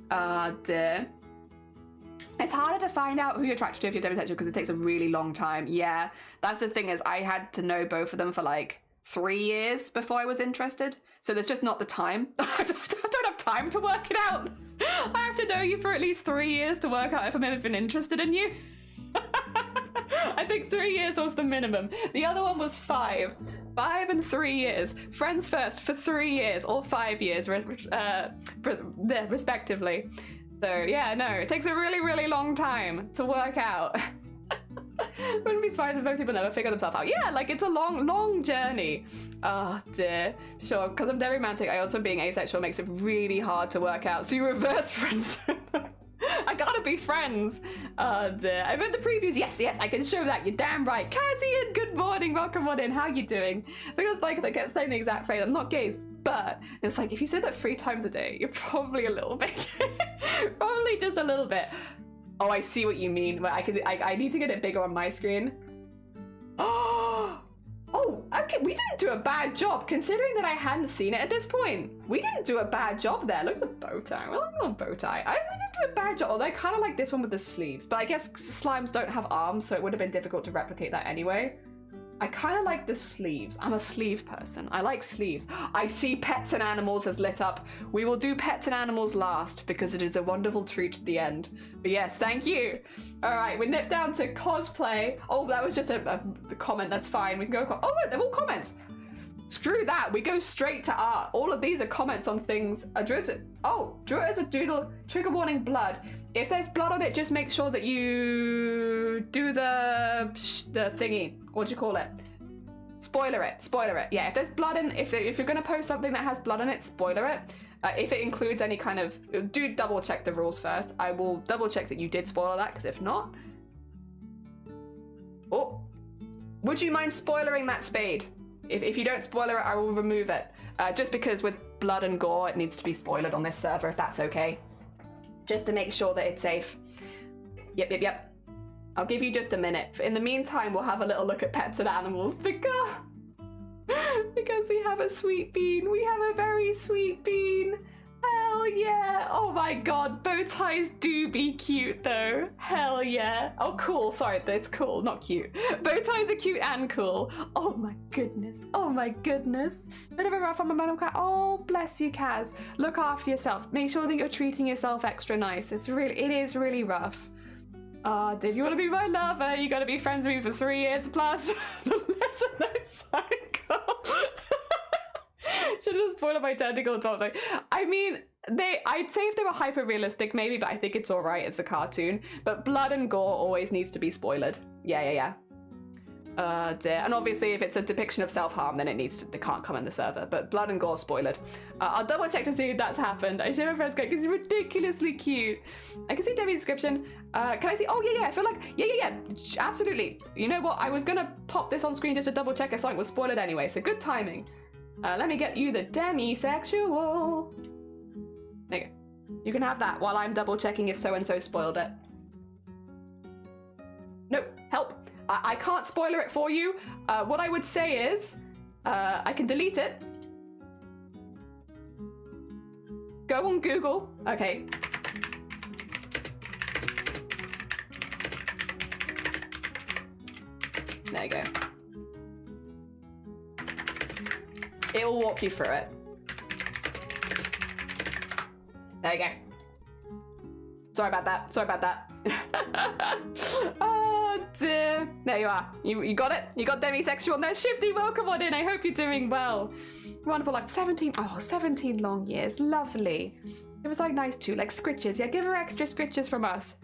Dear. It's harder to find out who you're attracted to if you're demisexual because it takes a really long time. Yeah, that's the thing, is I had to know both of them for like 3 years before I was interested. So there's just not the time. I don't have time to work it out. I have to know you for at least 3 years to work out if I'm even interested in you. I think 3 years was the minimum. The other one was 5. 5 and 3 years. Friends first for 3 years or 5 years, respectively. So yeah, no, it takes a really, really long time to work out. Wouldn't be surprised if most people never figure themselves out. Yeah, like it's a long journey. Oh dear. Sure, because I'm very romantic, I also being asexual makes it really hard to work out. So you reverse friends. I gotta be friends. Oh dear. I read the previews. Yes, I can show that. You're damn right. Kazian, good morning. Welcome on in. How you doing? I think it was funny because I kept saying the exact phrase. I'm not gays, but it's like if you say that 3 times a day, you're probably a little bit. Probably just a little bit. Oh, I see what you mean. But I need to get it bigger on my screen. Oh, okay. We didn't do a bad job considering that I hadn't seen it at this point. We didn't do a bad job there. Look at the bow tie. Well, I'm not bow tie. I didn't do a bad job. Although I kind of like this one with the sleeves, but I guess slimes don't have arms, so it would have been difficult to replicate that anyway. I kind of like the sleeves. I'm a sleeve person. I like sleeves. I see pets and animals as lit up. We will do pets and animals last because it is a wonderful treat at the end. But yes, thank you. All right, we nip down to cosplay. Oh, that was just a comment. That's fine. We can go. Oh, wait, they're all comments. Screw that. We go straight to art. All of these are comments on things. Drew it as a doodle. Trigger warning, blood. If there's blood on it, just make sure that you do the thingy. What do you call it? Spoiler it. Yeah, if there's blood in, if you're gonna post something that has blood in it, spoiler it. If it includes any kind of, do double check the rules first. I will double check that you did spoil that, because if not, oh, would you mind spoilering that spade? If you don't spoiler it, I will remove it. Just because with blood and gore, it needs to be spoiled on this server, if that's okay. Just to make sure that it's safe. Yep. I'll give you just a minute. In the meantime, we'll have a little look at pets and animals because we have a sweet bean. We have a very sweet bean. Hell yeah. Oh my god, bow ties do be cute though. Hell yeah. Oh cool, sorry, it's cool, not cute. Bow ties are cute and cool. Oh my goodness. Bit of a rough on my madam cat. Oh, bless you, Kaz. Look after yourself. Make sure that you're treating yourself extra nice. It is really rough. If you want to be my lover, you gotta be friends with me for 3 years plus. The lesson cycle. Should have spoiled my tentacle top thing. I mean, I'd say if they were hyper realistic maybe, but I think it's all right. It's a cartoon. But blood and gore always needs to be spoiled. Yeah. Dear. And obviously if it's a depiction of self-harm, then they can't come in the server, but blood and gore spoiled. I'll double check to see if that's happened. I show my friend's because he's ridiculously cute. I can see Debbie's description. Can I see? Oh yeah, I feel like, yeah, absolutely. You know what? I was gonna pop this on screen just to double check if something was spoiled anyway, so good timing. Let me get you the demisexual. There you go. You can have that while I'm double checking if so-and-so spoiled it. No, help. I can't spoiler it for you. What I would say is, I can delete it. Go on Google. Okay. There you go. It will walk you through it. There you go. Sorry about that. Oh dear. There you are. You got it? You got demisexual and there's Shifty. Welcome on in. I hope you're doing well. Wonderful life. 17 long years. Lovely. It was like nice too. Like scritches. Yeah, give her extra scritches from us.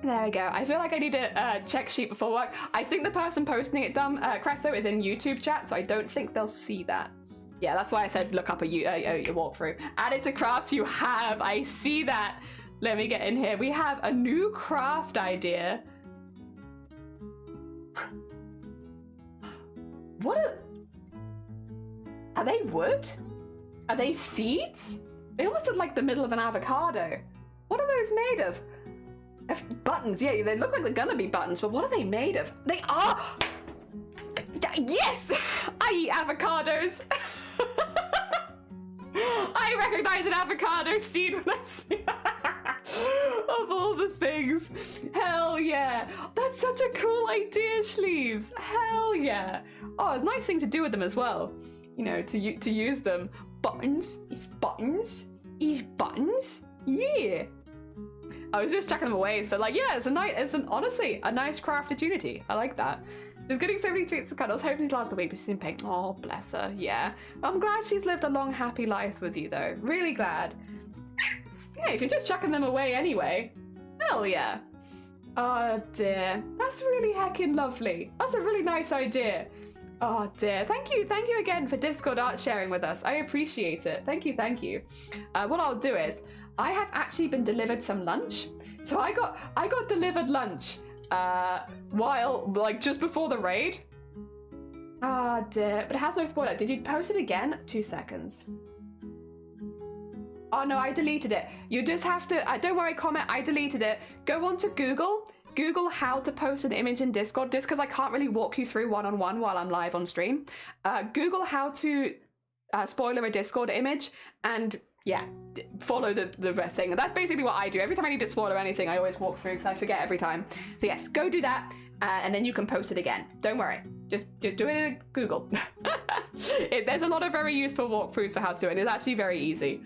There we go. I feel like I need a check sheet before work. I think the person posting it, Cresso, is in YouTube chat, so I don't think they'll see that. Yeah, that's why I said look up a walkthrough. Add it to crafts. You have. I see that. Let me get in here. We have a new craft idea. Are they wood? Are they seeds? They almost look like the middle of an avocado. What are those made of? Buttons, yeah, they look like they're gonna be buttons, but what are they made of? They are! Yes! I eat avocados! I recognize an avocado seed when I see it. Of all the things. Hell yeah. That's such a cool idea, Sleeves. Hell yeah. Oh, it's a nice thing to do with them as well. You know, to use them. Buttons. It's buttons. It's buttons. Yeah. I was just chucking them away, so like, yeah, honestly a nice craft opportunity. I like that. She's getting so many tweets and cuddles. Hope she's last the week, but she's in pain. Oh, bless her. Yeah. I'm glad she's lived a long, happy life with you, though. Really glad. Yeah, if you're just chucking them away anyway, hell yeah. Oh dear, that's really heckin' lovely. That's a really nice idea. Oh dear, thank you again for Discord art sharing with us. I appreciate it. Thank you. What I'll do is, I have actually been delivered some lunch. So I got delivered lunch while, like, just before the raid. Ah dear, but it has no spoiler. Did you post it again? 2 seconds. Oh no, I deleted it. You just have to, don't worry, comment, I deleted it. Go on to Google how to post an image in Discord, just because I can't really walk you through one-on-one while I'm live on stream. Google how to spoiler a Discord image, and yeah, follow the thing. That's basically what I do. Every time I need to spoiler anything, I always walk through because I forget every time. So yes, go do that, and then you can post it again. Don't worry. Just do it in Google. There's a lot of very useful walkthroughs for how to do it. It's actually very easy.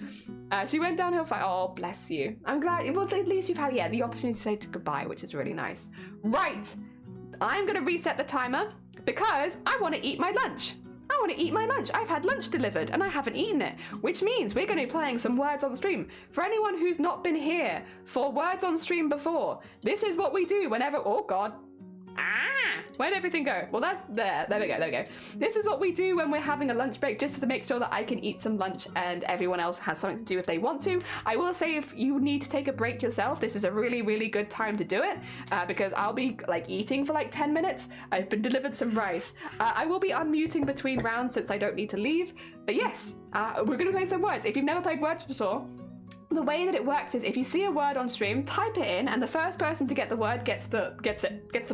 She went downhill for, oh, bless you. I'm glad, well, at least you've had, yeah, the opportunity to say goodbye, which is really nice. Right, I'm gonna reset the timer because I wanna eat my lunch. I've had lunch delivered and I haven't eaten it, which means we're gonna be playing some Words on Stream. For anyone who's not been here for Words on Stream before, this is what we do whenever, oh God. Where'd everything go? Well, that's there we go. This is what we do when we're having a lunch break, just to make sure that I can eat some lunch and everyone else has something to do if they want to. I will say, if you need to take a break yourself, this is a really, really good time to do it, because I'll be like eating for like 10 minutes. I've been delivered some rice. I will be unmuting between rounds since I don't need to leave. But yes, we're gonna play some Words. If you've never played Words before, the way that it works is if you see a word on stream, type it in, and the first person to get the word gets the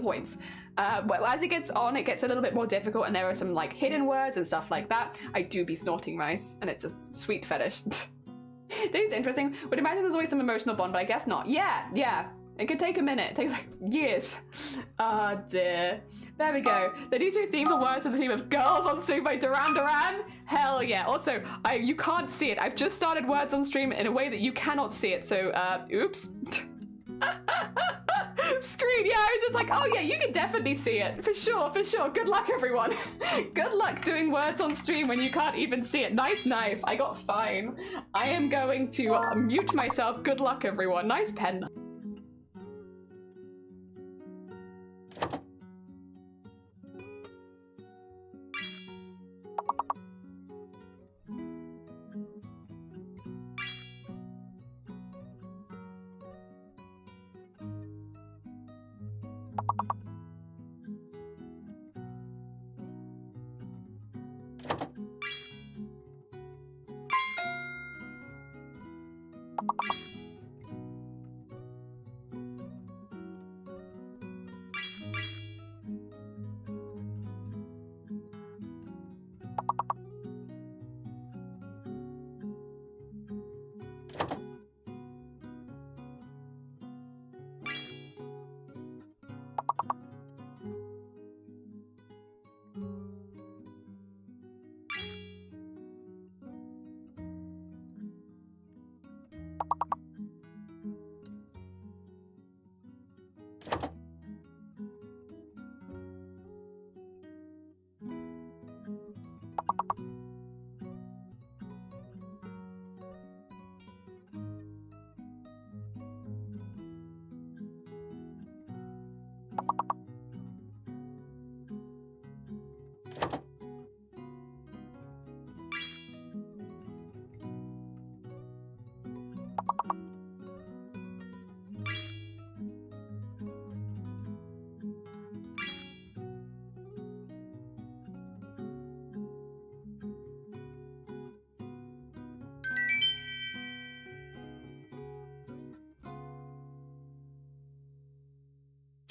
points. Well, as it gets on, it gets a little bit more difficult, and there are some like hidden words and stuff like that. I do be snorting rice, and it's a sweet fetish. This is interesting. Would imagine there's always some emotional bond, but I guess not. Yeah. It could take a minute. It takes like years. Oh dear. There we go. The new theme for Words with the theme of Girls on Stream by Duran Duran. Hell yeah. Also, you can't see it. I've just started Words on Stream in a way that you cannot see it. So, oops. Screen. Yeah, I was just like, oh yeah, you can definitely see it. For sure. Good luck, everyone. Good luck doing Words on Stream when you can't even see it. Nice knife. I got fine. I am going to mute myself. Good luck, everyone. Nice pen.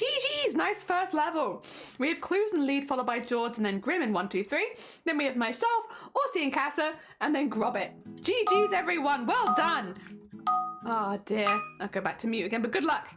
GG's, nice first level. We have Clues in lead, followed by George, and then Grim in 1, 2, 3. Then we have myself, Arty and Casa, and then Grobbit. GG's, everyone. Well done. Oh dear. I'll go back to mute again, but good luck.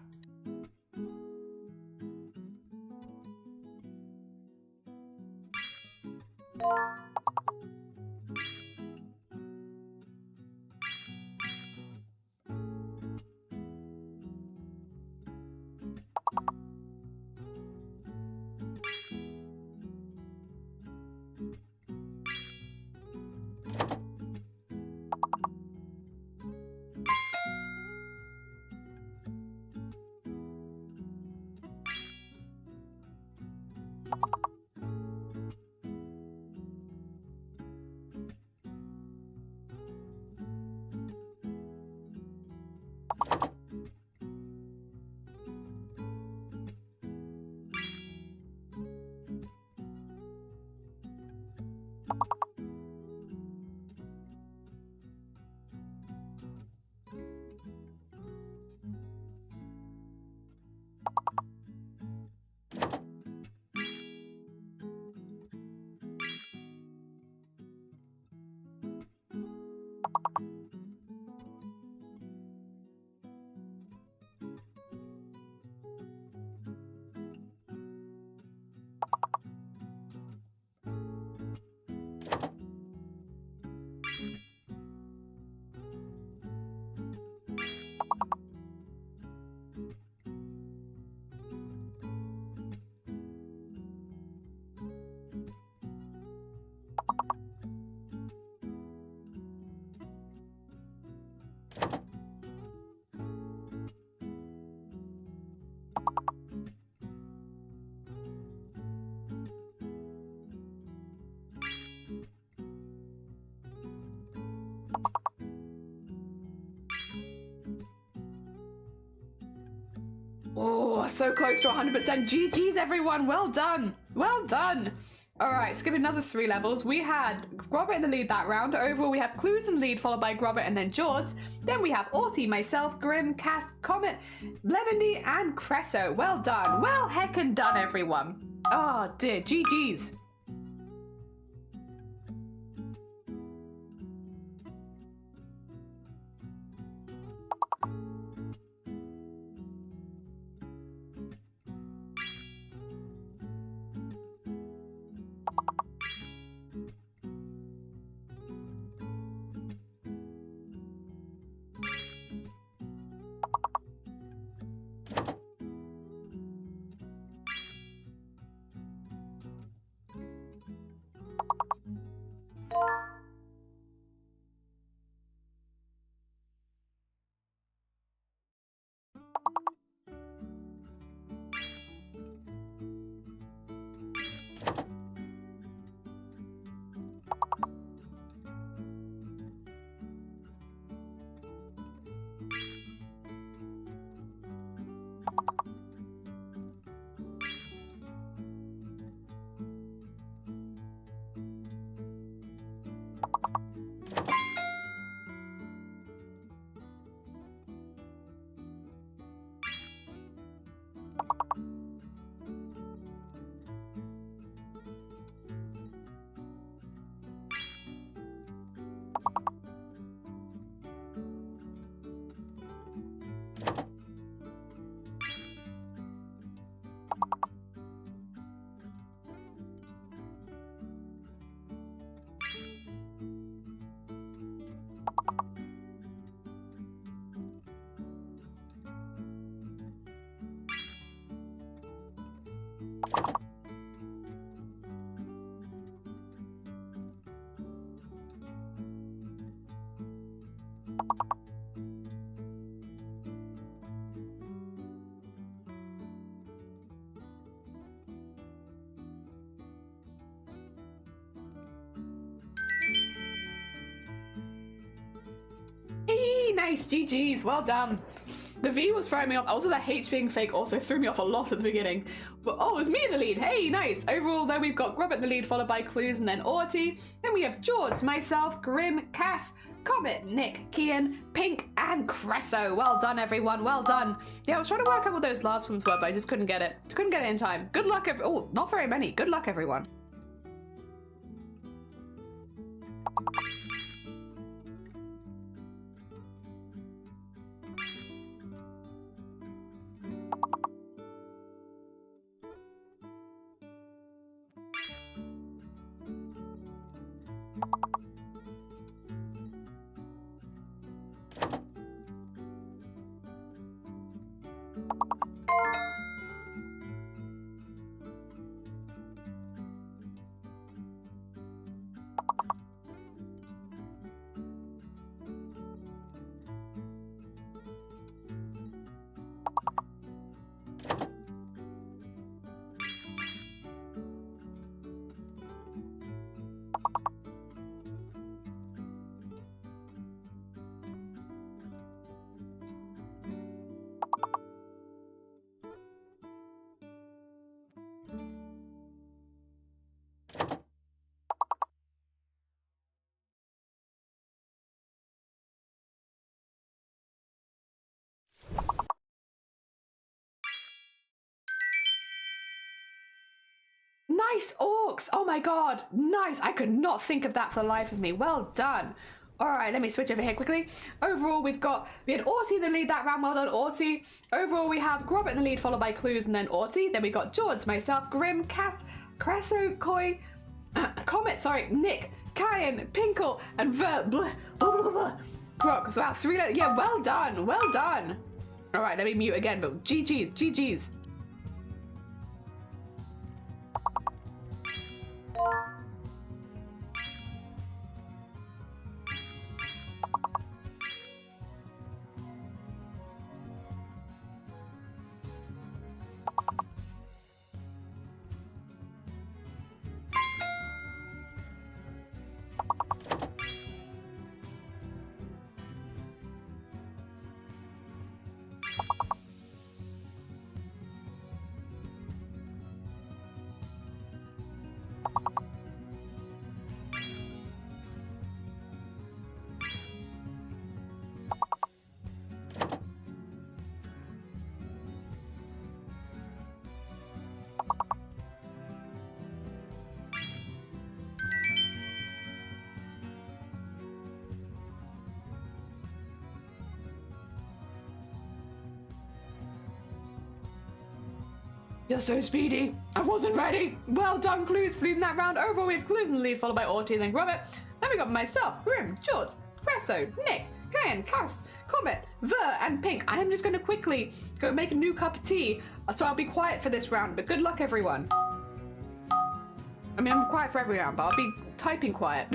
Oh, so close to 100%. GG's, everyone. Well done. Well done. All right, skip another 3 levels. We had Grobert in the lead that round. Overall, we have Clues in the lead, followed by Grobert and then George. Then we have Arty, myself, Grim, Cass, Comet, Levendy, and Cresso. Well done. Well heckin' done, everyone. Oh, dear. GG's. Nice, GG's, well done. The V was throwing me off. Also, the H being fake also threw me off a lot at the beginning. But oh, it was me in the lead. Hey, nice. Overall, though, we've got Grobert in the lead, followed by Clues and then Arty. Then we have George, myself, Grim, Cass, Comet, Nick, Kian, Pink, and Cresso. Well done, everyone. Well done. Yeah, I was trying to work out what those last ones were, but I just couldn't get it. Couldn't get it in time. Good luck, oh, not very many. Good luck, everyone. Nice orcs! Oh my god, nice! I could not think of that for the life of me. Well done. All right, let me switch over here quickly. Overall, we had Arty in the lead that round. Well done, Arty. Overall, we have Grobert in the lead, followed by Clues and then Arty. Then we got George, myself, Grim, Cass, Cresso, Koi, Comet, sorry, Nick, Kyan, Pinkle, and Croc. About 3 letters. Yeah, well done, well done. All right, let me mute again, but GG's, GG's. You're so speedy. I wasn't ready. Well done, Clues, fleeing that round over with Clues in the lead, followed by Arty, then Robert. Then we got myself, Grim, George, Cresso, Nick, Kayan, Cass, Comet, Ver, and Pink. I am just going to quickly go make a new cup of tea, so I'll be quiet for this round, but good luck, everyone. I mean, I'm quiet for every round, but I'll be typing quiet.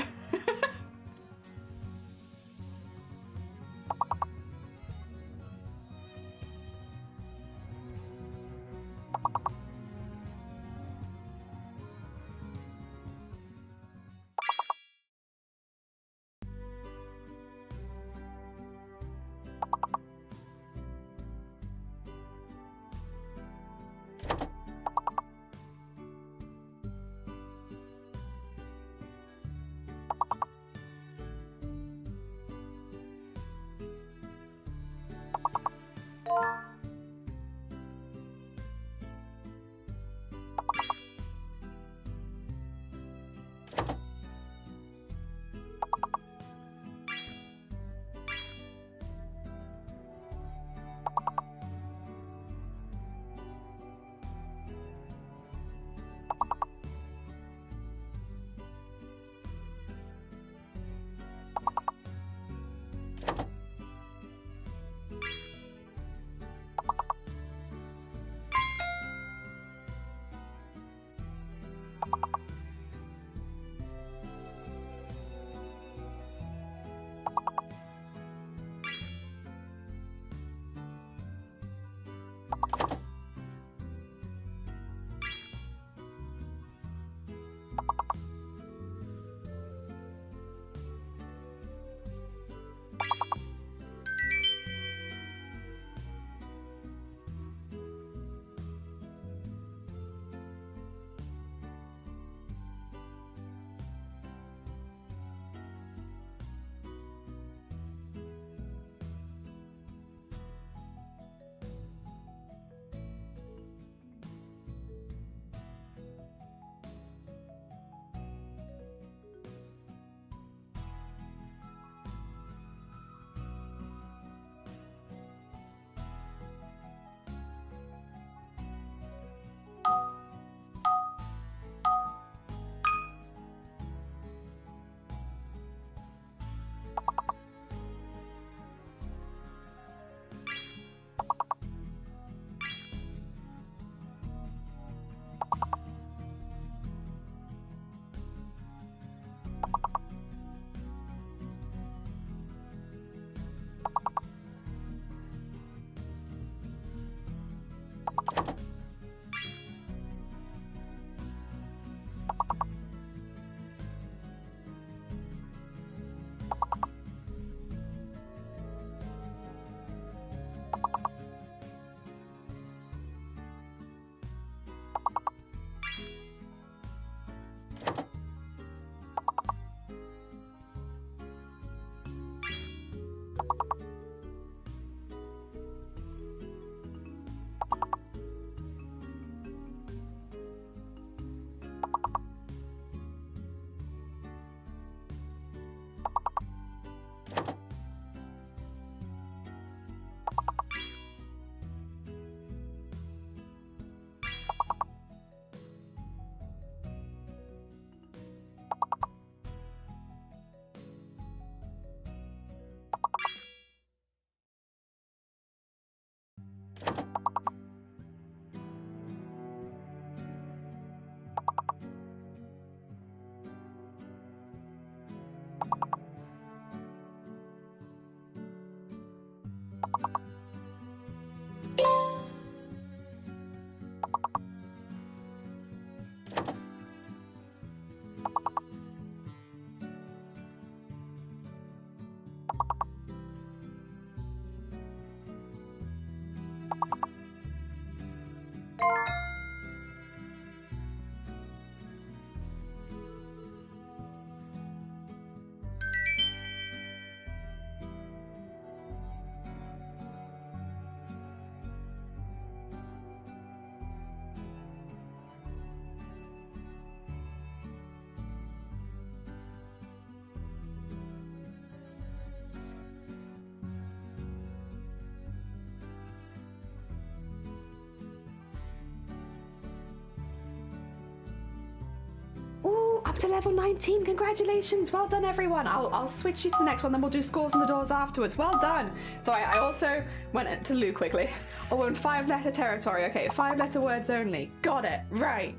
to level 19. Congratulations. Well done, everyone. I'll switch you to the next one, then we'll do scores on the doors afterwards. Well done. So I also went to Lou quickly. Oh, we're in 5-letter territory. Okay, 5-letter words only. Got it. Right.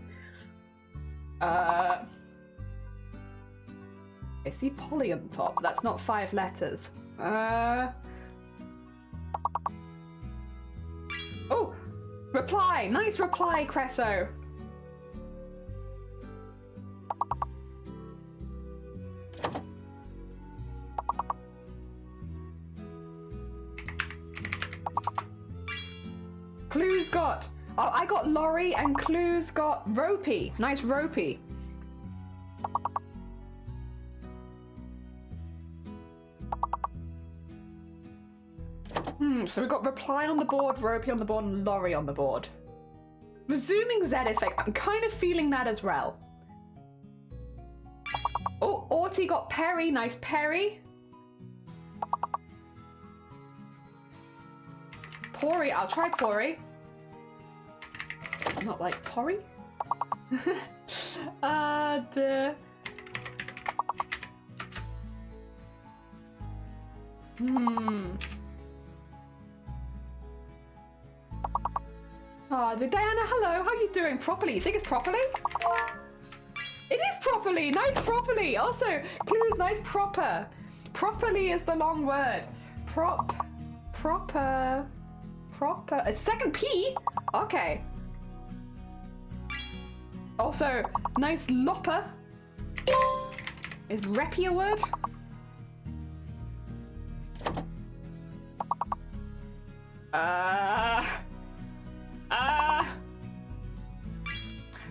I see poly on the top. But that's not 5 letters. Oh, reply. Nice reply, Cresso. Clue's got... Oh, I got Lorry and Clue's got Ropey. Nice Ropey. So we've got reply on the board, Ropey on the board, and Lorry on the board. Resuming Z is fake. I'm kind of feeling that as well. Oh, Arty got Perry. Nice Perry. Pori. I'll try Pori. Not like Pori. Oh, Diana, hello. How are you doing? Properly? You think it's properly? It is properly. Nice properly. Also, clues, nice proper. Properly is the long word. Proper. A second P? Okay. Also, nice lopper. Is reppy a word?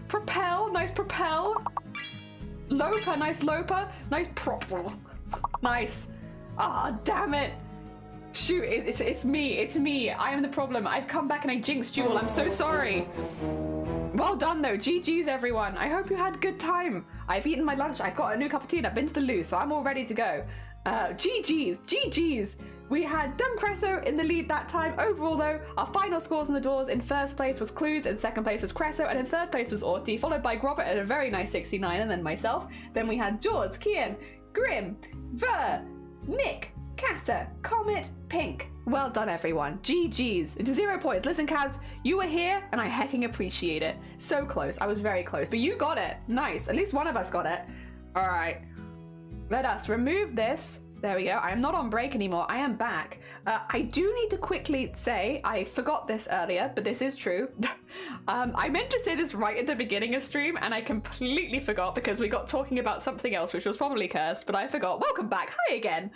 Propel, nice propel. Loper, nice loper. Nice proper. Nice. Ah, damn it. Shoot, it's me. I am the problem. I've come back and I jinxed you all. I'm so sorry. Well done though. GG's everyone. I hope you had a good time. I've eaten my lunch. I've got a new cup of tea and I've been to the loo, so I'm all ready to go. GG's. We had Dumb Cresso in the lead that time. Overall though, our final scores on the doors: in first place was Clues, in second place was Cresso, and in third place was Arty, followed by Grobert at a very nice 69, and then myself. Then we had George, Kian, Grim, Ver, Nick, Cassa, Comet, Pink. Well done everyone. GG's. Into 0 points. Listen Kaz, you were here and I hecking appreciate it. So close. I was very close, but you got it. Nice. At least one of us got it. All right. Let us remove this. There we go. I am not on break anymore. I am back. I do need to quickly say, I forgot this earlier, but this is true. I meant to say this right at the beginning of stream and I completely forgot because we got talking about something else, which was probably cursed, but I forgot. Welcome back. Hi again.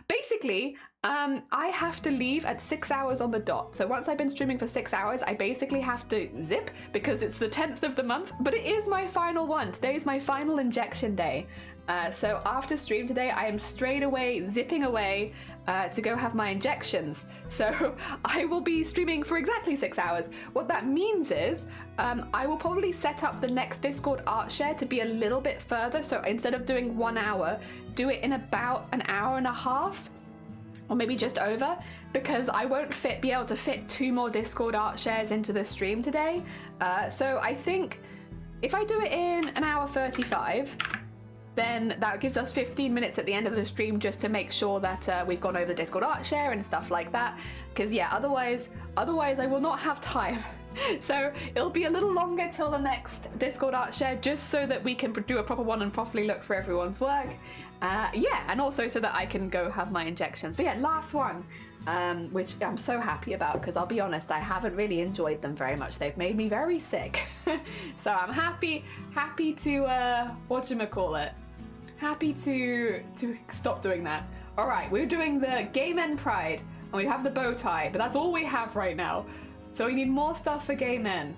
Basically, I have to leave at 6 hours on the dot. So once I've been streaming for 6 hours, I basically have to zip because it's the 10th of the month, but it is my final one. Today is my final injection day. So after stream today, I am straight away zipping away to go have my injections. So I will be streaming for exactly 6 hours. What that means is I will probably set up the next Discord art share to be a little bit further. So instead of doing 1 hour, do it in about an hour and a half. Or maybe just over, because I won't be able to fit 2 more Discord art shares into the stream today. So I think if I do it in an hour 35, then that gives us 15 minutes at the end of the stream just to make sure that we've gone over the Discord art share and stuff like that. Because yeah, otherwise I will not have time. So it'll be a little longer till the next Discord art share, just so that we can do a proper one and properly look for everyone's work. Yeah, and also so that I can go have my injections. But yeah, last one, which I'm so happy about because I'll be honest, I haven't really enjoyed them very much. They've made me very sick. So I'm happy to, whatchamacallit, happy to stop doing that. All right, we're doing the Gay Men Pride and we have the bow tie, but that's all we have right now. So we need more stuff for gay men.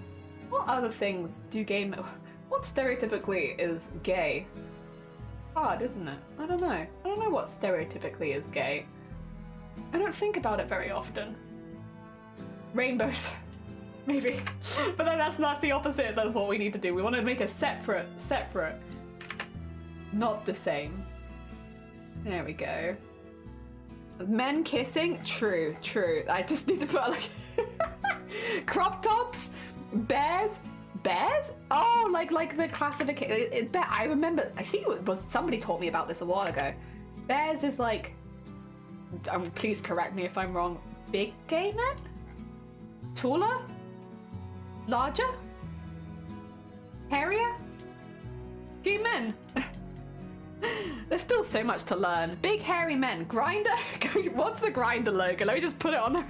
What other things do gay men... What stereotypically is gay? Hard, isn't it? I don't know. I don't know what stereotypically is gay. I don't think about it very often. Rainbows. Maybe. But then that's the opposite. That's what we need to do. We want to make a separate. Not the same. There we go. Men kissing? True. I just need to put like... crop tops, bears, bears? Oh, like the classification. I remember, I think it was somebody told me about this a while ago. Bears is like, please correct me if I'm wrong, big gay men? Taller? Larger? Hairier? Gay men? There's still so much to learn. Big hairy men. Grinder? What's the Grinder logo? Let me just put it on there.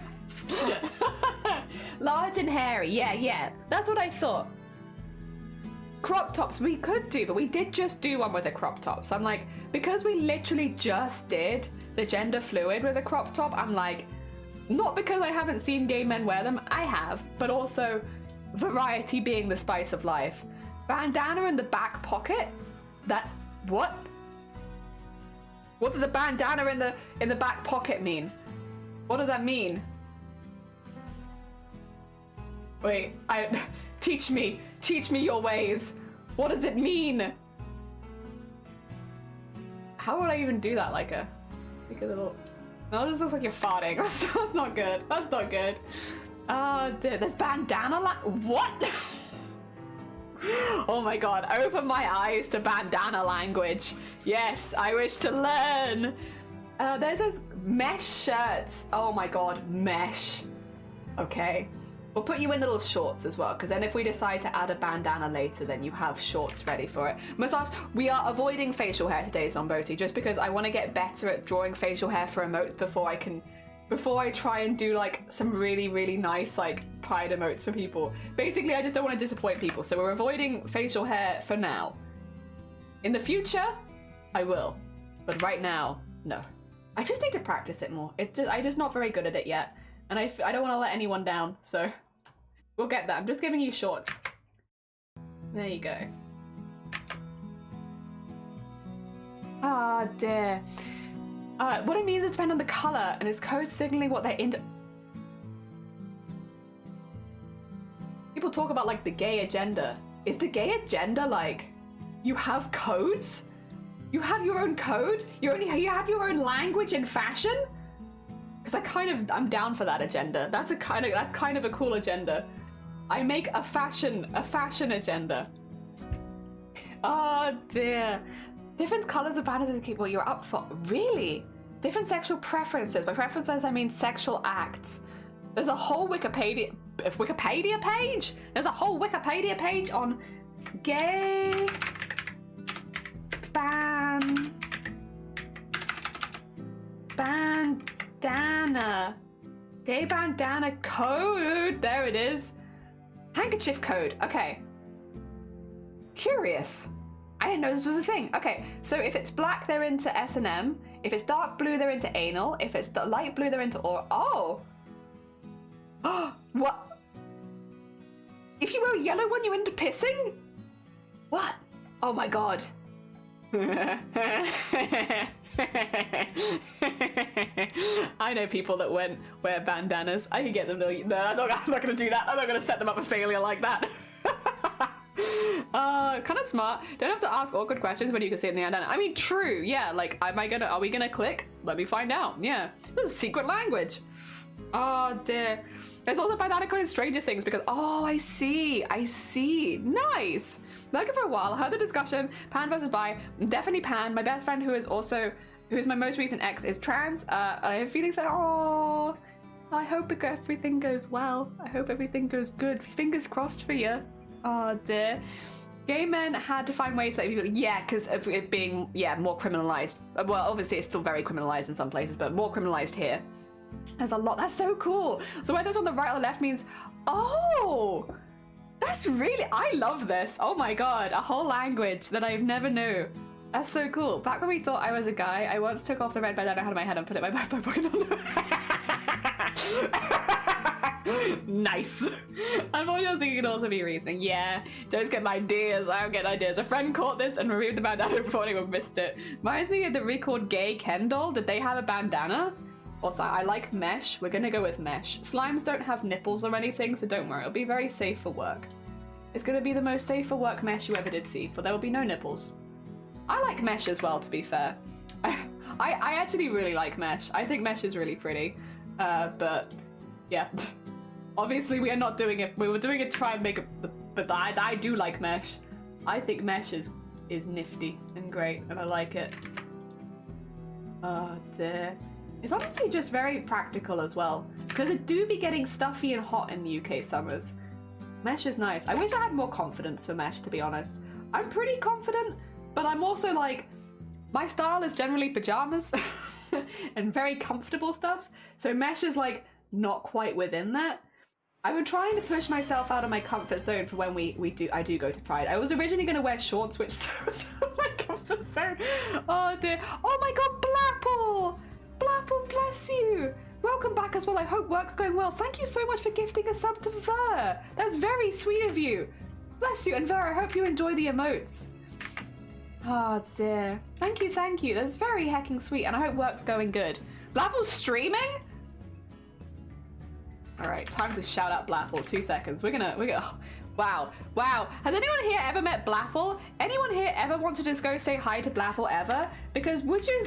Large and hairy. Yeah. That's what I thought. Crop tops we could do, but we did just do one with the crop tops. I'm like, because we literally just did the gender fluid with a crop top, I'm like, not because I haven't seen gay men wear them, I have, but also variety being the spice of life. Bandana in the back pocket? What? What does a bandana in the back pocket mean? What does that mean? Wait, teach me your ways. What does it mean? How would I even do that? Like a little. No, this looks like you're farting. That's not good. That's not good. There's bandana what? Oh my god, open my eyes to bandana language. Yes, I wish to learn. There's those mesh shirts. Oh my god, mesh. Okay. We'll put you in little shorts as well, because then if we decide to add a bandana later, then you have shorts ready for it. Massage, we are avoiding facial hair today, Zomboti, just because I want to get better at drawing facial hair for emotes before I try and do like some really, really nice like pride emotes for people. Basically, I just don't want to disappoint people, so we're avoiding facial hair for now. In the future, I will, but right now, no. I just need to practice it more. I'm just not very good at it yet, and I don't want to let anyone down, so we'll get that. I'm just giving you shorts. There you go. Ah, dear. What it means is depend on the color and is code signaling what they're into. People talk about like the gay agenda. Is the gay agenda like you have codes? You have your own code? You have your own language and fashion? Because I'm down for that agenda. That's kind of a cool agenda. I make a fashion agenda. Oh dear. Different colors of banners indicate what you're up for. Really? Different sexual preferences. By preferences, I mean sexual acts. There's a whole Wikipedia page? There's a whole Wikipedia page on gay bandana. Gay bandana code. There it is. Handkerchief code. Okay. Curious. I didn't know this was a thing. Okay, so if it's black, they're into S&M. If it's dark blue, they're into anal. If it's light blue, they're into oral. Oh! What? If you wear a yellow one, you're into pissing? What? Oh my god. I know people that wear bandanas. I can get them to... No, I'm not going to do that. I'm not going to set them up for failure like that. Kind of smart. Don't have to ask awkward questions when you can see it in the bandana. I mean, true. Yeah, like, are we gonna click? Let me find out. Yeah. This is secret language. Oh, dear. There's also bandana code in Stranger Things because... Oh, I see. Nice. Looking for a while. Heard the discussion. Pan versus bi. Definitely pan. My best friend who is my most recent ex is trans. I have feelings that... Oh, I hope everything goes well. I hope everything goes good. Fingers crossed for you. Oh dear. Gay men had to find ways that people... Yeah, because of it being, more criminalized. Well, obviously it's still very criminalized in some places, but more criminalized here. There's a lot. That's so cool. So whether it's on the right or left means... Oh! That's really... I love this. Oh my god. A whole language that I've never knew. That's so cool. Back when we thought I was a guy, I once took off the red bandana out of my head and put it in my back pocket. Nice. Unfortunately, it can also be reasoning. Yeah, don't get my ideas. I don't get ideas. A friend caught this and removed the bandana before anyone missed it. Reminds me of the recalled gay Kendall. Did they have a bandana? Also, I like mesh. We're gonna go with mesh. Slimes don't have nipples or anything, so don't worry. It'll be very safe for work. It's gonna be the most safe for work mesh you ever did see, for there will be no nipples. I like mesh as well, to be fair. I actually really like mesh. I think mesh is really pretty. But yeah. Obviously we are not doing it. We were doing it to try and make the but I do like mesh. I think mesh is nifty and great, and I like it. Oh dear. It's honestly just very practical as well, because it do be getting stuffy and hot in the UK summers. Mesh is nice. I wish I had more confidence for mesh, to be honest. I'm pretty confident, but I'm also like, my style is generally pajamas and very comfortable stuff, so mesh is like not quite within that. I've been trying to push myself out of my comfort zone for when I do go to Pride. I was originally going to wear shorts, which was my comfort zone. Oh dear. Oh my god, Blapple! Blapple, bless you! Welcome back as well. I hope work's going well. Thank you so much for gifting a sub to Ver. That's very sweet of you. Bless you. And Ver, I hope you enjoy the emotes. Oh dear. Thank you, thank you. That's very hecking sweet, and I hope work's going good. Blapple's streaming? Alright, time to shout out Blapple. 2 seconds. We're gonna, oh, wow. Has anyone here ever met Blapple? Anyone here ever want to just go say hi to Blapple ever? Because would you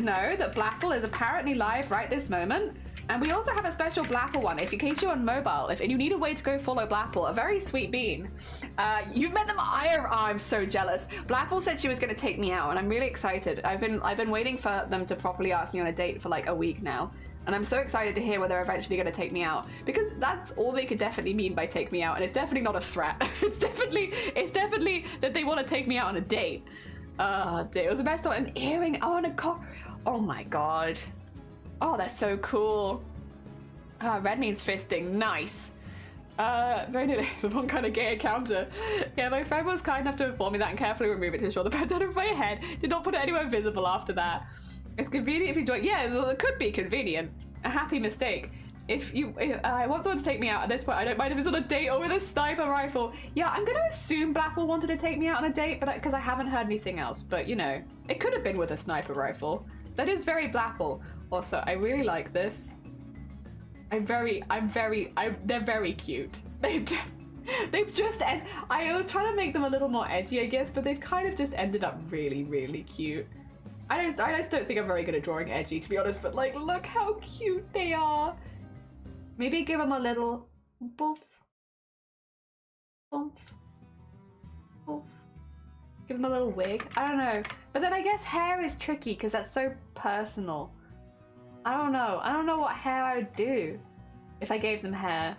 know that Blapple is apparently live right this moment? And we also have a special Blapple one, in case you're on mobile, and you need a way to go follow Blapple, a very sweet bean. You've met them. I'm so jealous. Blapple said she was going to take me out, and I'm really excited. I've been waiting for them to properly ask me on a date for like a week now, and I'm so excited to hear whether they're eventually going to take me out, because that's all they could definitely mean by take me out, and it's definitely not a threat. It's definitely that they want to take me out on a date. It was the best one. An earring. Oh, and a car. Oh my god. Oh, that's so cool. Red means fisting. Nice. Very nearly the wrong kind of gay encounter. Yeah, my friend was kind enough to inform me that and carefully remove it to ensure the bandana over my head. Did not put it anywhere visible after that. It's convenient if you join. Yeah, it could be convenient. A happy mistake. If I want someone to take me out at this point, I don't mind if it's on a date or with a sniper rifle. Yeah, I'm gonna assume Blapple wanted to take me out on a date, but because I haven't heard anything else. But you know, it could have been with a sniper rifle. That is very Blapple. Also, I really like this. They're very cute. They've just, I was trying to make them a little more edgy, I guess, but they've kind of just ended up really, really cute. I just don't think I'm very good at drawing edgy, to be honest, but like, look how cute they are. Maybe give them a little boof. Boof. Boof. Give them a little wig. I don't know. But then I guess hair is tricky because that's so personal. I don't know. I don't know what hair I would do if I gave them hair.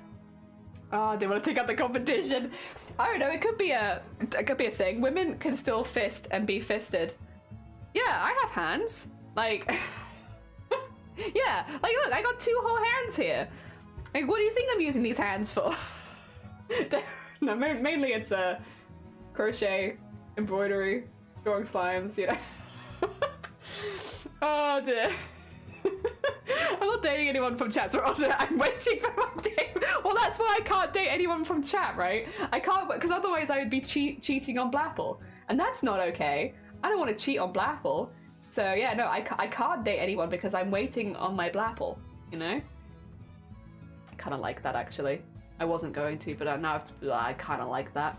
Oh, they want to take out the competition. I don't know. It could be a thing. Women can still fist and be fisted. Yeah, I have hands. Like, yeah. Like, look, I got 2 whole hands here. Like, what do you think I'm using these hands for? No, mainly it's crochet, embroidery, drawing slimes, you know. Oh dear. I'm not dating anyone from chat, so also I'm waiting for my date. Well, that's why I can't date anyone from chat, right? I can't, because otherwise I would be cheating on Blapple, and that's not okay. I don't want to cheat on Blapple. So yeah, no, I can't date anyone because I'm waiting on my Blapple, you know? I kind of like that, actually. I wasn't going to, but now I kind of like that.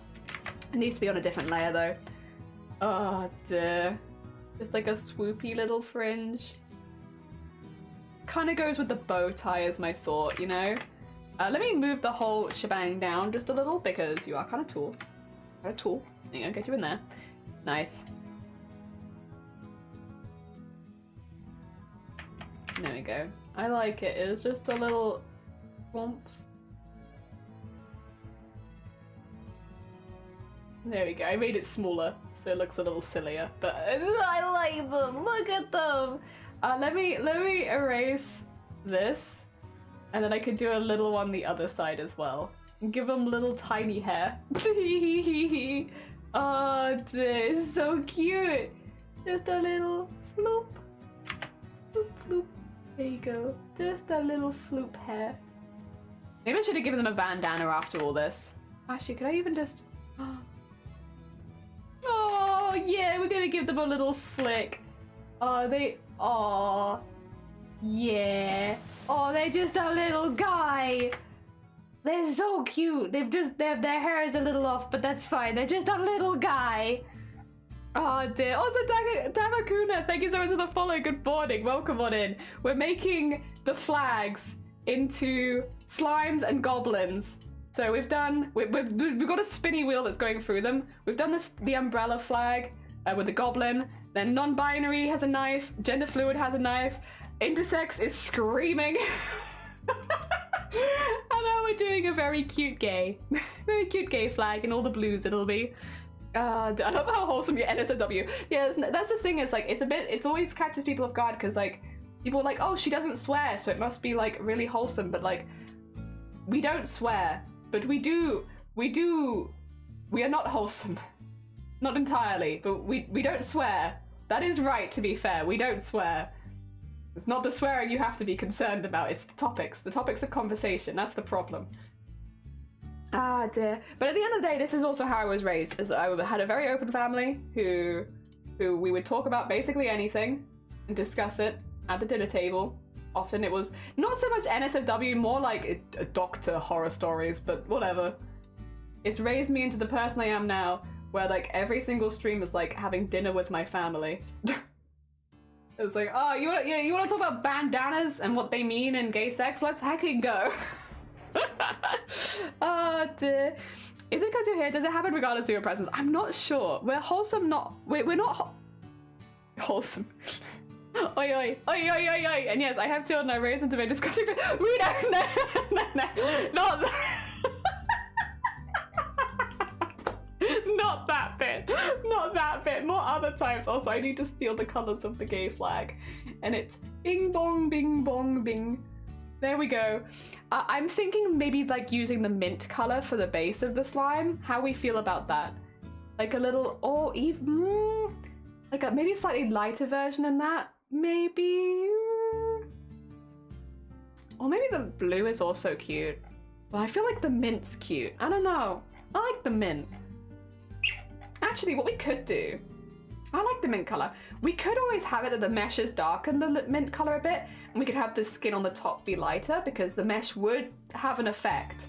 It needs to be on a different layer, though. Oh, dear. Just like a swoopy little fringe. Kind of goes with the bow tie as my thought, you know? Let me move the whole shebang down just a little because you are kind of tall. Kind of tall. You know, get you in there. Nice. There we go. I like it. It's just a little rump. There we go. I made it smaller so it looks a little sillier, but I like them. Look at them. Let me erase this, and then I could do a little one the other side as well. And give them little tiny hair. Oh, this is so cute. Just a little floop, floop, floop. There you go. Just a little floop hair. Maybe I should have given them a bandana after all this. Actually, could I even just? Oh yeah, we're gonna give them a little flick. Oh, yeah. Oh, they're just a little guy. They're so cute. Their hair is a little off, but that's fine. They're just a little guy. Oh dear. Also, Tamakuna, thank you so much for the follow. Good morning. Welcome on in. We're making the flags into slimes and goblins. So we've got a spinny wheel that's going through them. We've done the umbrella flag with the goblin. Then non-binary has a knife. Gender fluid has a knife. Intersex is screaming. And now we're doing a very cute gay flag in all the blues it'll be. I love how wholesome your NSFW. Yeah, that's the thing, is like, it's always catches people off guard, because like, people are like, oh, she doesn't swear, so it must be like really wholesome, but like, we don't swear, but we are not wholesome. Not entirely, but we don't swear. That is right, to be fair, we don't swear. It's not the swearing you have to be concerned about, it's the topics of conversation, that's the problem. Ah dear. But at the end of the day, this is also how I was raised, as I had a very open family who we would talk about basically anything and discuss it at the dinner table. Often it was not so much NSFW, more like a doctor horror stories, but whatever. It's raised me into the person I am now, where like every single stream is like having dinner with my family. It's like, oh, you want to talk about bandanas and what they mean in gay sex? Let's heckin' go. Oh dear. Is it because you're here? Does it happen regardless of your presence? I'm not sure. We're wholesome, we're not wholesome. Oi oi, oi oi oi oi. And yes, I have children. I raised them to be disgusting. We don't. No, not that. Not that bit. Not that bit. More other times. Also, I need to steal the colors of the gay flag, and it's bing bong bing bong bing. There we go. I'm thinking maybe like using the mint color for the base of the slime. How we feel about that? Like a little, or even like a maybe a slightly lighter version than that. Maybe, or maybe the blue is also cute. But I feel like the mint's cute. I don't know. I like the mint. Actually, what we could do, I like the mint color. We could always have it that the meshes darken the mint color a bit, and we could have the skin on the top be lighter, because the mesh would have an effect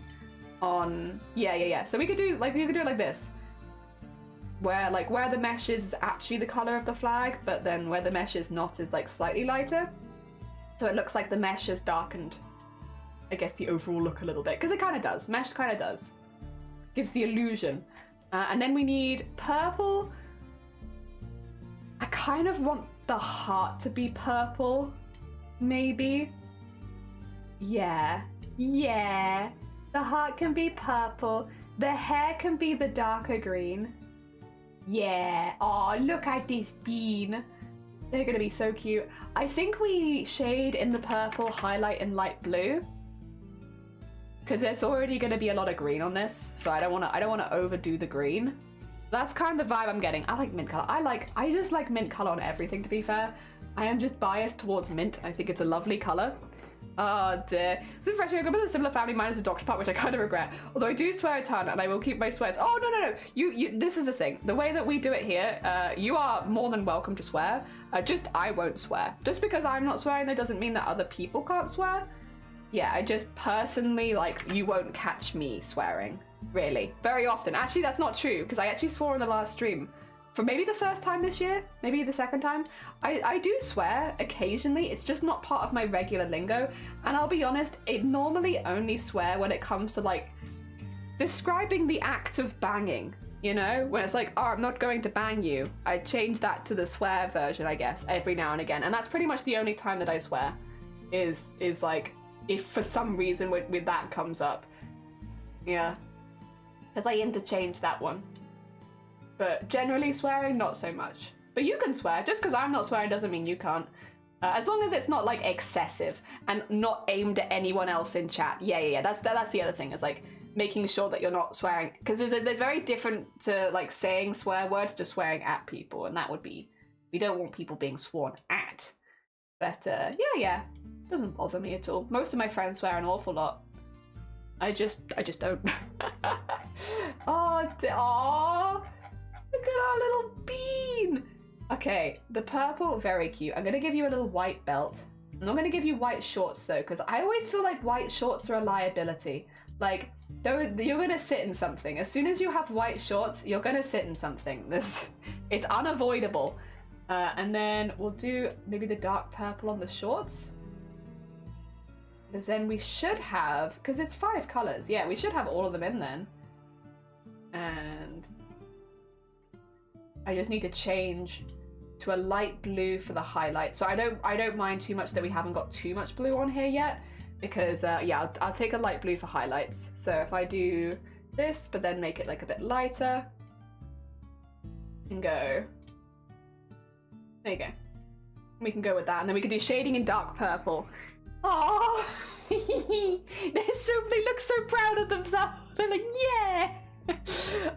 on, yeah. So we could do it like this, where the mesh is actually the color of the flag, but then where the mesh is not is like slightly lighter. So it looks like the mesh has darkened, I guess, the overall look a little bit, because it kind of does. Mesh kind of does. Gives the illusion. And then we need purple. I kind of want the heart to be purple, maybe. Yeah. The heart can be purple. The hair can be the darker green. Yeah. Oh, look at this bean. They're gonna be so cute. I think we shade in the purple, highlight in light blue, because there's already going to be a lot of green on this, so I don't want to overdo the green. That's kind of the vibe I'm getting. I like mint color. I just like mint color on everything, to be fair. I am just biased towards mint. I think it's a lovely color. Oh dear. So fresh, I've got a similar family, mine is a doctor part, which I kind of regret. Although I do swear a ton, and I will keep my swears. Oh no. You. This is the thing. The way that we do it here, you are more than welcome to swear. Just I won't swear. Just because I'm not swearing, that doesn't mean that other people can't swear. Yeah, I just personally, like, you won't catch me swearing, really, very often. Actually, that's not true, because I actually swore in the last stream. For maybe the first time this year, maybe the second time. I do swear occasionally, it's just not part of my regular lingo. And I'll be honest, I normally only swear when it comes to, like, describing the act of banging, you know? When it's like, oh, I'm not going to bang you. I change that to the swear version, I guess, every now and again. And that's pretty much the only time that I swear, is like, if for some reason with that comes up. Yeah. Because I interchange that one. But generally swearing, not so much. But you can swear. Just because I'm not swearing doesn't mean you can't. As long as it's not like excessive and not aimed at anyone else in chat. Yeah. That's the other thing, is like making sure that you're not swearing. Because they're very different to like saying swear words to swearing at people. And that would be, we don't want people being sworn at. But yeah. Doesn't bother me at all. Most of my friends swear an awful lot. I just don't. Oh, look at our little bean. Okay, the purple, very cute. I'm gonna give you a little white belt. I'm not gonna give you white shorts though, because I always feel like white shorts are a liability. Like, you're gonna sit in something. As soon as you have white shorts, you're gonna sit in something. It's unavoidable. And then we'll do maybe the dark purple on the shorts. Because then we should have, because it's 5 colors. Yeah, we should have all of them in then. And I just need to change to a light blue for the highlight. So I don't mind too much that we haven't got too much blue on here yet, because yeah, I'll take a light blue for highlights. So if I do this, but then make it like a bit lighter, and go, there you go. We can go with that, and then we can do shading in dark purple. Oh, they look so proud of themselves. They're like, yeah.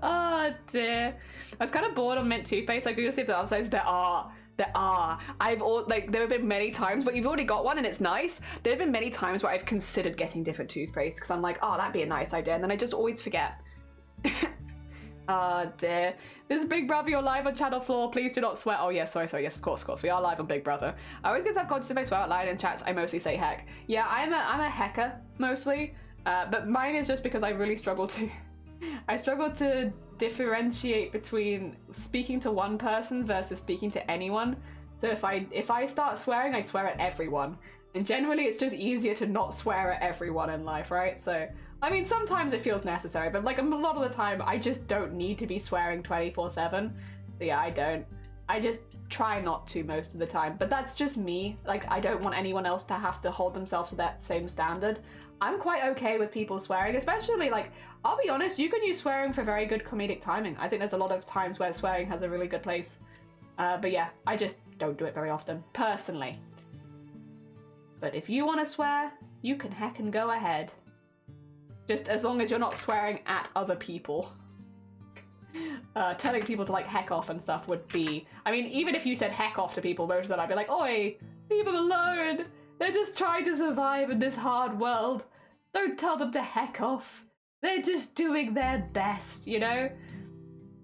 Oh dear. I was kind of bored on mint toothpaste. I could see if there are those. There are. There have been many times, but you've already got one and it's nice. There have been many times where I've considered getting different toothpaste because I'm like, oh, that'd be a nice idea, and then I just always forget. Oh dear. This is Big Brother, you're live on channel floor. Please do not swear. Oh yes, sorry, yes, of course. We are live on Big Brother. I always get self-conscious if I swear out loud in chats. I mostly say heck. Yeah, I'm a hecker mostly, but mine is just because I really struggle to. I struggle to differentiate between speaking to one person versus speaking to anyone. So if I start swearing, I swear at everyone. And generally it's just easier to not swear at everyone in life, right? So, I mean, sometimes it feels necessary, but like a lot of the time, I just don't need to be swearing 24/7. So yeah, I don't. I just try not to most of the time, but that's just me. Like, I don't want anyone else to have to hold themselves to that same standard. I'm quite okay with people swearing, especially, like, I'll be honest, you can use swearing for very good comedic timing. I think there's a lot of times where swearing has a really good place. But yeah, I just don't do it very often, personally. But if you want to swear, you can heckin' go ahead. Just as long as you're not swearing at other people. Telling people to, like, heck off and stuff would be... I mean, even if you said heck off to people, most of the time I'd be like, oi, leave them alone. They're just trying to survive in this hard world. Don't tell them to heck off. They're just doing their best, you know?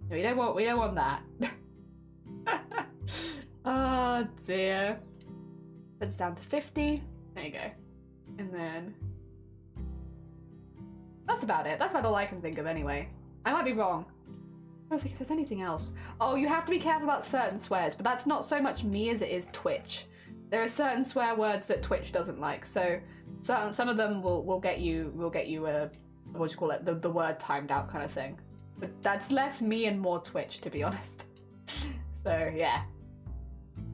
We don't want that. Oh dear. It's down to 50. There you go. And then... that's about it. That's about all I can think of anyway. I might be wrong. I don't think there's anything else. Oh, you have to be careful about certain swears, but that's not so much me as it is Twitch. There are certain swear words that Twitch doesn't like, so some of them will get you a, what do you call it, the word timed out kind of thing. But that's less me and more Twitch, to be honest. So yeah.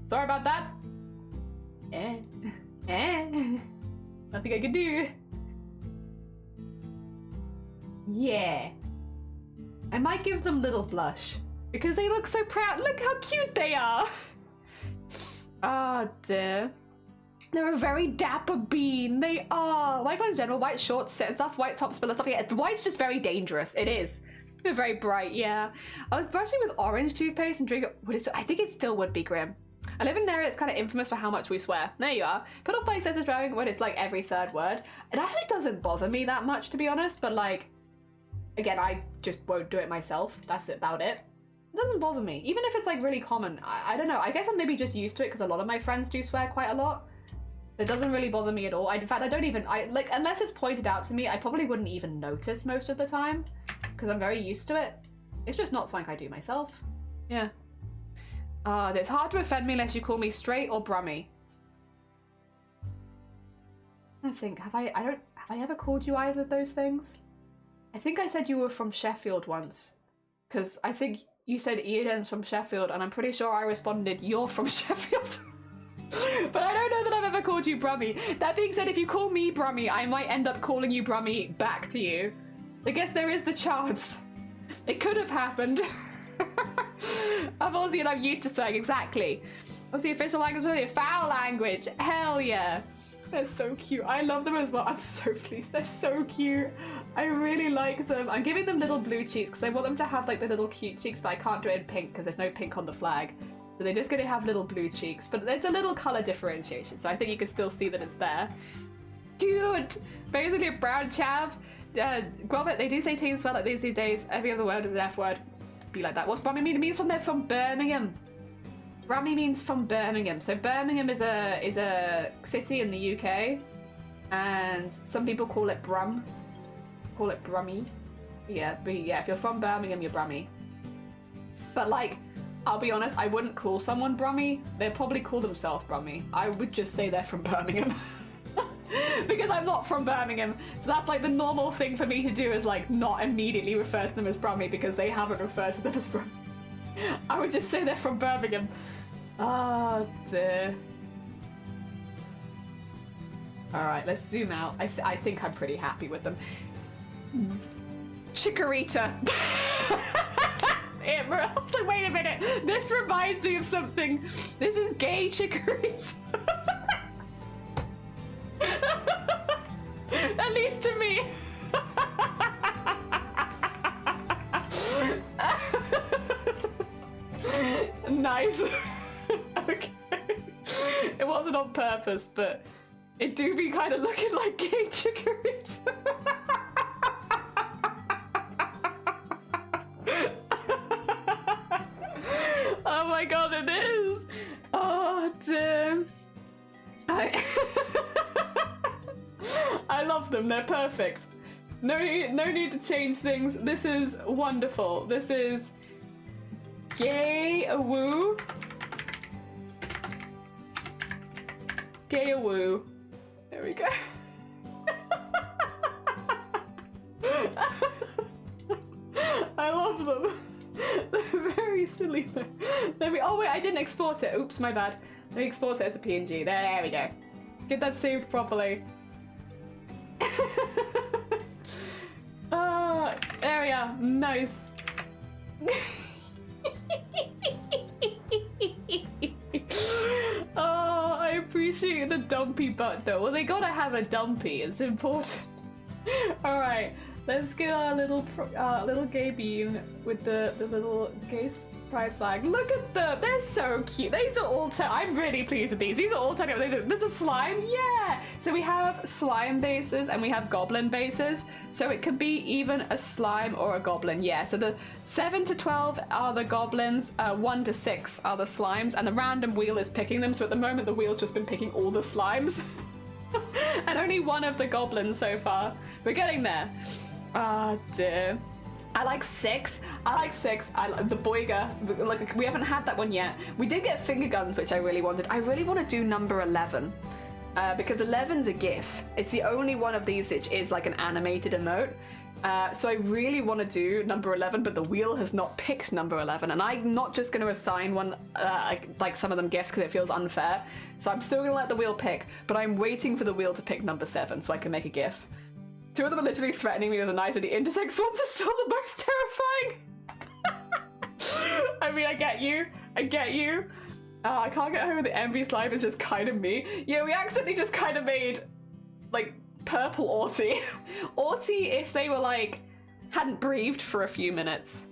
Sorry about that. Nothing I can do. Yeah. I might give them little blush because they look so proud. Look how cute they are. Oh dear. They're a very dapper bean. They are. White clothes in general, white shorts, set stuff, white tops, spiller stuff. Yeah, white's just very dangerous. It is. They're very bright, yeah. I was brushing with orange toothpaste and drinking. I think it still would be grim. I live in an area that's kind of infamous for how much we swear. There you are. Put off by excessive swearing when it's like every third word. It actually doesn't bother me that much, to be honest, but like, again, I just won't do it myself. That's about it. It doesn't bother me. Even if it's like really common. I don't know. I guess I'm maybe just used to it because a lot of my friends do swear quite a lot. It doesn't really bother me at all. In fact, I don't even, like, unless it's pointed out to me, I probably wouldn't even notice most of the time because I'm very used to it. It's just not something I do myself. Yeah. It's hard to offend me unless you call me straight or brummy. I think, have I ever called you either of those things? I think I said you were from Sheffield once, because I think you said Eden's from Sheffield, and I'm pretty sure I responded, you're from Sheffield. But I don't know that I've ever called you Brummy. That being said, if you call me Brummy, I might end up calling you Brummy back to you. I guess there is the chance. It could have happened. I'm Aussie and I'm used to saying exactly. What's the official language? Really a foul language. Hell yeah. They're so cute. I love them as well. I'm so pleased. They're so cute. I really like them. I'm giving them little blue cheeks because I want them to have like the little cute cheeks, but I can't do it in pink because there's no pink on the flag. So they're just going to have little blue cheeks, but it's a little colour differentiation, so I think you can still see that it's there. Cute! Basically a brown chav. Gromit, they do say teens swear like these days. Every other word is an F word. Be like that. What's Brummy mean? It means they're from Birmingham. Brummy means from Birmingham. So Birmingham is a city in the UK, and some people call it Brum. Call it Brummy. Yeah, but yeah, if you're from Birmingham, you're Brummy. But like, I'll be honest, I wouldn't call someone Brummy. They'd probably call themselves Brummy. I would just say they're from Birmingham. Because I'm not from Birmingham, so that's like the normal thing for me to do is like not immediately refer to them as Brummie because they haven't referred to them as Brummie. I would just say they're from Birmingham. Oh dear. Alright, let's zoom out. I think I'm pretty happy with them. Chikorita. I was like, wait a minute, this reminds me of something. This is gay Chikorita. At least to me. Nice. Okay. It wasn't on purpose, but it do be kind of looking like gay Chikorita. Oh my god, it is. Oh damn. I love them. They're perfect. No need to change things. This is wonderful. This is gay-a-woo. Gay-a-woo. There we go. I love them. They're very silly though. Oh wait, I didn't export it. Oops, my bad. Let me export it as a PNG. There we go. Get that saved properly. There we are. Nice. Oh, I appreciate the dumpy butt though. Well, they gotta have a dumpy. It's important. All right, let's get our little gay bean with the little gay pride flag. Look at them. They're so cute. These are all. I'm really pleased with these. These are all tiny. There's a slime. Yeah. So we have slime bases and we have goblin bases. So it could be even a slime or a goblin. Yeah. So the 7 to 12 are the goblins. 1 to 6 are the slimes, and the random wheel is picking them. So at the moment, the wheel's just been picking all the slimes, and only one of the goblins so far. We're getting there. Ah, dear. I like 6. I like the Boiga. Like, we haven't had that one yet. We did get finger guns, which I really wanted. I really want to do number 11. Because 11's a GIF. It's the only one of these which is like an animated emote. So I really want to do number 11, but the wheel has not picked number 11. And I'm not just going to assign one, like some of them gifts because it feels unfair. So I'm still going to let the wheel pick, but I'm waiting for the wheel to pick number 7 so I can make a GIF. 2 of them are literally threatening me with a knife, but the intersex ones are still the most terrifying. I mean, I get you. I can't get over the envy slime is just kind of me. Yeah, we accidentally just kind of made, like, purple Arty. Arty if they were, like, hadn't breathed for a few minutes.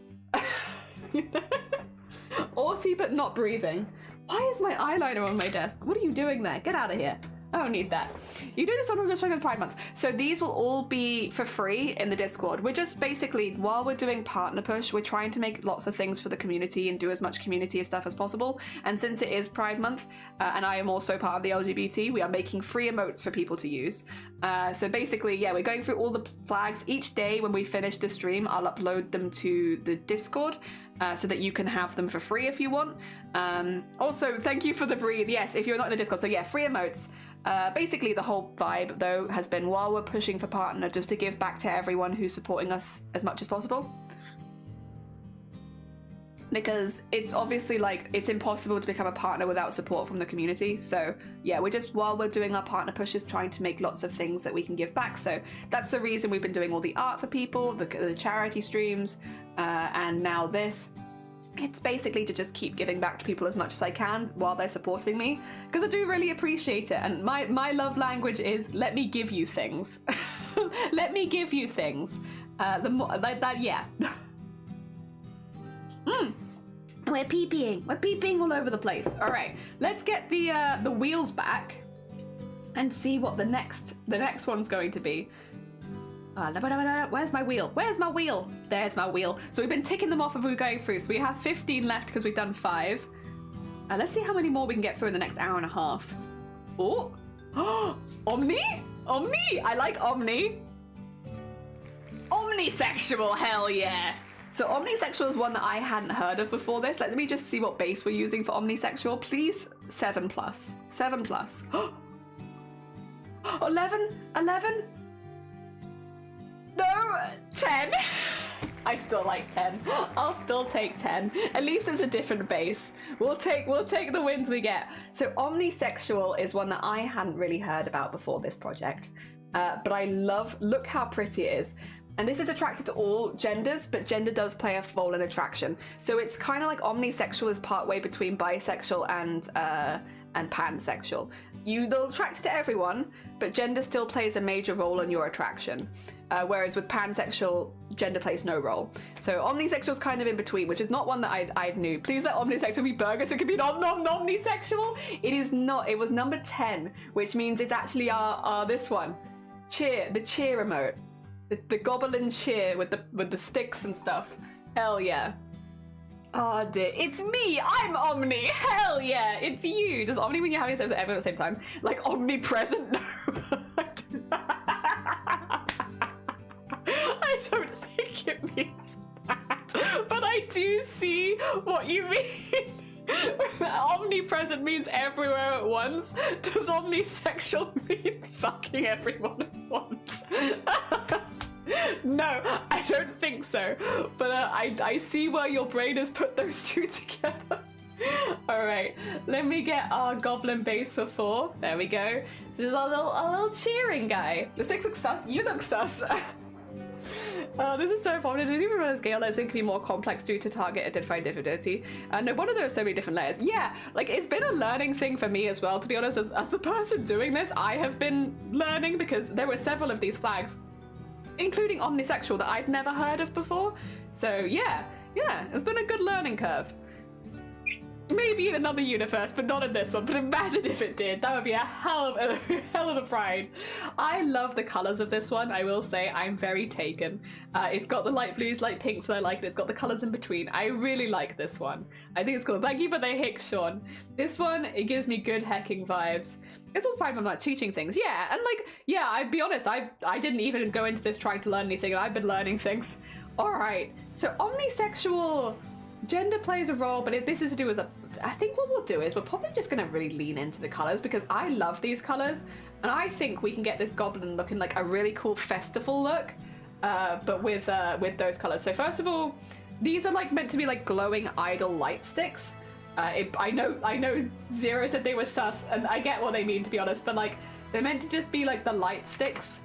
Arty but not breathing. Why is my eyeliner on my desk? What are you doing there? Get out of here. I don't need that. You do this on just because Pride Month. So these will all be for free in the Discord. We're just basically, while we're doing partner push, we're trying to make lots of things for the community and do as much community stuff as possible. And since it is Pride Month, and I am also part of the LGBT, we are making free emotes for people to use. So basically, yeah, we're going through all the flags. Each day when we finish the stream, I'll upload them to the Discord. So that you can have them for free if you want. Also, thank you for the breathe. Yes, if you're not in the Discord. So yeah, free emotes. Basically, the whole vibe, though, has been while we're pushing for partner, just to give back to everyone who's supporting us as much as possible. Because it's obviously, like, it's impossible to become a partner without support from the community. So, yeah, we're just, while we're doing our partner pushes, trying to make lots of things that we can give back. So that's the reason we've been doing all the art for people, the charity streams, and now this. It's basically to just keep giving back to people as much as I can while they're supporting me, because I do really appreciate it. And my love language is let me give you things. Let me give you things. The more like that, yeah. We're peeing all over the place. All right, let's get the wheels back and see what the next one's going to be. Where's my wheel? Where's my wheel? There's my wheel. So we've been ticking them off as we're going through. So we have 15 left because we've done 5. Let's see how many more we can get through in the next hour and a half. Oh, Omni? Omni! I like Omni. Omnisexual, hell yeah. So omnisexual is one that I hadn't heard of before this. Let me just see what base we're using for omnisexual. Please, 7+. 7+. 11? 11? No, 10. I still like 10. I'll still take 10. At least it's a different base. We'll take the wins we get. So omnisexual is one that I hadn't really heard about before this project. But I look how pretty it is. And this is attracted to all genders, but gender does play a role in attraction. So it's kind of like omnisexual is partway between bisexual and pansexual. They'll attract to everyone, but gender still plays a major role in your attraction. Whereas with pansexual, gender plays no role. So omnisexual is kind of in between, which is not one that I knew. Please let omnisexual be burger so it could be omnisexual. It is not. It was number 10, which means it's actually our this one. Cheer, the cheer emote. The goblin cheer with the sticks and stuff. Hell yeah. Oh dear, it's me! I'm Omni! Hell yeah, it's you! Does Omni mean you're having sex with everyone at the same time? Like omnipresent? No. I don't think it means that. But I do see what you mean. Omnipresent means everywhere at once. Does omnisexual mean fucking everyone at once? No, I don't think so. But I see where your brain has put those two together. Alright, let me get our goblin base for 4. There we go. So this is our little cheering guy. The 6 looks sus. You look sus. This is so fun. Did you even realize Gale layers can be more complex due to target identified difficulty? No wonder there are so many different layers. Yeah, like it's been a learning thing for me as well, to be honest. As the person doing this, I have been learning because there were several of these flags, including omnisexual, that I'd never heard of before. So yeah, it's been a good learning curve. Maybe in another universe, but not in this one. But imagine if it did. That would be a hell of a ride. I love the colors of this one. I will say I'm very taken. It's got the light blues, light pinks that I like, and it's got the colors in between. I really like this one. I think it's cool. Thank you for the hick, Sean. This one, it gives me good hecking vibes. This one's fine when I'm like teaching things. Yeah, and like, yeah, I'd be honest, I didn't even go into this trying to learn anything, and I've been learning things. All right, so omnisexual. Gender plays a role, but this is to do with I think what we'll do is we're probably just going to really lean into the colors because I love these colors, and I think we can get this goblin looking like a really cool festival look, but with those colors. So first of all, these are like meant to be like glowing idle light sticks. I know Zero said they were sus, and I get what they mean, to be honest, but like they're meant to just be like the light sticks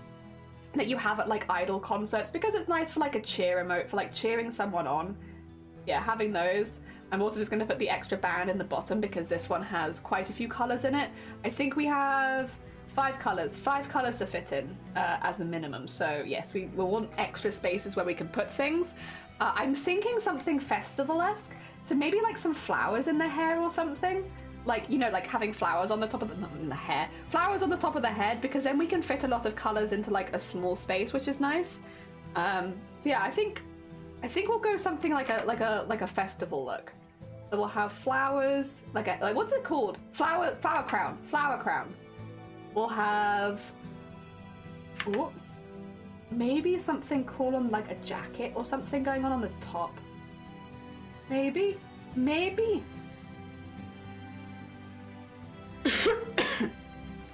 that you have at like idol concerts because it's nice for like a cheer emote, for like cheering someone on. Yeah, having those. I'm also just going to put the extra band in the bottom because this one has quite a few colors in it. I think we have 5 colors to fit in as a minimum. So yes, we will want extra spaces where we can put things. I'm thinking something festival-esque. So maybe like some flowers in the hair or something. Like, you know, like having flowers on the top of the hair. Flowers on the top of the head, because then we can fit a lot of colors into like a small space, which is nice. So yeah, I think we'll go something like a festival look. So we'll have flowers, like what's it called? Flower crown. We'll have maybe something cool on like a jacket or something going on the top. Maybe.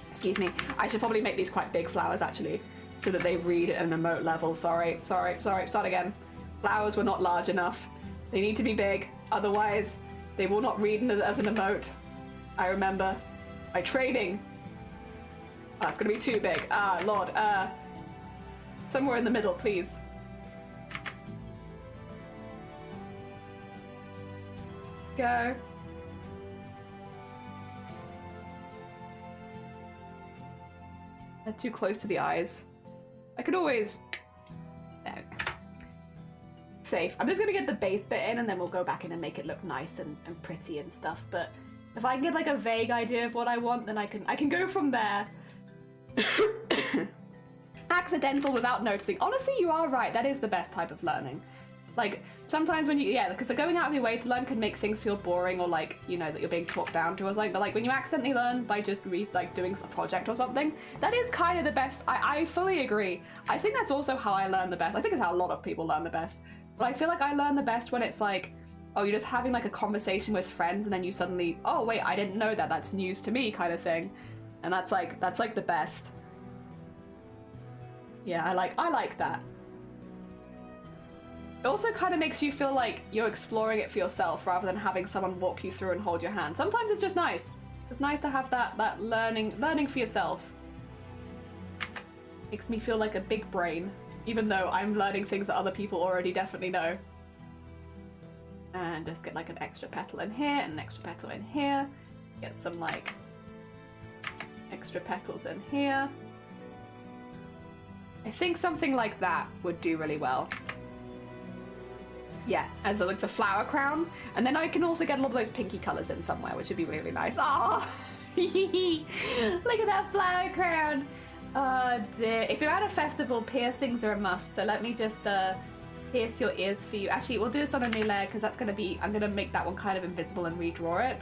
Excuse me. I should probably make these quite big flowers actually, so that they read at an emote level. Sorry. Start again. Flowers were not large enough. They need to be big, otherwise they will not read as an emote. I remember my training. Oh, that's gonna be too big. Lord. Somewhere in the middle, please. Go. They're too close to the eyes. I could always... There we go. Safe. I'm just gonna get the base bit in and then we'll go back in and make it look nice and pretty and stuff, but if I can get like a vague idea of what I want, then I can go from there. Accidental without noticing. Honestly, you are right. That is the best type of learning. Like, sometimes when you, because they're going out of your way to learn can make things feel boring or like, you know, that you're being talked down to or something, but like when you accidentally learn by just doing a project or something, that is kind of the best. I fully agree. I think that's also how I learn the best. I think it's how a lot of people learn the best. But I feel like I learn the best when it's like, oh, you're just having like a conversation with friends and then you suddenly, oh wait, I didn't know that, that's news to me kind of thing. And that's like the best. Yeah, I like that. It also kind of makes you feel like you're exploring it for yourself rather than having someone walk you through and hold your hand. Sometimes it's just nice. It's nice to have that learning for yourself. Makes me feel like a big brain, even though I'm learning things that other people already definitely know. And let's get like an extra petal in here and an extra petal in here. Get some like extra petals in here. I think something like that would do really well. Yeah, as like the flower crown. And then I can also get a lot of those pinky colours in somewhere, which would be really nice. Oh, look at that flower crown. Oh dear. If you're at a festival, piercings are a must. So let me just pierce your ears for you. Actually, we'll do this on a new layer because that's going to be, I'm going to make that one kind of invisible and redraw it.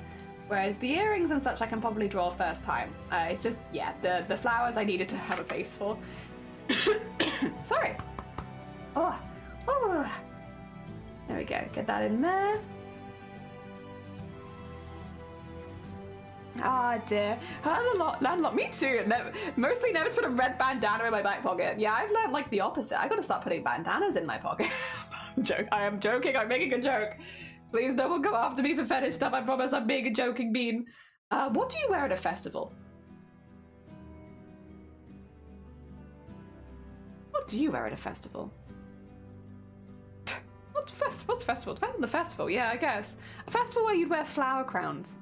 Whereas the earrings and such I can probably draw first time. It's just, yeah, the flowers I needed to have a face for. Sorry. Oh. There we go. Get that in there. Ah, dear. I learned a lot. Me too. Mostly never to put a red bandana in my back pocket. Yeah, I've learned like the opposite. I gotta start putting bandanas in my pocket. I am joking. I'm making a joke. Please, no one come after me for fetish stuff. I promise I'm being a joking bean. What do you wear at a festival? What do you wear at a festival? What's a festival? Depends on the festival. Yeah, I guess. A festival where you'd wear flower crowns.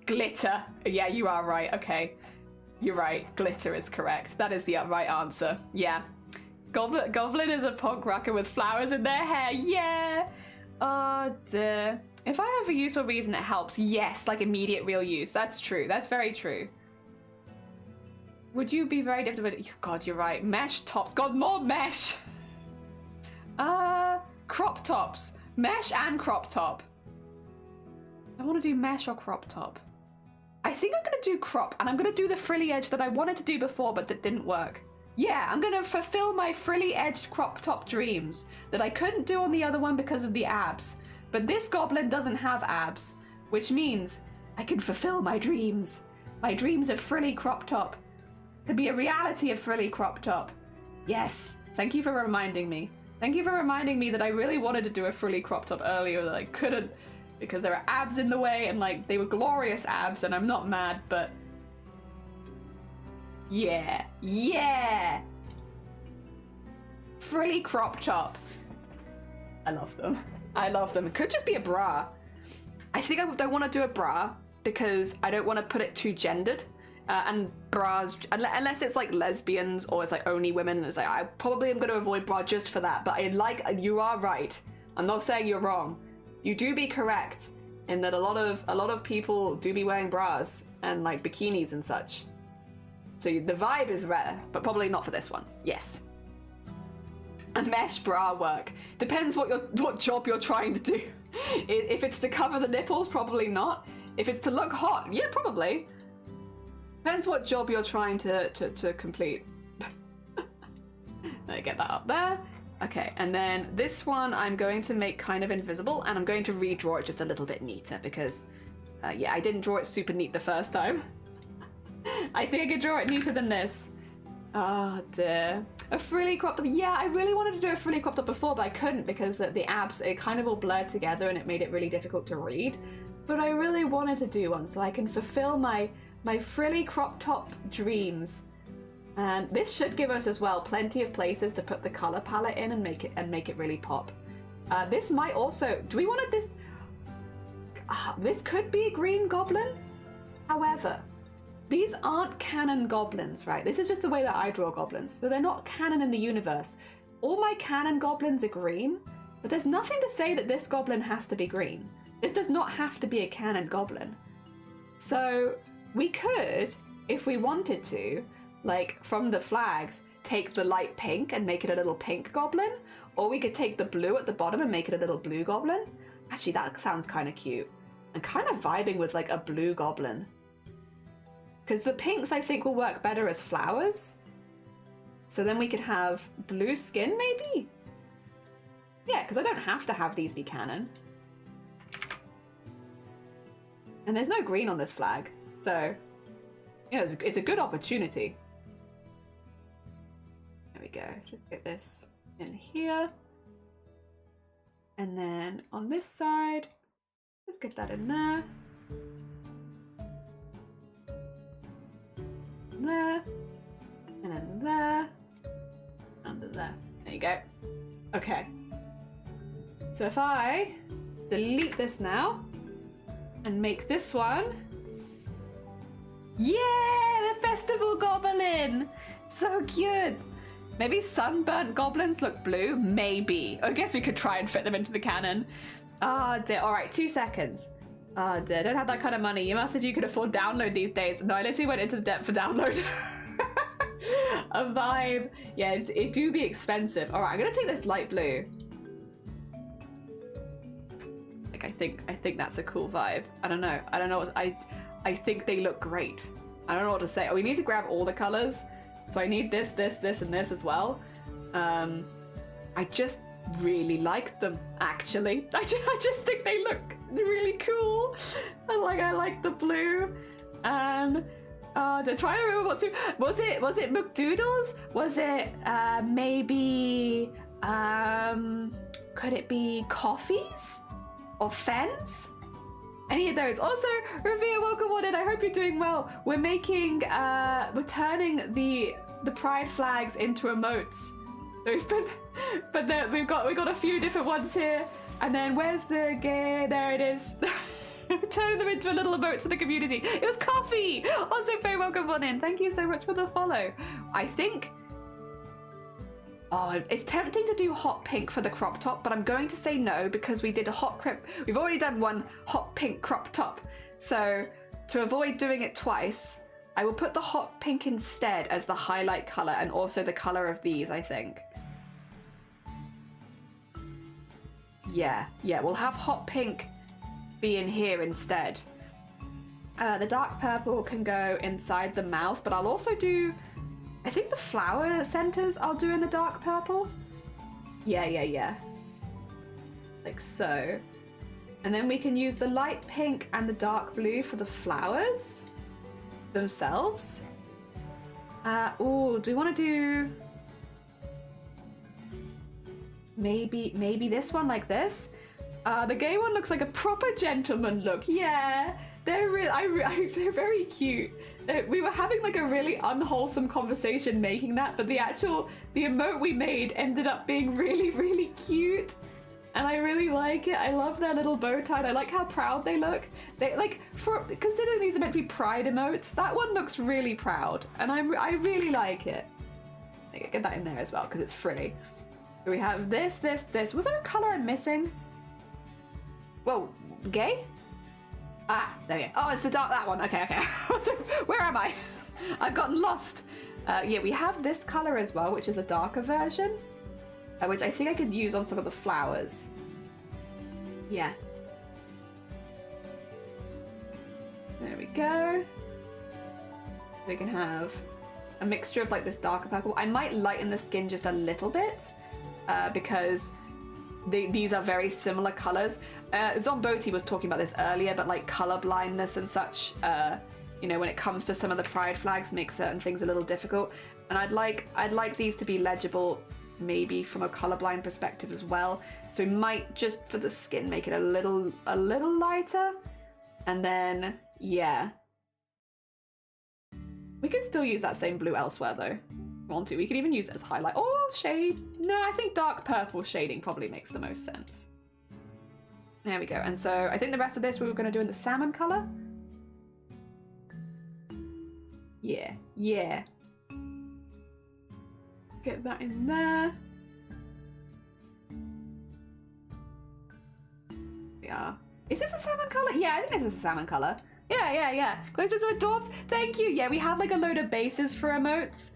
Glitter. Yeah, you are right. Okay. You're right. Glitter is correct. That is the right answer. Yeah. Goblin is a punk rocker with flowers in their hair. Yeah. Oh, dear. If I have a useful reason, it helps. Yes, like immediate real use. That's true. That's very true. Would you be very different with... God, you're right. Mesh tops. God, more mesh. Crop tops. Mesh and crop top. I want to do mesh or crop top. I think I'm going to do crop, and I'm going to do the frilly edge that I wanted to do before, but that didn't work. Yeah, I'm going to fulfill my frilly edged crop top dreams that I couldn't do on the other one because of the abs. But this goblin doesn't have abs, which means I can fulfill my dreams. My dreams of frilly crop top. To be a reality of frilly crop top. Yes, thank you for reminding me. Thank you for reminding me that I really wanted to do a frilly crop top earlier that I couldn't because there were abs in the way and like they were glorious abs and I'm not mad, but yeah. Frilly crop top. I love them. I love them. It could just be a bra. I think I don't want to do a bra because I don't want to put it too gendered. And bras, unless it's like lesbians or it's like only women, it's like I probably am going to avoid bra just for that. But you are right. I'm not saying you're wrong. You do be correct in that a lot of people do be wearing bras and like bikinis and such. So the vibe is rare, but probably not for this one. Yes. A mesh bra work. Depends what job you're trying to do. If it's to cover the nipples, probably not. If it's to look hot, yeah, probably. Depends what job you're trying to complete. Let me get that up there. Okay, and then this one I'm going to make kind of invisible, and I'm going to redraw it just a little bit neater because, yeah, I didn't draw it super neat the first time. I think I could draw it neater than this. Oh dear. A frilly crop top. Yeah, I really wanted to do a frilly crop top before, but I couldn't because the abs, it kind of all blurred together and it made it really difficult to read. But I really wanted to do one so I can fulfill my frilly crop top dreams. And this should give us as well plenty of places to put the color palette in and make it really pop. This might also, do we want this? This could be a green goblin. However, these aren't canon goblins, right? This is just the way that I draw goblins. So they're not canon in the universe. All my canon goblins are green, but there's nothing to say that this goblin has to be green. This does not have to be a canon goblin. So we could, if we wanted to, like from the flags, take the light pink and make it a little pink goblin, or we could take the blue at the bottom and make it a little blue goblin. Actually, that sounds kind of cute. I'm kind of vibing with like a blue goblin. Because the pinks I think will work better as flowers. So then we could have blue skin maybe? Yeah, because I don't have to have these be canon. And there's no green on this flag, so you know, it's a good opportunity. go. Just get this in here. And then on this side, just get that in there. There. And then there. Under there. There you go. Okay. So if I delete this now and make this one. Yeah! The festival goblin! So cute! Maybe sunburnt goblins look blue? Maybe. I guess we could try and fit them into the canon. Ah, dear. Alright, 2 seconds. Ah, dear. I don't have that kind of money. You must if you could afford download these days. No, I literally went into the debt for download. A vibe. Yeah, it do be expensive. Alright, I'm gonna take this light blue. Like, I think that's a cool vibe. I don't know. I don't know what I think they look great. I don't know what to say. Oh, we need to grab all the colors. So I need this, this, this, and this as well. I just really like them, actually. I just think they look really cool. I like the blue. And they're trying to remember was it McDoodles? Was it maybe could it be coffees or Fens? Any of those. Also, Ravia, welcome on in. I hope you're doing well. We're making, we're turning the pride flags into emotes. So we've been, but then we've got a few different ones here. And then where's the gay? There it is. Turning them into a little emotes for the community. It was coffee. Also, very welcome on in. Thank you so much for the follow. I think. Oh, it's tempting to do hot pink for the crop top, but I'm going to say no because we did a we've already done one hot pink crop top. So to avoid doing it twice, I will put the hot pink instead as the highlight color and also the color of these, I think. Yeah, we'll have hot pink be in here instead. The dark purple can go inside the mouth, but I'll also do, I think the flower centers I'll do in the dark purple. Yeah. Like so. And then we can use the light pink and the dark blue for the flowers themselves. Oh, do we want to do maybe this one like this? The gay one looks like a proper gentleman look. Yeah, they're they're very cute. We were having like a really unwholesome conversation making that, but the emote we made ended up being really, really cute. And I really like it. I love their little bow tie. I like how proud they look. They like, for considering these are meant to be pride emotes, that one looks really proud, and I really like it. Get that in there as well because it's frilly. So we have this. Was there a color I'm missing? Whoa, gay? Ah, there we go. Oh, it's the dark, that one. Okay. Where am I? I've gotten lost. Yeah, we have this color as well, which is a darker version. Which I think I could use on some of the flowers. Yeah. There we go. We can have a mixture of like this darker purple. I might lighten the skin just a little bit because these are very similar colors. Zomboti was talking about this earlier, but like color blindness and such, you know, when it comes to some of the pride flags, makes certain things a little difficult. And I'd like these to be legible, maybe from a colorblind perspective as well. So we might just for the skin make it a little lighter, and then yeah, we can still use that same blue elsewhere though. If we want to, we could even use it as highlight or shade. No, I think dark purple shading probably makes the most sense. There we go. And so I think the rest of this we were going to do in the salmon color. Yeah. Get that in there. Yeah. Is this a salmon color? Yeah, I think this is a salmon color. Yeah. Closer to dwarves. Thank you. Yeah, we have like a load of bases for emotes,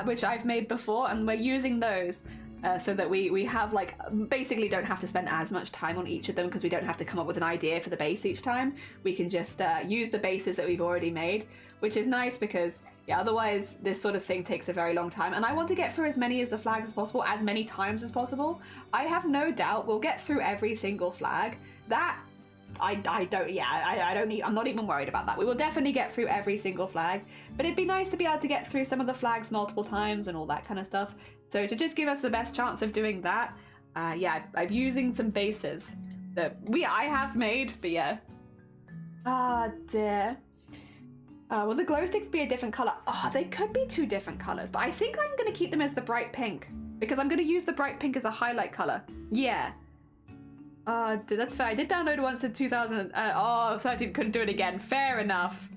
which I've made before, and we're using those so that we have like basically don't have to spend as much time on each of them because we don't have to come up with an idea for the base each time. We can just use the bases that we've already made, which is nice because yeah, otherwise this sort of thing takes a very long time, and I want to get through as many of the flags as possible, as many times as possible. I have no doubt we'll get through every single flag. That I'm not even worried about that. We will definitely get through every single flag, but it'd be nice to be able to get through some of the flags multiple times and all that kind of stuff. So to just give us the best chance of doing that, yeah, I'm using some bases that I have made, but yeah. Ah, dear. Will the glow sticks be a different color? Oh, they could be 2 different colors, but I think I'm going to keep them as the bright pink because I'm going to use the bright pink as a highlight color. Yeah. That's fair. I did download it once in 2013, couldn't do it again. Fair enough.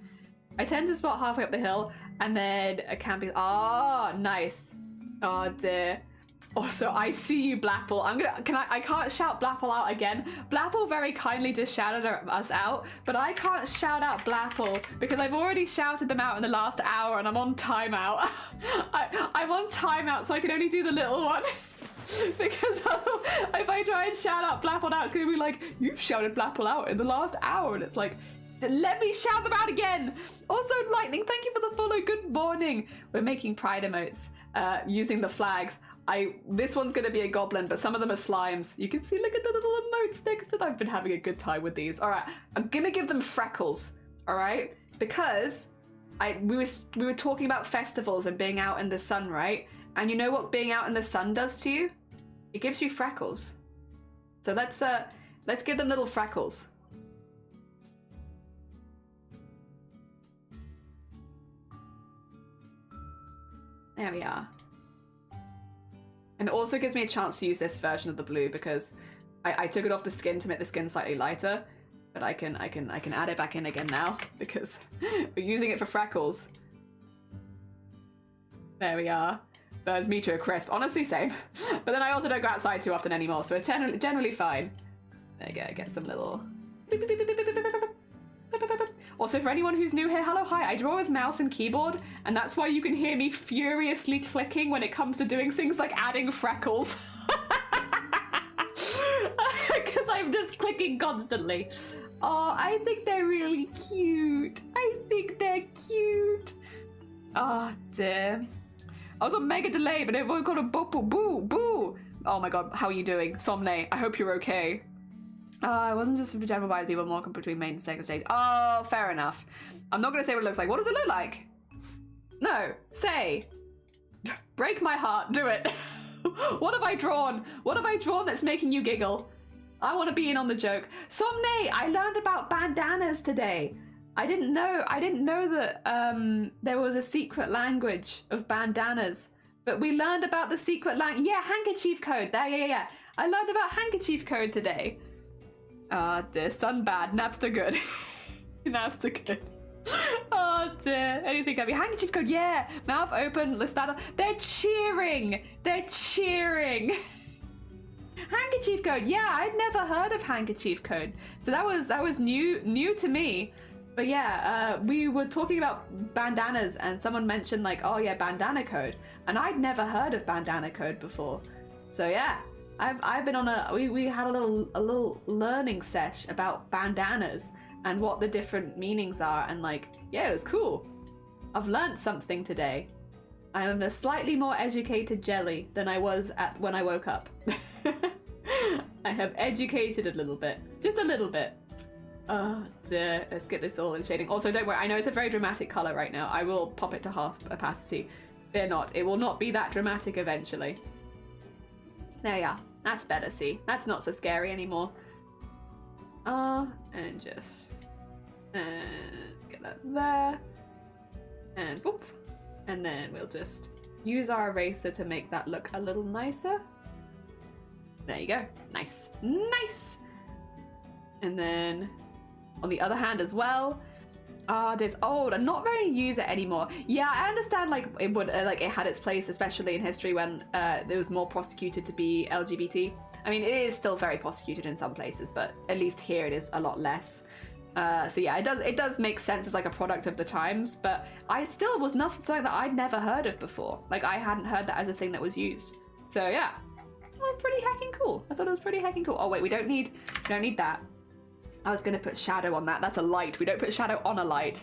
I tend to spot halfway up the hill and then a camping. Oh, nice. Oh dear. Also, I see you, Blapple. I can't shout Blapple out again. Blapple very kindly just shouted us out, but I can't shout out Blapple because I've already shouted them out in the last hour and I'm on timeout. I'm on timeout, so I can only do the little one. Because if I try and shout out Blapple now, it's going to be like, you've shouted Blapple out in the last hour. And it's like, let me shout them out again. Also, Lightning, thank you for the follow. Good morning. We're making pride emotes using the flags. This one's going to be a goblin, but some of them are slimes. You can see, look at the little emotes next to them. I've been having a good time with these. All right, I'm going to give them freckles, all right? Because we were talking about festivals and being out in the sun, right? And you know what being out in the sun does to you? It gives you freckles. So let's give them little freckles. There we are. And it also gives me a chance to use this version of the blue because I took it off the skin to make the skin slightly lighter, but I can add it back in again now because we're using it for freckles. There we are. Burns me to a crisp. Honestly, same. But then I also don't go outside too often anymore, so it's generally fine. There you go. Get some little. Also, for anyone who's new here, hello, hi. I draw with mouse and keyboard, and that's why you can hear me furiously clicking when it comes to doing things like adding freckles. Because I'm just clicking constantly. Oh, I think they're really cute. I think they're cute. Oh, dear. I was on mega delay, but everyone got a boo. Oh my god, how are you doing? Somne, I hope you're okay. It wasn't just for general vibes, people walking between main and second stage. Oh, fair enough. I'm not going to say what it looks like. What does it look like? No, say. Break my heart, do it. What have I drawn? What have I drawn that's making you giggle? I want to be in on the joke. Somne, I learned about bandanas today. I didn't know that there was a secret language of bandanas, but we learned about the secret language. Yeah, handkerchief code. There, yeah. I learned about handkerchief code today. Ah, dear. Sun bad. Napster good. Napster good. Oh, dear. Anything can be. Handkerchief code, yeah. Mouth open. Listada. They're cheering. They're cheering. Handkerchief code. Yeah, I'd never heard of handkerchief code. So that was new to me. But yeah, we were talking about bandanas and someone mentioned like, oh yeah, bandana code. And I'd never heard of bandana code before. So yeah. I've been on we had a little learning sesh about bandanas and what the different meanings are, and like, yeah, it was cool. I've learnt something today. I'm a slightly more educated jelly than I was when I woke up. I have educated a little bit, just a little bit. Oh dear, let's get this all in shading. Also, don't worry, I know it's a very dramatic color right now. I will pop it to half opacity. Fear not, it will not be that dramatic eventually. There we are. That's better, see? That's not so scary anymore. And just... get that there. And boop. And then we'll just use our eraser to make that look a little nicer. There you go. Nice. Nice! And then on the other hand as well, it's old and not very use it anymore. Yeah, I understand like it would like it had its place, especially in history when it was more prosecuted to be LGBT. I mean, it is still very prosecuted in some places, but at least here it is a lot less. So yeah, it does make sense as like a product of the times, but I still was something that I'd never heard of before. Like I hadn't heard that as a thing that was used. So yeah, well, pretty heckin' cool. I thought it was pretty heckin' cool. Oh wait, we don't need that. I was going to put shadow on that. That's a light. We don't put shadow on a light.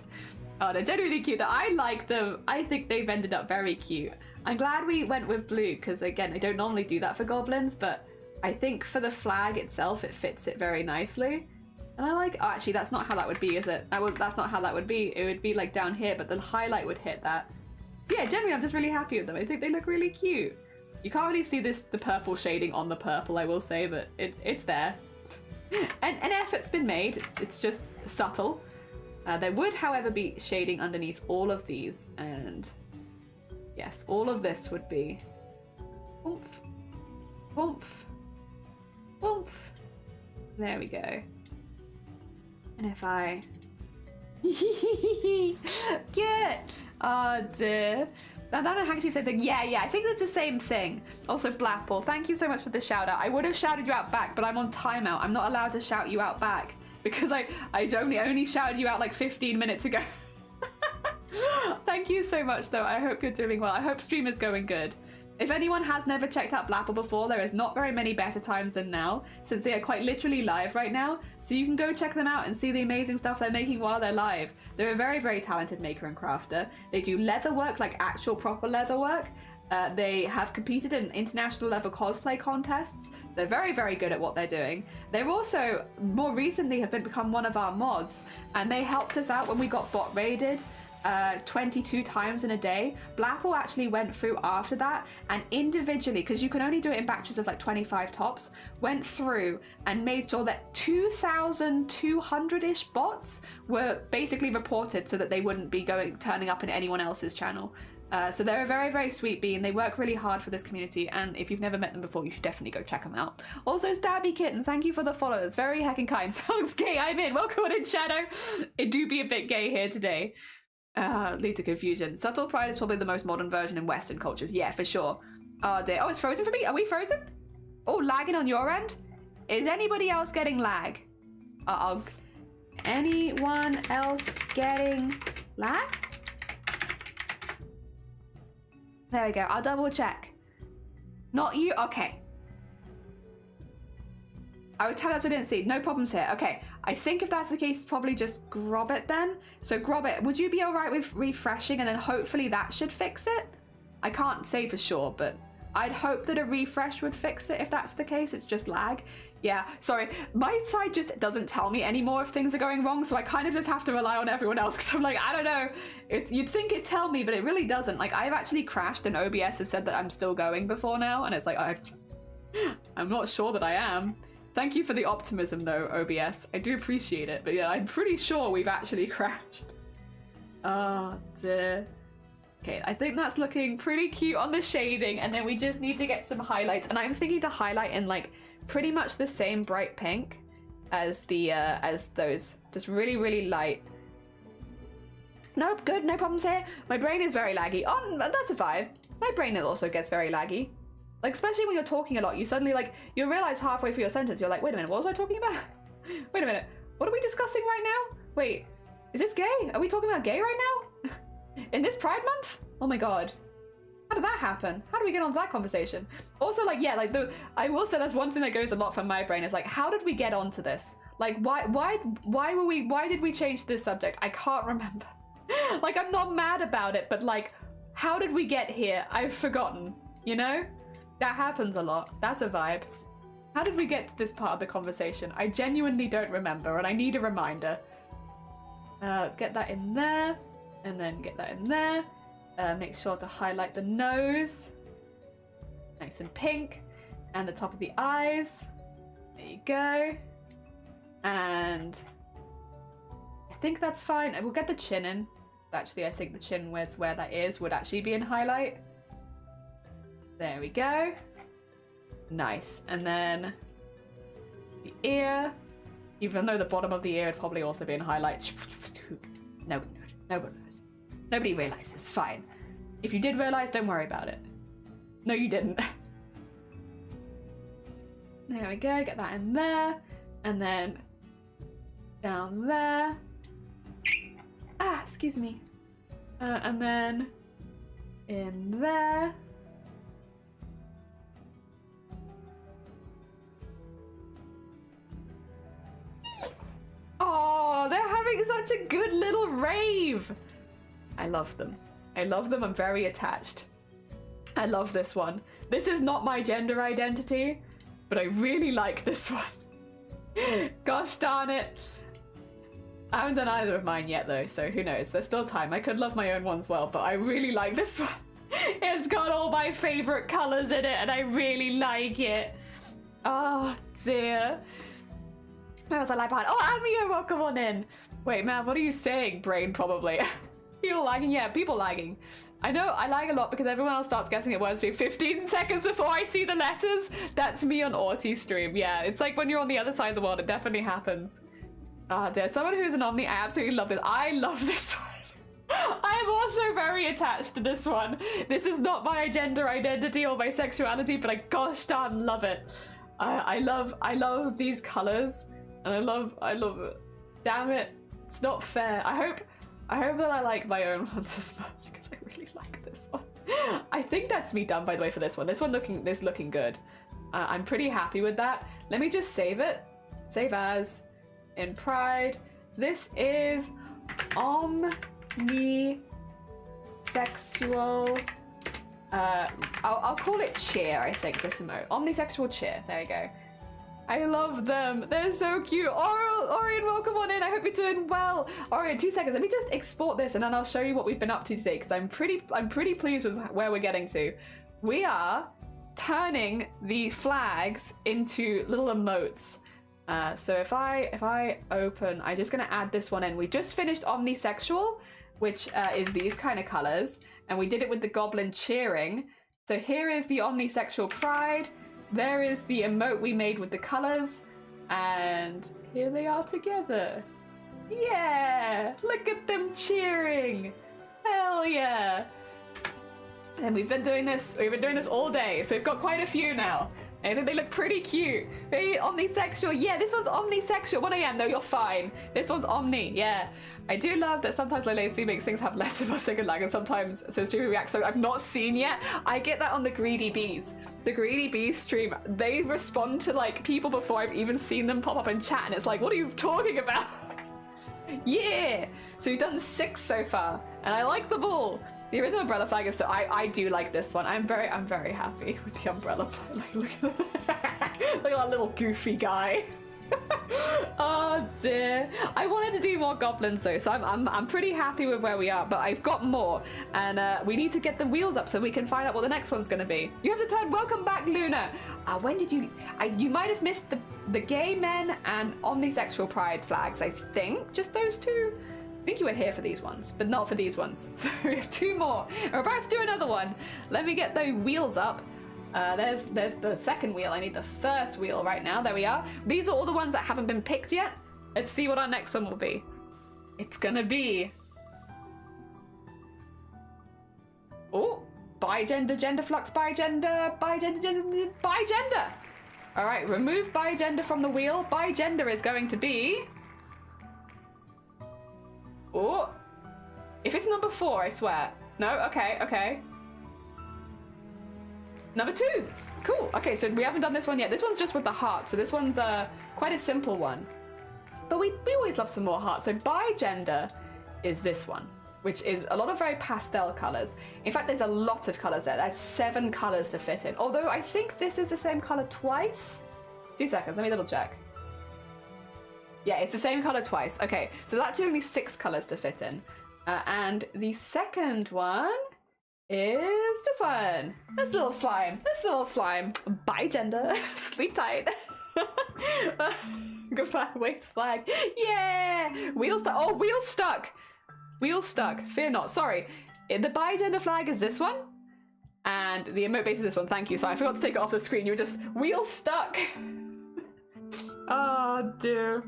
Oh, they're genuinely cute. I like them. I think they've ended up very cute. I'm glad we went with blue because, again, I don't normally do that for goblins, but I think for the flag itself, it fits it very nicely. And I like... Oh, actually, that's not how that would be, is it? That's not how that would be. It would be, like, down here, but the highlight would hit that. Yeah, generally, I'm just really happy with them. I think they look really cute. You can't really see the purple shading on the purple, I will say, but it's there. And an effort's been made. It's just subtle. There would, however, be shading underneath all of these, and yes, all of this would be oomph, oomph, oomph. There we go. And if I yeah, oh dear. I don't know how to say that. Yeah, I think that's the same thing. Also, Blackpool, thank you so much for the shout out. I would have shouted you out back, but I'm on timeout. I'm not allowed to shout you out back because I only shouted you out like 15 minutes ago. Thank you so much, though. I hope you're doing well. I hope stream is going good. If anyone has never checked out Blapple before, there is not very many better times than now, since they are quite literally live right now. So you can go check them out and see the amazing stuff they're making while they're live. They're a very, very talented maker and crafter. They do leather work, like actual proper leather work. They have competed in international level cosplay contests. They're very, very good at what they're doing. They're also, more recently, have become one of our mods, and they helped us out when we got bot raided 22 times in a day. Blapple actually went through after that and individually, because you can only do it in batches of like 25 tops, went through and made sure that 2,200-ish bots were basically reported so that they wouldn't be turning up in anyone else's channel. So they're a very, very sweet bean. They work really hard for this community, and if you've never met them before, you should definitely go check them out. Also, Stabby Kitten, thank you for the follows. Very heckin' kind. Sounds gay, I'm in. Welcome on in, Shadow. It do be a bit gay here today. Lead to confusion. Subtle pride is probably the most modern version in Western cultures. Yeah, for sure. Oh dear. Oh, it's frozen for me? Are we frozen? Oh, lagging on your end? Is anybody else getting lag? Anyone else getting lag? There we go. I'll double check. Not you? Okay. I would tell us I didn't see. No problems here. Okay. I think if that's the case, it's probably just Grobbit then. So Grobbit, would you be all right with refreshing, and then hopefully that should fix it? I can't say for sure, but I'd hope that a refresh would fix it if that's the case. It's just lag. Yeah, sorry. My side just doesn't tell me anymore if things are going wrong, so I kind of just have to rely on everyone else because I'm like, I don't know. You'd think it'd tell me, but it really doesn't. Like, I've actually crashed and OBS has said that I'm still going before now, and it's like, I'm not sure that I am. Thank you for the optimism though, OBS. I do appreciate it, but yeah, I'm pretty sure we've actually crashed. Oh dear. Okay, I think that's looking pretty cute on the shading, and then we just need to get some highlights, and I'm thinking to highlight in like pretty much the same bright pink as the as those. Just really, really light. Nope, good, no problems here. My brain is very laggy. Oh, that's a vibe. My brain also gets very laggy. Like, especially when you're talking a lot, you suddenly, like, you'll realize halfway through your sentence, you're like, wait a minute, what was I talking about? Wait a minute, what are we discussing right now? Wait, is this gay? Are we talking about gay right now? In this Pride Month? Oh my god. How did that happen? How did we get on that conversation? Also, like, yeah, like, I will say that's one thing that goes a lot from my brain is, like, how did we get onto this? Like, why did we change this subject? I can't remember. Like, I'm not mad about it, but, like, how did we get here? I've forgotten, you know? That happens a lot. That's a vibe. How did we get to this part of the conversation? I genuinely don't remember, and I need a reminder. Get that in there, and then get that in there. Make sure to highlight the nose. Nice and pink. And the top of the eyes. There you go. And I think that's fine. We'll get the chin in. Actually, I think the chin with where that is would actually be in highlight. There we go. Nice. And then the ear. Even though the bottom of the ear would probably also be in highlight. Nobody knows. Nobody realizes. It's fine. If you did realize, don't worry about it. No, you didn't. There we go. Get that in there. And then down there. Ah, excuse me. And then in there. Oh, they're having such a good little rave. I love them. I love them. I'm very attached. I love this one. This is not my gender identity, but I really like this one. Gosh darn it. I haven't done either of mine yet though, so who knows? There's still time. I could love my own ones well, but I really like this one. It's got all my favorite colors in it and I really like it. Oh dear. Where was I like behind? Oh, Amio, welcome on in. Wait, man, what are you saying? Brain, probably. People lagging? Yeah, people lagging. I know I lag a lot because everyone else starts guessing it words for me 15 seconds before I see the letters. That's me on Arty stream. Yeah, it's like when you're on the other side of the world, it definitely happens. Ah, dear. Someone who's an Omni, I absolutely love this. I love this one. I'm also very attached to this one. This is not my gender identity or my sexuality, but I gosh darn love it. I love these colors, and I love it. Damn it, it's not fair. I hope that I like my own ones as much because I really like this one. I think that's me done, by the way, for this one. This one looking good. I'm pretty happy with that. Let me just save it. Save as in Pride. This is omnisexual. I'll call it cheer. I think this emote. Omnisexual cheer. There you go. I love them. They're so cute. Orion, welcome on in. I hope you're doing well. Orion, 2 seconds. Let me just export this and then I'll show you what we've been up to today because I'm pretty pleased with where we're getting to. We are turning the flags into little emotes. So if I open, I'm just gonna add this one in. We just finished omnisexual, which is these kind of colors, and we did it with the goblin cheering. So here is the omnisexual pride. There is the emote we made with the colors, and here they are together. Yeah, look at them cheering. Hell yeah. And we've been doing this all day, so we've got quite a few now. I think they look pretty cute. Very omnisexual. Yeah, this one's omnisexual. 1 a.m. No, you're fine. This one's omni. Yeah. I do love that sometimes Lacey makes things have less of a second lag and sometimes so streaming reacts so I've not seen yet. I get that on the Greedy Bees. The Greedy Bees stream, they respond to like people before I've even seen them pop up in chat and it's like, what are you talking about? Yeah. So we've done 6 so far and I like them all. The original umbrella flag is so I do like this one. I'm very happy with the umbrella flag. Like, look at that little goofy guy. Oh dear. I wanted to do more goblins though, so I'm pretty happy with where we are, but I've got more and we need to get the wheels up so we can find out what the next one's gonna be. You have to turn. Welcome back, Luna. When did you might have missed the gay men and omnisexual pride flags, I think. Just those two. I think you were here for these ones, but not for these ones. So we have 2 more. We're about to do another one. Let me get the wheels up. There's the second wheel. I need the first wheel right now. There we are. These are all the ones that haven't been picked yet. Let's see what our next one will be. It's gonna be... Oh, bi-gender, gender flux, bi-gender, bi-gender. All right, remove bi-gender from the wheel. Bi-gender is going to be... Oh, if it's number 4, I swear. No, okay. Number 2, cool. Okay, so we haven't done this one yet. This one's just with the heart, so this one's quite a simple one. But we always love some more hearts. So bi-gender is this one, which is a lot of very pastel colors. In fact, there's a lot of colors there. There's 7 colors to fit in. Although I think this is the same color twice. 2 seconds, let me double check. Yeah, it's the same color twice. Okay, so that's actually only 6 colors to fit in. And the second one is this one. This little slime. Bi-gender. Sleep tight. Goodbye, waves flag. Yeah! Wheel stuck. Oh, wheel stuck. Wheel stuck. Fear not. Sorry. The bi-gender flag is this one. And the emote base is this one. Thank you. Sorry, I forgot to take it off the screen. You were just wheel stuck. Oh, dear.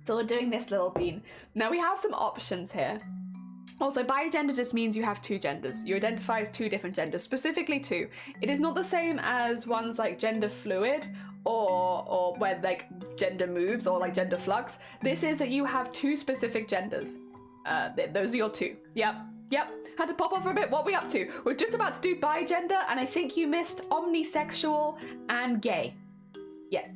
So we're doing this little bean. Now we have some options here. Also, bi-gender just means you have 2 genders. You identify as 2 different genders, specifically 2. It is not the same as ones like gender fluid or where like gender moves or like gender flux. This is that you have 2 specific genders. Those are your 2. Yep. Had to pop off for a bit. What are we up to? We're just about to do bi-gender, and I think you missed omnisexual and gay. Yeah.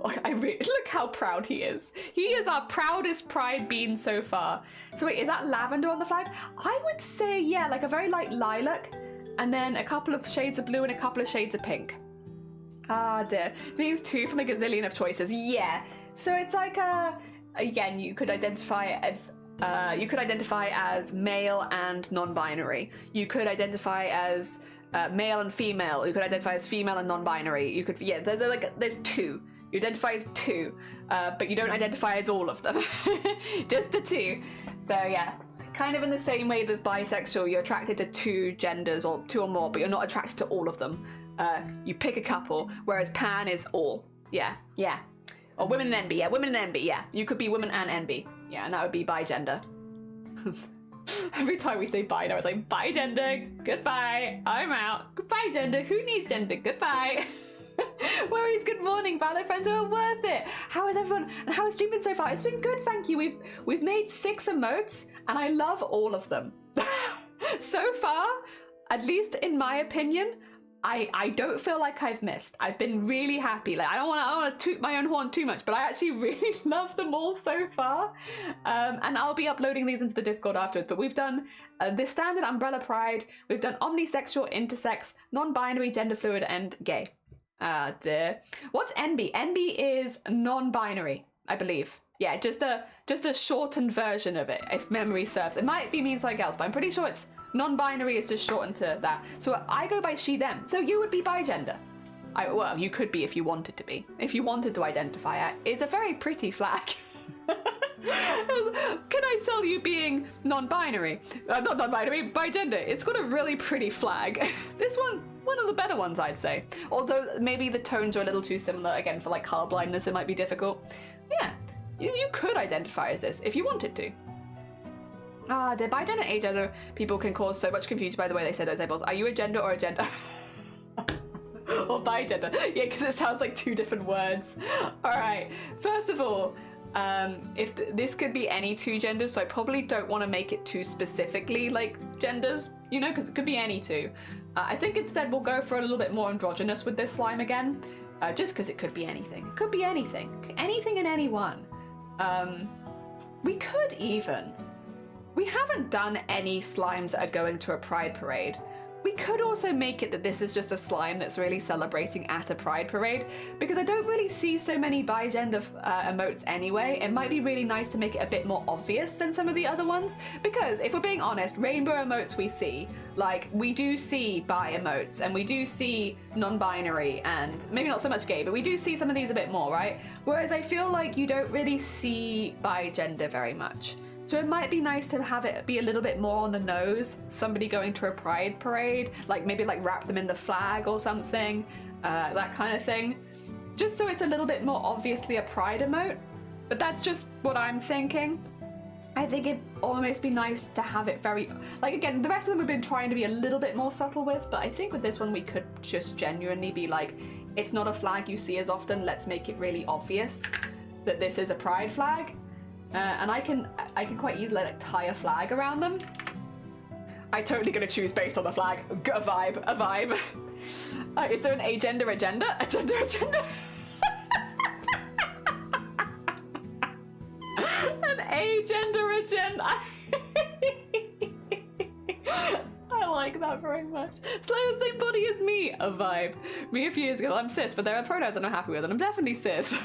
Look how proud he is. He is our proudest pride bean so far. So wait, is that lavender on the flag? I would say, yeah, like a very light lilac, and then a couple of shades of blue and a couple of shades of pink. Ah, dear. It means 2 from a gazillion of choices. Yeah. So it's like again, you could identify it as You could identify as male and non-binary. You could identify as male and female. You could identify as female and non-binary. You could, yeah, there's two. You identify as two, but you don't identify as all of them. Just the two. So yeah, kind of in the same way that bisexual, you're attracted to two genders or two or more, but you're not attracted to all of them. You pick a couple, whereas pan is all. Yeah, yeah. Or women and NB, yeah, women and NB, yeah. You could be women and NB. Yeah, and that would be bi-gender. Every time we say bi now, it's like, bye gender, goodbye, I'm out. Goodbye gender, who needs gender, goodbye. Worries, good morning, Valor friends who are worth it. How is everyone, and how has stream been so far? It's been good, thank you. We've made 6 emotes, and I love all of them. So far, at least in my opinion, I don't feel like I've missed. I've been really happy. Like I don't want to toot my own horn too much, but I actually really love them all so far. And I'll be uploading these into the Discord afterwards. But we've done the standard umbrella pride. We've done omnisexual, intersex, non-binary, gender fluid, and gay. Dear. What's NB? NB is non-binary, I believe. Yeah, just a shortened version of it, if memory serves. It might mean something else, but I'm pretty sure it's non-binary is just shortened to that. So I go by she, them. So you would be bi-gender. Well, you could be if you wanted to be. If you wanted to identify it. It's a very pretty flag. Can I sell you being non-binary? Not non-binary, bi-gender. It's got a really pretty flag. This one of the better ones, I'd say. Although maybe the tones are a little too similar. Again, for like color blindness, it might be difficult. Yeah, you could identify as this if you wanted to. The bi-gender and agender people can cause so much confusion by the way they say those labels. Are you a gender or a gender? Or bi-gender? Yeah, because it sounds like 2 different words. Alright, first of all, if this could be any 2 genders, so I probably don't want to make it too specifically like genders, you know, because it could be any 2. I think instead we'll go for a little bit more androgynous with this slime again, just because it could be anything. It could be anything. Anything and anyone. We could even... We haven't done any slimes that are going to a pride parade. We could also make it that this is just a slime that's really celebrating at a pride parade, because I don't really see so many bi-gender emotes anyway. It might be really nice to make it a bit more obvious than some of the other ones, because if we're being honest, rainbow emotes we see, like we do see bi emotes and we do see non-binary and maybe not so much gay, but we do see some of these a bit more, right? Whereas I feel like you don't really see bi-gender very much. So it might be nice to have it be a little bit more on the nose, somebody going to a pride parade, like maybe like wrap them in the flag or something, that kind of thing. Just so it's a little bit more obviously a pride emote, but that's just what I'm thinking. I think it'd almost be nice to have it very, like again, the rest of them we've been trying to be a little bit more subtle with, but I think with this one we could just genuinely be like, it's not a flag you see as often, let's make it really obvious that this is a pride flag. And I can quite easily like tie a flag around them. I'm totally gonna choose based on the flag. A vibe. Is there an agender agenda? An agender agenda. I like that very much. Slay the same body as me. A vibe. Me a few years ago. I'm cis, but there are pronouns I'm not happy with, and I'm definitely cis.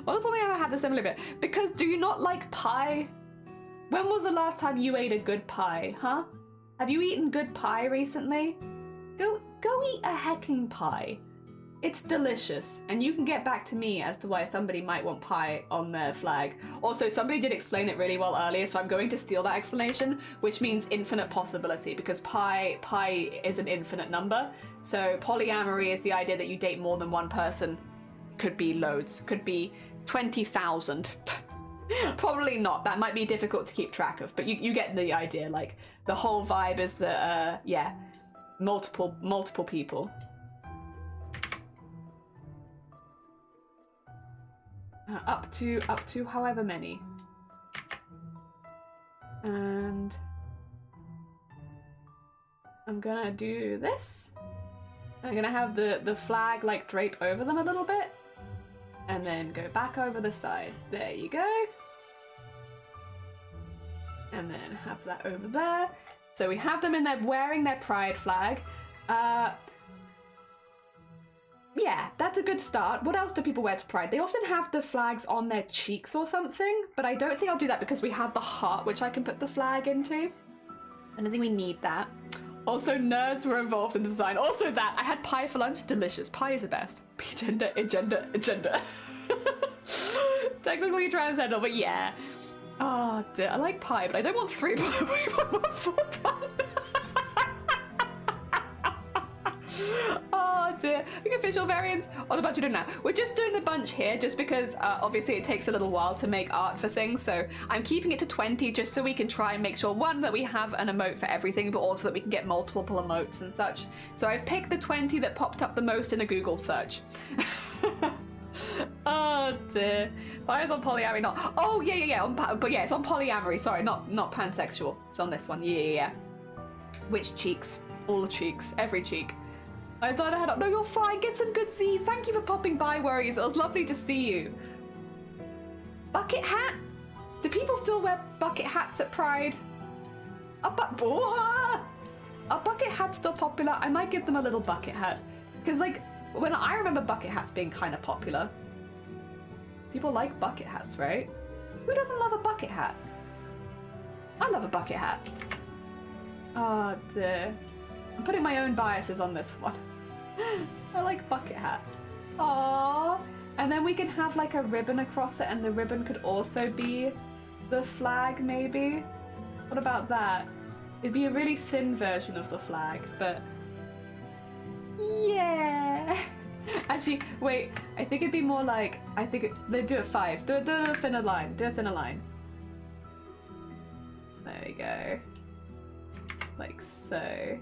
Well, for me, I have the similar bit. Because do you not like pie? When was the last time you ate a good pie, huh? Have you eaten good pie recently? Go eat a hecking pie. It's delicious, and you can get back to me as to why somebody might want pie on their flag. Also, somebody did explain it really well earlier, so I'm going to steal that explanation, which means infinite possibility, because pi is an infinite number. So polyamory is the idea that you date more than one person. Could be loads, could be 20,000. Probably not, that might be difficult to keep track of, but you get the idea. Like the whole vibe is that yeah, multiple people. Up to however many. And I'm gonna do this. I'm gonna have the flag like drape over them a little bit. And then go back over the side. There you go. And then have that over there. So we have them in there wearing their pride flag. Yeah, that's a good start. What else do people wear to Pride? They often have the flags on their cheeks or something, but I don't think I'll do that because we have the heart, which I can put the flag into. I don't think we need that. Also, nerds were involved in the design. Also that, I had pie for lunch. Delicious. Pie is the best. Agenda, agenda, agenda. Technically transcendental, but yeah. Oh dear, I like pie, but I don't want 3 pie. I want 4 pie. Oh dear. Big official variants on the bunch we do now. We're just doing the bunch here just because obviously it takes a little while to make art for things, so I'm keeping it to 20 just so we can try and make sure, one, that we have an emote for everything, but also that we can get multiple emotes and such. So I've picked the 20 that popped up the most in a Google search. Oh dear. Why is on polyamory not? Oh yeah. But yeah, it's on polyamory. Sorry, not pansexual. It's on this one. Yeah. Which cheeks? All the cheeks. Every cheek. I thought I had. No, you're fine. Get some good Z's. Thank you for popping by, Worries. It was lovely to see you. Bucket hat? Do people still wear bucket hats at Pride? Are bucket hats still popular? I might give them a little bucket hat. Because, like, when I remember bucket hats being kind of popular. People like bucket hats, right? Who doesn't love a bucket hat? I love a bucket hat. Oh dear. I'm putting my own biases on this one. I like bucket hat. Aww. And then we can have like a ribbon across it, and the ribbon could also be the flag, maybe? What about that? It'd be a really thin version of the flag, but yeah. Actually, wait, I think it'd be more like, they do it 5. Do a thinner line. Do a thinner line. There we go. Like so.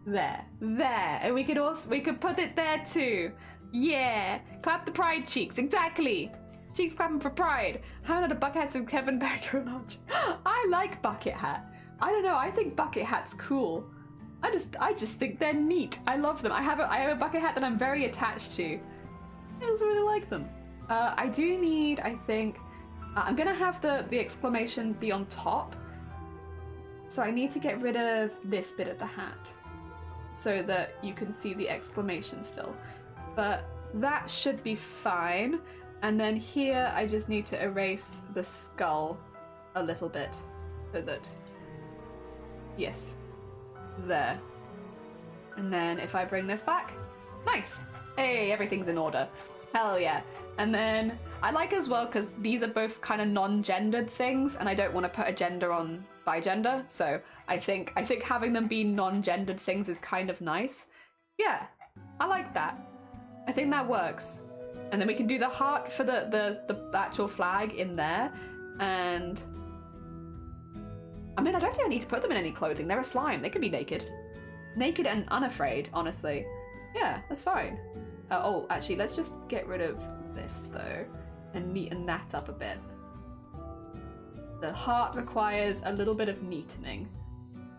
There. And we could put it there too. Yeah. Clap the pride cheeks. Exactly. Cheeks clapping for pride. Haven't had a bucket hat since Kevin Becker lunch. I like bucket hat. I don't know, I think bucket hat's cool. I just think they're neat. I love them. I have a bucket hat that I'm very attached to. I just really like them. I do need, I think, I'm gonna have the exclamation be on top. So I need to get rid of this bit of the hat so that you can see the exclamation still. But that should be fine. And then here I just need to erase the skull a little bit so that, yes, there. And then if I bring this back, nice. Hey, everything's in order. Hell yeah. And then I like as well, because these are both kind of non-gendered things, and I don't want to put a gender on by gender, so I think having them be non-gendered things is kind of nice. Yeah, I like that. I think that works. And then we can do the heart for the actual flag in there, and I mean, I don't think I need to put them in any clothing. They're a slime. They can be naked. Naked and unafraid, honestly. Yeah, that's fine. Oh, actually, let's just get rid of this, though, and neaten that up a bit. The heart requires a little bit of neatening,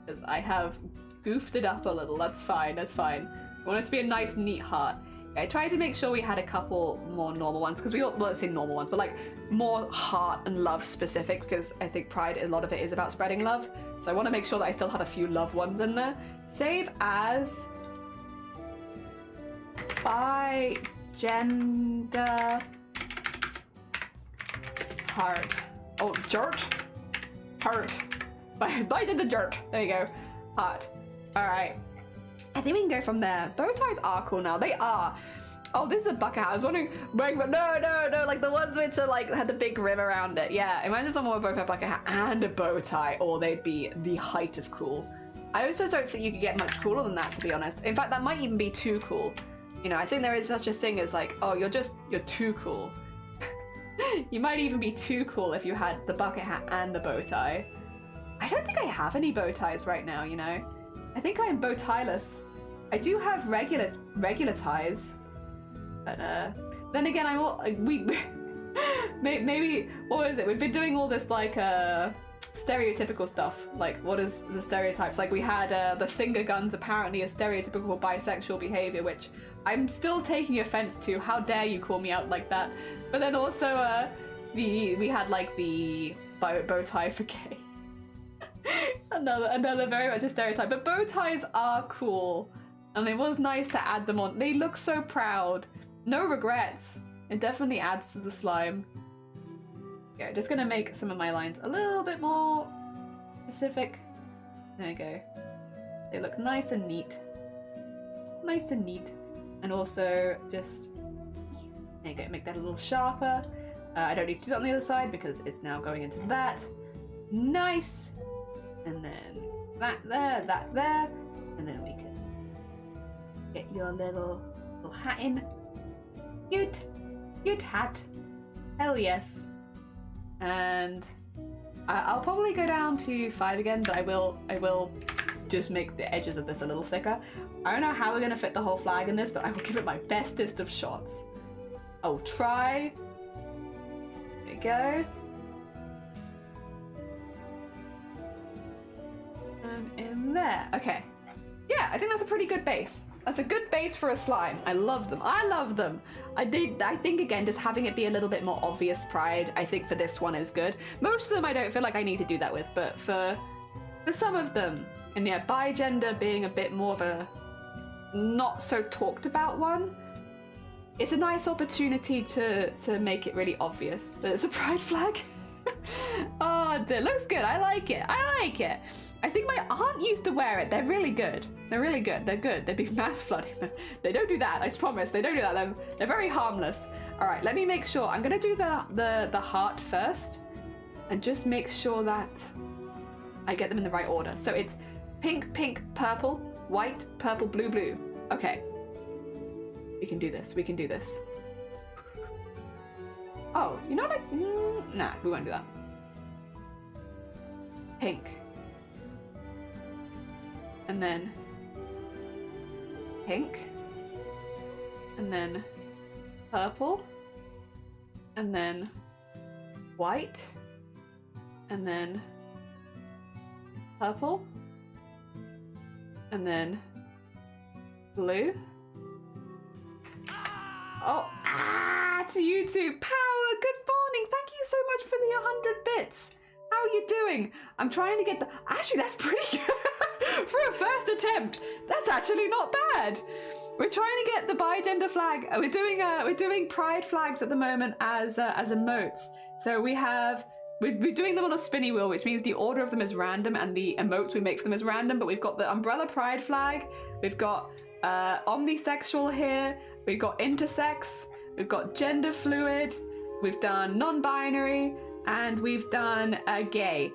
because I have goofed it up a little. That's fine, that's fine. I want it to be a nice, neat heart. I tried to make sure we had a couple more normal ones, because we all, well, let's say normal ones, but like more heart and love specific, because I think Pride, a lot of it is about spreading love. So I want to make sure that I still have a few love ones in there. Save as by gender heart. Oh, jert? Heart. By the jert. There you go. Heart. Alright. I think we can go from there. Bow ties are cool now. They are. Oh, this is a bucket hat. I was wondering, no, like the ones which are like, had the big rim around it. Yeah, imagine someone with both a bucket hat and a bow tie, or they'd be the height of cool. I also don't think you could get much cooler than that, to be honest. In fact, that might even be too cool. You know, I think there is such a thing as like, oh, you're too cool. You might even be too cool if you had the bucket hat and the bow tie. I don't think I have any bow ties right now, you know? I think I am bow tie-less. I do have regular ties, but then again, maybe what is it? We've been doing all this like stereotypical stuff. Like, what is the stereotypes? Like we had the finger guns apparently a stereotypical bisexual behavior, which I'm still taking offense to. How dare you call me out like that? But then also we had like the bow tie for gay. another very much a stereotype. But bow ties are cool, and it was nice to add them on. They look so proud. No regrets. It definitely adds to the slime. Okay, just gonna make some of my lines a little bit more specific. There we go. They look nice and neat. Nice and neat. And also just, there you go, make that a little sharper. I don't need to do that on the other side because it's now going into that. Nice. And then that there. And then we can get your little hat in. Cute. Cute hat. Hell yes. And I'll probably go down to 5 again, but I will just make the edges of this a little thicker. I don't know how we're gonna fit the whole flag in this, but I will give it my bestest of shots. I'll try. There we go. And in there. Okay. Yeah, I think that's a pretty good base. That's a good base for a slime. I love them. I love them. I think, again, just having it be a little bit more obvious pride, I think for this one is good. Most of them I don't feel like I need to do that with, but for some of them, and yeah, bi-gender being a bit more of a not so talked about one, it's a nice opportunity to make it really obvious that it's a pride flag. Oh, it looks good. I like it. I like it. I think my aunt used to wear it. They're really good. They're really good. They're good. They'd be mass flooding them. They don't do that. I promise. They don't do that. They're very harmless. All right. Let me make sure. I'm gonna do the heart first, and just make sure that I get them in the right order. So it's pink, pink, purple, white, purple, blue, blue. Okay. We can do this. We can do this. Oh, you know what? Nah, we won't do that. Pink. And then pink. And then purple. And then white. And then purple. And then blue. Oh, to you too. Power, good morning. Thank you so much for the 100 bits. How are you doing? I'm trying to get the... Actually, that's pretty good. For a first attempt, that's actually not bad. We're trying to get the bi-gender flag. We're doing pride flags at the moment as emotes. So we're doing them on a spinny wheel, which means the order of them is random and the emotes we make for them is random. But we've got the umbrella pride flag. We've got omnisexual here. We've got intersex. We've got gender fluid. We've done non-binary. And we've done gay.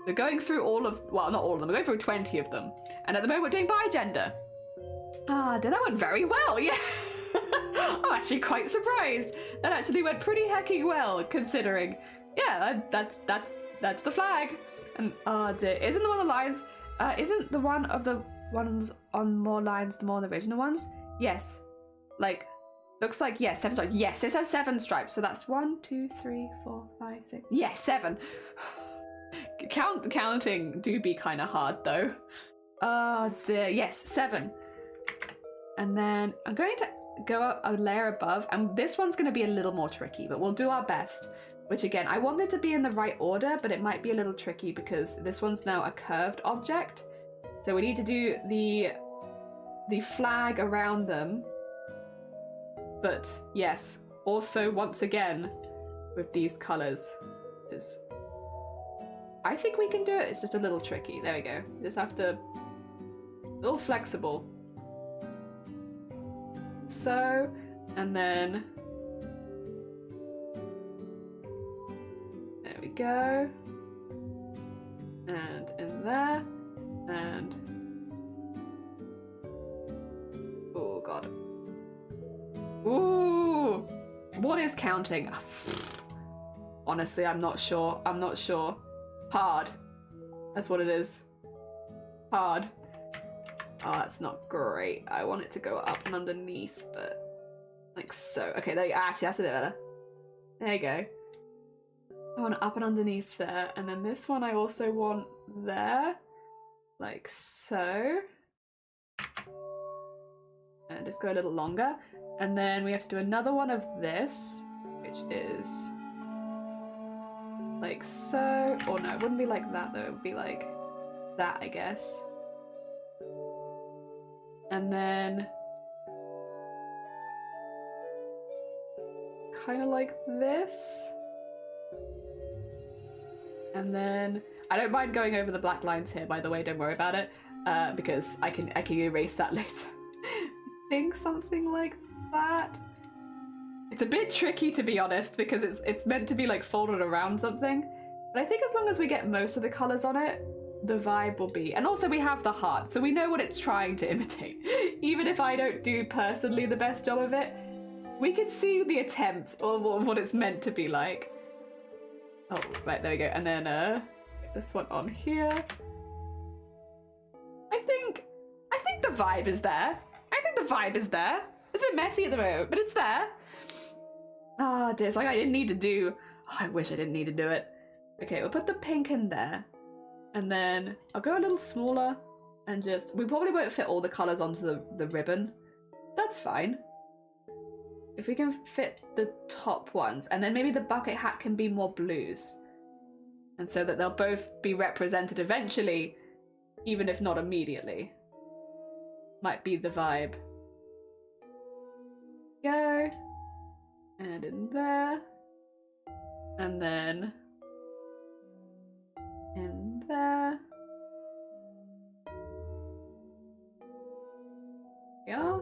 We're going through all of, well, not all of them, we're going through 20 of them. And at the moment we're doing bi-gender. Ah, that went very well, yeah. I'm actually quite surprised. That actually went pretty hecking well, considering. Yeah, that's the flag. And dear, isn't one of the lines, isn't the one of the ones on more lines the more on the original ones? Yes. Like, looks like, yes, 7 stripes. Yes, this has 7 stripes. So that's 1, 2, 3, 4, 5, 6. Yes, 7. Counting do be kind of hard though. Oh dear. Yes, 7. And then I'm going to go up a layer above, and this one's going to be a little more tricky, but we'll do our best. Which again, I want it to be in the right order, but it might be a little tricky because this one's now a curved object. So we need to do the flag around them. But yes, also once again with these colors, is I think we can do it. It's just a little tricky. There we go. Just have to a little flexible. So, and then there we go. And in there, and oh god. Ooh! What is counting? Honestly, I'm not sure. I'm not sure. Hard. That's what it is. Hard. Oh, that's not great. I want it to go up and underneath, but like so. Okay, there you go. Actually, that's a bit better. There you go. I want it up and underneath there. And then this one I also want there. Like so. And just go a little longer. And then we have to do another one of this, which is like so. Or no, it wouldn't be like that though. It would be like that, I guess. And then kind of like this. And then I don't mind going over the black lines here, by the way, don't worry about it, because I can erase that later. I think something like that. It's a bit tricky, to be honest, because it's meant to be like folded around something. But I think as long as we get most of the colors on it, the vibe will be. And also we have the heart, so we know what it's trying to imitate. Even if I don't do personally the best job of it, we can see the attempt or what it's meant to be like. Oh, right, there we go. And then get this one on here. I think the vibe is there. I think the vibe is there. It's a bit messy at the moment, but it's there. Ah, dear, it's like I didn't need to do... Oh, I wish I didn't need to do it. Okay, we'll put the pink in there. And then I'll go a little smaller and just... We probably won't fit all the colours onto the ribbon. That's fine. If we can fit the top ones, and then maybe the bucket hat can be more blues. And so that they'll both be represented eventually, even if not immediately. Might be the vibe. Go. And in there. And then in there. Yeah.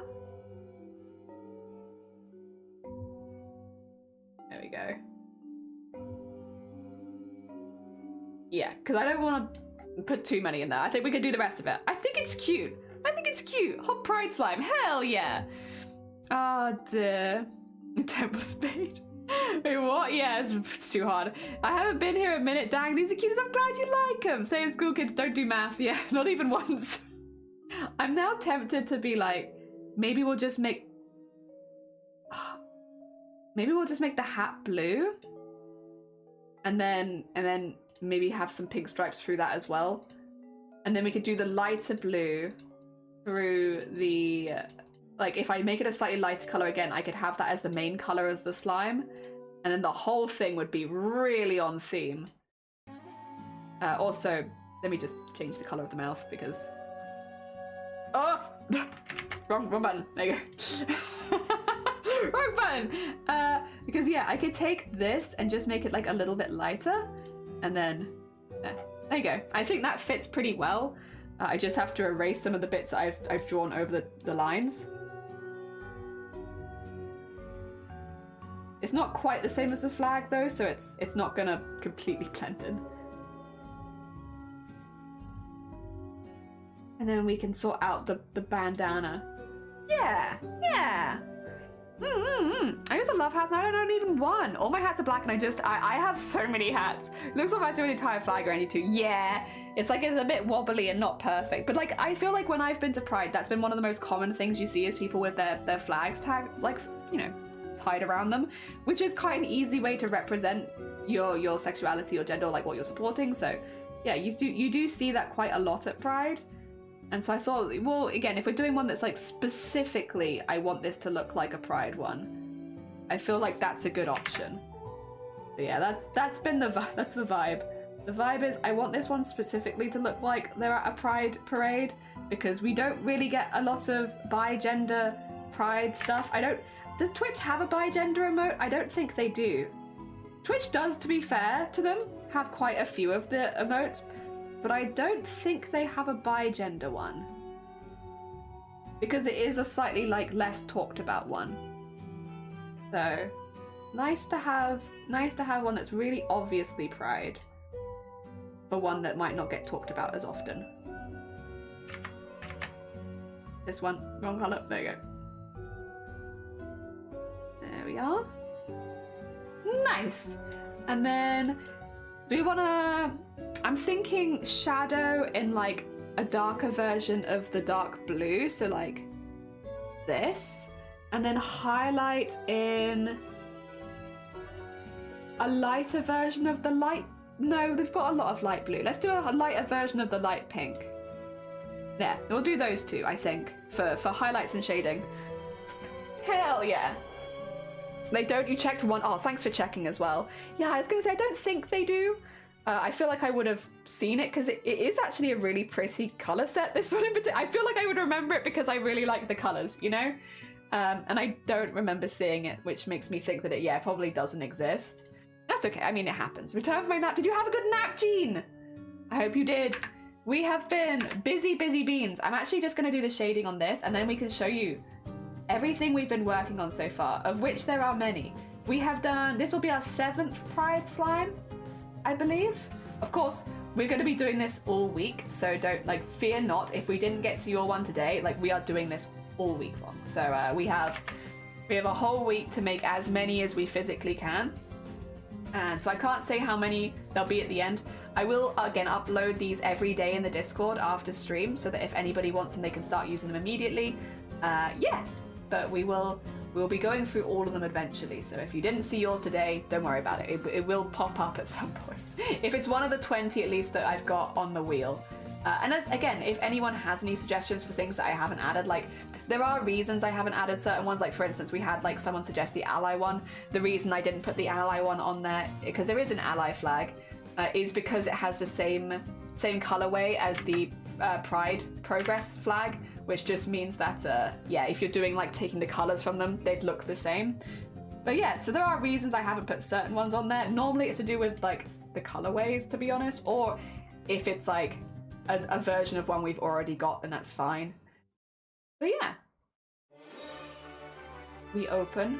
There we go. Yeah, because I don't want to put too many in there. I think we can do the rest of it. I think it's cute. I think it's cute. Hot pride slime. Hell yeah. Oh dear. Temple spade. Wait, what? Yeah, it's too hard. I haven't been here a minute. Dang, these are cute. I'm glad you like them. Saying school kids don't do math. Yeah, not even once. I'm now tempted to be like, maybe we'll just make... Maybe we'll just make the hat blue. And then maybe have some pink stripes through that as well. And then we could do the lighter blue through the... Like, if I make it a slightly lighter colour again, I could have that as the main colour as the slime. And then the whole thing would be really on theme. Also, let me just change the colour of the mouth because... Oh! wrong button. There you go. Wrong button! Because yeah, I could take this and just make it like a little bit lighter. And then... there you go. I think that fits pretty well. I just have to erase some of the bits I've drawn over the lines. It's not quite the same as the flag though, so it's not gonna completely blend in. And then we can sort out the bandana. Yeah, yeah. I used to love hats, now I don't own even one. All my hats are black and I have so many hats. It looks like I'm doing the entire flag or anything. Yeah, it's like it's a bit wobbly and not perfect. But like, I feel like when I've been to Pride, that's been one of the most common things you see is people with their flags tagged, like, you know, tied around them, which is quite an easy way to represent your sexuality or gender, or like what you're supporting. So yeah, you do see that quite a lot at Pride. And so I thought, well, again, if we're doing one that's like specifically, I want this to look like a Pride one, I feel like that's a good option. But yeah, that's been the vibe. The vibe is I want this one specifically to look like they're at a Pride parade, because we don't really get a lot of bi-gender Pride stuff. Does Twitch have a bi-gender emote? I don't think they do. Twitch does, to be fair to them, have quite a few of the emotes, but I don't think they have a bi-gender one. Because it is a slightly like less talked about one. So nice to have one that's really obviously Pride, but one that might not get talked about as often. This one, wrong colour, there you go. There we are. Nice. And then do we wanna, I'm thinking shadow in like a darker version of the dark blue, so like this, and then highlight in a lighter version of the light, no, they've got a lot of light blue. Let's do a lighter version of the light pink. There, we'll do those two, I think, for highlights and shading. Hell yeah. They don't, you checked one. Oh, thanks for checking as well. Yeah, I was gonna say, I don't think they do. I feel like I would have seen it because it is actually a really pretty color set. This one in particular, I feel like I would remember it because I really like the colors, you know? And I don't remember seeing it, which makes me think that it, probably doesn't exist. That's okay. I mean, it happens. Return from my nap. Did you have a good nap, Jean? I hope you did. We have been busy beans. I'm actually just going to do the shading on this, and then we can show you everything we've been working on so far, of which there are many. We have done, this will be our 7th Pride slime, I believe. Of course, we're going to be doing this all week, so don't, like, fear not if we didn't get to your one today. Like, we are doing this all week long. So we have a whole week to make as many as we physically can. And so I can't say how many there'll be at the end. I will, again, upload these every day in the Discord after stream so that if anybody wants them, they can start using them immediately. But we'll be going through all of them eventually. So if you didn't see yours today, don't worry about it. It will pop up at some point. If it's one of the 20 at least that I've got on the wheel. And again, if anyone has any suggestions for things that I haven't added, like, there are reasons I haven't added certain ones. Like, for instance, we had, like, someone suggest the ally one. The reason I didn't put the ally one on there, because there is an ally flag, is because it has the same colorway as the Pride Progress flag, which just means that, if you're doing, like, taking the colors from them, they'd look the same. But yeah, so there are reasons I haven't put certain ones on there. Normally it's to do with, like, the colorways, to be honest, or if it's, like, a version of one we've already got, then that's fine. But yeah. We open.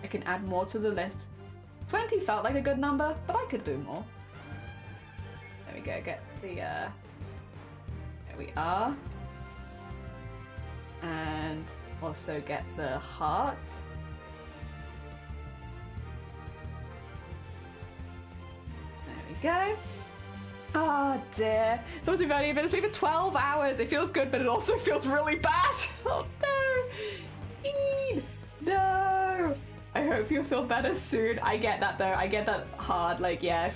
I can add more to the list. 20 felt like a good number, but I could do more. There we go, get the, there we are. And also get the heart. There we go. Oh dear. Someone's been only been asleep for 12 hours. It feels good, but it also feels really bad. Oh no. Eee, no. I hope you'll feel better soon. I get that though. I get that hard. Like, yeah,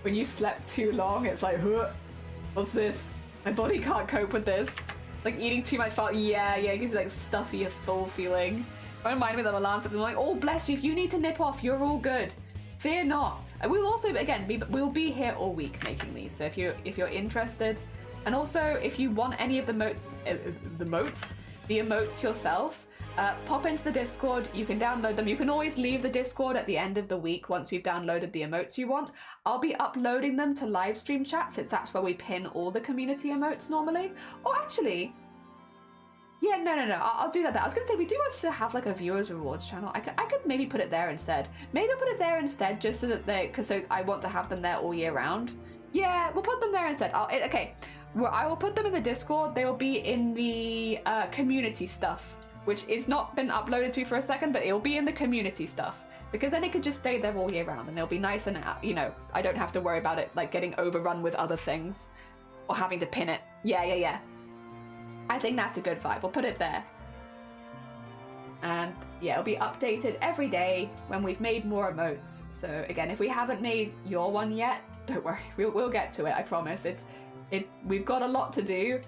when you slept too long, it's like, huh, what's this? My body can't cope with this. Like, eating too much felt, yeah, it gives you like stuffy, full feeling. Don't mind me that alarm system. I'm like, oh, bless you. If you need to nip off, you're all good. Fear not. We'll also, again, we'll be here all week making these. So if you're interested, and also if you want any of the emotes yourself, pop into the Discord. You can download them. You can always leave the Discord at the end of the week once you've downloaded the emotes you want. I'll be uploading them to live stream chat, since that's where we pin all the community emotes normally. Or actually, yeah, no, I'll do that. I was gonna say, we do want to have like a viewers rewards channel. I could maybe put it there instead. Maybe I'll put it there instead, just so that so I want to have them there all year round. Yeah, we'll put them there instead. Okay, well, I will put them in the Discord. They will be in the community stuff, which is not been uploaded to for a second, but it'll be in the community stuff, because then it could just stay there all year round, and it'll be nice, and you know, I don't have to worry about it like getting overrun with other things or having to pin it. Yeah. I think that's a good vibe. We'll put it there. And yeah, it'll be updated every day when we've made more emotes. So again, if we haven't made your one yet, don't worry, we'll get to it, I promise. We've got a lot to do,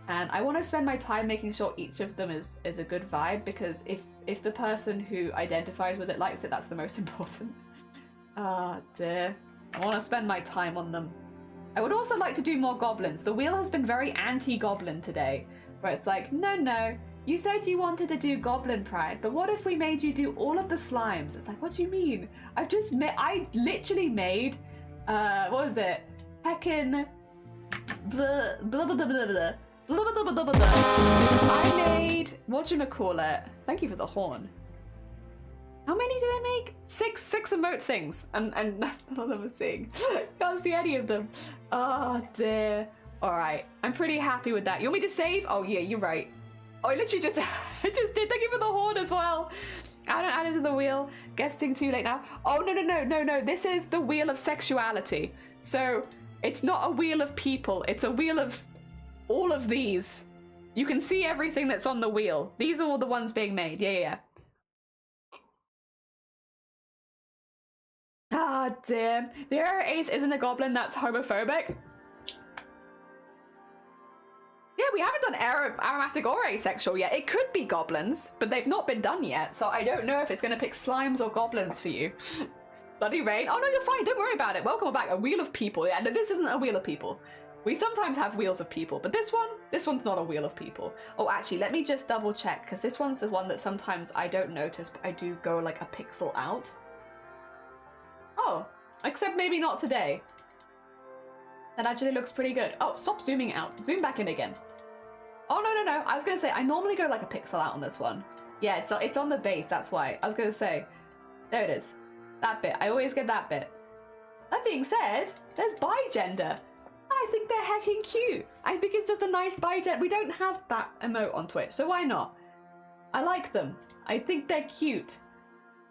and I want to spend my time making sure each of them is a good vibe, because if the person who identifies with it likes it, that's the most important. Ah, dear. I want to spend my time on them. I would also like to do more goblins. The wheel has been very anti-goblin today, where it's like, no, you said you wanted to do Goblin Pride, but what if we made you do all of the slimes? It's like, what do you mean? I literally made, what was it? Heckin' blah, blah, blah, blah, blah, blah. Blah, blah, blah, blah, blah, blah. I made, whatchamacallit? Thank you for the horn. How many did I make? Six emote things, and none of them are seeing. Can't see any of them. Oh dear. All right, I'm pretty happy with that. You want me to save? Oh yeah, you're right. Oh, I literally just, I just did. Thank you for the horn as well. Add it to the wheel. Guesting too late now. Oh no. This is the wheel of sexuality. So it's not a wheel of people. It's a wheel of all of these. You can see everything that's on the wheel. These are all the ones being made. Yeah. Ah, dear. The error ace isn't a goblin that's homophobic. Yeah, we haven't done aromatic or asexual yet. It could be goblins, but they've not been done yet, so I don't know if it's going to pick slimes or goblins for you. Bloody rain. Oh no, you're fine. Don't worry about it. Welcome back. A wheel of people. Yeah, no, this isn't a wheel of people. We sometimes have wheels of people, but this one's not a wheel of people. Oh, actually, let me just double check, because this one's the one that sometimes I don't notice, but I do go like a pixel out. Oh, except maybe not today. That actually looks pretty good. Oh, stop zooming out. Zoom back in again. Oh, no. I was going to say, I normally go like a pixel out on this one. Yeah, it's on the base, that's why. I was going to say, there it is. That bit. I always get that bit. That being said, there's bi-gender. I think they're hecking cute. I think it's just a nice bi-gender. We don't have that emote on Twitch, so why not? I like them. I think they're cute.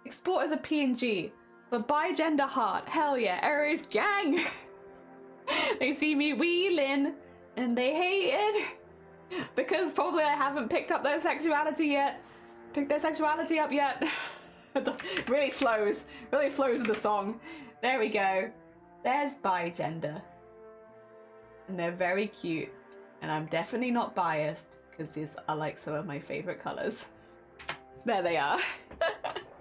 Export as a PNG. But bi-gender heart. Hell yeah. Aries gang. They see me wheeling and they hate it. Because probably I haven't picked up their sexuality yet. Picked their sexuality up yet. Really flows with the song. There we go. There's bi-gender. And they're very cute. And I'm definitely not biased, because these are like some of my favorite colors. There they are.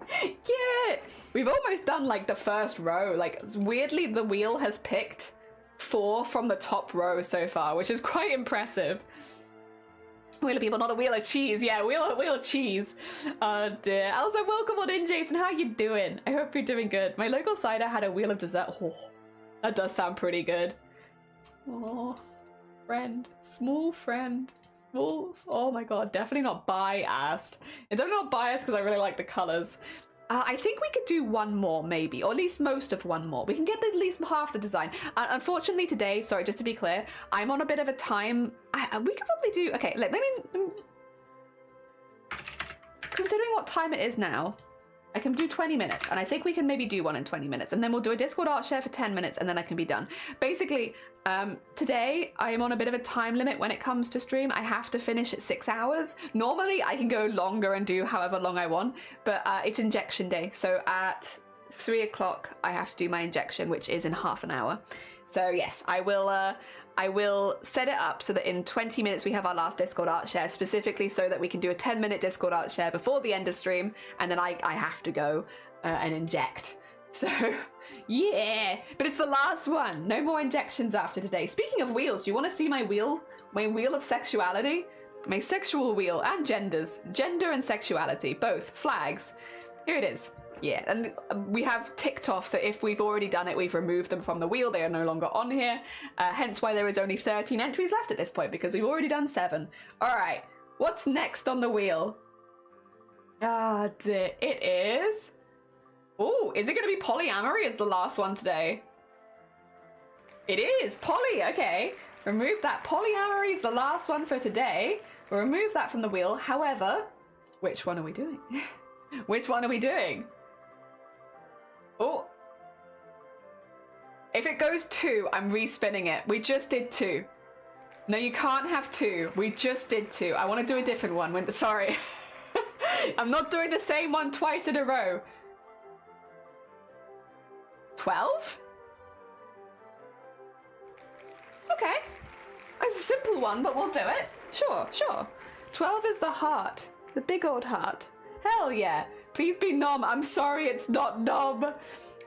Cute! We've almost done like the first row. Like, weirdly, the wheel has picked 4 from the top row so far, which is quite impressive. Wheel of people, not a wheel of cheese. Yeah, wheel of cheese. Oh dear. Also, welcome on in, Jason. How you doing? I hope you're doing good. My local cider had a wheel of dessert. Oh, that does sound pretty good. Oh, friend. Small friend. Small. Oh my god, definitely not biased. And definitely not biased because I really like the colors. I think we could do one more, maybe, or at least most of one more. We can get at least half the design. Unfortunately today, sorry, just to be clear, I'm on a bit of a time. We could probably do, okay, let me, considering what time it is now, I can do 20 minutes, and I think we can maybe do one in 20 minutes, and then we'll do a Discord art share for 10 minutes, and then I can be done. Basically, today I am on a bit of a time limit when it comes to stream. I have to finish at 6 hours. Normally I can go longer and do however long I want, but it's injection day, so at 3 o'clock I have to do my injection, which is in half an hour. So yes, I will set it up so that in 20 minutes we have our last Discord art share, specifically so that we can do a 10-minute Discord art share before the end of stream, and then I have to go and inject. So yeah, but it's the last one. No more injections after today. Speaking of wheels, do you want to see my wheel of sexuality? My sexual wheel, and gender and sexuality, both flags. Here it is. Yeah, and we have ticked off, so if we've already done it, we've removed them from the wheel. They are no longer on here, hence why there is only 13 entries left at this point, because we've already done 7. All right, what's next on the wheel? It is... Oh, is it going to be polyamory as the last one today? It is poly, okay. Remove that. Polyamory is the last one for today. We'll remove that from the wheel. However, which one are we doing? Which one are we doing? Oh. If it goes 2, I'm respinning it. We just did 2. No, you can't have 2. We just did 2. I want to do a different one. Sorry. I'm not doing the same one twice in a row. 12? Okay. It's a simple one, but we'll do it. Sure. 12 is the heart. The big old heart. Hell yeah. Please be nom. I'm sorry, it's not nom.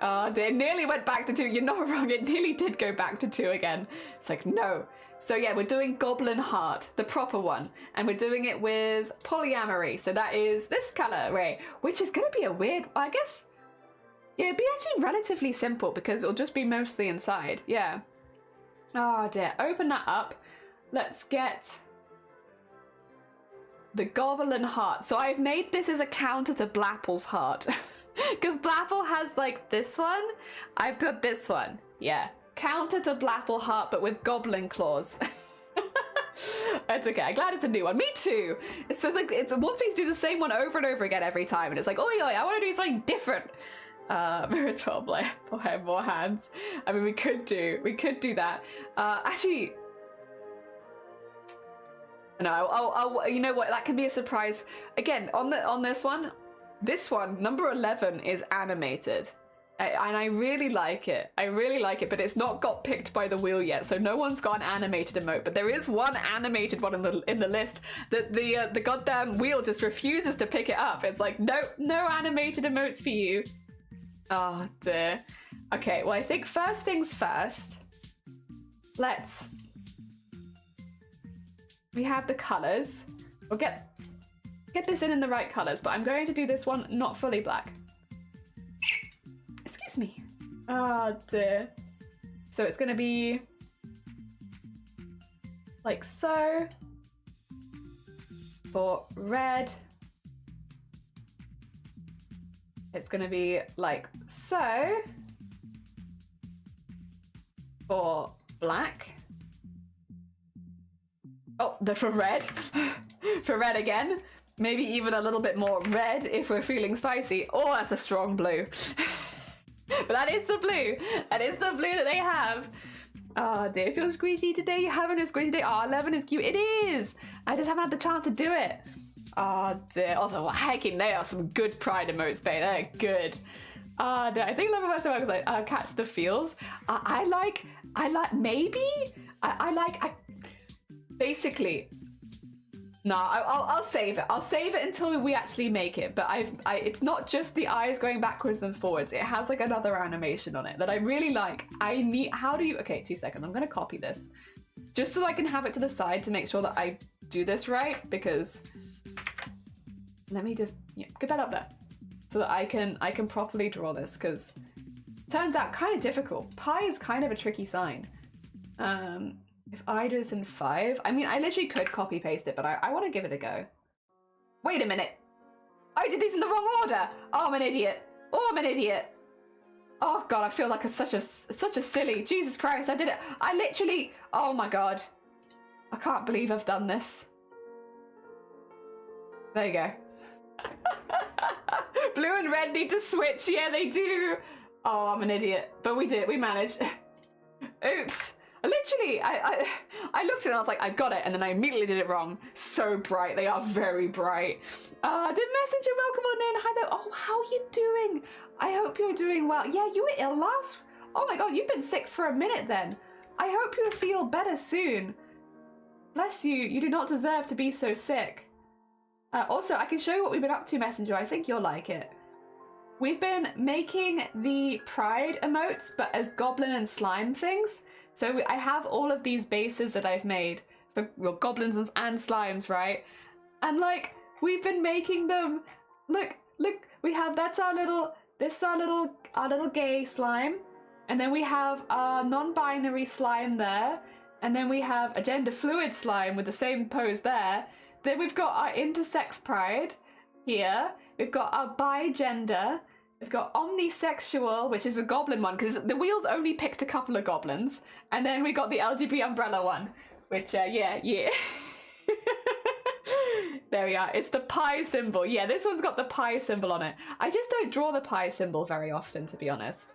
It nearly went back to 2. You're not wrong. It nearly did go back to 2 again. It's like, no. So yeah, we're doing Goblin Heart, the proper one. And we're doing it with polyamory. So that is this color, right? Which is going to be a weird, I guess. Yeah, it'd be actually relatively simple because it'll just be mostly inside. Yeah. Oh dear. Open that up. Let's get the Goblin Heart. So I've made this as a counter to Blapple's heart. Because Blapple has like this one. I've done this one. Yeah. Counter to Blapple Heart, but with goblin claws. It's okay. I'm glad it's a new one. Me too. So like, it wants me to do the same one over and over again every time. And it's like, oi, I want to do something different. Mirator will have more hands. I mean, we could do that. Actually, no, I'll you know what? That can be a surprise. Again, on this one, number 11 is animated. And I really like it. But it's not got picked by the wheel yet, so no one's got an animated emote. But there is one animated one in the list that the goddamn wheel just refuses to pick it up. It's like, no animated emotes for you. Oh dear. Okay, well I think first things first, we have the colors. We'll get this in the right colors, but I'm going to do this one not fully black. Excuse me. Oh dear. So it's gonna be like so. For red, it's gonna be like so. For black. Oh, for red. For red again. Maybe even a little bit more red if we're feeling spicy. Oh, that's a strong blue. But that is the blue. That is the blue that they have. Oh, do you feel squishy today? You having a squishy day? Oh, 11 is cute. It is. I just haven't had the chance to do it. Oh, dear. Also, well, hecking, they are some good pride emotes, babe. They're good. Oh, dear. I think love about works like catch the feels. I like, basically. No, I'll save it. I'll save it until we actually make it. But it's not just the eyes going backwards and forwards. It has like another animation on it that I really like. Okay, 2 seconds. I'm gonna copy this just so I can have it to the side to make sure that I do this right. Because let me just get that up there so that I can properly draw this. Because turns out kind of difficult. Pi is kind of a tricky sign. If I do this in 5, I mean, I literally could copy paste it, but I want to give it a go. Wait a minute. I did these in the wrong order. Oh, I'm an idiot. Oh God, I feel like such a silly. Jesus Christ, I did it. I literally. Oh my God. I can't believe I've done this. There you go. Blue and red need to switch. Yeah, they do. Oh, I'm an idiot. But we did. We managed. Oops. Literally, I looked at it and I was like, I got it, and then I immediately did it wrong. So bright, they are very bright. Did Messenger welcome on in? Hi there. Oh, how are you doing? I hope you're doing well. Yeah, you were ill last. Oh my God, you've been sick for a minute then. I hope you feel better soon. Bless you. You do not deserve to be so sick. Also, I can show you what we've been up to, Messenger. I think you'll like it. We've been making the pride emotes, but as goblin and slime things. So I have all of these bases that I've made for goblins and slimes, right? And like, we've been making them. Look, we have, this is our little gay slime. And then we have our non-binary slime there. And then we have a gender fluid slime with the same pose there. Then we've got our intersex pride here. We've got our bi-gender. We've got omnisexual, which is a goblin one, because the wheels only picked a couple of goblins. And then we got the LGBT umbrella one, which, yeah. There we are. It's the pi symbol. Yeah, this one's got the pi symbol on it. I just don't draw the pi symbol very often, to be honest.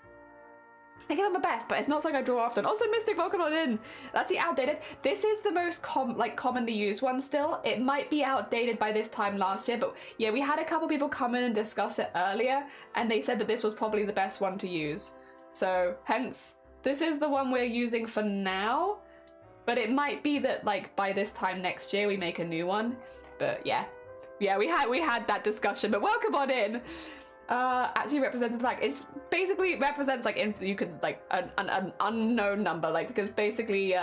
I give it my best, but it's not something I draw often. Also, Mystic, welcome on in. That's the outdated. This is the most commonly used one still. It might be outdated by this time last year, but yeah, we had a couple people come in and discuss it earlier, and they said that this was probably the best one to use. So, hence, this is the one we're using for now, but it might be that, like, by this time next year we make a new one. But yeah, we had that discussion, but welcome on in. Actually represents like, it basically represents like you could like an unknown number, like, because basically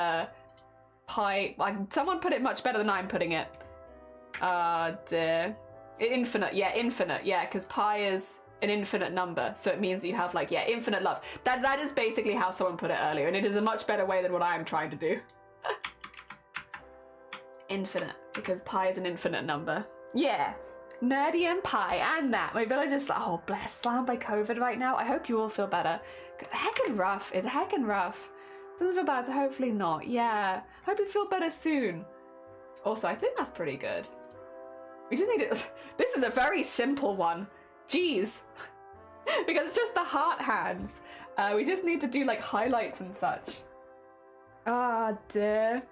pi, like, someone put it much better than I'm putting it. Dear. Infinite, yeah, because pi is an infinite number, so it means you have like, yeah, infinite love. That is basically how someone put it earlier, and it is a much better way than what I am trying to do. Infinite, because pi is an infinite number. Yeah. Nerdy and pie and that. My village is, oh bless, slammed by COVID right now. I hope you all feel better. Heckin' rough. It's heckin' rough. Doesn't feel bad, so hopefully not. Yeah. Hope you feel better soon. Also, I think that's pretty good. We just need to... This is a very simple one. Jeez. Because it's just the heart hands. We just need to do like highlights and such. Ah, dear.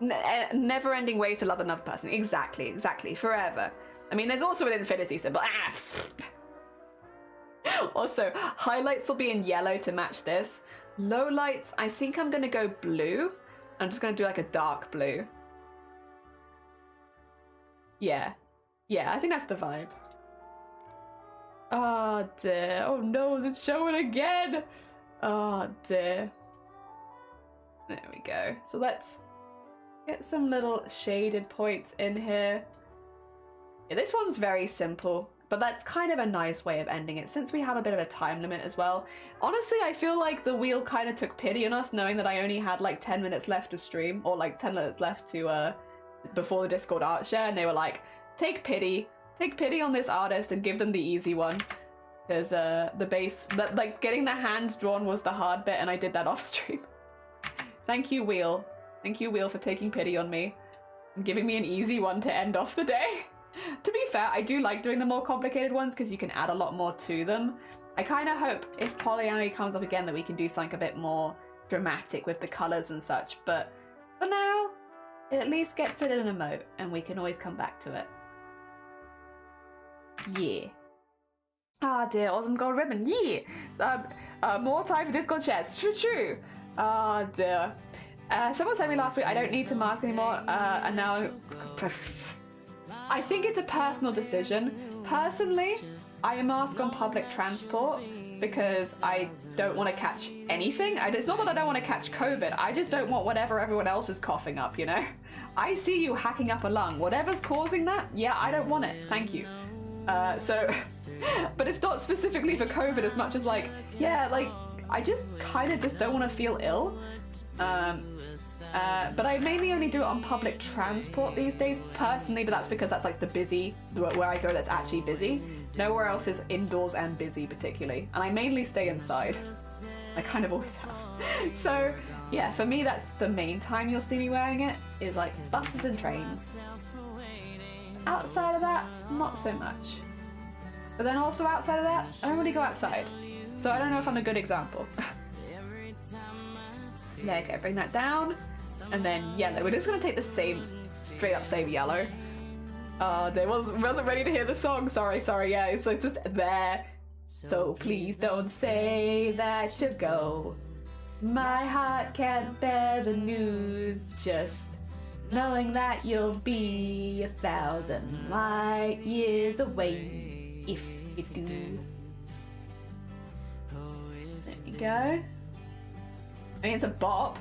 Never-ending way to love another person. Exactly. Forever. I mean, there's also an infinity symbol. Also, highlights will be in yellow to match this. Lowlights, I think I'm gonna go blue. I'm just gonna do like a dark blue. Yeah, I think that's the vibe. Oh dear. Oh no, it's showing again. Oh dear. There we go. So let's get some little shaded points in here. Yeah, this one's very simple, but that's kind of a nice way of ending it since we have a bit of a time limit as well. Honestly, I feel like the wheel kind of took pity on us knowing that I only had like 10 minutes left to stream, or like 10 minutes left to before the Discord art share, and they were like, take pity on this artist and give them the easy one. Because the base, like getting the hands drawn was the hard bit, and I did that off stream. Thank you, Wheel. Thank you, Wheel, for taking pity on me and giving me an easy one to end off the day. To be fair, I do like doing the more complicated ones because you can add a lot more to them. I kind of hope if polyamory comes up again that we can do something a bit more dramatic with the colours and such, but for now, it at least gets it in an emote and we can always come back to it. Yeah. Ah dear, awesome gold ribbon, yeah! More time for Discord shares, true. Ah dear. Someone said to me last week I don't need to mask anymore, and now... I think it's a personal decision. Personally, I mask on public transport because I don't want to catch anything. It's not that I don't want to catch COVID, I just don't want whatever everyone else is coughing up, you know? I see you hacking up a lung. Whatever's causing that, yeah, I don't want it. Thank you. But it's not specifically for COVID as much as like, yeah, like, I just kind of just don't want to feel ill. But I mainly only do it on public transport these days, personally, but that's because that's like the busy, where I go that's actually busy. Nowhere else is indoors and busy particularly, and I mainly stay inside. I kind of always have. So yeah, for me that's the main time you'll see me wearing it, is like buses and trains. Outside of that, not so much. But then also outside of that, I don't really go outside. So I don't know if I'm a good example. There you go, bring that down. And then yellow. We're just gonna take the same, straight up same yellow. Oh, I wasn't ready to hear the song. Sorry, yeah, it's just there. So please don't say that you go. My heart can't bear the news. Just knowing that you'll be 1,000 light years away if you do. There you go. I mean, it's a bop.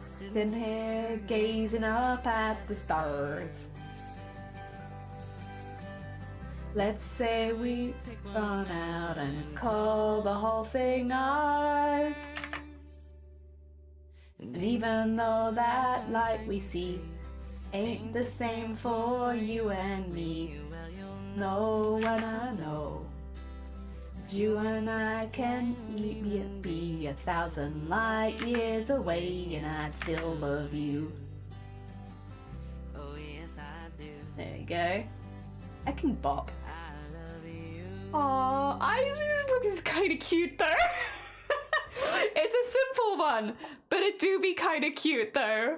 Sitting here gazing up at the stars. Let's say we run out and call the whole thing ours. And even though that light we see ain't the same for you and me, know when I know you and I can be 1,000 light years away, and I'd still love you. Oh yes I do. There you go. I can bop. Aww, this book is kind of cute though. It's a simple one, but it do be kind of cute though.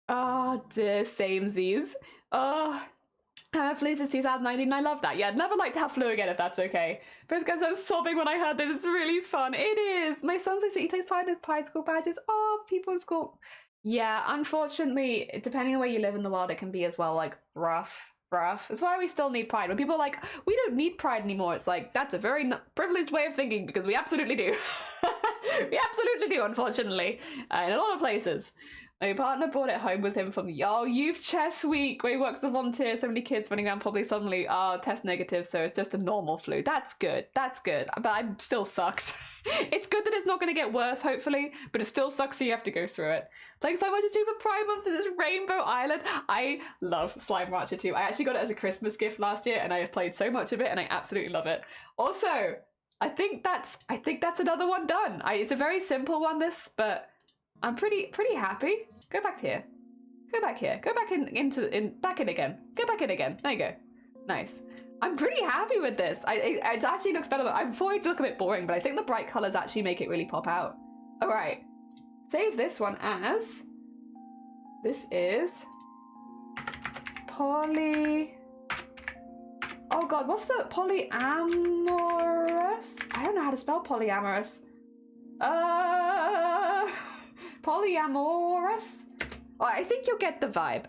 Oh dear, samesies. Oh. Flu since 2019, I love that. Yeah, I'd never like to have flu again if that's okay. But guys, I was sobbing when I heard this. It's really fun. It is. My son's so sweet. He takes pride in his Pride School badges. Oh, people in school. Yeah, unfortunately, depending on where you live in the world, it can be as well, like, rough. That's why we still need pride. When people are like, we don't need pride anymore, it's like, that's a very privileged way of thinking, because we absolutely do. We absolutely do, unfortunately, in a lot of places. My partner brought it home with him from the Youth Chess Week, where he works as a volunteer. So many kids running around probably suddenly test negative, so it's just a normal flu. That's good. But it still sucks. It's good that it's not going to get worse, hopefully, but it still sucks so you have to go through it. Thanks so much to for Pride Month in this Rainbow Island. I love Slime Rancher 2. I actually got it as a Christmas gift last year, and I have played so much of it, and I absolutely love it. Also, I think that's another one done. It's a very simple one, this, but I'm pretty happy. Go back here. Go back here. Go back back in again. Go back in again. There you go. Nice. I'm pretty happy with this. It actually looks better. I thought it'd look a bit boring, but I think the bright colors actually make it really pop out. All right. Save this one as. This is poly. Oh God, what's the polyamorous? I don't know how to spell polyamorous. Polyamorous? Oh, I think you'll get the vibe.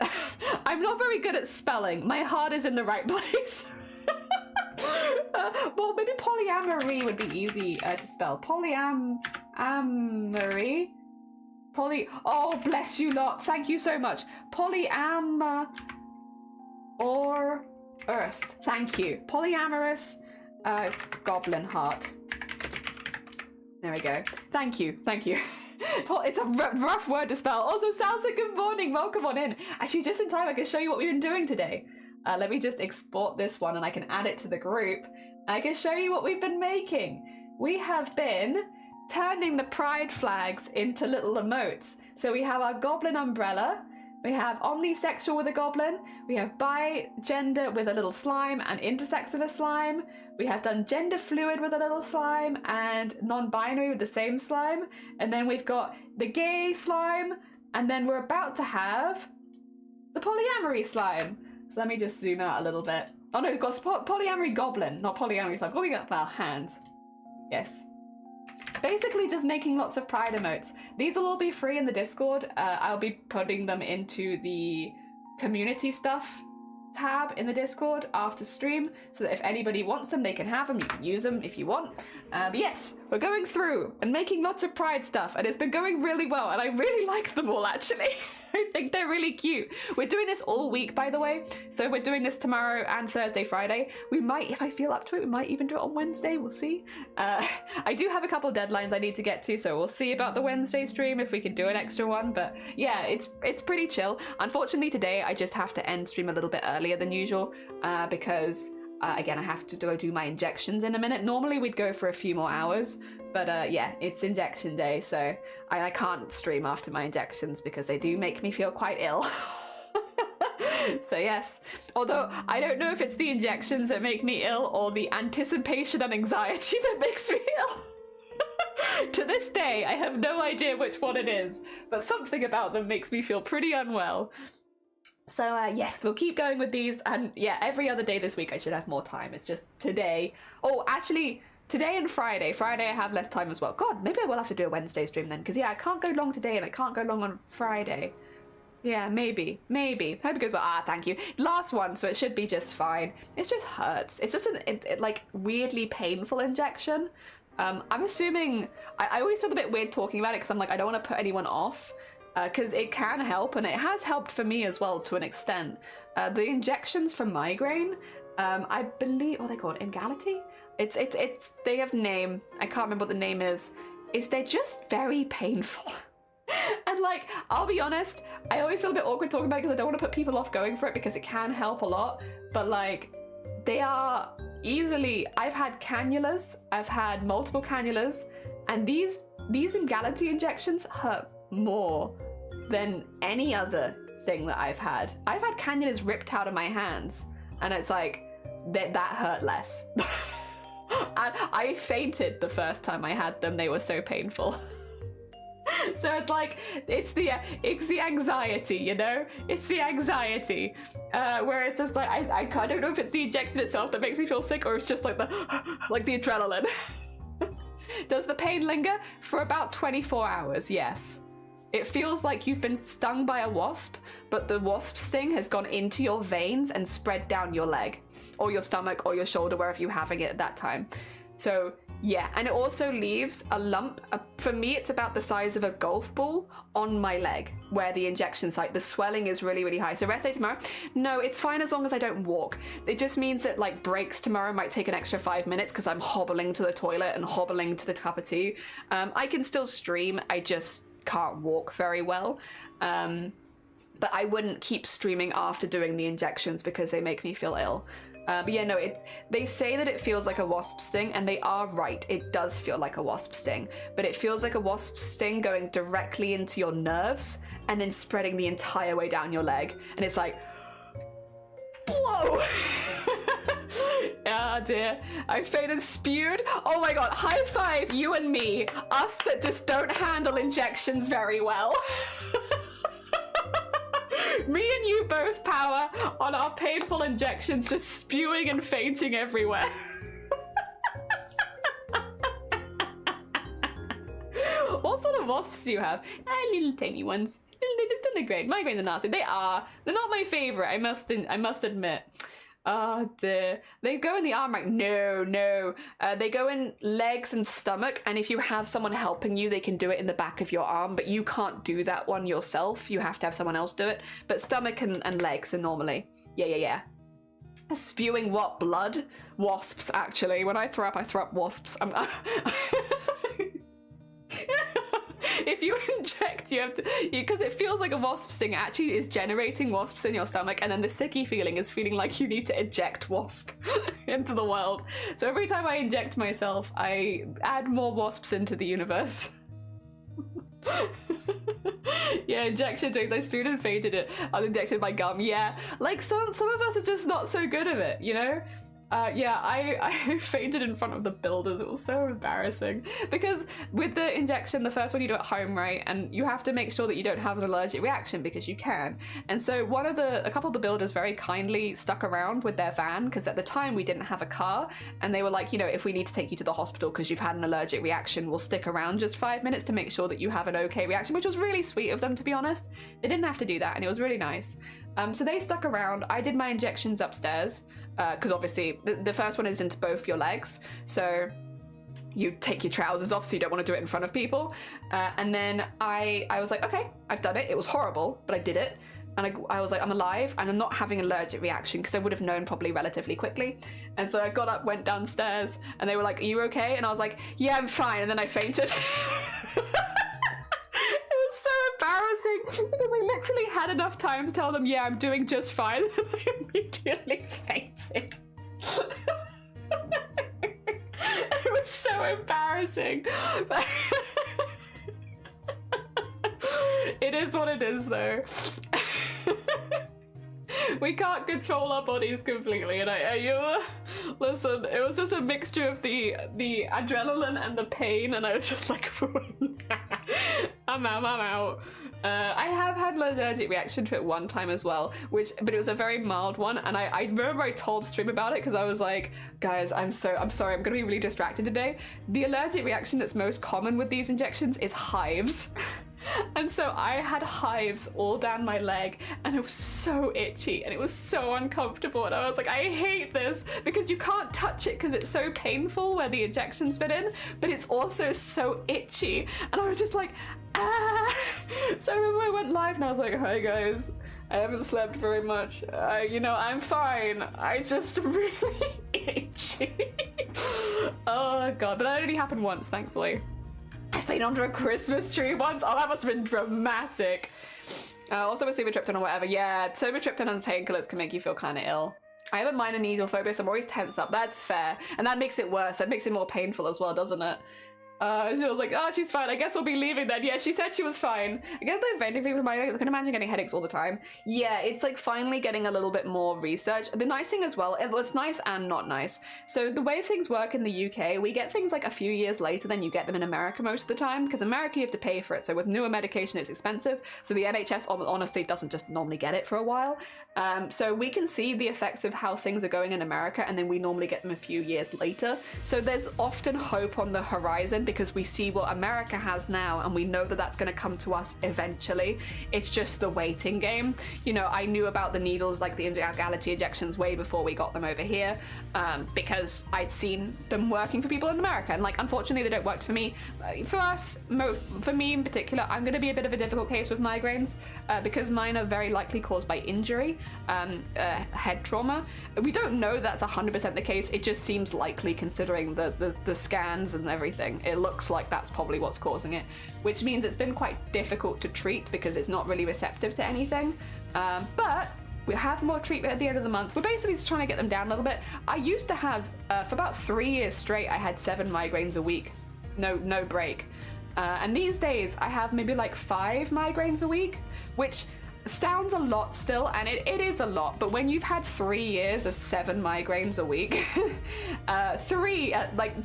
I'm not very good at spelling. My heart is in the right place. Well, maybe polyamory would be easy to spell. Polyamory. Oh, bless you lot. Thank you so much. Or Earth. Thank you. Polyamorous goblin heart. There we go. Thank you. Thank you. It's a rough word to spell. Also, Salsa, good morning. Welcome on in. Actually, just in time, I can show you what we've been doing today. Let me just export this one and I can add it to the group. I can show you what we've been making. We have been turning the pride flags into little emotes. So we have our goblin umbrella. We have omnisexual with a goblin. We have bi-gender with a little slime and intersex with a slime. We have done gender fluid with a little slime and non-binary with the same slime. And then we've got the gay slime. And then we're about to have the polyamory slime. So let me just zoom out a little bit. Oh no, we've got polyamory goblin, not polyamory slime. Calling up our hands. Yes. Basically just making lots of pride emotes. These will all be free in the Discord. I'll be putting them into the community stuff tab in the Discord after stream, so that if anybody wants them, they can have them. You can use them if you want. But yes, we're going through and making lots of pride stuff, and it's been going really well, and I really like them all, actually. I think they're really cute. We're doing this all week, by the way. So we're doing this tomorrow and Thursday, Friday. We might, if I feel up to it, we might even do it on Wednesday. We'll see. I do have a couple deadlines I need to get to, so we'll see about the Wednesday stream if we can do an extra one. But yeah, it's pretty chill. Unfortunately, today I just have to end stream a little bit earlier than usual because again, I have to do my injections in a minute. Normally we'd go for a few more hours, but yeah, it's injection day, so I can't stream after my injections because they do make me feel quite ill. So yes, although I don't know if it's the injections that make me ill or the anticipation and anxiety that makes me ill. To this day, I have no idea which one it is, but something about them makes me feel pretty unwell. So yes, we'll keep going with these, and yeah, every other day this week I should have more time. It's just today. Oh, actually, today and Friday. Friday I have less time as well. God, maybe I will have to do a Wednesday stream then, because yeah, I can't go long today and I can't go long on Friday. Yeah, maybe. Hope it goes well. Ah, thank you. Last one, so it should be just fine. It just hurts. It's just an like weirdly painful injection. I'm assuming, I always feel a bit weird talking about it because I'm like, I don't want to put anyone off. Because it can help, and it has helped for me as well to an extent. The injections for migraine, I believe, what are they called? Emgality? It's they have name. I can't remember what the name is. They're just very painful. And like, I'll be honest, I always feel a bit awkward talking about it because I don't want to put people off going for it because it can help a lot. But like, they are easily, I've had cannulas, I've had multiple cannulas, and these Emgality injections hurt more than any other thing that I've had. I've had cannulas ripped out of my hands, and it's like, that hurt less. And I fainted the first time I had them. They were so painful. So it's like, it's the anxiety, you know? It's the anxiety. Where it's just like, I don't know if it's the injection itself that makes me feel sick, or it's just like the adrenaline. Does the pain linger? For about 24 hours, yes. It feels like you've been stung by a wasp, but the wasp sting has gone into your veins and spread down your leg, or your stomach, or your shoulder, wherever you're having it at that time. So yeah, and it also leaves a lump, for me it's about the size of a golf ball on my leg, where the injection site, the swelling is really, really high. So rest day tomorrow? No, it's fine as long as I don't walk. It just means that like breaks tomorrow might take an extra 5 minutes because I'm hobbling to the toilet and hobbling to the cup of tea. I can still stream, I just can't walk very well. But I wouldn't keep streaming after doing the injections because they make me feel ill. But yeah, no, they say that it feels like a wasp sting, and they are right. It does feel like a wasp sting, but it feels like a wasp sting going directly into your nerves and then spreading the entire way down your leg. And it's like, whoa! Ah, dear. I fainted and spewed. Oh my god, high five, you and me. Us that just don't handle injections very well. Me and you both power on our painful injections, just spewing and fainting everywhere. What sort of wasps do you have? Little tiny ones. They just don't look great. Migraines are nasty. They're not my favorite, I must admit. Oh dear. They go in the arm, right? No, no. They go in legs and stomach, and if you have someone helping you, they can do it in the back of your arm, but you can't do that one yourself. You have to have someone else do it. But stomach and legs are normally. Yeah. Spewing what? Blood? Wasps, actually. When I throw up wasps. If you inject, you have to, because it feels like a wasp sting actually is generating wasps in your stomach, and then the sicky feeling is feeling like you need to eject wasp into the world. So every time I inject myself, I add more wasps into the universe. Yeah, injection drinks. I spewed and fainted it. I was injected by gum. Yeah, like some of us are just not so good at it, you know? Yeah, I fainted in front of the builders. It was so embarrassing because with the injection, the first one you do at home, right? And you have to make sure that you don't have an allergic reaction because you can. And so a couple of the builders very kindly stuck around with their van because at the time we didn't have a car, and they were like, you know, if we need to take you to the hospital because you've had an allergic reaction, we'll stick around just 5 minutes to make sure that you have an okay reaction, which was really sweet of them, to be honest. They didn't have to do that, and it was really nice. So they stuck around. I did my injections upstairs. Because obviously the first one is into both your legs, so you take your trousers off, so you don't want to do it in front of people. And then I was like, okay, I've done it. It was horrible, but I did it. And I was like, I'm alive, and I'm not having an allergic reaction, because I would have known probably relatively quickly. And so I got up, went downstairs, and they were like, are you okay? And I was like, yeah, I'm fine. And then I fainted. So embarrassing because I literally had enough time to tell them, yeah, I'm doing just fine, and I immediately fainted. It was so embarrassing. It is what it is, though. We can't control our bodies completely, and listen, it was just a mixture of the adrenaline and the pain, and I was just like, I'm out. I have had an allergic reaction to it one time as well, but it was a very mild one, and I remember I told Stream about it because I was like, guys, I'm sorry, I'm gonna be really distracted today. The allergic reaction that's most common with these injections is hives. And so I had hives all down my leg, and it was so itchy and it was so uncomfortable, and I was like, I hate this, because you can't touch it because it's so painful where the injection's been in, but it's also so itchy, and I was just like, ah. So I remember I went live and I was like, hi guys, I haven't slept very much, I'm fine, I just really itchy. Oh god, but that only happened once, thankfully. I fainted under a Christmas tree once. Oh, that must have been dramatic. Also with sumatriptan or whatever. Yeah, sumatriptan and painkillers can make you feel kind of ill. I have a minor needle phobia, so I'm always tense up. That's fair. And that makes it worse. That makes it more painful as well, doesn't it? She was like, oh, she's fine. I guess we'll be leaving then. Yeah, she said she was fine. I get the venting fever with my legs. I can imagine getting headaches all the time. Yeah, it's like finally getting a little bit more research. The nice thing as well, it's nice and not nice. So the way things work in the UK, we get things like a few years later than you get them in America most of the time, because America you have to pay for it. So with newer medication, it's expensive. So the NHS honestly doesn't just normally get it for a while. So we can see the effects of how things are going in America, and then we normally get them a few years later. So there's often hope on the horizon, because we see what America has now, and we know that that's going to come to us eventually. It's just the waiting game. You know, I knew about the needles, like the galaxy injections, way before we got them over here, because I'd seen them working for people in America, and like, unfortunately they don't work for me. For me in particular, I'm going to be a bit of a difficult case with migraines, because mine are very likely caused by injury, head trauma. We don't know that's 100% the case. It just seems likely, considering the scans and everything. It looks like that's probably what's causing it, which means it's been quite difficult to treat because it's not really receptive to anything. But we have more treatment at the end of the month. We're basically just trying to get them down a little bit. I used to have, for about 3 years straight, I had 7 migraines a week, no break. And these days I have maybe like 5 migraines a week, which sounds a lot still, and it is a lot, but when you've had 3 years of 7 migraines a week, 3,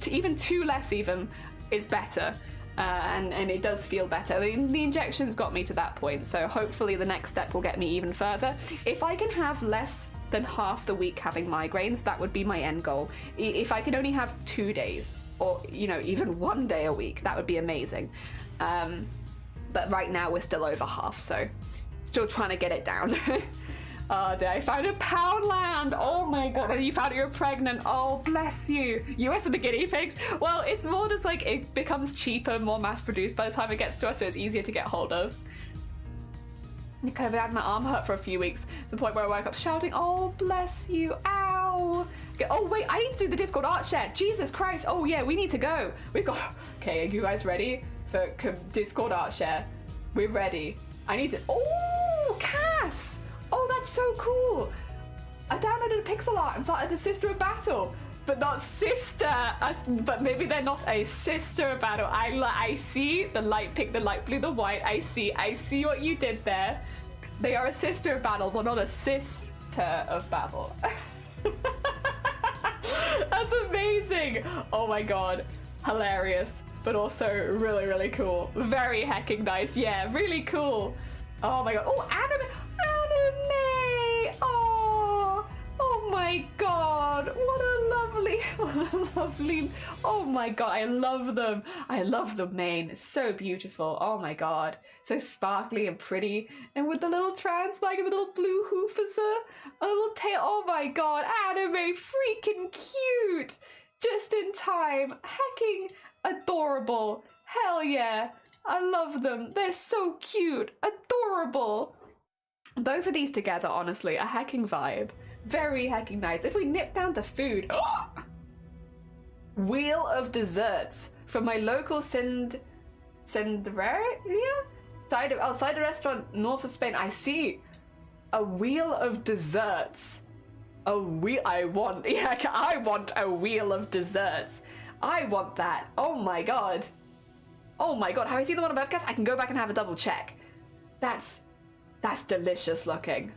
even 2 less even, is better, and it does feel better. The injections got me to that point, so hopefully the next step will get me even further. If I can have less than half the week having migraines, that would be my end goal. If I could only have 2 days, or even 1 day a week, that would be amazing. But right now we're still over half, so still trying to get it down. Oh, I found a Poundland. Oh my god. And you found you were pregnant. Oh, bless you. US and the guinea pigs. Well, it's more just like it becomes cheaper, more mass produced by the time it gets to us, so it's easier to get hold of. I had my arm hurt for a few weeks to the point where I woke up shouting, oh, bless you. Ow. Okay, oh, wait, I need to do the Discord art share. Jesus Christ. Oh, yeah, we need to go. We've got. Okay, are you guys ready for Discord art share? We're ready. I need to. Oh, Cass. Oh, that's so cool! I downloaded a pixel art and started a Sister of Battle, but not sister. But maybe they're not a Sister of Battle. I see the light pink, the light blue, the white. I see what you did there. They are a Sister of Battle, but not a Sister of Battle. That's amazing! Oh my god, hilarious, but also really, really cool. Very hecking nice. Yeah, really cool. Oh my god. Oh, anime. Oh my god, what a lovely, oh my god, I love them. I love the mane, it's so beautiful. Oh my god, so sparkly and pretty, and with the little trans flag and the little blue hoofers, a little tail. Oh my god, anime, freaking cute. Just in time, hecking adorable. Hell yeah, I love them. They're so cute, adorable. Both of these together, honestly, a hecking vibe. Very hecking nice. If we nip down to food, wheel of desserts from my local Cindereria cider restaurant north of Spain. I see a wheel of desserts. I want a wheel of desserts. I want that. Oh my god. Oh my god. Have I seen the one above? Guess I can go back and have a double check. That's delicious looking.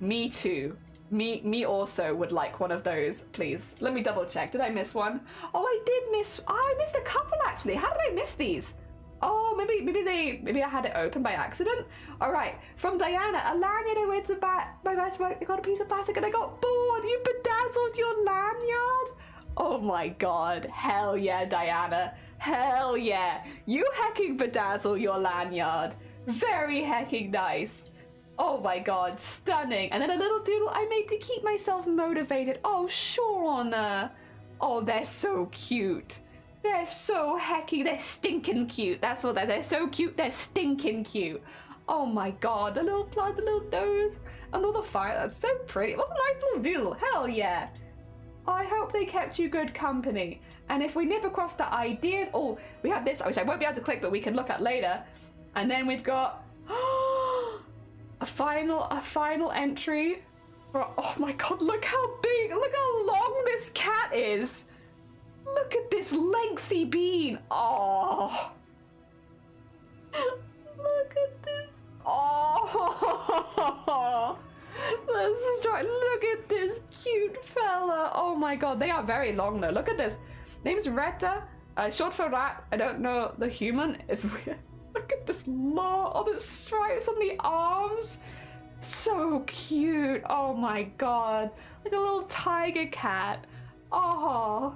Me too. Me also would like one of those, please. Let me double check. Did I miss one? Oh, I missed a couple actually. How did I miss these? Oh, maybe I had it open by accident. All right, from Diana, a lanyard with my best work. I got a piece of plastic and I got bored. You bedazzled your lanyard. Oh my god. Hell yeah, Diana. Hell yeah. You hecking bedazzle your lanyard. Very hecking nice. Oh my god, stunning. And then a little doodle I made to keep myself motivated. Oh, Shauna. Oh, they're so cute. They're so hecking, they're stinking cute. That's what they're so cute, they're stinking cute. Oh my god, the little plant, the little nose, and all the fire, that's so pretty. What a nice little doodle, hell yeah. I hope they kept you good company. And if we nip across the ideas, oh, we have this, which I won't be able to click, but we can look at later. And then we've got a final entry. Oh my god, look how big, look how long this cat is. Look at this lengthy bean. Oh. Look at this. Oh. Let's try. Look at this cute fella. Oh my god, they are very long though. Look at this. Name's Retta. Short for rat. I don't know the human. It's weird. Look at this long, all the stripes on the arms. So cute. Oh my god. Like a little tiger cat. Oh.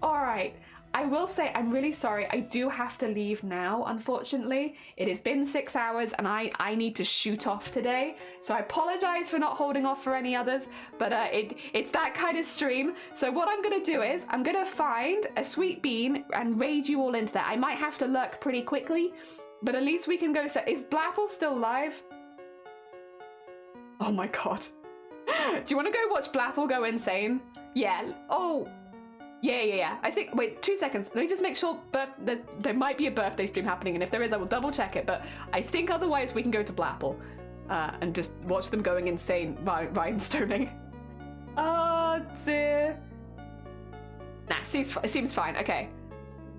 Alright. I will say I'm really sorry. I do have to leave now, unfortunately. It has been 6 hours and I need to shoot off today. So I apologize for not holding off for any others, but it's that kind of stream. So what I'm going to do is I'm going to find a sweet bean and raid you all into that. I might have to lurk pretty quickly, but at least we can go. Is Blapple still live? Oh my god. Do you want to go watch Blapple go insane? Yeah. Oh. Yeah. I think, wait, 2 seconds. Let me just make sure there might be a birthday stream happening, and if there is, I will double check it, but I think otherwise we can go to Blapple and just watch them going insane rhinestoning. Oh dear. Nah, seems fine, okay.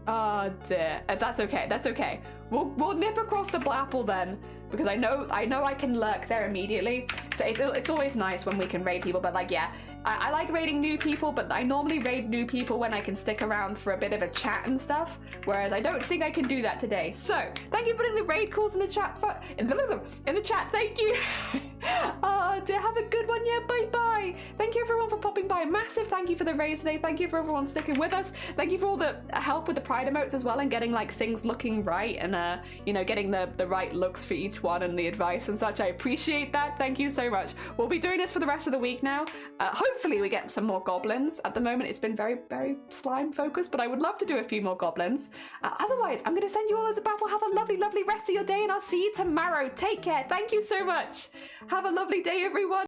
Oh dear, that's okay. We'll nip across to Blapple then, because I know I can lurk there immediately. So it's always nice when we can raid people, but like, yeah, I like raiding new people, but I normally raid new people when I can stick around for a bit of a chat and stuff, whereas I don't think I can do that today. So thank you for putting the raid calls in the chat. In the chat, thank you. Dear, have a good one. Yeah, bye. Thank you everyone for popping by. Boy, massive thank you for the raise today. Thank you for everyone sticking with us. Thank you for all the help with the pride emotes as well, and getting like things looking right, and you know, getting the right looks for each one and the advice and such. I appreciate that. Thank you so much. We'll be doing this for the rest of the week now. Hopefully we get some more goblins. At the moment it's been very, very slime focused, but I would love to do a few more goblins. Otherwise, I'm going to send you all as a babble. Have a lovely, lovely rest of your day, and I'll see you tomorrow. Take care. Thank you so much. Have a lovely day, everyone.